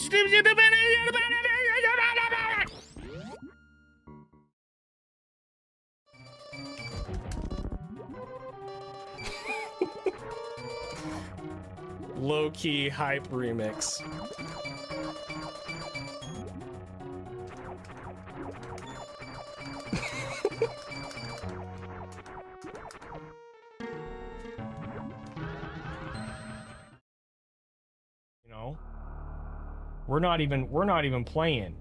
Low-key hype remix. You know, we're not even playing.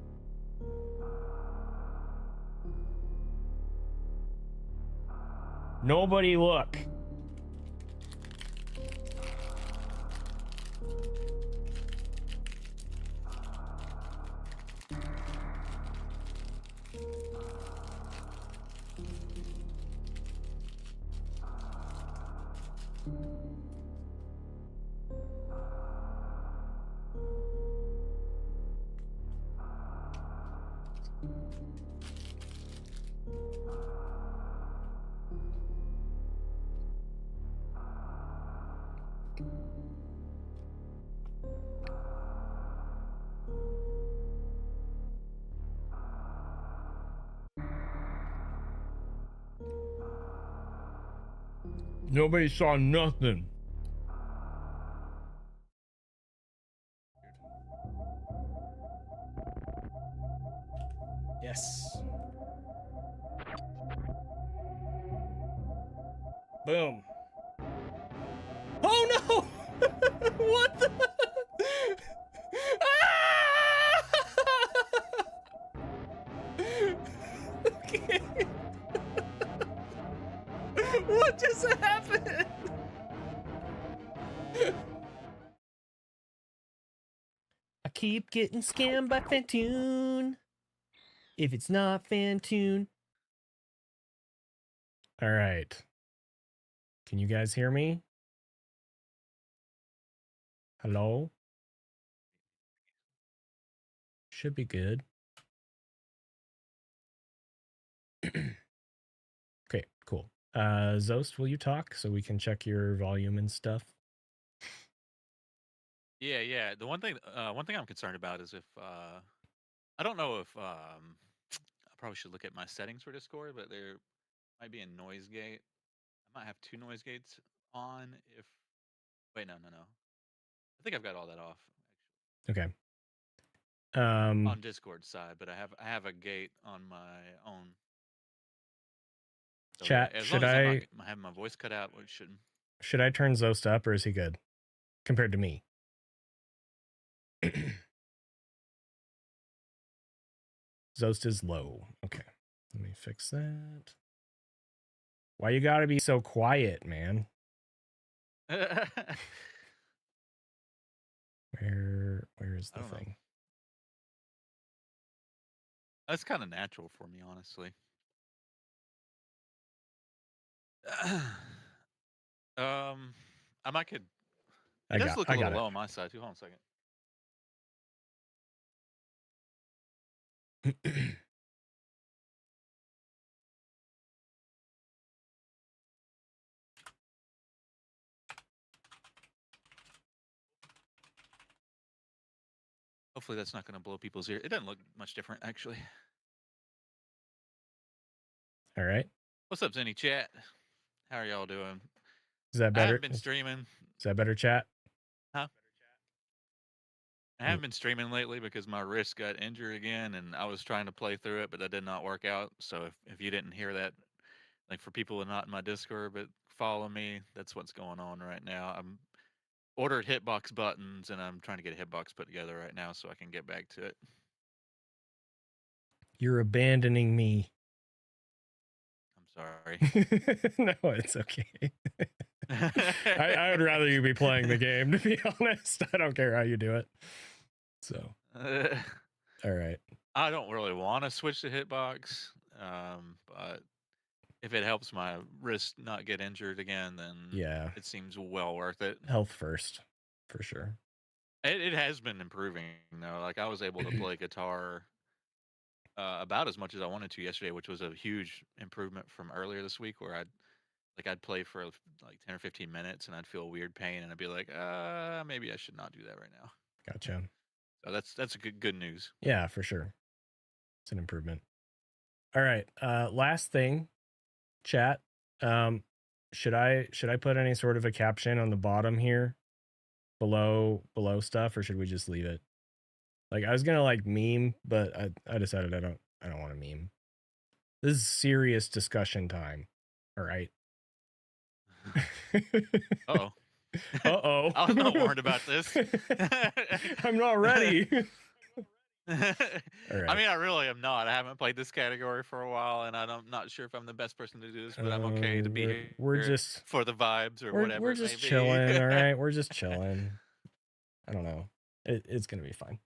Nobody look. Nobody saw nothing. Yes. Boom. Oh no! What the? Okay. What just happened? I keep getting scammed by Fantoon. If it's not Fantoon. All right. Can you guys hear me? Hello? Should be good. Okay, cool. Zoast, will you talk so we can check your volume and stuff?
Yeah, yeah. The one thing I'm concerned about is if I don't know if I probably should look at my settings for Discord, but there might be a noise gate. I might have 2 noise gates on if wait, no. I think I've got all that off
Okay.
on Discord side, but I have a gate on my own. So
Chat,
as
should
long as I'm
I
not having my voice cut out, which shouldn't.
should I turn Zoast up or is he good compared to me? Zoast is low. Okay. Let me fix that. Why you gotta be so quiet, man? Where is the thing?
That's kind of natural for me, honestly. I might could.
I
It does
got-
look
I
a
got
little
it.
low on my side too. Hold on a second. Hopefully that's not going to blow people's ear. It doesn't look much different actually.
All right.
What's up, Zenny chat? How are y'all doing?
Is that
I
better?
haven't been streaming.
Is that better, chat?
Huh? I haven't been streaming lately because my wrist got injured again, and I was trying to play through it, but that did not work out. So if you didn't hear that, like for people who are not in my Discord but follow me, that's what's going on right now. I'm ordered hitbox buttons, and I'm trying to get a hitbox put together right now so I can get back to it.
You're abandoning me.
I'm sorry.
No, it's okay. I would rather you be playing the game, to be honest. I don't care how you do it. So, all right.
I don't really want to switch to hitbox, but if it helps my wrist not get injured again, then
Yeah.
it seems well worth it.
Health first, for sure.
It has been improving though. Like I was able to play guitar about as much as I wanted to yesterday, which was a huge improvement from earlier this week, where I'd play for like 10 or 15 minutes and I'd feel weird pain and I'd be like, maybe I should not do that right now.
Gotcha.
So that's a good news.
Yeah, for sure. It's an improvement. All right. Last thing, chat. Should I put any sort of a caption on the bottom here below stuff, or should we just leave it? Like I was gonna like meme, but I decided I don't want to meme. This is serious discussion time. All right.
Uh-oh.
Uh-oh.
I was not warned about this.
I'm not ready. All right.
I mean, I really am not. I haven't played this category for a while, and I'm not sure if I'm the best person to do this, but I'm okay to be here.
We're just
for the vibes or whatever.
We're
it
just
may
chilling.
Be.
All right. We're just chilling. I don't know. It's gonna be fine.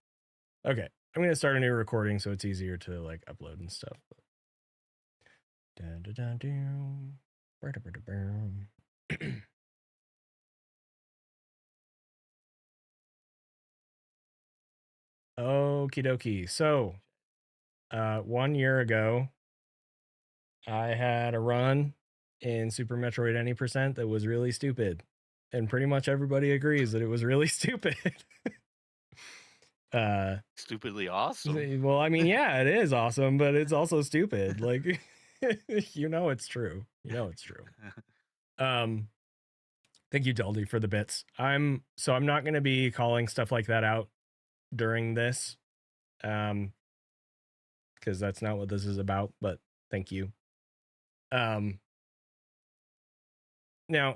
Okay. I'm gonna start a new recording so it's easier to like upload and stuff. Okie dokie. So, 1 year ago, I had a run in Super Metroid Any Percent that was really stupid. And pretty much everybody agrees that it was really stupid.
Stupidly awesome.
Well, I mean, yeah, it is awesome, but it's also stupid. Like, you know it's true. You know it's true. Thank you, Daldy, for the bits. I'm not going to be calling stuff like that out during this, because that's not what this is about, but thank you. Now,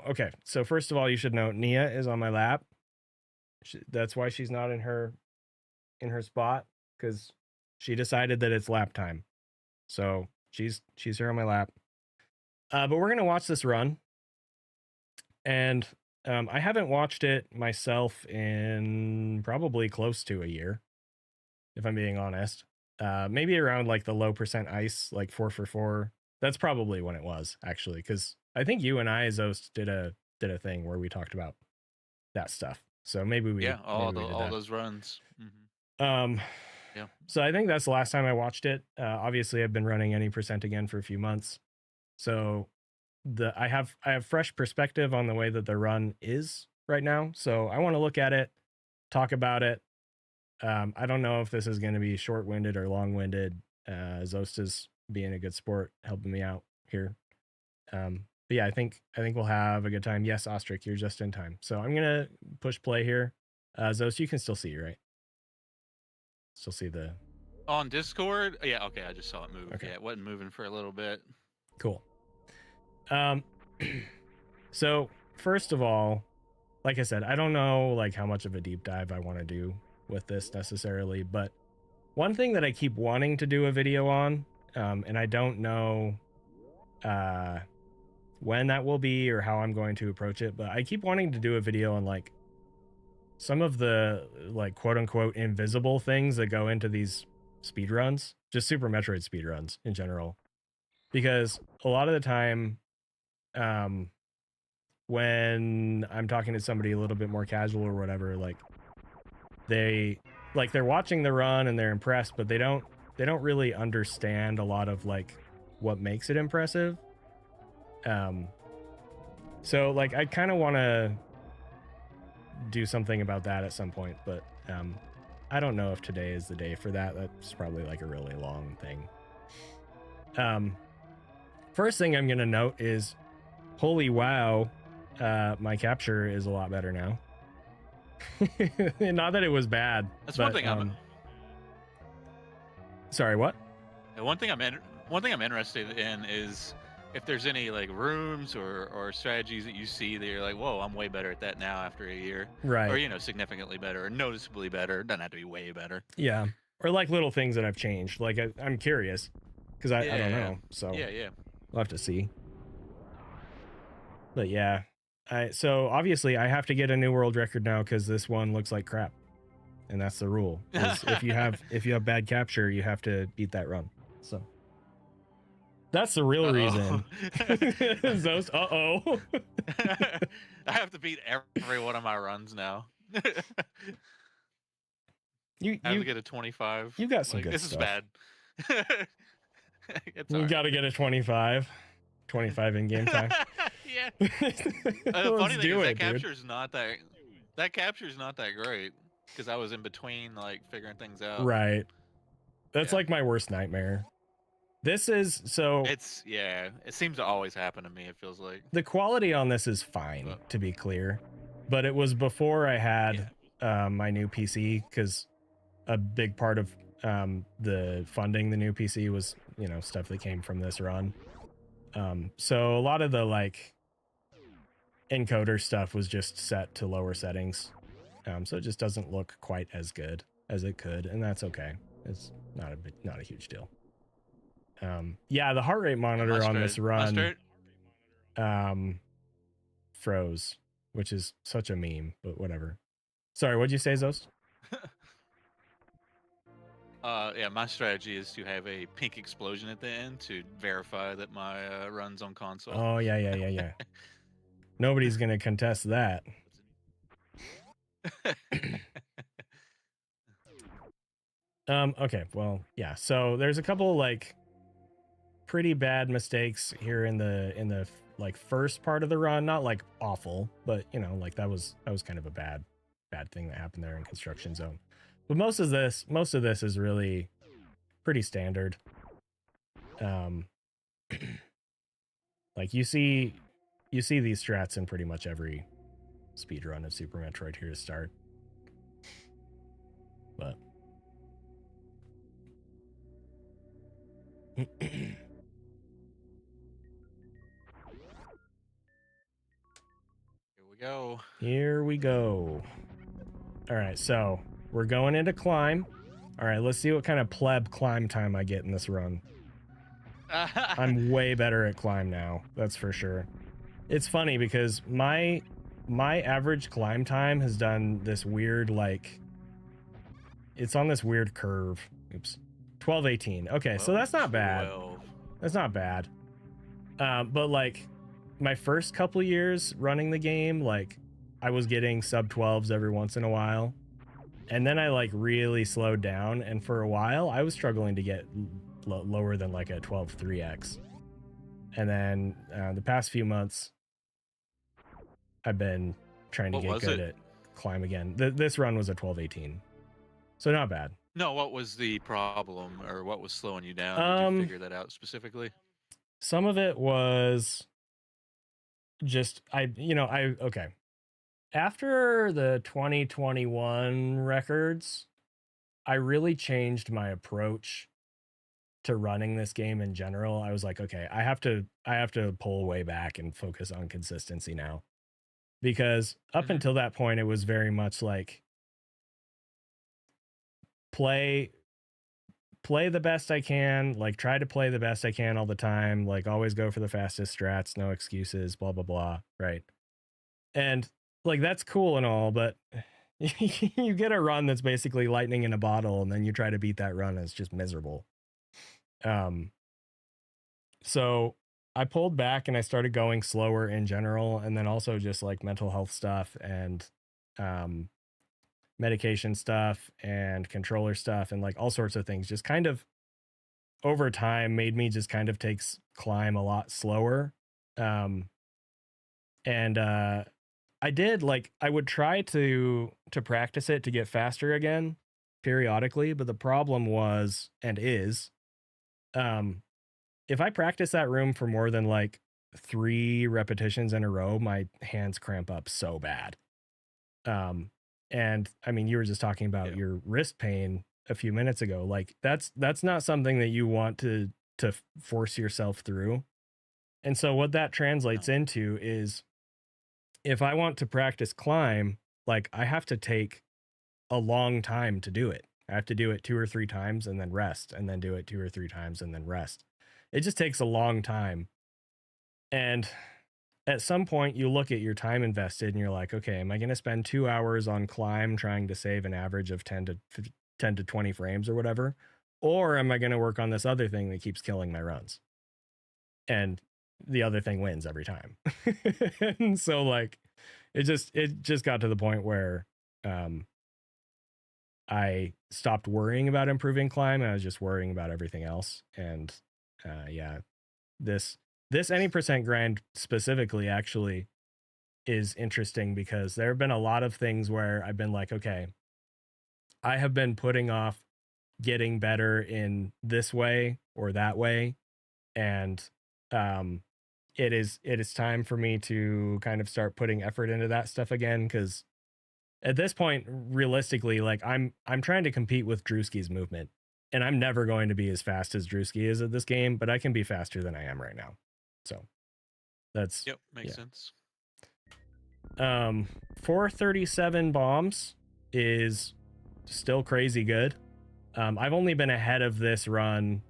okay, so first of all, you should know Nia is on my lap. That's why she's not in her spot, because she decided that it's lap time. So she's here on my lap. But we're gonna watch this run, and I haven't watched it myself in probably close to a year, if I'm being honest. Maybe around like the low percent ice, like 4 for 4. That's probably when it was, actually, because I think you and I, Zoast, did a thing where we talked about that stuff. So maybe we
all
maybe we did that.
those runs. Mm-hmm. Yeah.
So I think that's the last time I watched it. Obviously, I've been running Any Percent again for a few months, so I have fresh perspective on the way that the run is right now. So I want to look at it, talk about it. I don't know if this is going to be short-winded or long-winded. Zoast is being a good sport, helping me out here. But yeah, I think we'll have a good time. Yes, Ostrich, you're just in time. So I'm gonna push play here. Zoast, you can still see, right? Still see the
On Discord? Yeah, okay, I just saw it move.
Okay.
Yeah, it wasn't moving for a little bit.
Cool. So first of all, like I said, I don't know like how much of a deep dive I want to do with this necessarily, but one thing that I keep wanting to do a video on, and I don't know when that will be or how I'm going to approach it, but I keep wanting to do a video on like some of the like quote unquote invisible things that go into these speedruns, just Super Metroid speedruns in general. Because a lot of the time, when I'm talking to somebody a little bit more casual or whatever, like they're watching the run and they're impressed, but they don't really understand a lot of like what makes it impressive. So like I kind of want to do something about that at some point, but I don't know if today is the day for that. That's probably like a really long thing. First thing I'm gonna note is, holy wow, my capture is a lot better now. Not that it was bad.
That's
but,
one thing
sorry, what?
One thing I'm interested in is if there's any like rooms or strategies that you see that you're like, whoa, I'm way better at that now after a year.
Right.
Or, you know, significantily better or noticeably better. Doesn't have to be way better.
Yeah. Or like little things that I've changed. Like I'm curious because I don't
Yeah.
know. So
Yeah.
we'll have to see. But yeah, so obviously I have to get a new world record now because this one looks like crap, and that's the rule. Is if you have bad capture, you have to beat that run. So that's the real reason. Zoast,
I have to beat every one of my runs now.
You
I have to get a 25.
You got some
like,
good
this
stuff.
is bad. It's
You
all
got to get a 25 in game time.
Yeah. The funny thing is that
dude.
capture's not that great because I was in between like figuring things out.
Right. That's like my worst nightmare. This is so.
It seems to always happen to me. It feels like
The quality on this is fine, to be clear, but it was before I had my new PC, because a big part of the funding the new PC was, you know, stuff that came from this run. So a lot of the like encoder stuff was just set to lower settings, so it just doesn't look quite as good as it could, and that's okay. It's not a huge deal. Yeah, the heart rate monitor on this run froze, which is such a meme, but whatever. Sorry, what'd you say, Zoast?
Yeah, my strategy is to have a pink explosion at the end to verify that my run's on console.
Oh yeah. Nobody's gonna contest that. Okay, well, yeah. So there's a couple like pretty bad mistakes here in the like first part of the run. Not like awful, but you know, like that was kind of a bad thing that happened there in construction zone. But most of this is really pretty standard. Like you see these strats in pretty much every speedrun of Super Metroid here to start. But
Here we go.
Here we go. All right, so we're going into climb. All right, let's see what kind of pleb climb time I get in this run. I'm way better at climb now, that's for sure. It's funny because my average climb time has done this weird, like, it's on this weird curve. Oops. 12:18. Okay, so that's not bad. That's not bad. But like my first couple years running the game, like I was getting sub 12s every once in a while. And then I like really slowed down, and for a while I was struggling to get lower than like a 12.3x. And then the past few months I've been trying to get good at climb again. This run was a 12:18. So not bad.
No, what was the problem, or what was slowing you down? Did you figure that out specifically?
Some of it was just okay. After the 2021 records, I really changed my approach to running this game in general. I was like, okay, I have to pull way back and focus on consistency now. Because up until that point, it was very much like play the best I can, like try to play the best I can all the time, like always go for the fastest strats, no excuses, blah, blah, blah, right? And like, that's cool and all, but you get a run that's basically lightning in a bottle, and then you try to beat that run, and it's just miserable. So I pulled back and I started going slower in general, and then also just like mental health stuff and medication stuff and controller stuff and like all sorts of things just kind of over time made me just kind of take climb a lot slower. And I did like I would try to practice it to get faster again periodically, but the problem was and is if I practice that room for more than like 3 repetitions in a row, my hands cramp up so bad. And I mean, you were just talking about your wrist pain a few minutes ago. Like that's not something that you want to force yourself through. And so what that translates into is if I want to practice climb, like I have to take a long time to do it. I have to do it 2 or 3 times and then rest, and then do it 2 or 3 times and then rest. It just takes a long time. And at some point you look at your time invested and you're like, okay, am I going to spend 2 hours on climb trying to save an average of 10 to 20 frames or whatever? Or am I going to work on this other thing that keeps killing my runs? And the other thing wins every time. And so like, it just got to the point where, I stopped worrying about improving climb. And I was just worrying about everything else. And, yeah, this any percent grind specifically actually is interesting because there have been a lot of things where I've been like, okay, I have been putting off getting better in this way or that way. And, it is time for me to kind of start putting effort into that stuff again. Cause at this point, realistically, like I'm trying to compete with Drewski's movement, and I'm never going to be as fast as Drewski is at this game, but I can be faster than I am right now. So that's,
makes sense.
437 bombs is still crazy good. I've only been ahead of this run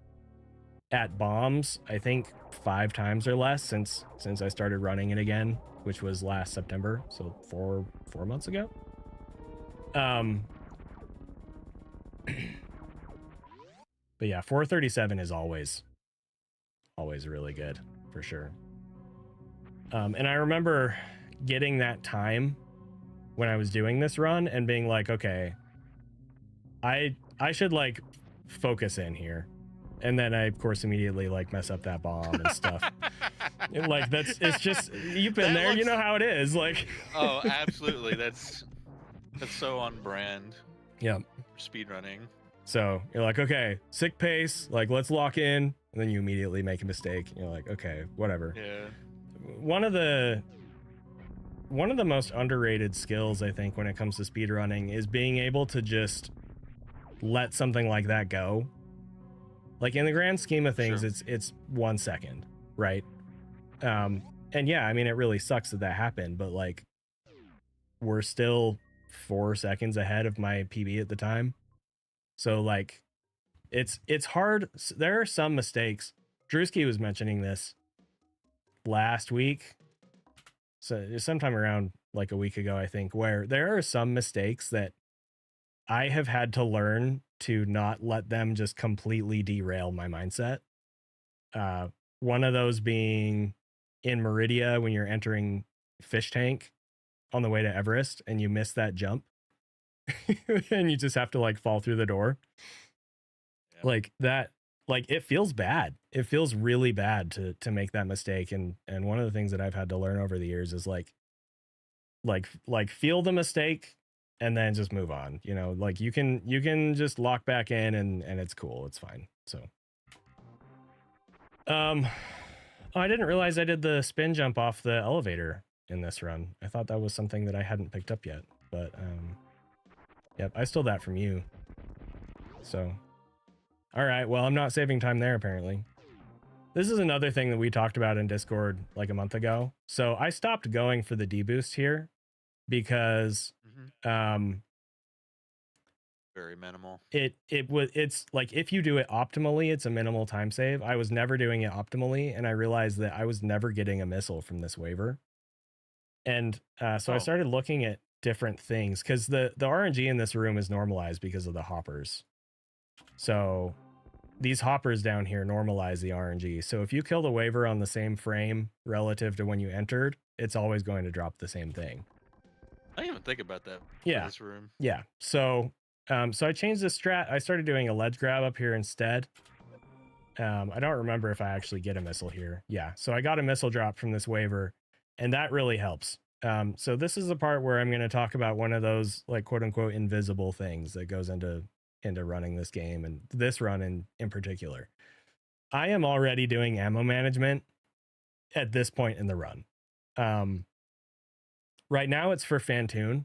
at bombs, I think 5 times or less since I started running it again, which was last September. So 4 months ago. But yeah, 437 is always really good for sure. And I remember getting that time when I was doing this run and being like, okay, I should like focus in here. And then I of course immediately like mess up that bomb and stuff. And, like it's just, you've been there, you know how it is. Like
Oh, absolutely. That's so on brand.
Yeah.
Speedrunning.
So you're like, okay, sick pace, like let's lock in, and then you immediately make a mistake. You're like, okay, whatever.
Yeah.
One of the most underrated skills, I think, when it comes to speedrunning is being able to just let something like that go. Like in the grand scheme of things, it's 1 second, right? And yeah, I mean, it really sucks that happened, but like we're still 4 seconds ahead of my PB at the time. So like it's hard. There are some mistakes. Drewski was mentioning this last week. So sometime around like a week ago, I think, where there are some mistakes that I have had to learn to not let them just completely derail my mindset. One of those being in Meridia when you're entering Fish Tank on the way to Everest and you miss that jump and you just have to like fall through the door. Yeah. Like that, like it feels bad. It feels really bad to make that mistake. And one of the things that I've had to learn over the years is like feel the mistake and then just move on. You know, like you can just lock back in and it's cool. It's fine. So, I didn't realize I did the spin jump off the elevator in this run. I thought that was something that I hadn't picked up yet, but, yep, I stole that from you. So, all right, well, I'm not saving time there, apparently. This is another thing that we talked about in Discord like a month ago. So I stopped going for the deboost here because,
very minimal.
It's like if you do it optimally, it's a minimal time save. I was never doing it optimally, and I realized that I was never getting a missile from this waiver. And so I started looking at different things because the RNG in this room is normalized because of the hoppers. So these hoppers down here normalize the RNG. So if you kill the waiver on the same frame relative to when you entered, it's always going to drop the same thing.
I didn't even think about that.
Yeah.
For this room.
Yeah. So, so I changed the strat. I started doing a ledge grab up here instead. I don't remember if I actually get a missile here. Yeah. So I got a missile drop from this waiver, and that really helps. So this is the part where I'm going to talk about one of those like quote unquote invisible things that goes into running this game, and this run in particular. I am already doing ammo management at this point in the run. Right now it's for Fantoon,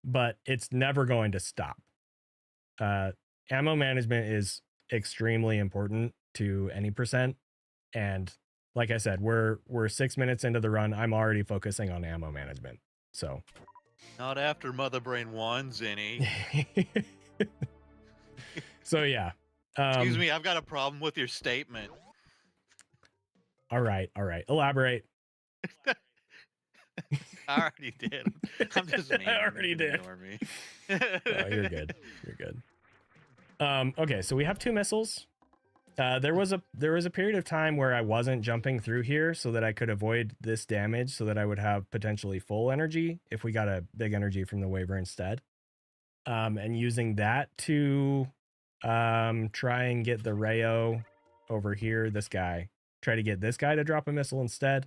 but it's never going to stop. Ammo management is extremely important to any percent, and like I said, we're 6 minutes into the run. I'm already focusing on ammo management. So
Not after Mother Brain 1, ZENI.
So yeah.
Excuse me, I've got a problem with your statement.
All right. Elaborate.
I already did. I'm just mean.
I already did.
Ignore me.
Oh, you're good. You're good. Okay, so we have 2 missiles. There was a period of time where I wasn't jumping through here so that I could avoid this damage, so that I would have potentially full energy if we got a big energy from the waiver instead. And using that to try and get the Rayo over here, this guy. Try to get this guy to drop a missile instead.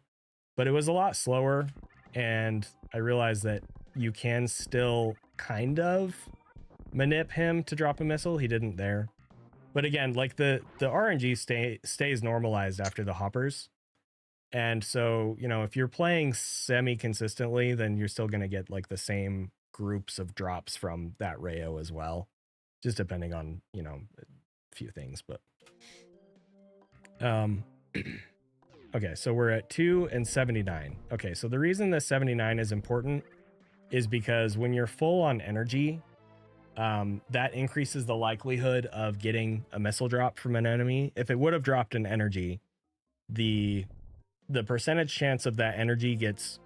But it was a lot slower, and I realized that you can still kind of manip him to drop a missile. He didn't there. But again, like the RNG stays normalized after the hoppers. And so, you know, if you're playing semi-consistently, then you're still going to get like the same groups of drops from that Rayo as well. Just depending on, you know, a few things. But okay, so we're at 2 and 79. Okay, so the reason this 79 is important is because when you're full on energy, that increases the likelihood of getting a missile drop from an enemy. If it would have dropped an energy, the percentage chance of that energy gets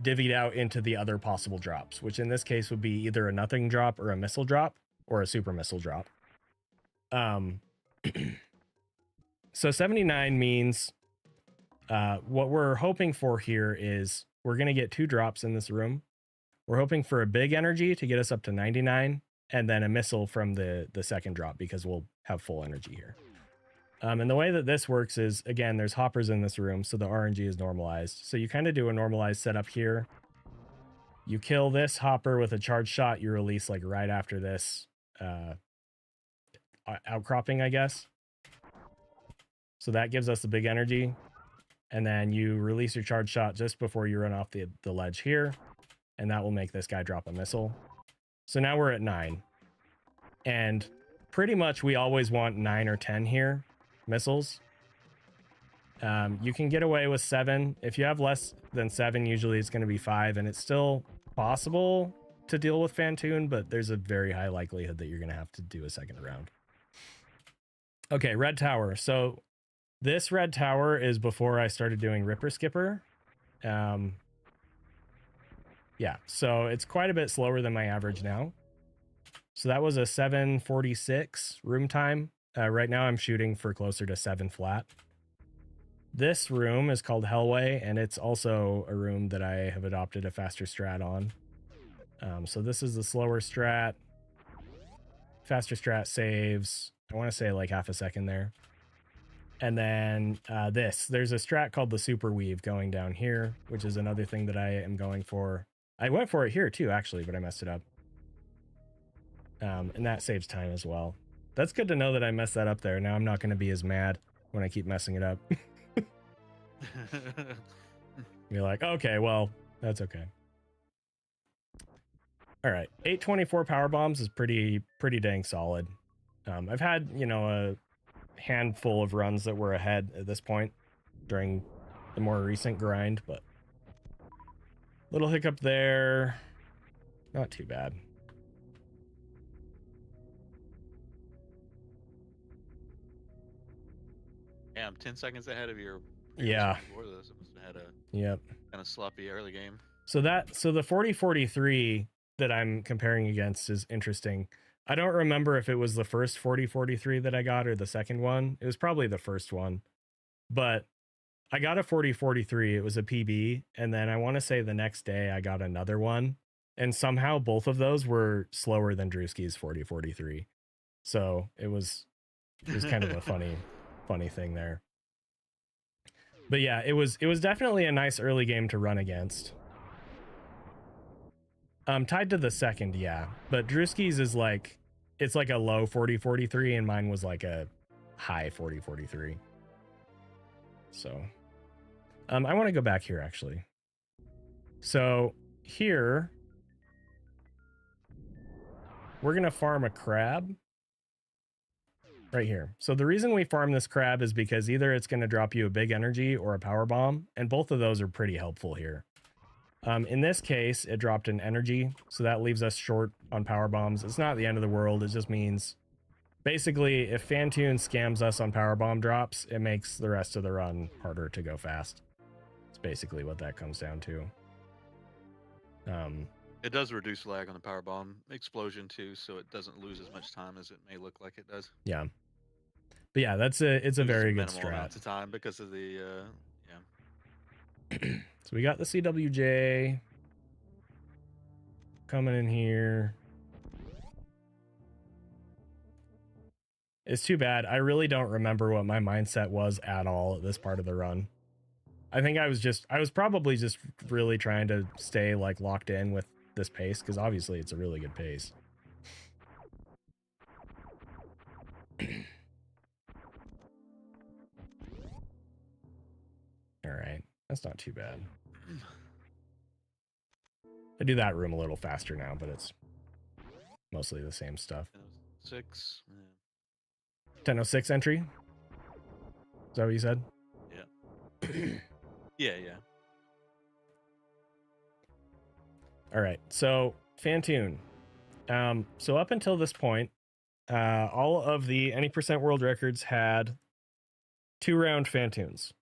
divvied out into the other possible drops, which in this case would be either a nothing drop or a missile drop or a super missile drop. So 79 means what we're hoping for here is we're going to get 2 drops in this room. We're hoping for a big energy to get us up to 99, and then a missile from the second drop, because we'll have full energy here. And the way that this works is, again, there's hoppers in this room, so the RNG is normalized. So you kind of do a normalized setup here. You kill this hopper with a charge shot, you release like right after this outcropping, I guess. So that gives us the big energy. And then you release your charge shot just before you run off the ledge here. And that will make this guy drop a missile. So now we're at 9. And pretty much we always want 9 or 10 here, missiles. You can get away with 7. If you have less than 7, usually it's going to be 5. And it's still possible to deal with Fantoon, but there's a very high likelihood that you're going to have to do a second round. Okay, red tower. So this red tower is before I started doing Ripper Skipper. Yeah, so it's quite a bit slower than my average now. So that was a 7:46 room time. Right now I'm shooting for closer to 7 flat. This room is called Hellway, and it's also a room that I have adopted a faster strat on. So this is the slower strat. Faster strat saves, I want to say like half a second there. And then there's a strat called the Super Weave going down here, which is another thing that I am going for. I went for it here too, actually, but I messed it up. And that saves time as well. That's good to know that I messed that up there. Now I'm not going to be as mad when I keep messing it up. Be like, okay, well, that's okay. All right, 824 power bombs is pretty dang solid. I've had, you know, a handful of runs that were ahead at this point during the more recent grind, but little hiccup there. Not too bad.
Yeah, I'm 10 seconds ahead of your.
Yeah.
Before this, I must have had a
Yep.
kind of sloppy early game.
So the 4043 that I'm comparing against is interesting. I don't remember if it was the first 4043 that I got or the second one. It was probably the first one. But I got a 4043. It was a PB. And then I want to say the next day I got another one. And somehow both of those were slower than Drewski's 4043. So it was kind of a funny thing there. But yeah, it was definitely a nice early game to run against. Tied to the second, yeah. But Drewski's is like, it's like a low 4043 and mine was like a high 4043. So I want to go back here actually. So here we're gonna farm a crab right here. So the reason we farm this crab is because either it's going to drop you a big energy or a power bomb, and both of those are pretty helpful here. In this case, it dropped an energy, so that leaves us short on power bombs. It's not the end of the world. It just means, basically, if Fantoon scams us on power bomb drops, it makes the rest of the run harder to go fast. It's basically what that comes down to.
It does reduce lag on the power bomb explosion too, so it doesn't lose as much time as it may look like it does.
Yeah. But yeah, it's a very good
Minimal
strat.
amounts of time because of the yeah.
So we got the CWJ coming in here. It's too bad. I really don't remember what my mindset was at all at this part of the run. I think I was probably just really trying to stay like locked in with this pace, because obviously it's a really good pace. All right, that's not too bad. I do that room a little faster now, but it's mostly the same stuff.
6.
10:06 entry. Is that what you said?
Yeah. yeah.
All right, so Fantoon. So up until this point, all of the any percent world records had 2-round Fantoons.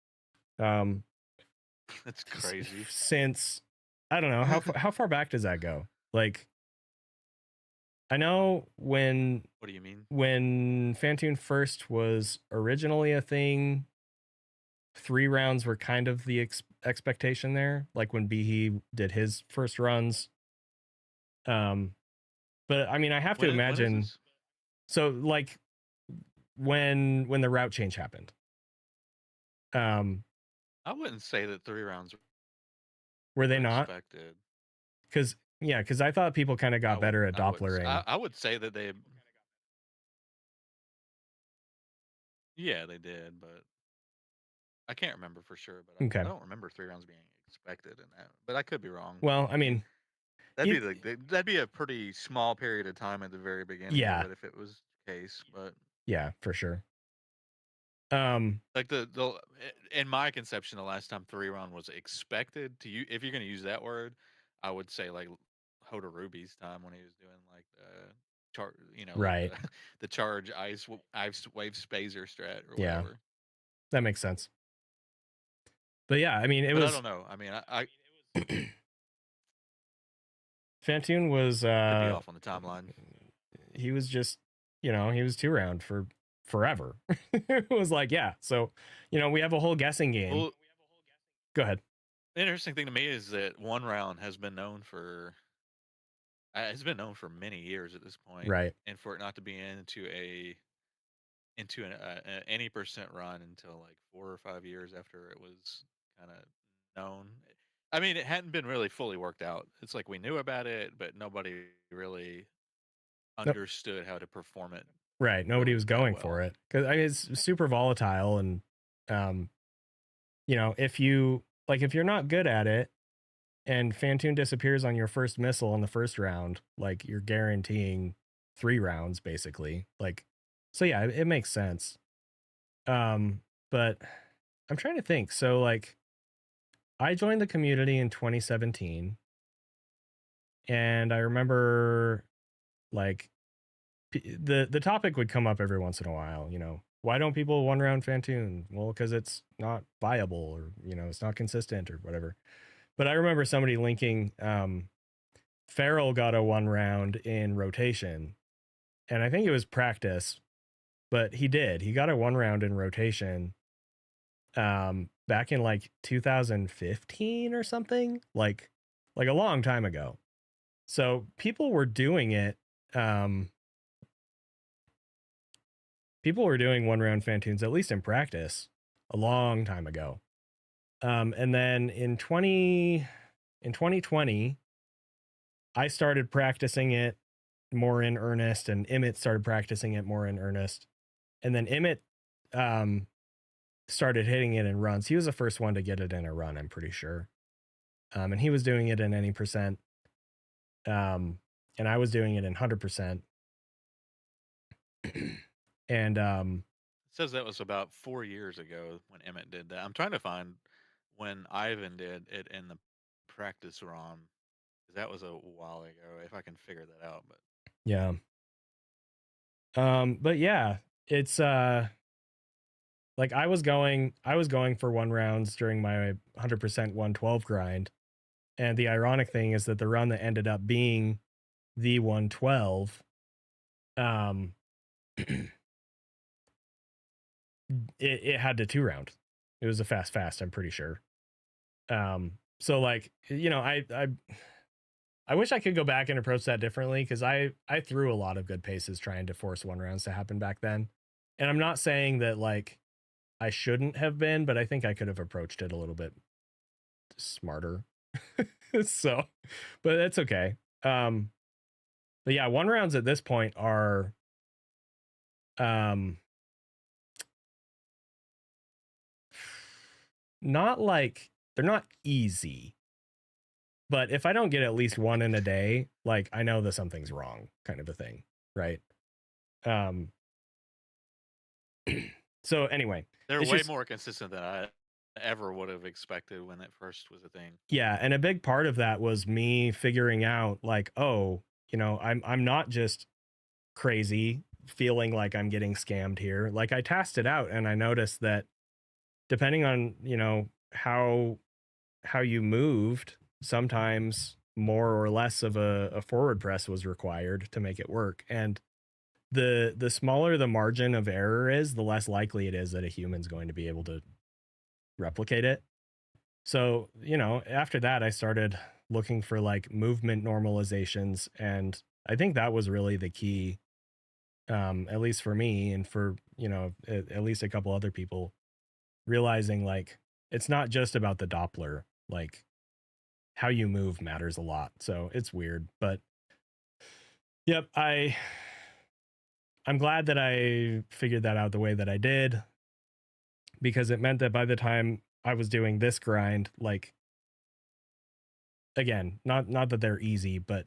That's crazy.
Since I don't know how far back does that go? Like, I know when.
What do you mean?
When Fantoon first was originally a thing, 3 rounds were kind of the expectation there. Like when Behe did his first runs. But I mean, I have to imagine. So like when the route change happened.
I wouldn't say that 3 rounds
were they not
expected.
Because I thought people kind of got better at Dopplering.
I would say that they. Yeah, they did, but I can't remember for sure. But
Okay.
I don't remember 3 rounds being expected in that. But I could be wrong.
Well, I mean,
that'd be a pretty small period of time at the very beginning.
Yeah.
Of it if it was the case, but
yeah, for sure.
Like the in my conception, the last time 3 round was expected to you, if you're going to use that word, I would say like Hoda Ruby's time when he was doing like the
right,
like the charge ice wave spazer strat or
yeah,
whatever.
That makes sense. But yeah, I mean,
I don't know. I mean, I
Fantoon was
could be off on the timeline.
He was just, he was 2-round for forever. It was like, yeah, so we have a whole guessing game.
Well,
go ahead.
The interesting thing to me is that 1 round has been known for many years at this point,
right?
And for it not to be into an any percent run until like 4 or 5 years after it was kind of known. I mean, it hadn't been really fully worked out. It's like we knew about it, but nobody really understood how to perform it.
Right. Nobody was going for it because it's super volatile, and if you're not good at it, and Fantoon disappears on your first missile on the first round, like you're guaranteeing 3 rounds basically. Like, so yeah, it makes sense. But I'm trying to think. So like, I joined the community in 2017, and I remember like the topic would come up every once in a while. Why don't people 1-round Fantoon? Well, because it's not viable, or it's not consistent or whatever. But I remember somebody linking Feral got a 1-round in rotation, and I think it was practice, but he did. He got a 1 round in rotation back in like 2015 or something, like a long time ago. So people were doing it. People were doing 1 round Fantoons, at least in practice, a long time ago. And then in 2020, I started practicing it more in earnest, and Emmett started practicing it more in earnest. And then Emmett started hitting it in runs. He was the first one to get it in a run, I'm pretty sure. And he was doing it in any percent. And I was doing it in 100%. And
It says that was about 4 years ago when Emmett did that. I'm trying to find when Ivan did it in the practice ROM. That was a while ago, if I can figure that out. But
yeah. But yeah, it's like I was going for 1 rounds during my 100% 112 grind. And the ironic thing is that the run that ended up being the 112, it had to 2 round. It was a fast, I'm pretty sure. So like, you know, I wish I could go back and approach that differently, because I threw a lot of good paces trying to force 1 rounds to happen back then. And I'm not saying that like I shouldn't have been, but I think I could have approached it a little bit smarter. So, but it's okay. But yeah, 1 rounds at this point are not like, they're not easy. But if I don't get at least 1 in a day, like I know that something's wrong, kind of a thing, right? So anyway,
they're
it's
way
just,
more consistent than I ever would have expected when it first was a thing.
yeah, and a big part of that was me figuring out like, oh, you know, I'm not just crazy feeling like I'm getting scammed here. Like I tested out and I noticed that depending on, you know, how you moved, sometimes more or less of a forward press was required to make it work. And the smaller the margin of error is, the less likely it is that a human's going to be able to replicate it. So, you know, after that, I started looking for like movement normalizations. And I think that was really the key, at least for me and for, you know, at least a couple other people, realizing like, it's not just about the Doppler, like how you move matters a lot. So it's weird, but yep, I'm glad that I figured that out the way that I did, because it meant that by the time I was doing this grind, like, again, not that they're easy, but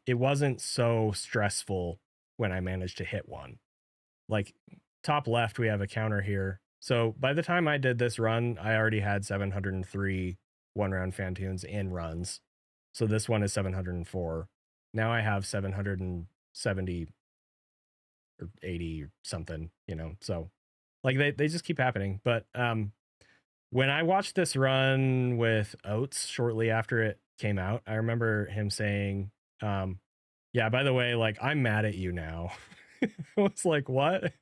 it wasn't so stressful when I managed to hit 1. Like top left, we have a counter here. So by the time I did this run, I already had 703 1 round Fantoons in runs. So this one is 704. Now I have 770 or 80 or something, you know, so like they just keep happening. But when I watched this run with Oats shortly after it came out, I remember him saying, yeah, by the way, like I'm mad at you now. I was like, what? And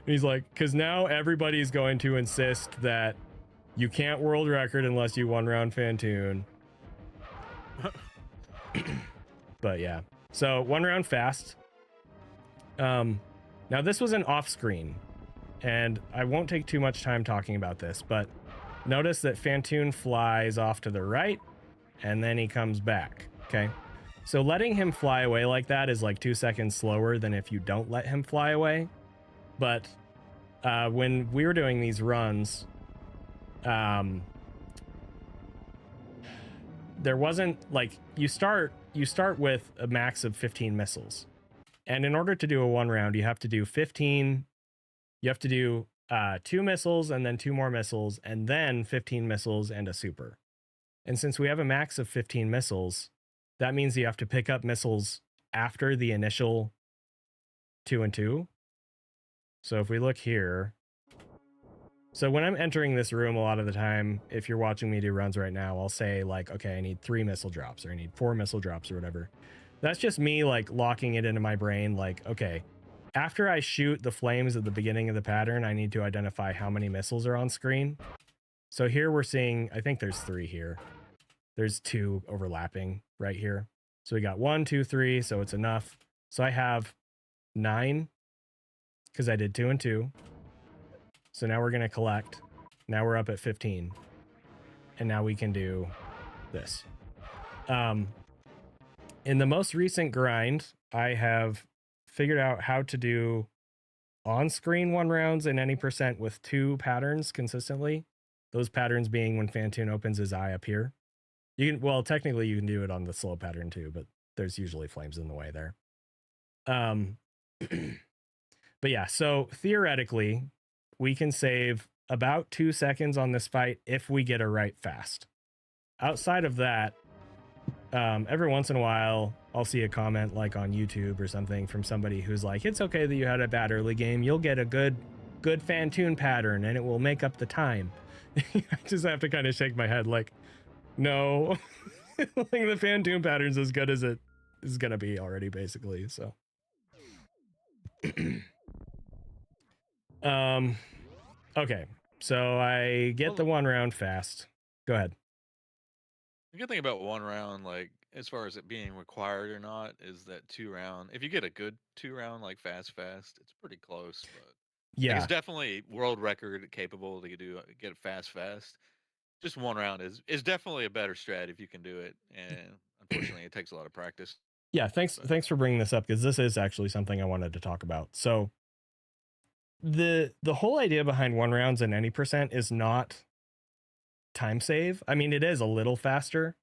he's like, because now everybody's going to insist that you can't world record unless you 1 round Fantoon. But yeah, so 1 round fast. Now this was an off screen, and I won't take too much time talking about this, but notice that Fantoon flies off to the right and then he comes back. Okay. So letting him fly away like that is like 2 seconds slower than if you don't let him fly away. But when we were doing these runs, there wasn't like, you start with a max of 15 missiles. And in order to do a 1 round, you have to do 15, you have to do 2 missiles and then 2 more missiles and then 15 missiles and a super. And since we have a max of 15 missiles, that means you have to pick up missiles after the initial 2 and 2. So if we look here, so when I'm entering this room a lot of the time, if you're watching me do runs right now, I'll say like, okay, I need 3 missile drops or I need 4 missile drops or whatever. That's just me like locking it into my brain. Like, okay, after I shoot the flames at the beginning of the pattern, I need to identify how many missiles are on screen. So here we're seeing, I think there's 3 here. There's 2 overlapping right here. So we got 1, 2, 3, so it's enough. So I have 9 because I did 2 and 2. So now we're going to collect. Now we're up at 15. And now we can do this. In the most recent grind, I have figured out how to do on-screen 1 rounds in any percent with 2 patterns consistently. Those patterns being when Fantoon opens his eye up here. You can, well, technically you can do it on the slow pattern too, but there's usually flames in the way there. But yeah, so theoretically, we can save about 2 seconds on this fight if we get it right fast. Outside of that, every once in a while, I'll see a comment like on YouTube or something from somebody who's like, it's okay that you had a bad early game. You'll get a good Fantoon pattern and it will make up the time. I just have to kind of shake my head like, no, like the Fantoon pattern's as good as it is going to be already, basically. So, okay. So I get the 1 round fast. Go ahead.
The good thing about 1 round, like as far as it being required or not, is that 2 round. If you get a good 2 round, like fast, it's pretty close. But
yeah,
it's definitely world record capable to get it fast. Just 1 round is definitely a better strat if you can do it, and unfortunately, it takes a lot of practice.
Yeah, thanks for bringing this up because this is actually something I wanted to talk about. So the whole idea behind 1 rounds in any percent is not time save. I mean, it is a little faster,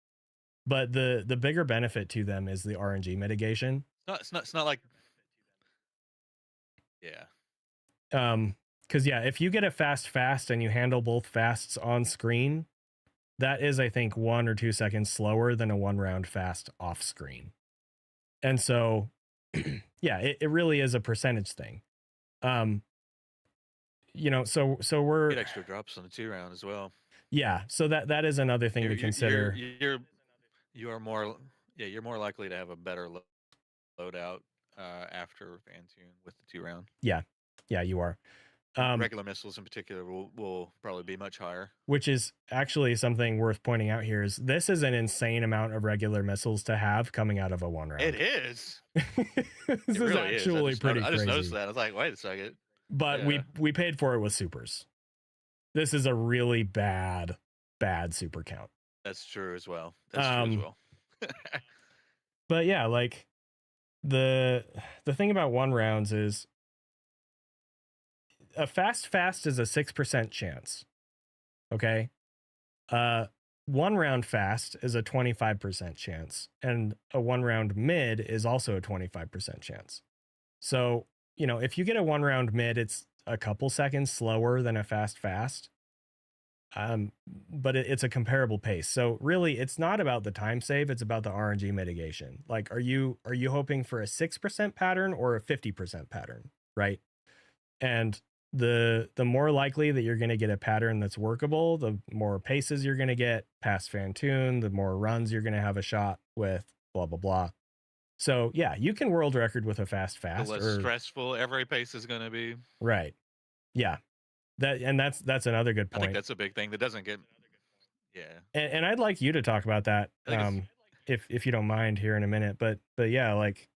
but the bigger benefit to them is the RNG mitigation.
It's not like, yeah.
Because yeah, if you get a fast and you handle both fasts on screen, that is, I think, 1 or 2 seconds slower than a 1 round fast off screen. And so, yeah, it really is a percentage thing. You know, so we're
get extra drops on the 2 round as well.
Yeah, so that is another thing to consider.
You're more likely to have a better loadout after Fantoon with the 2 round.
Yeah, you are.
Regular missiles in particular will probably be much higher.
Which is actually something worth pointing out here is this is an insane amount of regular missiles to have coming out of a 1 round.
It is.
This is actually pretty crazy.
I just noticed that. I was like, wait a second.
But
yeah.
we paid for it with supers. This is a really bad super count.
That's true as well. That's true as well.
But yeah, like the thing about 1 rounds is a fast is a 6% chance. Okay. 1 round fast is a 25% chance, and a 1 round mid is also a 25% chance. So, you know, if you get a 1 round mid, it's a couple seconds slower than a fast. But it's a comparable pace. So really, it's not about the time save, it's about the RNG mitigation. Like, are you hoping for a 6% pattern or a 50% pattern, right? And the more likely that you're going to get a pattern that's workable, the more paces you're going to get past Fantoon, the more runs you're going to have a shot with, blah, blah, blah. So yeah, you can world record with a fast.
The less stressful every pace is going to be.
Right. Yeah. That's another good point.
I think that's a big thing that doesn't get. Yeah.
And I'd like you to talk about that, if you don't mind, here in a minute. But yeah, like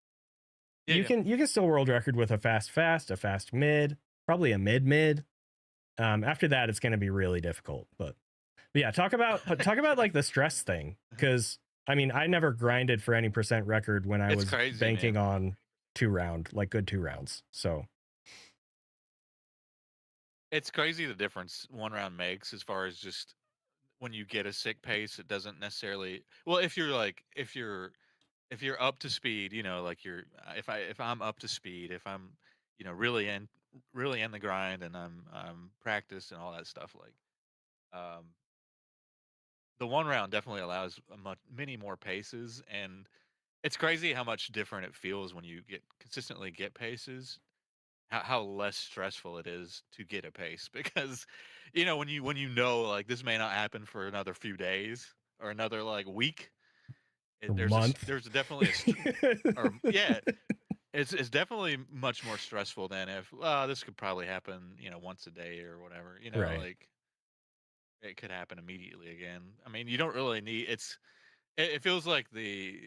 you can still world record with a fast, a fast mid, probably a mid. After that, it's going to be really difficult. But yeah, talk about like the stress thing, because I mean, I never grinded for any percent record when I was banking on 2 round, like good 2 rounds. So
it's crazy the difference 1 round makes as far as just when you get a sick pace. It doesn't necessarily. Well, if you're up to speed, you know, like if I'm up to speed, if I'm, you know, really in the grind and I'm practiced and all that stuff, like the 1 round definitely allows many more paces, and it's crazy how much different it feels when you consistently get paces. How less stressful it is to get a pace, because you know when you know like this may not happen for another few days or another like week,
A
there's
month?
there's definitely or yeah, it's definitely much more stressful than if this could probably happen, once a day or whatever.
Right.
Like it could happen immediately again. I mean, you don't really need it feels like the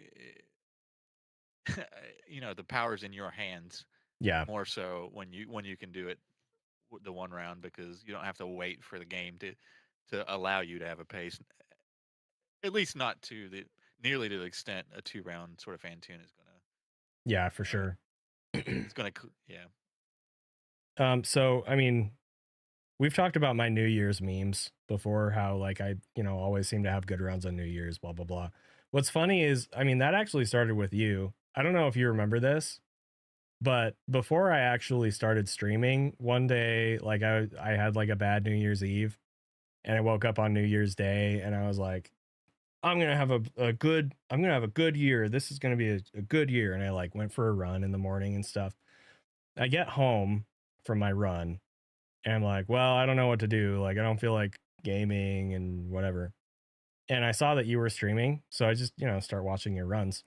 the power's in your hands.
Yeah.
More so when you can do it the one round because you don't have to wait for the game to allow you to have a pace. At least not nearly to the extent a 2-round sort of Fantoon is gonna.
Yeah, for sure.
It's gonna yeah.
So I mean, we've talked about my New Year's memes before, how like I, always seem to have good rounds on New Year's, blah blah blah. What's funny is, I mean, that actually started with you. I don't know if you remember this, but before I actually started streaming, one day, like I had like a bad New Year's Eve, and I woke up on New Year's Day, and I was like, I'm gonna have a good year. This is gonna be a good year. And I like went for a run in the morning and stuff. I get home from my run, and I'm like, well, I don't know what to do. Like, I don't feel like gaming and whatever. And I saw that you were streaming, so I just, start watching your runs.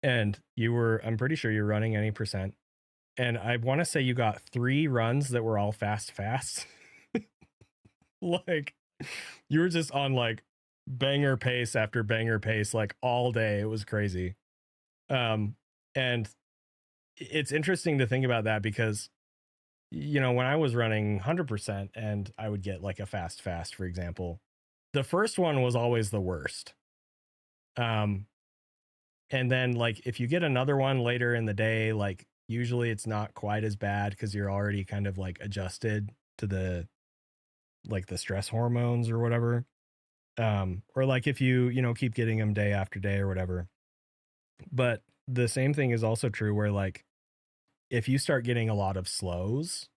And I'm pretty sure you're running any percent. And I want to say you got 3 runs that were all fast. Like, you were just on like banger pace after banger pace, like all day. It was crazy. And it's interesting to think about that because, when I was running 100% and I would get like a fast, for example, the first one was always the worst. And then like, if you get another one later in the day, like usually it's not quite as bad because you're already kind of like adjusted to the stress hormones or whatever. Or like if you keep getting them day after day or whatever. But the same thing is also true where like, if you start getting a lot of slows,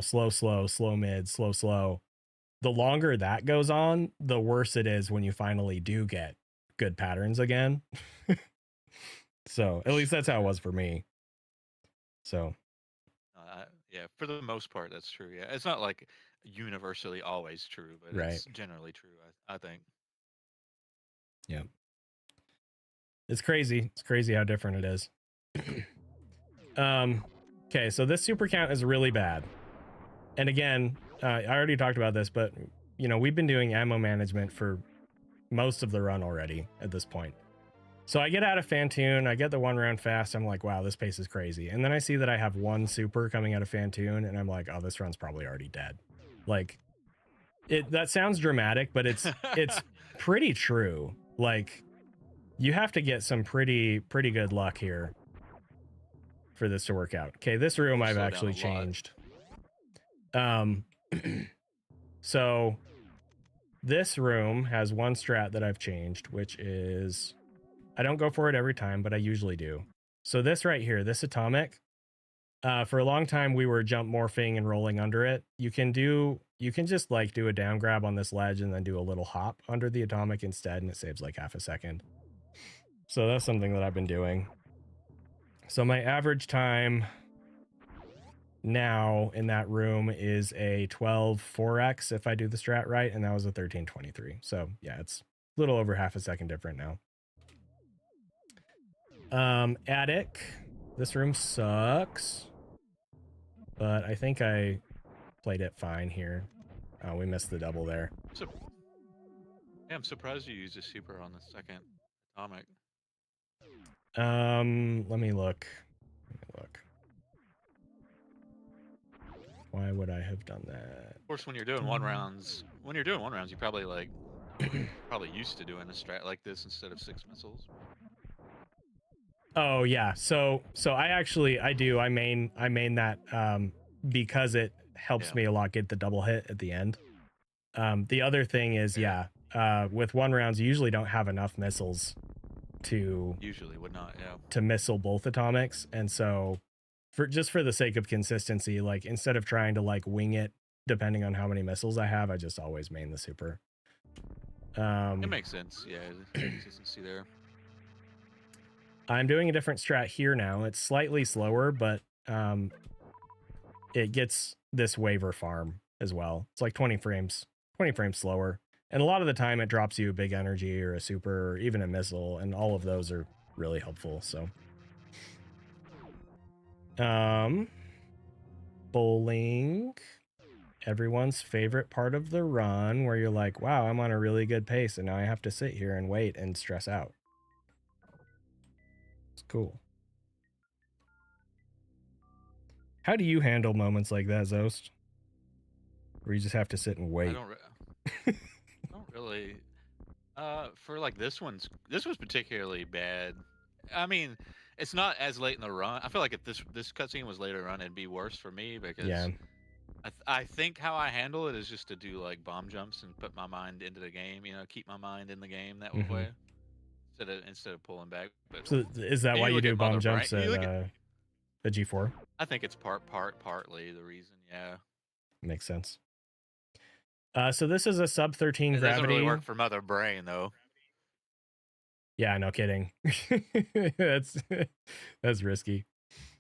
slow mid, slow, the longer that goes on, the worse it is when you finally do get good patterns again. So at least that's how it was for me. So
yeah, for the most part, that's true. Yeah, it's not like universally always true, but
right.
It's generally true, I think.
Yeah. It's crazy. It's crazy how different it is. Okay, so this super count is really bad. And again, I already talked about this, but we've been doing ammo management for most of the run already at this point. So I get out of Fantoon, I get the 1 round fast, I'm like, wow, this pace is crazy. And then I see that I have 1 super coming out of Fantoon, and I'm like, oh, this run's probably already dead. Like, that sounds dramatic, but it's pretty true. Like, you have to get some pretty good luck here for this to work out. Okay, this room I've actually changed. So this room has 1 strat that I've changed, which is, I don't go for it every time, but I usually do. So this right here, this atomic, for a long time we were jump morphing and rolling under it. You can just like do a down grab on this ledge and then do a little hop under the atomic instead, and it saves like half a second. So that's something that I've been doing. So my average time now in that room is a 12.4x if I do the strat right, and that was a 13.23. So yeah, it's a little over half a second different now. Attic. This room sucks, but I think I played it fine here. Oh, we missed the double there.
Yeah, I'm surprised you used a super on the second atomic.
Let me look. Why would I have done that?
Of course, when you're doing 1 rounds, you probably like probably used to doing a strat like this instead of 6 missiles.
Oh yeah, so I main that because it helps me a lot get the double hit at the end. The other thing is with 1 rounds you usually don't have enough missiles to missile both atomics, and so for the sake of consistency, like instead of trying to like wing it depending on how many missiles I have, I just always main the super.
It makes sense, yeah. Consistency there.
I'm doing a different strat here now. It's slightly slower, but it gets this waiver farm as well. It's like 20 frames slower. And a lot of the time it drops you a big energy or a super or even a missile, and all of those are really helpful. So bowling, everyone's favorite part of the run, where you're like, wow, I'm on a really good pace and now I have to sit here and wait and stress out. It's cool. How do you handle moments like that, Zoast? Where you just have to sit and wait?
I don't really. For like this was particularly bad. I mean, it's not as late in the run. I feel like if this cutscene was later on, it'd be worse for me because
Yeah.
I think how I handle it is just to do like bomb jumps and put my mind into the game. You know, keep my mind in the game that way instead of pulling back. But
So is that why you do bomb jumps at the G4?
I think it's partly the reason. Yeah.
Makes sense. So this is a sub 13
It
gravity.
doesn't really work for Mother Brain though.
Yeah, no kidding. that's risky.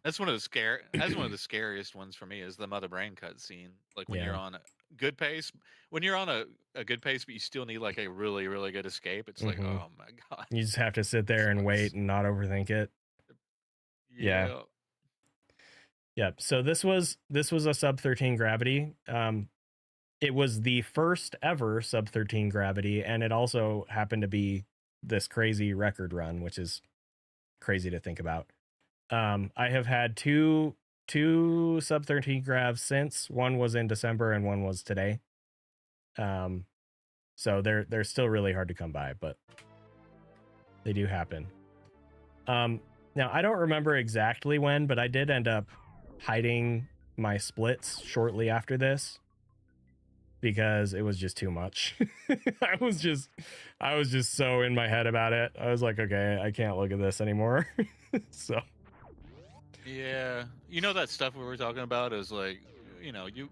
That's one of the scariest ones for me is the Mother Brain cutscene. Like when you're on a good pace, when you're on a good pace, but you still need like a really, really good escape. It's like, oh my god.
You just have to sit there and wait and not overthink it. Yeah. Yep. So this was a sub 13 gravity. It was the first ever sub 13 gravity, and it also happened to be this crazy record run, which is crazy to think about. I have had two sub 13 gravs since. One was in December and one was today. So they're still really hard to come by, but they do happen. Now I don't remember exactly when, but I did end up hiding my splits shortly after this because it was just too much. I was just so in my head about it. I was like, okay, I can't look at this anymore. So
Yeah, you know that stuff we were talking about is like, you know, you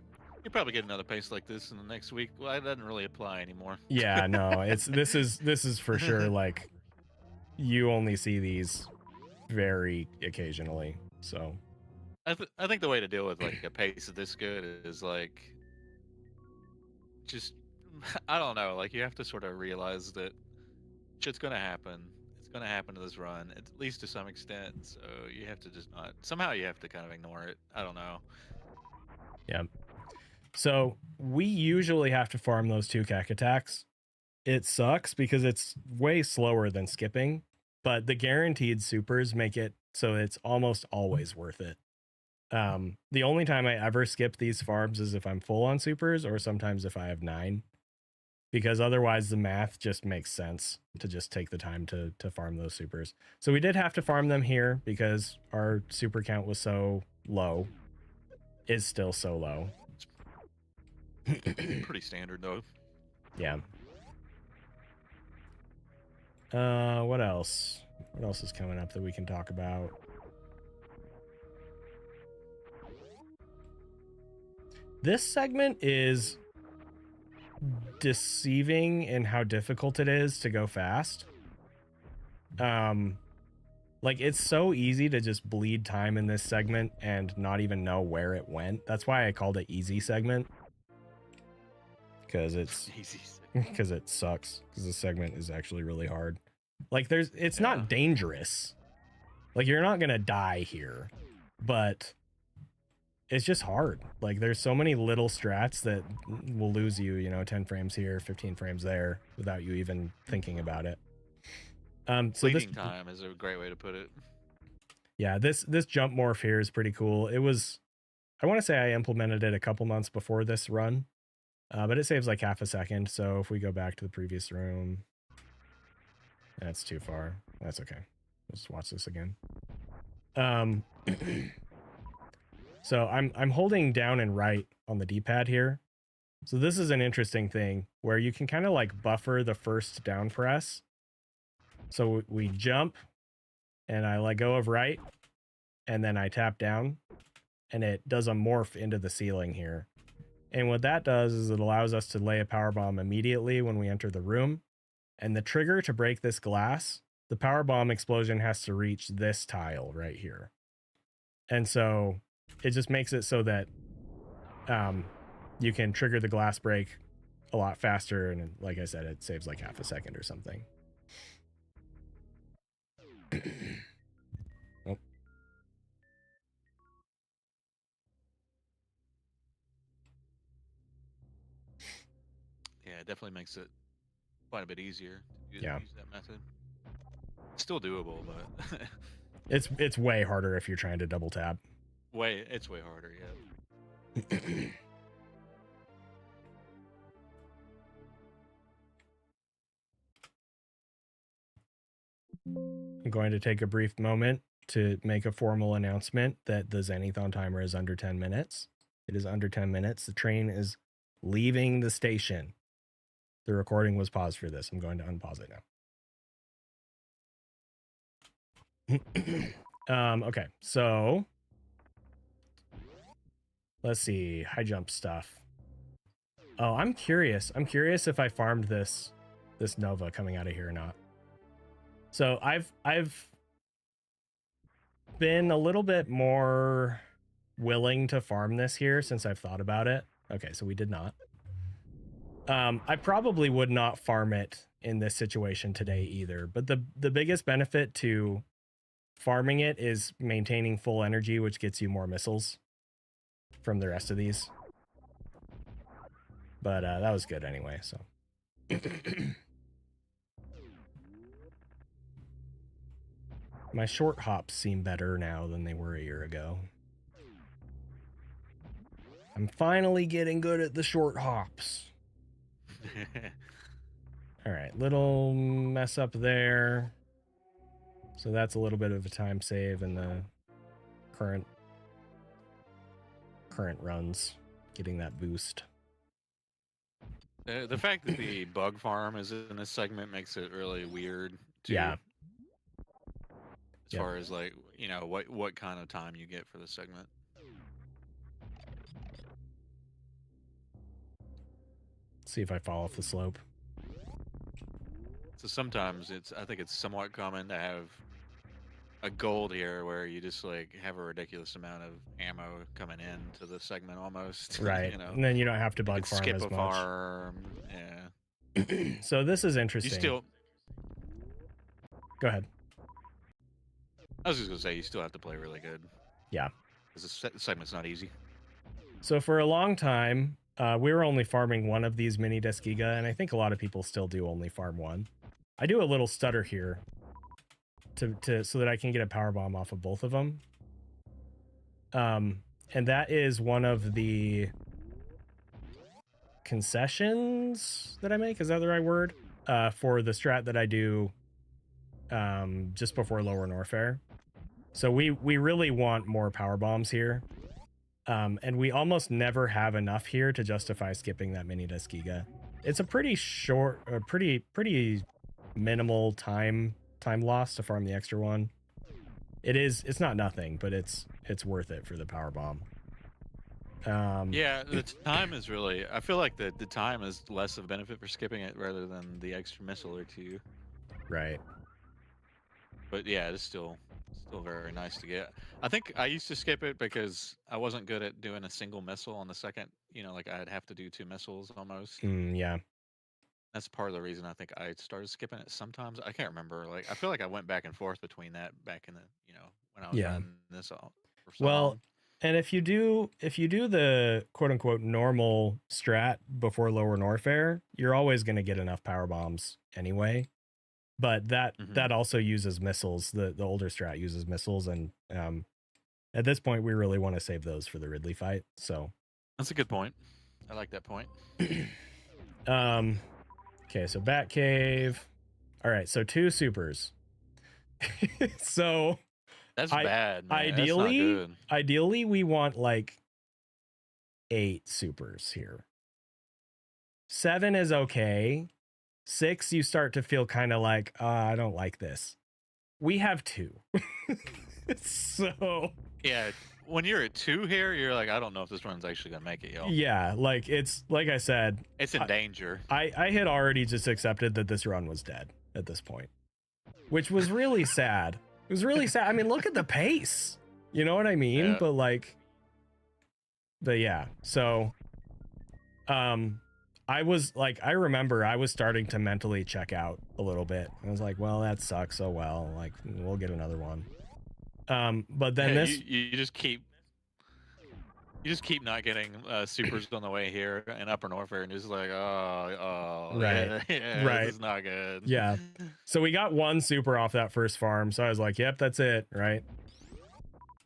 probably get another pace like this in the next week. Well, that doesn't really apply anymore.
yeah, no, this is for sure. Like, you only see these very occasionally. So
I think the way to deal with like a pace this good is like, just I don't know, like you have to sort of realize that shit's gonna happen. It's gonna happen to this run, at least to some extent. So you have to just not somehow you have to kind of ignore it. I don't know.
Yeah. So we usually have to farm those 2 cack attacks. It sucks because it's way slower than skipping, but the guaranteed supers make it so it's almost always worth it. The only time I ever skip these farms is if I'm full on supers or sometimes if I have 9, because otherwise the math just makes sense to just take the time to farm those supers. So we did have to farm them here because our super count was so low. Is still so low.
Pretty standard though.
Yeah. What else? What else is coming up that we can talk about? This segment is deceiving in how difficult it is to go fast. Like, it's so easy to just bleed time in this segment and not even know where it went. That's why I called it easy segment. Because it's because it sucks. Because the segment is actually really hard. Like, it's not dangerous. Like, you're not gonna die here, but it's just hard. Like, there's so many little strats that will lose you, you know, 10 frames here, 15 frames there, without you even thinking about it. So
Bleeding time is a great way to put it.
Yeah, this jump morph here is pretty cool. It was, I want to say I implemented it a couple months before this run, but it saves like half a second. So if we go back to the previous room, that's too far. That's okay. Let's watch this again. So I'm holding down and right on the D-pad here. So this is an interesting thing where you can kind of like buffer the first down press. So we jump and I let go of right and then I tap down and it does a morph into the ceiling here. And what that does is it allows us to lay a power bomb immediately when we enter the room. And the trigger to break this glass, the power bomb explosion has to reach this tile right here. And so it just makes it so that you can trigger the glass break a lot faster, and like I said, it saves like half a second or something. Oh.
Yeah, it definitely makes it quite a bit easier to use,
Yeah.
use that method. Still doable, but
It's way harder if you're trying to double tap.
it's way harder, yeah.
I'm going to take a brief moment to make a formal announcement that the Zenithon timer is under 10 minutes. It is under 10 minutes. The train is leaving the station. The recording was paused for this. I'm going to unpause it now. Okay, so let's see. High jump stuff. Oh, I'm curious. I'm curious if I farmed this Nova coming out of here or not. So I've been a little bit more willing to farm this here since I've thought about it. Okay, so we did not. I probably would not farm it in this situation today either, but the biggest benefit to farming it is maintaining full energy, which gets you more missiles from the rest of these. But that was good anyway, so. My short hops seem better now than they were a year ago. I'm finally getting good at the short hops. All right, little mess up there. So that's a little bit of a time save in the current runs, getting that boost.
The fact that the bug farm is in this segment makes it really weird too.
Yeah.
As far as like, you know, what kind of time you get for the segment.
See if I fall off the slope.
So sometimes I think it's somewhat common to have a gold here where you just like have a ridiculous amount of ammo coming into the segment almost.
Right.
You know?
And then you don't have to
You
bug
could
farm
skip
as
a
much.
farm. Yeah.
So this is interesting.
You still.
Go ahead.
I was just gonna say you still have to play really good.
Yeah.
Because the segment's not easy.
So for a long time, we were only farming one of these mini Deskiga, and I think a lot of people still do only farm one. I do a little stutter here so that I can get a power bomb off of both of them. And that is one of the concessions that I make. Is that the right word? For the strat that I do just before Lower Norfair. So we really want more power bombs here. And we almost never have enough here to justify skipping that mini Deskiga. It's a pretty short, pretty minimal time loss to farm the extra one. It's not nothing, but it's worth it for the power bomb.
Yeah, the time is really. I feel like the time is less of a benefit for skipping it rather than the extra missile or two.
Right.
But yeah, it's still very nice to get. I think I used to skip it because I wasn't good at doing a single missile on the second. You know, like I'd have to do 2 missiles almost.
Yeah.
That's part of the reason I think I started skipping it sometimes. I can't remember. Like I feel like I went back and forth between that back in the, you know, when I was running this all for so long.
And if you do the quote unquote normal strat before Lower Norfair, you're always going to get enough power bombs anyway. But that also uses missiles. The older strat uses missiles, and at this point we really want to save those for the Ridley fight. So
that's a good point. I like that point.
Okay, so Batcave. All right, so 2 supers. So
that's bad, man. Ideally, that's not good.
Ideally, we want like 8 supers here. 7 is okay. 6, you start to feel kind of like, I don't like this. We have 2. So
yeah, when you're at 2 here, you're like, I don't know if this run's actually gonna make it, yo.
Yeah, like it's like I said,
it's in danger.
I had already just accepted that this run was dead at this point, which was really sad. It was really sad. I mean, look at the pace. You know what I mean? Yeah. But yeah. So, I I was like, I remember I was starting to mentally check out a little bit. I was like, well, that sucks. Oh well, like we'll get another one. But then this,
you just keep not getting supers on the way here in Upper Norfair, and just like,
right,
yeah,
right,
this is not good.
yeah. So we got 1 super off that first farm. So I was like, yep, that's it, right?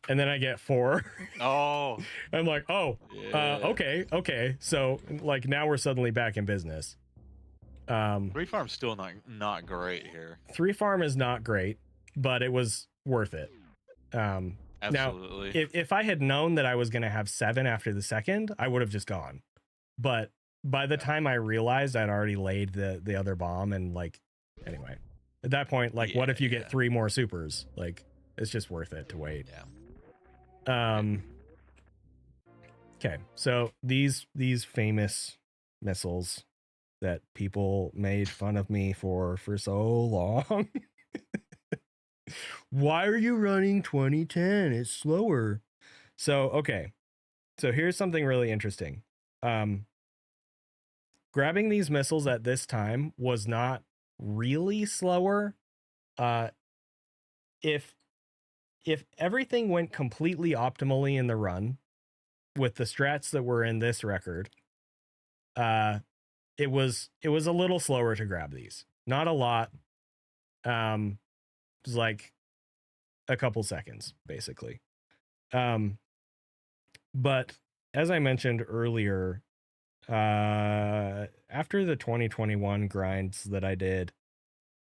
And then I get 4.
Oh,
I'm like, oh, okay. So like now we're suddenly back in business.
3 farm's still not great here.
3 farm is not great, but it was worth it.
Absolutely.
Now, if I had known that I was going to have 7 after the second, I would have just gone. But by the time I realized I'd already laid the other bomb, and like, anyway, at that point, like, what if you get 3 more supers? Like, it's just worth it to wait. Okay, so these famous missiles that people made fun of me for so long. Why are you running 2010? It's slower. So, okay. So here's something really interesting. Grabbing these missiles at this time was not really slower. If everything went completely optimally in the run with the strats that were in this record, it was a little slower to grab these. Not a lot. It was like a couple seconds, basically. But as I mentioned earlier, after the 2021 grinds that I did,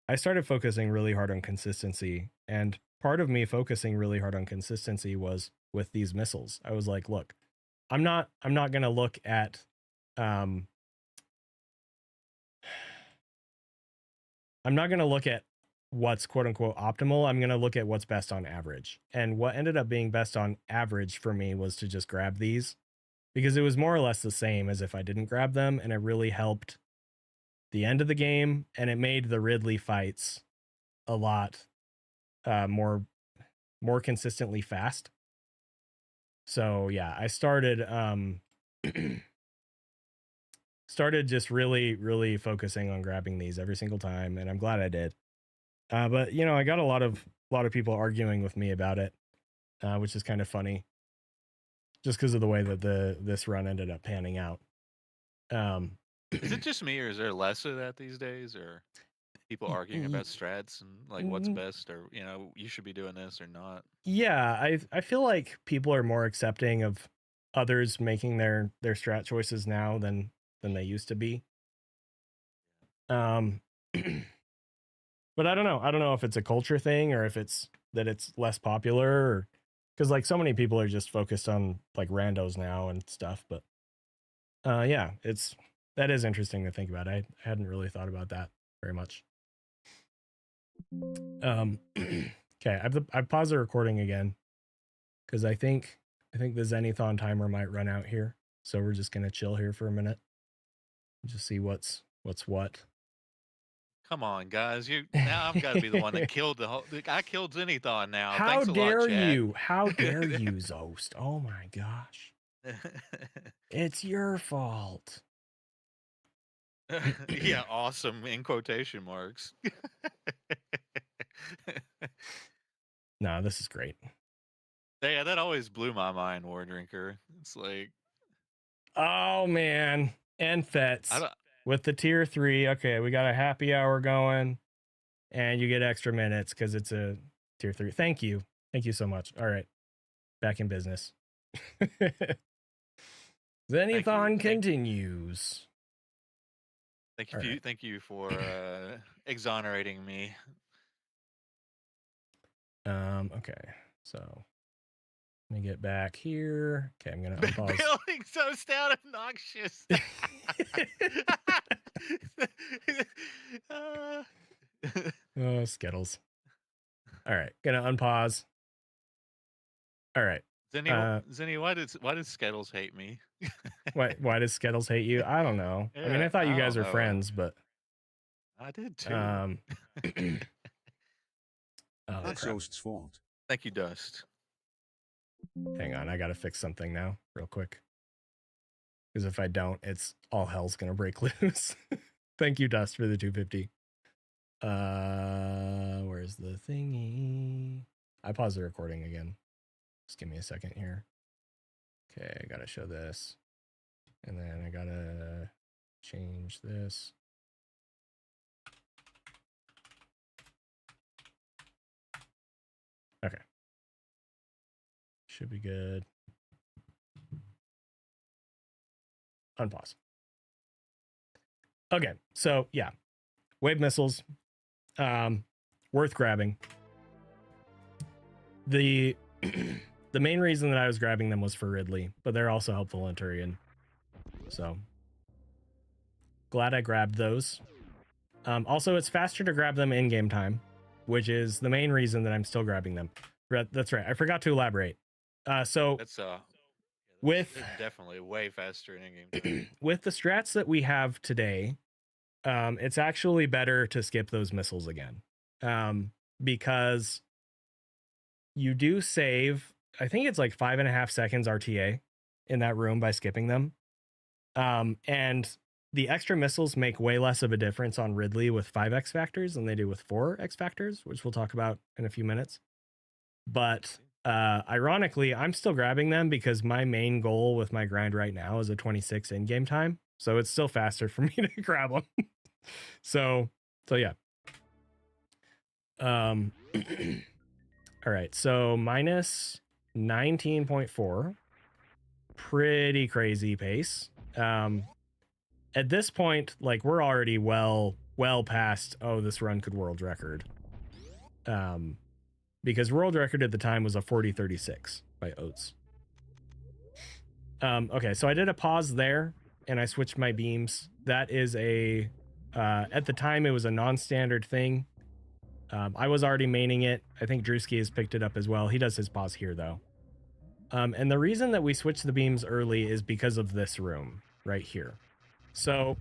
I started focusing really hard on consistency. And part of me focusing really hard on consistency was with these missiles. I was like, look, I'm not going to look at I'm not going to look at what's quote unquote optimal. I'm going to look at what's best on average. And what ended up being best on average for me was to just grab these, because it was more or less the same as if I didn't grab them, and it really helped the end of the game, and it made the Ridley fights a lot more consistently fast. So yeah, I started just really focusing on grabbing these every single time, and I'm glad I did. But you know, I got a lot of people arguing with me about it, which is kind of funny, just because of the way that this run ended up panning out.
Is it just me, or is there less of that these days, or people arguing about strats and like what's best, or you know, you should be doing this or not?
Yeah, I feel like people are more accepting of others making their strat choices now than they used to be. But I don't know. I don't know if it's a culture thing or if it's that it's less popular, or because like so many people are just focused on like randos now and stuff. But yeah, that is interesting to think about. I hadn't really thought about that very much. Okay, I've paused the recording again because I think the Zenithon timer might run out here, so we're just gonna chill here for a minute, and just see what's what.
Come on, guys! Now I've got to be the one that killed the whole. I killed Zenithon now.
How
Thanks a
dare
lot, chat.
you? How dare you, Zoast? Oh my gosh! It's your fault.
Yeah, awesome in quotation marks.
No, this is great.
Yeah, that always blew my mind, War Drinker. It's like,
oh man, and Fets with the tier 3. Okay, we got a happy hour going, and you get extra minutes because it's a tier 3. Thank you so much. All right, back in business. Zenithon continues.
Thank you for exonerating me.
Okay, so let me get back here. Okay, I'm gonna unpause.
Building so stout obnoxious.
Oh, Skittles. All right, gonna unpause. All right.
Zenny, why did Skittles hate me?
Why does Skittles hate you? I don't know. I mean, I thought you guys were friends, but
I did too.
That's Zoast's fault.
Thank you, Dust.
Hang on, I gotta fix something now, real quick. Because if I don't, it's all hell's gonna break loose. Thank you, Dust, for the 250. Where's the thingy? I paused the recording again. Just give me a second here. Okay, I gotta show this. And then I gotta change this. Okay. Should be good. Unpause. Okay, so yeah. Wave missiles. Worth grabbing. The the main reason that I was grabbing them was for Ridley, but they're also helpful in Turian. So glad I grabbed those. Also, it's faster to grab them in game time, which is the main reason that I'm still grabbing them. That's right. I forgot to elaborate. So
That's
with
they're definitely way faster in in-game.
with the strats that we have today, it's actually better to skip those missiles again, because you do save, I think it's like 5.5 seconds RTA in that room by skipping them. And the extra missiles make way less of a difference on Ridley with 5 X factors than they do with 4 X factors, which we'll talk about in a few minutes. But ironically, I'm still grabbing them because my main goal with my grind right now is a 26 in-game time. So it's still faster for me to grab them. So yeah. All right, so minus 19.4. Pretty crazy pace. At this point, like, we're already well past, oh, this run could world record. Because world record at the time was a 40:36 by Oats. Okay, so I did a pause there, and I switched my beams. That is a, at the time, it was a non-standard thing. I was already maining it. I think Drewski has picked it up as well. He does his pause here, though. And the reason that we switched the beams early is because of this room right here. So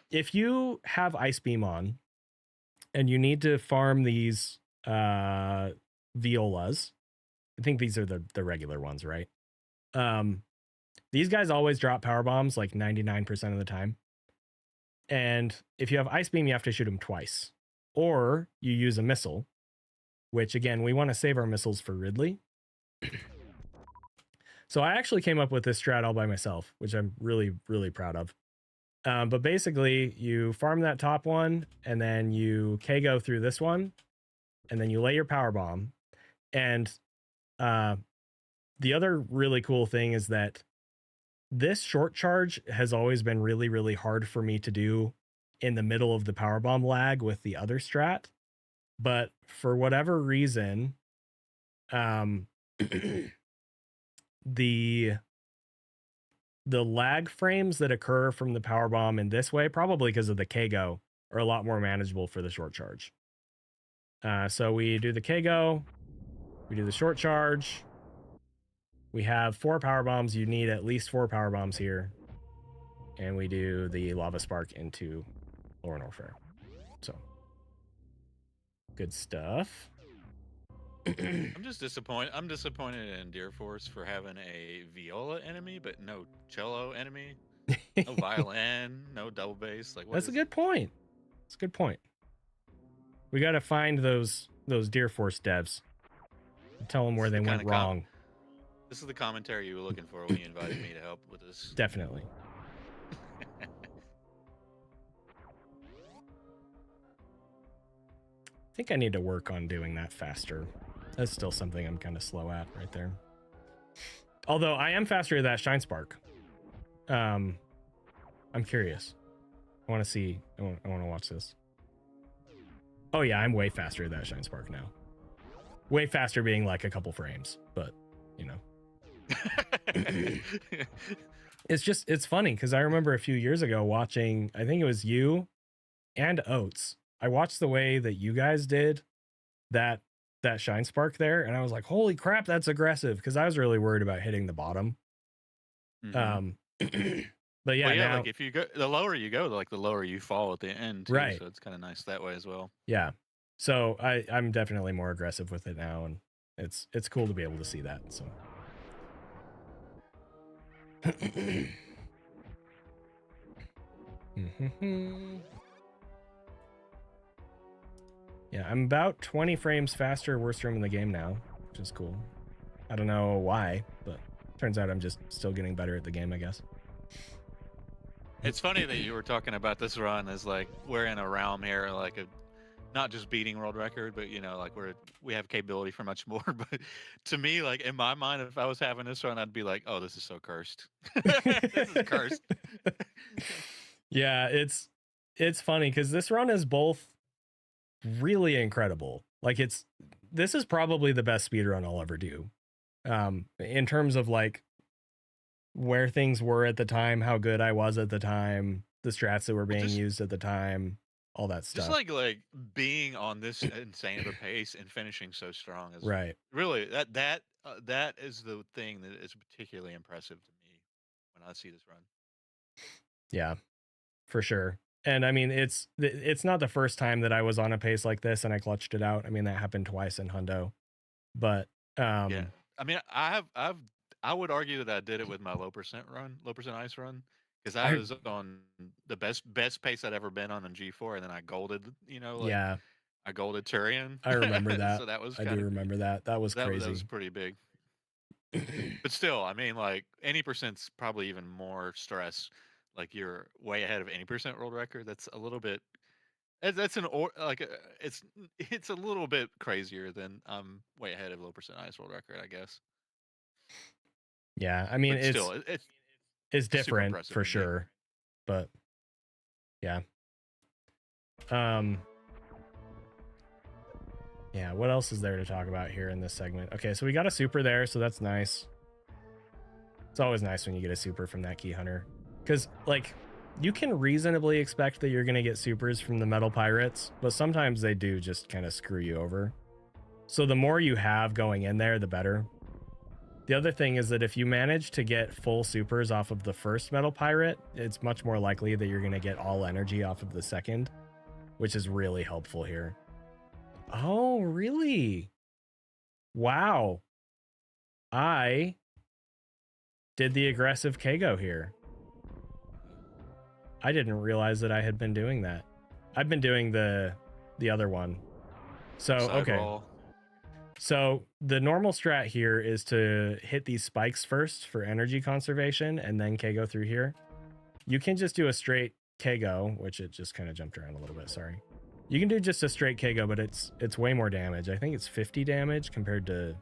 if you have Ice Beam on and you need to farm these violas, I think these are the regular ones, right? These guys always drop power bombs like 99% of the time. And if you have Ice Beam, you have to shoot them twice. Or you use a missile, which again, we want to save our missiles for Ridley. So I actually came up with this strat all by myself, which I'm really, really proud of. But basically, you farm that top one, and then you KO through this one, and then you lay your power bomb. And the other really cool thing is that this short charge has always been really, really hard for me to do in the middle of the power bomb lag with the other strat. But for whatever reason, the lag frames that occur from the power bomb in this way, probably because of the KO, are a lot more manageable for the short charge. So we do the KO, we do the short charge. We have 4 power bombs. You need at least 4 power bombs here. And we do the lava spark into Lower Norfair. So good stuff.
I'm just disappointed. I'm disappointed in Deer Force for having a viola enemy, but no cello enemy, no violin, no double bass. Like, what
That's a
is
good point. That's a good point. We got to find those Deer Force devs and tell them where they went wrong.
This is the commentary you were looking for when you invited me to help with this.
Definitely. I think I need to work on doing that faster. That's still something I'm kind of slow at right there. Although I am faster at that Shine Spark. I'm curious. I want to see. I want to watch this. Oh yeah, I'm way faster at that Shine Spark now. Way faster being like a couple frames, but you know. It's funny because I remember a few years ago watching, I think it was you and Oats. I watched the way that you guys did that Shine Spark there, and I was like, holy crap, that's aggressive, because I was really worried about hitting the bottom.
Mm-hmm.
But yeah,
well,
now,
like if you go, the lower you go, like the lower you fall at the end, too,
right?
So it's kind of nice that way as well.
Yeah. So I'm definitely more aggressive with it now, and it's cool to be able to see that. So Yeah, I'm about 20 frames faster, worst room in the game now, which is cool. I don't know why, but turns out I'm just still getting better at the game, I guess.
It's funny that you were talking about this run as like we're in a realm here, like a not just beating world record, but you know, like we have capability for much more. But to me, like in my mind, if I was having this run, I'd be like, oh, this is so cursed. This is cursed.
Yeah, it's funny because this run is both really incredible. Like this is probably the best speedrun I'll ever do. In terms of like where things were at the time, how good I was at the time, the strats that were being used at the time, all that stuff.
Just like being on this insane of a pace and finishing so strong is
right.
Really, that is the thing that is particularly impressive to me when I see this run.
Yeah, for sure. And I mean, it's not the first time that I was on a pace like this and I clutched it out. I mean, that happened twice in Hundo, but
yeah. I mean, I would argue that I did it with my low percent ice run, because I was on the best pace I'd ever been on G4, and then I golded, you know, like,
yeah,
I golded Turian.
I remember that.
So that was
I do remember that. That was crazy.
That was pretty big. But still, I mean, like any percent's probably even more stress. Like you're way ahead of any percent world record. That's a little bit. It's a little bit crazier than I'm way ahead of low percent ice world record, I guess.
Yeah, I mean,
but
it's different for sure, but yeah. Yeah, what else is there to talk about here in this segment? Okay, so we got a super there, so that's nice. It's always nice when you get a super from that key hunter, because like you can reasonably expect that you're going to get supers from the metal pirates, but sometimes they do just kind of screw you over. So the more you have going in there, the better. The other thing is that if you manage to get full supers off of the first metal pirate, it's much more likely that you're going to get all energy off of the second, which is really helpful here. Oh, really? Wow. I did the aggressive Kago here. I didn't realize that I had been doing that. I've been doing the other one. So, okay. So the normal strat here is to hit these spikes first for energy conservation and then Kago through here. You can just do a straight Kago, which it just kind of jumped around a little bit, sorry. You can do just a straight Kago, but it's way more damage. I think it's 50 damage compared to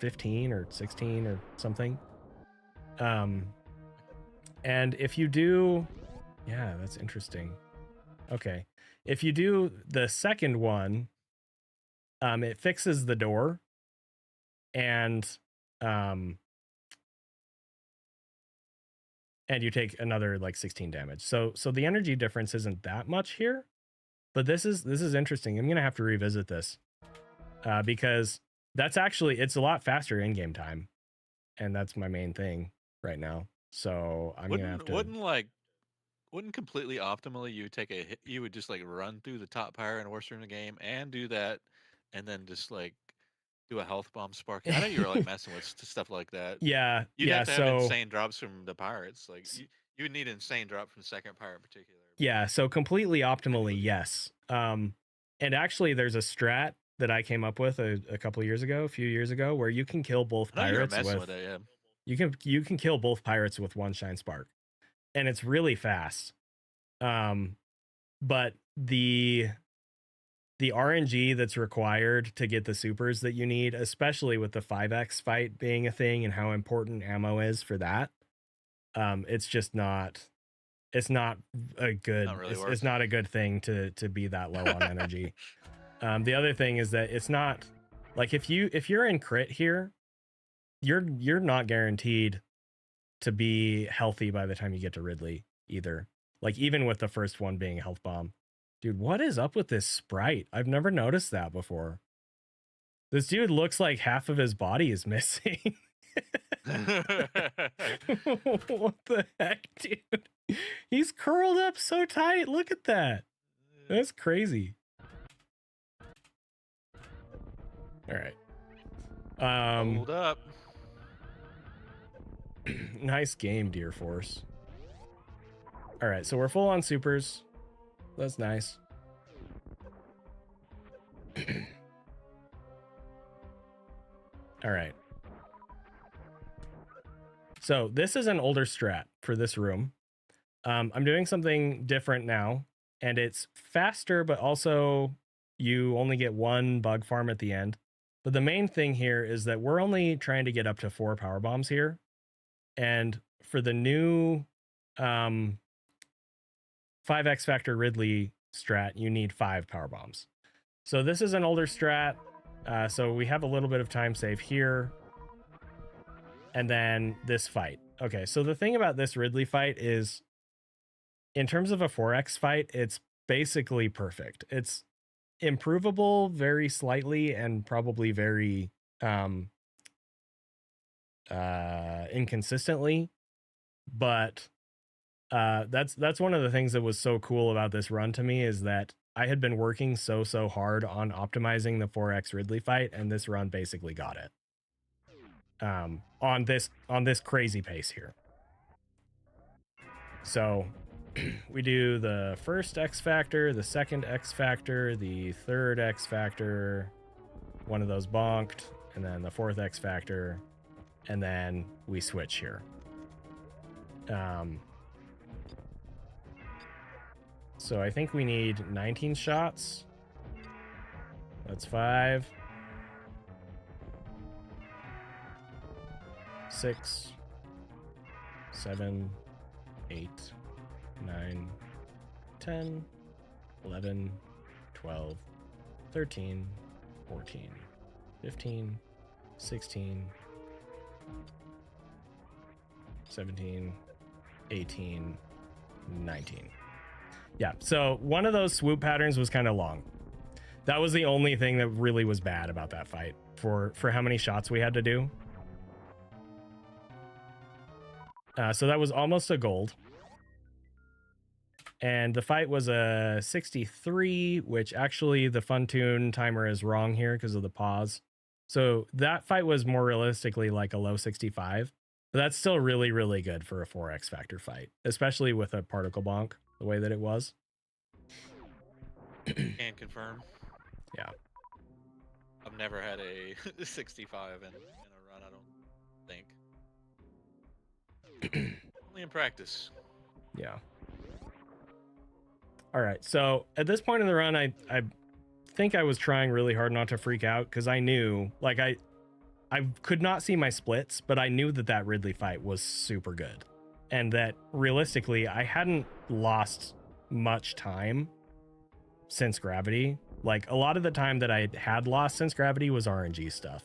15 or 16 or something. And if you do, yeah, that's interesting. Okay. If you do the second one, it fixes the door and you take another like 16 damage. So the energy difference isn't that much here, but this is interesting. I'm going to have to revisit this because that's actually, it's a lot faster in-game time. And that's my main thing right now. So I'm going to have to...
Wouldn't completely optimally you would just like run through the top pyre and worst room of the game and do that and then just like do a health bomb spark. I know you were like messing with stuff like that.
Yeah.
You'd have to have insane drops from the pirates. Like you would need an insane drop from the second pirate in particular.
Yeah, so completely optimally, yes. And actually there's a strat that I came up with a few years ago, where you can kill both pirates with
it, yeah.
You can kill both pirates with one shine spark. And it's really fast. But the RNG that's required to get the supers that you need, especially with the 5x fight being a thing and how important ammo is for that, it's just not. It's not a good. It's not a good thing to be that low on energy. The other thing is that it's not like if you're in crit here, you're not guaranteed to be healthy by the time you get to Ridley either. Like even with the first one being a health bomb. Dude, what is up with this sprite? I've never noticed that before. This dude looks like half of his body is missing. What the heck, dude? He's curled up so tight. Look at that. That's crazy. All right.
Hold up.
Nice game, Deer Force. All right, so we're full on supers. That's nice. All right. So this is an older strat for this room. I'm doing something different now, and it's faster, but also you only get one bug farm at the end. But the main thing here is that we're only trying to get up to 4 power bombs here. And for the new 5X Factor Ridley strat, you need 5 power bombs. So this is an older strat. So we have a little bit of time save here. And then this fight. Okay, so the thing about this Ridley fight is, in terms of a 4X fight, it's basically perfect. It's improvable very slightly and probably very inconsistently. But that's one of the things that was so cool about this run to me, is that I had been working so hard on optimizing the 4X Ridley fight, and this run basically got it. On this crazy pace here. So we do the first X Factor, the second X Factor, the third X Factor, one of those bonked, and then the fourth X Factor, and then we switch here. So I think we need 19 shots. That's 5. 6, 7, 8, 9, 10, 11, 12, 13, 14, 15, 16, 17, 18, 19. Yeah, so one of those swoop patterns was kind of long. That was the only thing that really was bad about that fight for how many shots we had to do. So that was almost a gold. And the fight was a 63, which actually the Fun Tune timer is wrong here because of the pause. So that fight was more realistically like a low 65. But that's still really, really good for a 4X Factor fight, especially with a particle bonk the way that it was.
Can confirm.
Yeah.
I've never had a 65 in a run, I don't think. Only in practice.
Yeah. All right. So at this point in the run, I think I was trying really hard not to freak out, because I knew, like, I could not see my splits, but I knew that Ridley fight was super good, and that realistically I hadn't lost much time since Gravity. Like, a lot of the time that I had lost since Gravity was RNG stuff.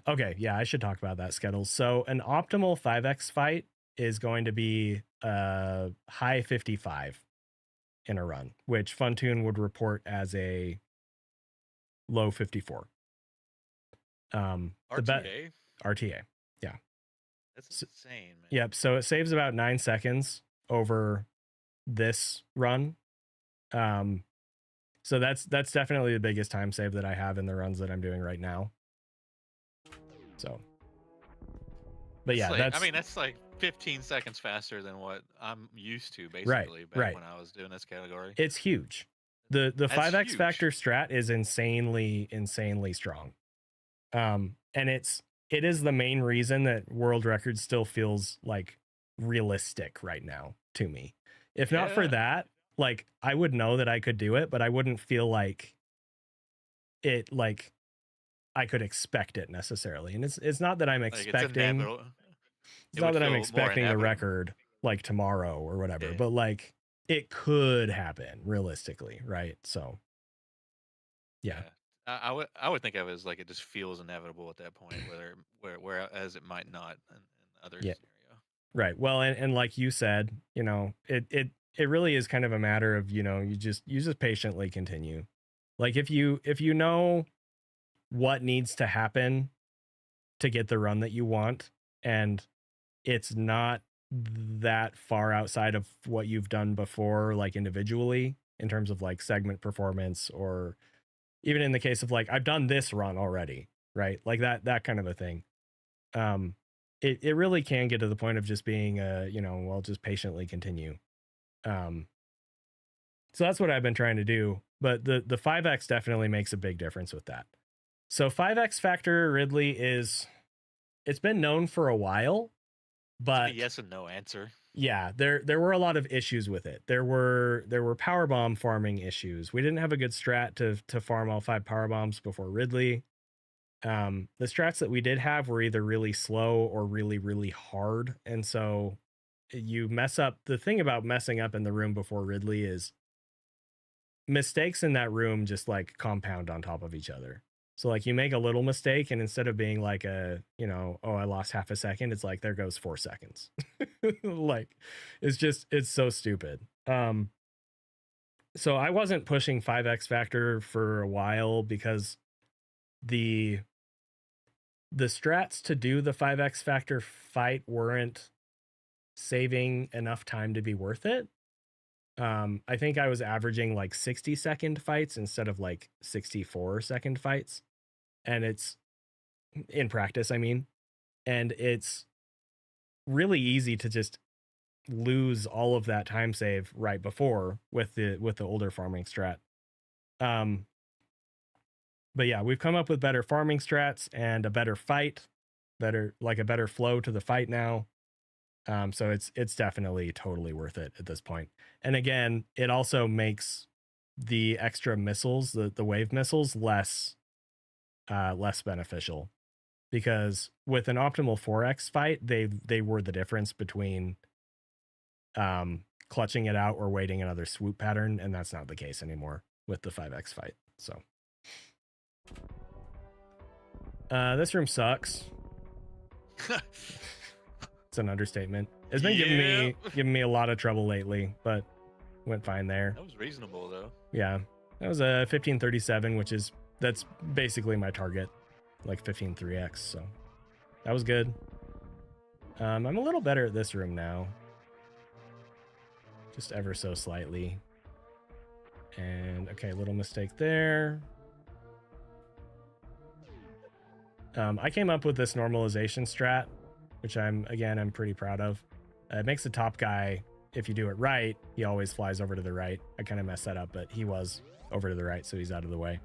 Okay, yeah, I should talk about that, Skettles. So an optimal 5X fight is going to be high 55 in a run, which Funtune would report as a low 54.
RTA?
RTA, yeah.
That's insane, man.
Yep, so it saves about 9 seconds over this run. So that's definitely the biggest time save that I have in the runs that I'm doing right now. So, but yeah,
like, that's like 15 seconds faster than what I'm used to, basically, back when I was doing this category.
It's huge. The 5X
huge.
Factor strat is insanely strong. And it is the main reason that world record still feels like realistic right now to me. If not for that, like, I would know that I could do it, but I wouldn't feel like it, like, I could expect it necessarily. And it's not that I'm expecting, it's not that I'm expecting the record like tomorrow or whatever, but like, it could happen realistically, right? So yeah.
I would think of it as like it just feels inevitable at that point, whereas it might not in other scenario.
Right. Well, and like you said, you know, it really is kind of a matter of, you know, you just patiently continue. Like, if you know what needs to happen to get the run that you want, and it's not that far outside of what you've done before, like individually, in terms of like segment performance, or even in the case of like, I've done this run already, right? Like that kind of a thing. it really can get to the point of just being well, just patiently continue. So that's what I've been trying to do, but the 5x definitely makes a big difference with that. So 5x factor Ridley it's been known for a while, but
a yes and no answer.
yeah, there were a lot of issues with it. There were power bomb farming issues. We didn't have a good strat to farm all 5 power bombs before Ridley. The strats that we did have were either really slow or really, really hard. And so you mess up. The thing about messing up in the room before Ridley is mistakes in that room just like compound on top of each other. So like you make a little mistake and instead of being like oh, I lost half a second, it's like there goes 4 seconds. Like it's so stupid. So I wasn't pushing 5x factor for a while because the strats to do the 5x factor fight weren't saving enough time to be worth it. I think I was averaging like 60-second fights instead of like 64-second fights. And it's in practice, I mean, and it's really easy to just lose all of that time save right before with the older farming strat. But yeah, we've come up with better farming strats and a better fight, a better flow to the fight now. So it's definitely totally worth it at this point. And again, it also makes the extra missiles, the wave missiles, less beneficial, because with an optimal 4x fight, they were the difference between clutching it out or waiting another swoop pattern, and that's not the case anymore with the 5x fight. So this room sucks. It's an understatement. It's been giving me a lot of trouble lately, but went fine there.
That was reasonable though.
Yeah, that was a 1537, that's basically my target, like 15-3x. So that was good. I'm a little better at this room now, just ever so slightly. And okay, little mistake there. I came up with this normalization strat, which I'm pretty proud of. It makes the top guy, if you do it right, he always flies over to the right. I kind of messed that up, but he was over to the right, so he's out of the way.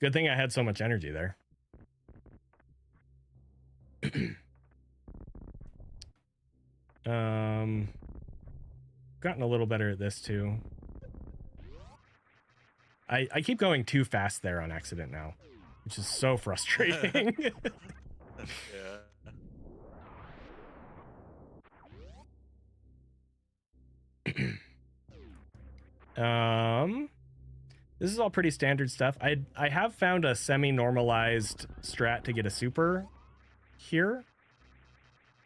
Good thing I had so much energy there. Gotten a little better at this too. I keep going too fast there on accident now, which is so frustrating. This is all pretty standard stuff. I have found a semi-normalized strat to get a super here.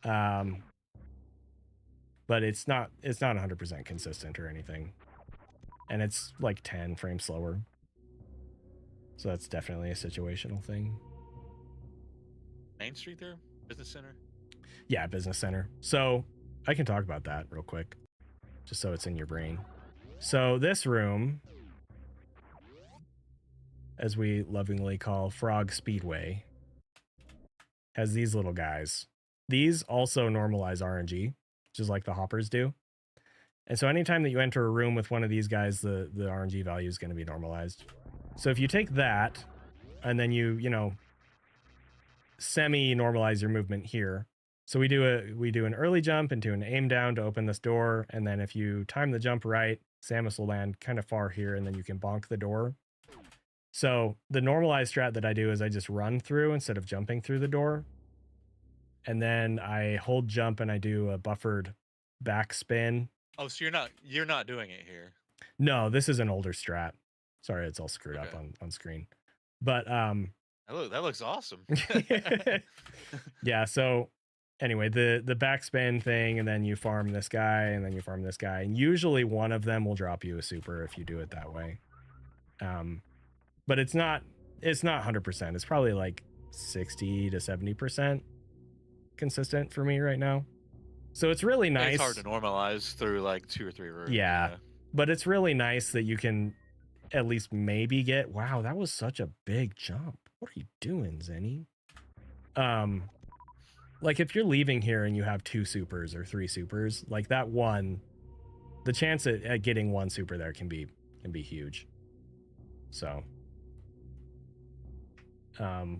But it's not 100% consistent or anything. And it's like 10 frames slower. So that's definitely a situational thing.
Main Street there? Business Center?
Yeah, Business Center. So I can talk about that real quick, just so it's in your brain. So this room, as we lovingly call Frog Speedway, has these little guys. These also normalize RNG, just like the hoppers do. And so anytime that you enter a room with one of these guys, the RNG value is going to be normalized. So if you take that and then you semi-normalize your movement here. So we do an early jump into an aim down to open this door, and then if you time the jump right, Samus will land kind of far here, and then you can bonk the door. So the normalized strat that I do is I just run through instead of jumping through the door. And then I hold jump and I do a buffered back spin.
Oh, so you're not doing it here.
No, this is an older strat. Sorry, it's all screwed up on screen. But
that looks awesome.
Yeah, so anyway, the backspin thing, and then you farm this guy, and then you farm this guy, and usually one of them will drop you a super if you do it that way. But it's not 100%. It's probably like 60 to 70% consistent for me right now. So it's really nice.
It's hard to normalize through like 2 or 3 rooms.
Yeah, but it's really nice that you can at least maybe get. Wow, that was such a big jump. What are you doing, ZENI? like if you're leaving here and you have 2 supers or 3 supers, like that one, the chance at getting 1 super there can be huge. So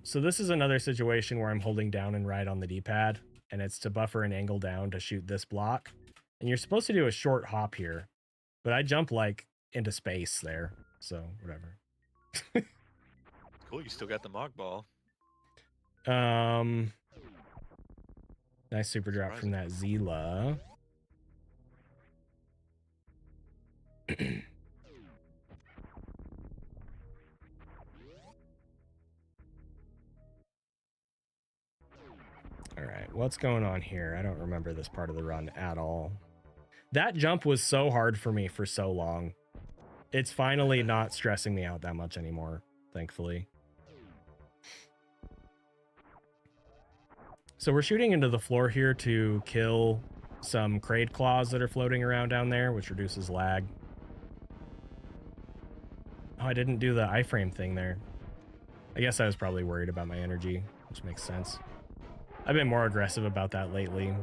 so this is another situation where I'm holding down and right on the D-pad, and it's to buffer and angle down to shoot this block. And you're supposed to do a short hop here, but I jump like into space there, so whatever.
Cool, you still got the Mog Ball.
Nice super drop from that Zila. All right, what's going on here? I don't remember this part of the run at all. That jump was so hard for me for so long. It's finally not stressing me out that much anymore, thankfully. So we're shooting into the floor here to kill some Kraid claws that are floating around down there, which reduces lag. Oh, I didn't do the iframe thing there. I guess I was probably worried about my energy, which makes sense. I've been more aggressive about that lately.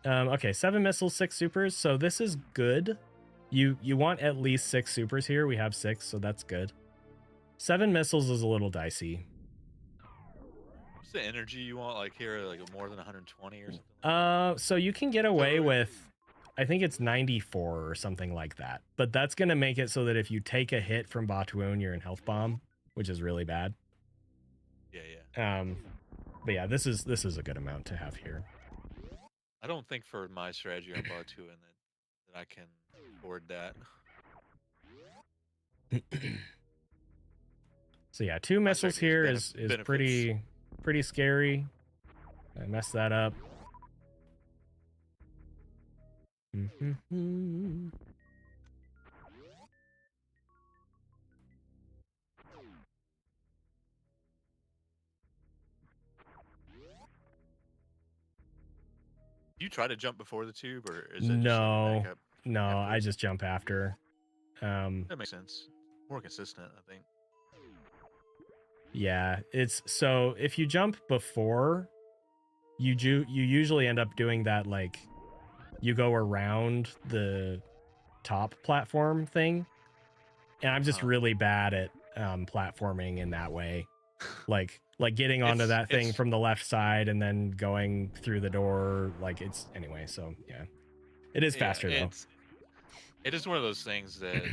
Okay, 7 missiles, 6 supers, so this is good. You want at least 6 supers here. We have 6, so that's good. 7 missiles is a little dicey.
What's the energy you want, like here, like more than 120 or something?
So you can get away with, I think it's 94 or something like that. But that's gonna make it so that if you take a hit from Batuun, you're in health bomb, which is really bad.
Yeah.
But yeah, this is a good amount to have here.
I don't think for my strategy on Batuun that I can afford that.
So yeah, 2 missiles here is pretty scary. I messed that up.
You try to jump before the tube, or is it
No,
just
no, I just jump after.
That makes sense. More consistent, I think.
Yeah, it's so if you jump before, you usually end up doing that, like you go around the top platform thing, and I'm just really bad at platforming in that way, like getting onto that thing from the left side and then going through the door, like it's anyway. So yeah, it is faster though.
It is one of those things that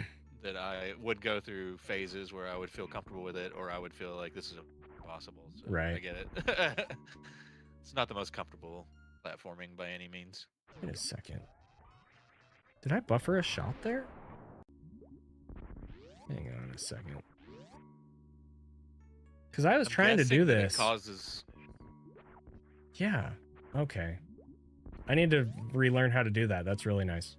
that I would go through phases where I would feel comfortable with it, or I would feel like this is impossible. So
Right.
I get it. It's not the most comfortable platforming by any means.
Wait a second. Did I buffer a shot there? Hang on a second. Because I was trying to do this.
It causes...
Yeah. Okay. I need to relearn how to do that. That's really nice.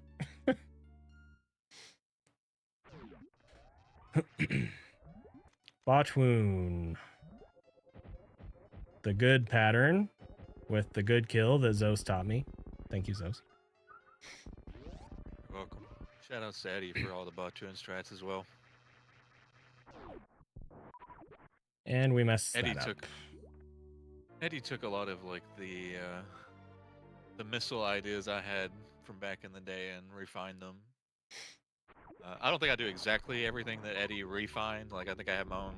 Batuun. The good pattern with the good kill that Zoast taught me. Thank you, Zoast.
You're welcome. Shout out to Eddie for all the Batuun strats as well.
And we messed that up.
Eddie took a lot of like the missile ideas I had from back in the day and refined them. I don't think I do exactly everything that Eddie refined. Like I think I have my own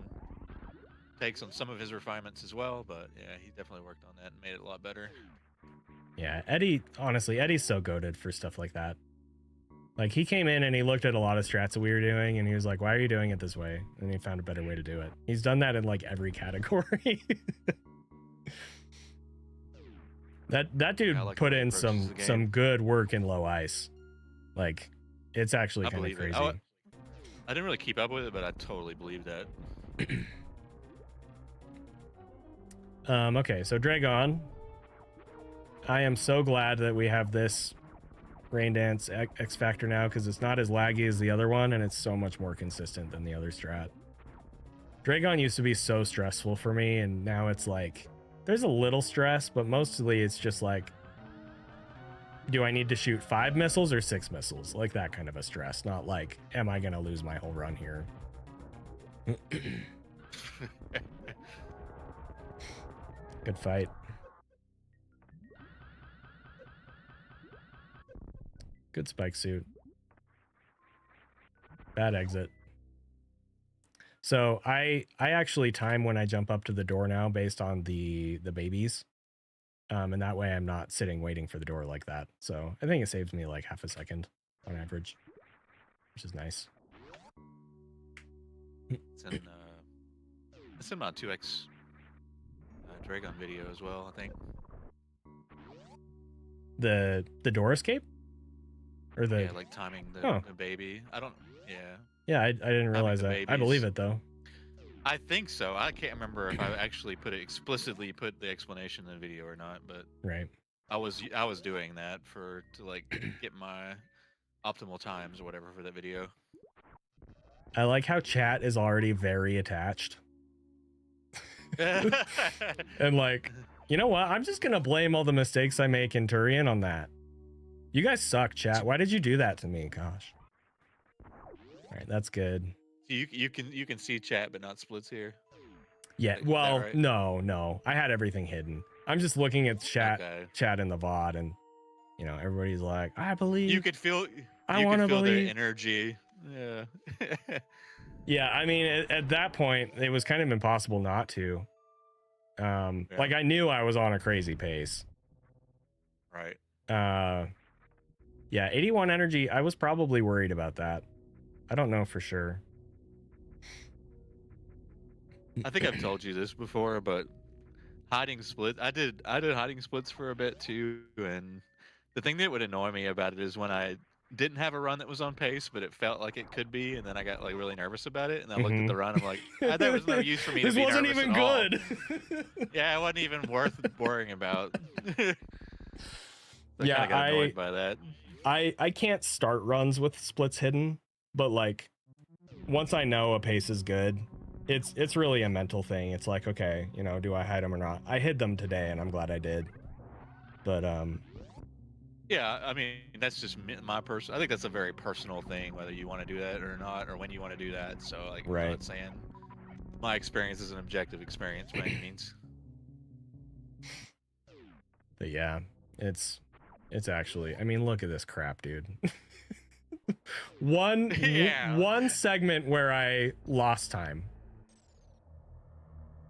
takes on some of his refinements as well, but yeah, he definitely worked on that and made it a lot better.
Yeah, Eddie, honestly, Eddie's so goated for stuff like that. Like he came in and he looked at a lot of strats that we were doing and he was like, why are you doing it this way? And he found a better way to do it. He's done that in like every category. That dude put in some good work in low ice. Like it's actually kind of crazy.
I didn't really keep up with it, but I totally believe that.
Okay, so Dragon. I am so glad that we have this Rain Dance X Factor now, because it's not as laggy as the other one, and it's so much more consistent than the other strat. Dragon used to be so stressful for me, and now it's like, there's a little stress, but mostly it's just like, do I need to shoot 5 missiles or 6 missiles? Like that kind of a stress, not like, am I going to lose my whole run here? Good fight. Good spike suit. Bad exit. So I actually time when I jump up to the door now based on the babies. And that way I'm not sitting waiting for the door like that. So I think it saves me like half a second on average, which is nice.
It's in my 2x Dragon video as well, I think.
The door escape? Or the
Yeah, like timing the baby. I don't. Yeah.
Yeah, I didn't realize that. I believe it though.
I think so. I can't remember if I actually explicitly put the explanation in the video or not, but
right.
I was doing that to like get my optimal times or whatever for that video.
I like how chat is already very attached. And like, you know what? I'm just gonna blame all the mistakes I make in Turian on that. You guys suck, chat. Why did you do that to me? Gosh. All right, that's good.
You can see chat, but not splits here.
Yeah, well, right? No. I had everything hidden. I'm just looking at chat in the VOD, and you know, everybody's like, I believe.
You could feel.
I want to believe
their energy. Yeah.
Yeah, I mean, at that point, it was kind of impossible not to. Like I knew I was on a crazy pace.
Right.
Yeah, 81 energy. I was probably worried about that. I don't know for sure.
I think I've told you this before, but hiding split. I did hiding splits for a bit too, and the thing that would annoy me about it is when I didn't have a run that was on pace, but it felt like it could be, and then I got like really nervous about it, and I looked at the run. I'm like, there was no use for me to be nervous. This wasn't even good. Yeah, it wasn't even worth worrying about.
Yeah,
I got annoyed by that.
I can't start runs with splits hidden, but like once I know a pace is good, it's really a mental thing. It's like, okay, you know, do I hide them or not? I hid them today, and I'm glad I did. But
yeah, I mean, that's just my personal. I think that's a very personal thing, whether you want to do that or not, or when you want to do that. So, like,
right.
I'm not saying my experience is an objective experience by any means.
But yeah, it's actually. I mean, look at this crap, dude. One segment where I lost time.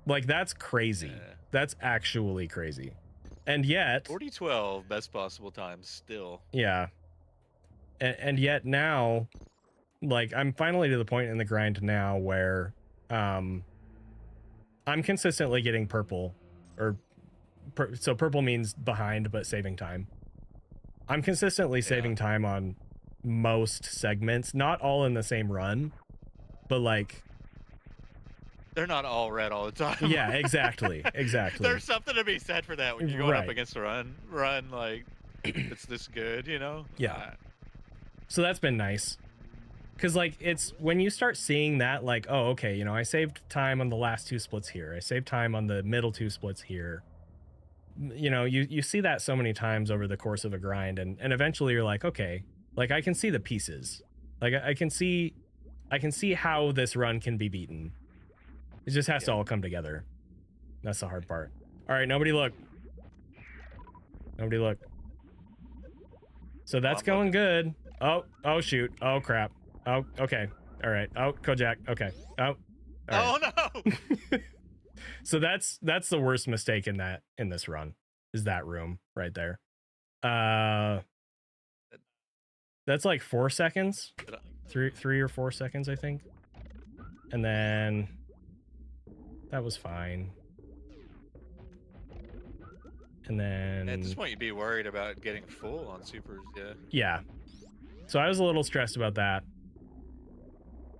Like, that's crazy.
Yeah.
That's actually crazy. And yet
40-12 best possible times still.
Yeah. And yet now, like, I'm finally to the point in the grind now where I'm consistently getting purple, or so purple means behind but saving time. I'm consistently saving time on most segments, not all in the same run, but like
they're not all red all the time.
Yeah, exactly.
There's something to be said for that when you're going up against a run like it's this good, you know?
Yeah. So that's been nice. Cause like it's when you start seeing that, like, oh, okay, you know, I saved time on the last 2 splits here. I saved time on the middle 2 splits here. You know, you see that so many times over the course of a grind, and eventually you're like, okay, like I can see the pieces. Like I can see how this run can be beaten. It just has to all come together. That's the hard part. All right, nobody look. Nobody look. So that's going good. Oh shoot. Oh crap. Oh, okay. All right. Oh, Kojak. Okay. Oh.
Oh no.
So that's the worst mistake in this run, is that room right there. That's like 4 seconds. 3 or 4 seconds, I think. And then that was fine. And then
at this point you'd be worried about getting full on supers, yeah.
Yeah. So I was a little stressed about that.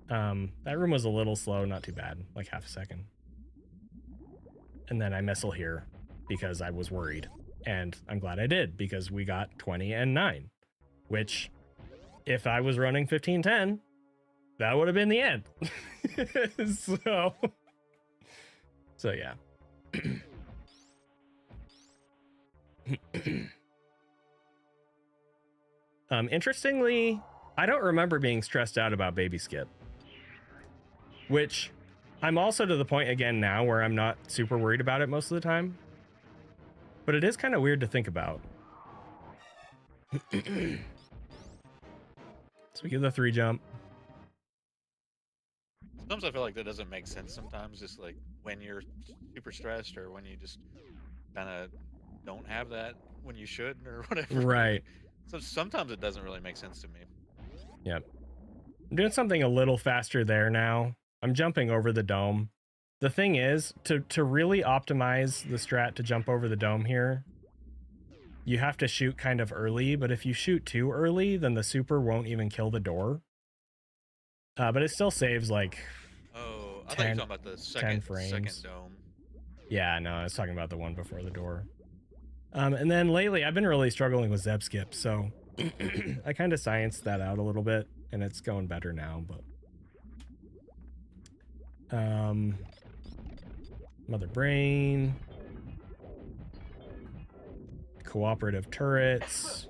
That room was a little slow, not too bad, like half a second. And then I missile here because I was worried. And I'm glad I did, because we got 20 and 9, which if I was running 15-10, that would have been the end. So yeah. Interestingly, I don't remember being stressed out about baby skip, which I'm also to the point again now where I'm not super worried about it most of the time, but it is kind of weird to think about. So we get the 3 jump.
Sometimes I feel like that doesn't make sense sometimes, just like when you're super stressed or when you just kind of don't have that when you should or whatever.
Right.
So sometimes it doesn't really make sense to me.
Yep. I'm doing something a little faster there now. I'm jumping over the dome. The thing is, to really optimize the strat to jump over the dome here, you have to shoot kind of early, but if you shoot too early, then the super won't even kill the door. But it still saves like
Oh, I thought you were talking about the
10 frames.
second dome.
Yeah, no, I was talking about the one before the door. And then lately, I've been really struggling with Zeb Skip, so I kind of scienced that out a little bit, and it's going better now, but... Mother Brain. Cooperative turrets.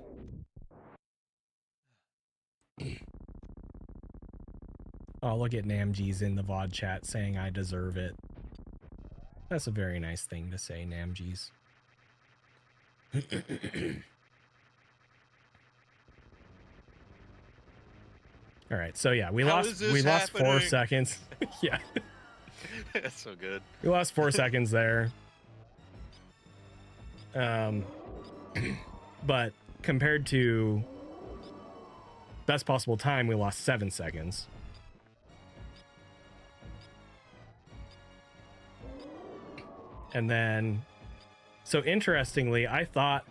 Oh, look at Namjee's in the VOD chat saying I deserve it. That's a very nice thing to say, Namjee's. All right, so yeah, we lost 4 seconds. Yeah.
That's so good.
We lost 4 seconds there. But compared to best possible time, we lost 7 seconds. And then, so interestingly, I thought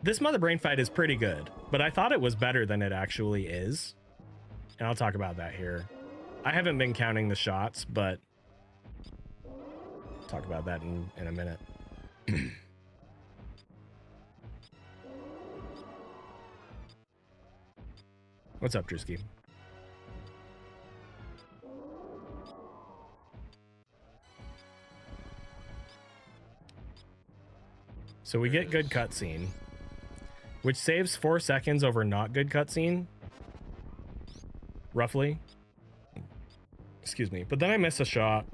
this Mother Brain fight is pretty good, but I thought it was better than it actually is. And I'll talk about that here. I haven't been counting the shots, but I'll talk about that in a minute. What's up, Drewski? So we get good cutscene, which saves 4 seconds over not good cutscene, roughly. Excuse me, but then I miss a shot.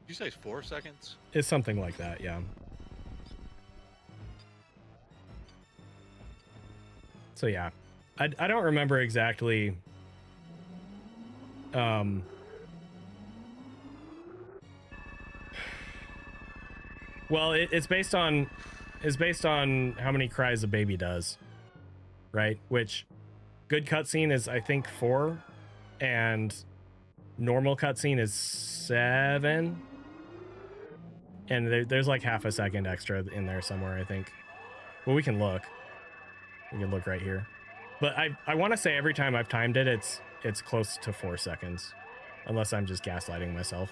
Did you say 4 seconds?
It's something like that, yeah. So yeah, I don't remember exactly. Well, it's based on how many cries a baby does, right? Which good cutscene is I think 4, and normal cutscene is 7, and there's like half a second extra in there somewhere, I think. Well, we can look. We can look right here. But I want to say every time I've timed it, it's close to 4 seconds, unless I'm just gaslighting myself.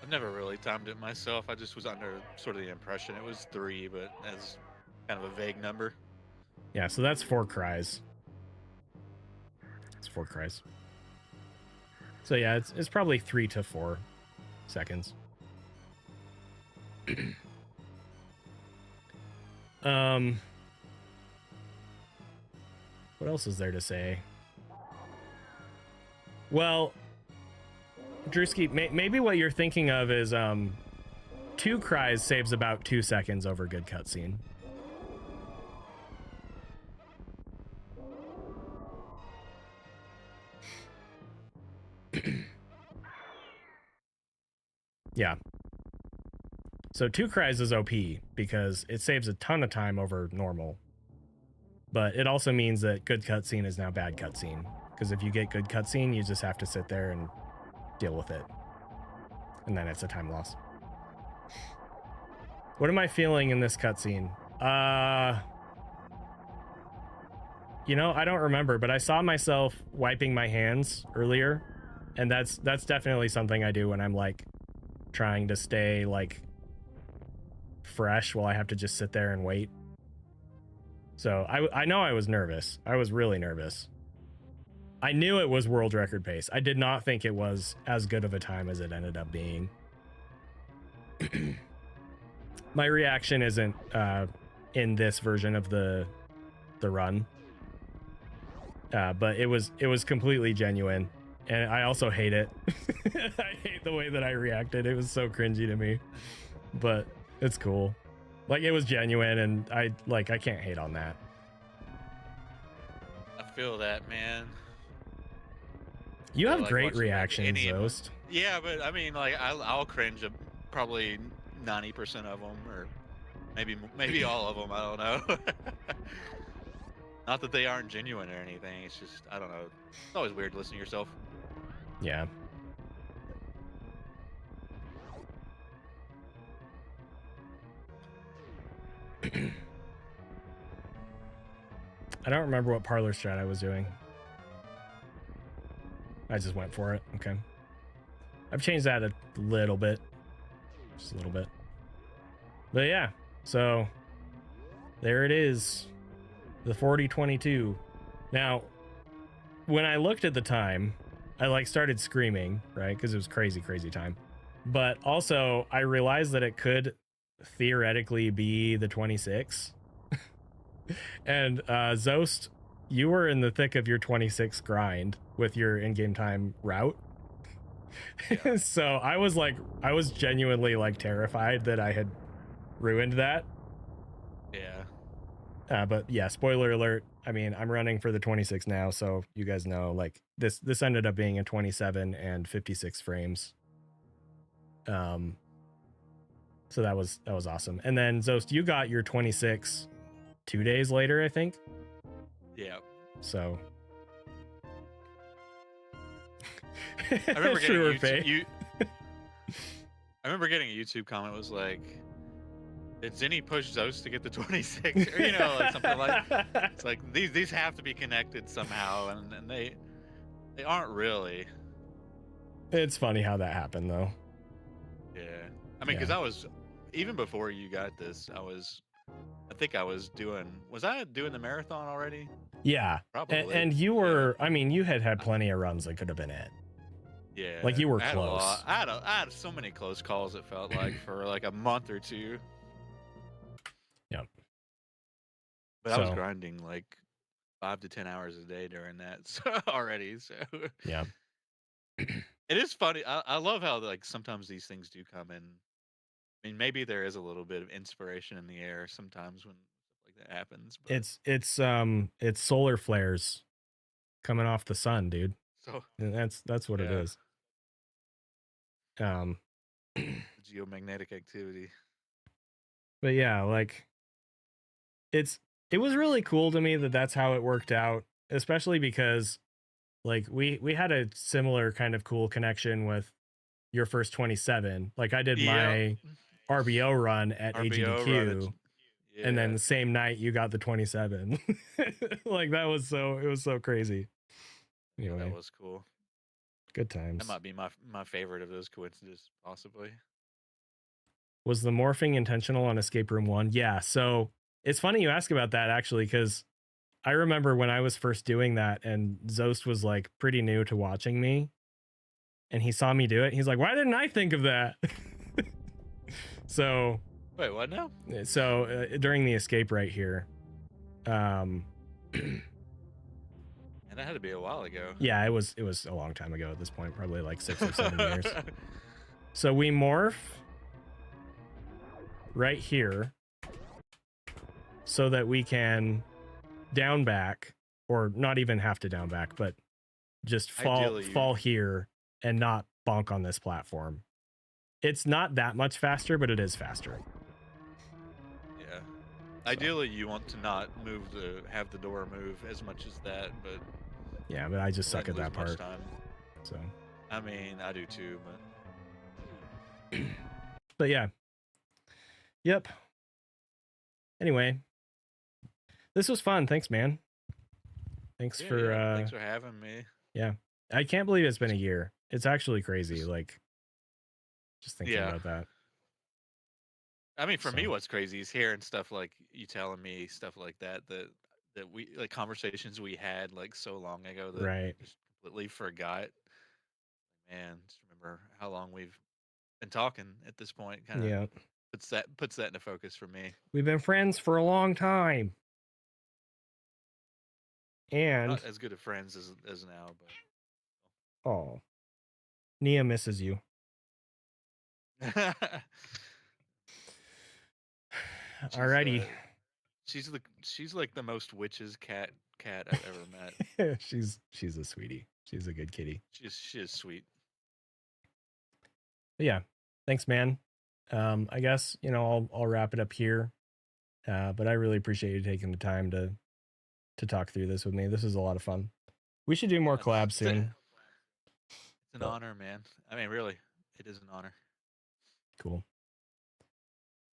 I've never really timed it myself. I just was under sort of the impression it was 3, but as kind of a vague number.
Yeah, so that's 4 cries. It's 4 cries. So yeah, it's probably 3 to 4 seconds. What else is there to say? Well, Drewski, maybe what you're thinking of is 2 cries saves about 2 seconds over good cutscene. Yeah. So 2 cries is OP because it saves a ton of time over normal. But it also means that good cutscene is now bad cutscene. Because if you get good cutscene, you just have to sit there and deal with it. And then it's a time loss. What am I feeling in this cutscene? You know, I don't remember, but I saw myself wiping my hands earlier. And that's definitely something I do when I'm like trying to stay like fresh while I have to just sit there and wait. So I know I was nervous. I was really nervous. I knew it was world record pace. I did not think it was as good of a time as it ended up being. My reaction isn't in this version of the run. But it was completely genuine. And I also hate it. I hate the way that I reacted. It was so cringy to me. But it's cool. Like, it was genuine, and I can't hate on that.
I feel that, man.
You have
Like,
great
watching, like,
reactions,
any of 'em.
Zoast.
Yeah, but I mean, like, I'll cringe at probably 90% of them, or maybe all of them. I don't know. Not that they aren't genuine or anything. It's just, I don't know. It's always weird listening to yourself.
Yeah. I don't remember what parlor strat I was doing. I just went for it. Okay. I've changed that a little bit. Just a little bit. But yeah, so there it is. The 4022. Now, when I looked at the time, I started screaming, right? Because it was crazy time. But also, I realized that it could theoretically be the 26. And Zoast, you were in the thick of your 26 grind with your in-game time route. Yeah. So I was genuinely like terrified that I had ruined that.
Yeah.
But yeah, spoiler alert. I mean, I'm running for the 26 now, so you guys know, like, this ended up being a 27 and 56 frames. So that was awesome. And then Zoast, you got your 26 2 days later, I think.
Yeah.
So
I remember getting I remember getting a YouTube comment was like, did ZENI push Zoast to get the 26? Or, you know, like something like, it's like these have to be connected somehow, and they aren't really.
It's funny how that happened, though.
Yeah. I mean, because I was, even before you got this, I think I was doing the marathon already?
Yeah.
Probably.
And you were, I mean, you had plenty of runs that could have been it.
Yeah.
Like, you were
I had
close.
I had so many close calls, it felt like, for like a month or two.
Yep.
But I was grinding like 5 to 10 hours a day during that already. So
yeah.
It is funny. I love how, like, sometimes these things do come in. I mean, maybe there is a little bit of inspiration in the air sometimes when stuff like that happens. But
It's solar flares coming off the sun, dude.
So
and that's what it is.
Geomagnetic activity.
But yeah, like, it was really cool to me that that's how it worked out, especially because, like, we had a similar kind of cool connection with your first 27. Like, I did my RBO run at AGDQ, and then the same night you got the 27. Like, it was so crazy. Anyway,
that was cool.
Good times.
That might be my favorite of those coincidences, possibly.
Was the morphing intentional on Escape Room 1? Yeah, so it's funny you ask about that, actually, because I remember when I was first doing that, and Zoast was, like, pretty new to watching me, and he saw me do it. He's like, why didn't I think of that? So...
Wait, what now?
So, during the escape right here,
And that had to be a while ago.
yeah, it was a long time ago at this point, probably like 6 or 7 years. So we morph right here so that we can down back, or not even have to down back, but just fall here and not bonk on this platform. It's not that much faster, but it is faster.
Yeah. Ideally, you want to not have the door move as much as that, but
yeah, but I just suck at that part. So
I mean, I do too, but
but yeah. Yep. Anyway, this was fun. Thanks, man. Thanks for
having me.
Yeah. I can't believe it's been a year. It's actually crazy. Like, just thinking about that.
I mean, for me, what's crazy is hearing stuff like you telling me stuff like that we, like, conversations we had like so long ago that I just completely forgot. Man, just remember how long we've been talking at this point. Kind of puts that into focus for me.
We've been friends for a long time. And
not as good of friends as now, but
Oh, Nia misses you. Alrighty.
She's like the most witches cat I've ever met.
she's a sweetie. She's a good kitty.
She is sweet.
But yeah, thanks, man. I guess I'll wrap it up here. But I really appreciate you taking the time to talk through this with me. This is a lot of fun. We should do more collabs soon.
It's an honor, man. I mean, really, it is an honor.
Cool.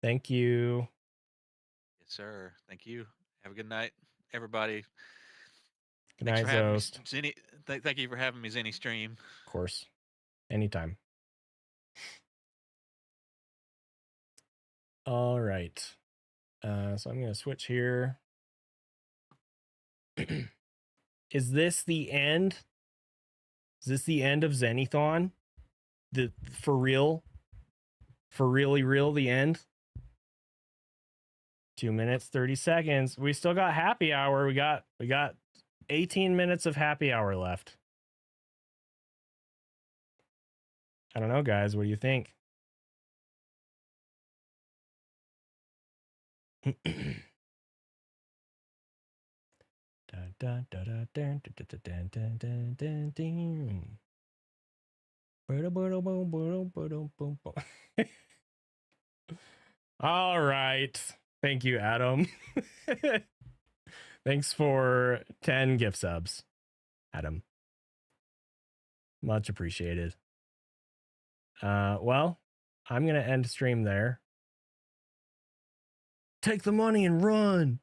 Thank you.
Yes, sir. Thank you. Have a good night, everybody.
Good night, Zoast.
Zenny, thank you for having me, Zenny Stream.
Of course. Anytime. All right. So I'm going to switch here. Is this the end? Is this the end of Zenithon? For real? For really real, the end? 2 minutes, 30 seconds. We still got happy hour. We got 18 minutes of happy hour left. I don't know, guys. What do you think? All right. Thank you, Adam. Thanks for 10 gift subs, Adam. Much appreciated. Well, I'm going to end stream there. Take the money and run.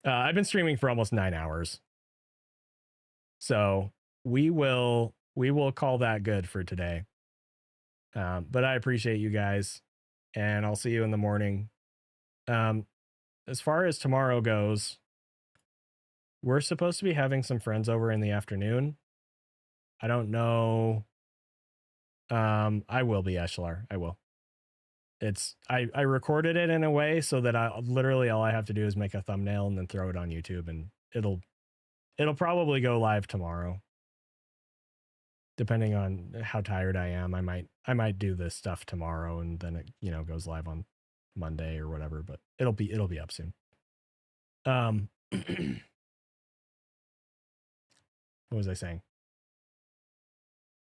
I've been streaming for almost 9 hours. So we will call that good for today. But I appreciate you guys, and I'll see you in the morning. As far as tomorrow goes, we're supposed to be having some friends over in the afternoon. I don't know. I will be, Eshlar. I will. I recorded it in a way so that literally all I have to do is make a thumbnail and then throw it on YouTube, and it'll probably go live tomorrow. Depending on how tired I am, I might do this stuff tomorrow, and then it goes live on Monday or whatever, but it'll be up soon. What was I saying?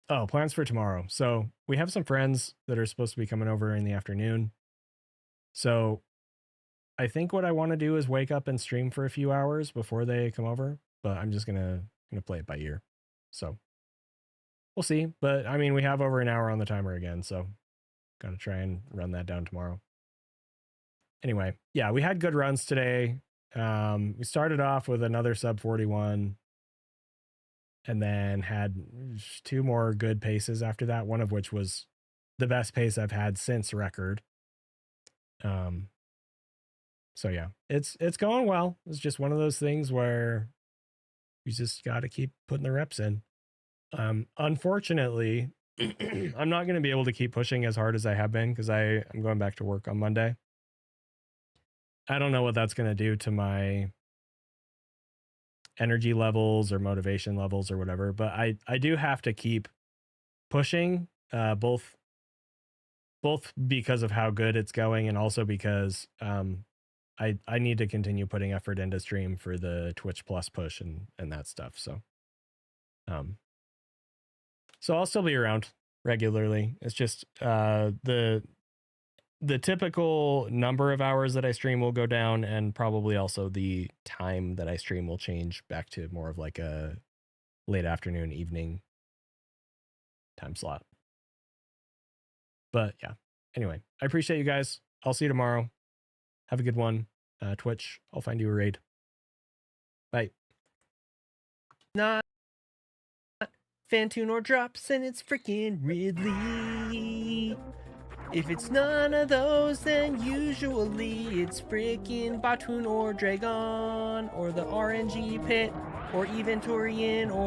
Oh, plans for tomorrow. So we have some friends that are supposed to be coming over in the afternoon. So I think what I want to do is wake up and stream for a few hours before they come over, but I'm just gonna play it by ear. So we'll see. But I mean, we have over an hour on the timer again, so gotta try and run that down tomorrow. Anyway, yeah, we had good runs today. We started off with another sub 41. And then had 2 more good paces after that, one of which was the best pace I've had since record. So yeah, it's going well. It's just one of those things where you just got to keep putting the reps in. Unfortunately, I'm not going to be able to keep pushing as hard as I have been because I'm going back to work on Monday. I don't know what that's going to do to my energy levels or motivation levels or whatever, but I do have to keep pushing, both because of how good it's going and also because I need to continue putting effort into stream for the Twitch Plus push and that stuff. So I'll still be around regularly. It's just the typical number of hours that I stream will go down, and probably also the time that I stream will change back to more of like a late afternoon, evening time slot. But yeah, anyway, I appreciate you guys. I'll see you tomorrow. Have a good one. Twitch, I'll find you a raid. Bye. Not Fantoon or Drops, and it's freaking Ridley. If it's none of those, then usually it's freaking Batoon or Dragon, or the RNG pit, or even Turian, or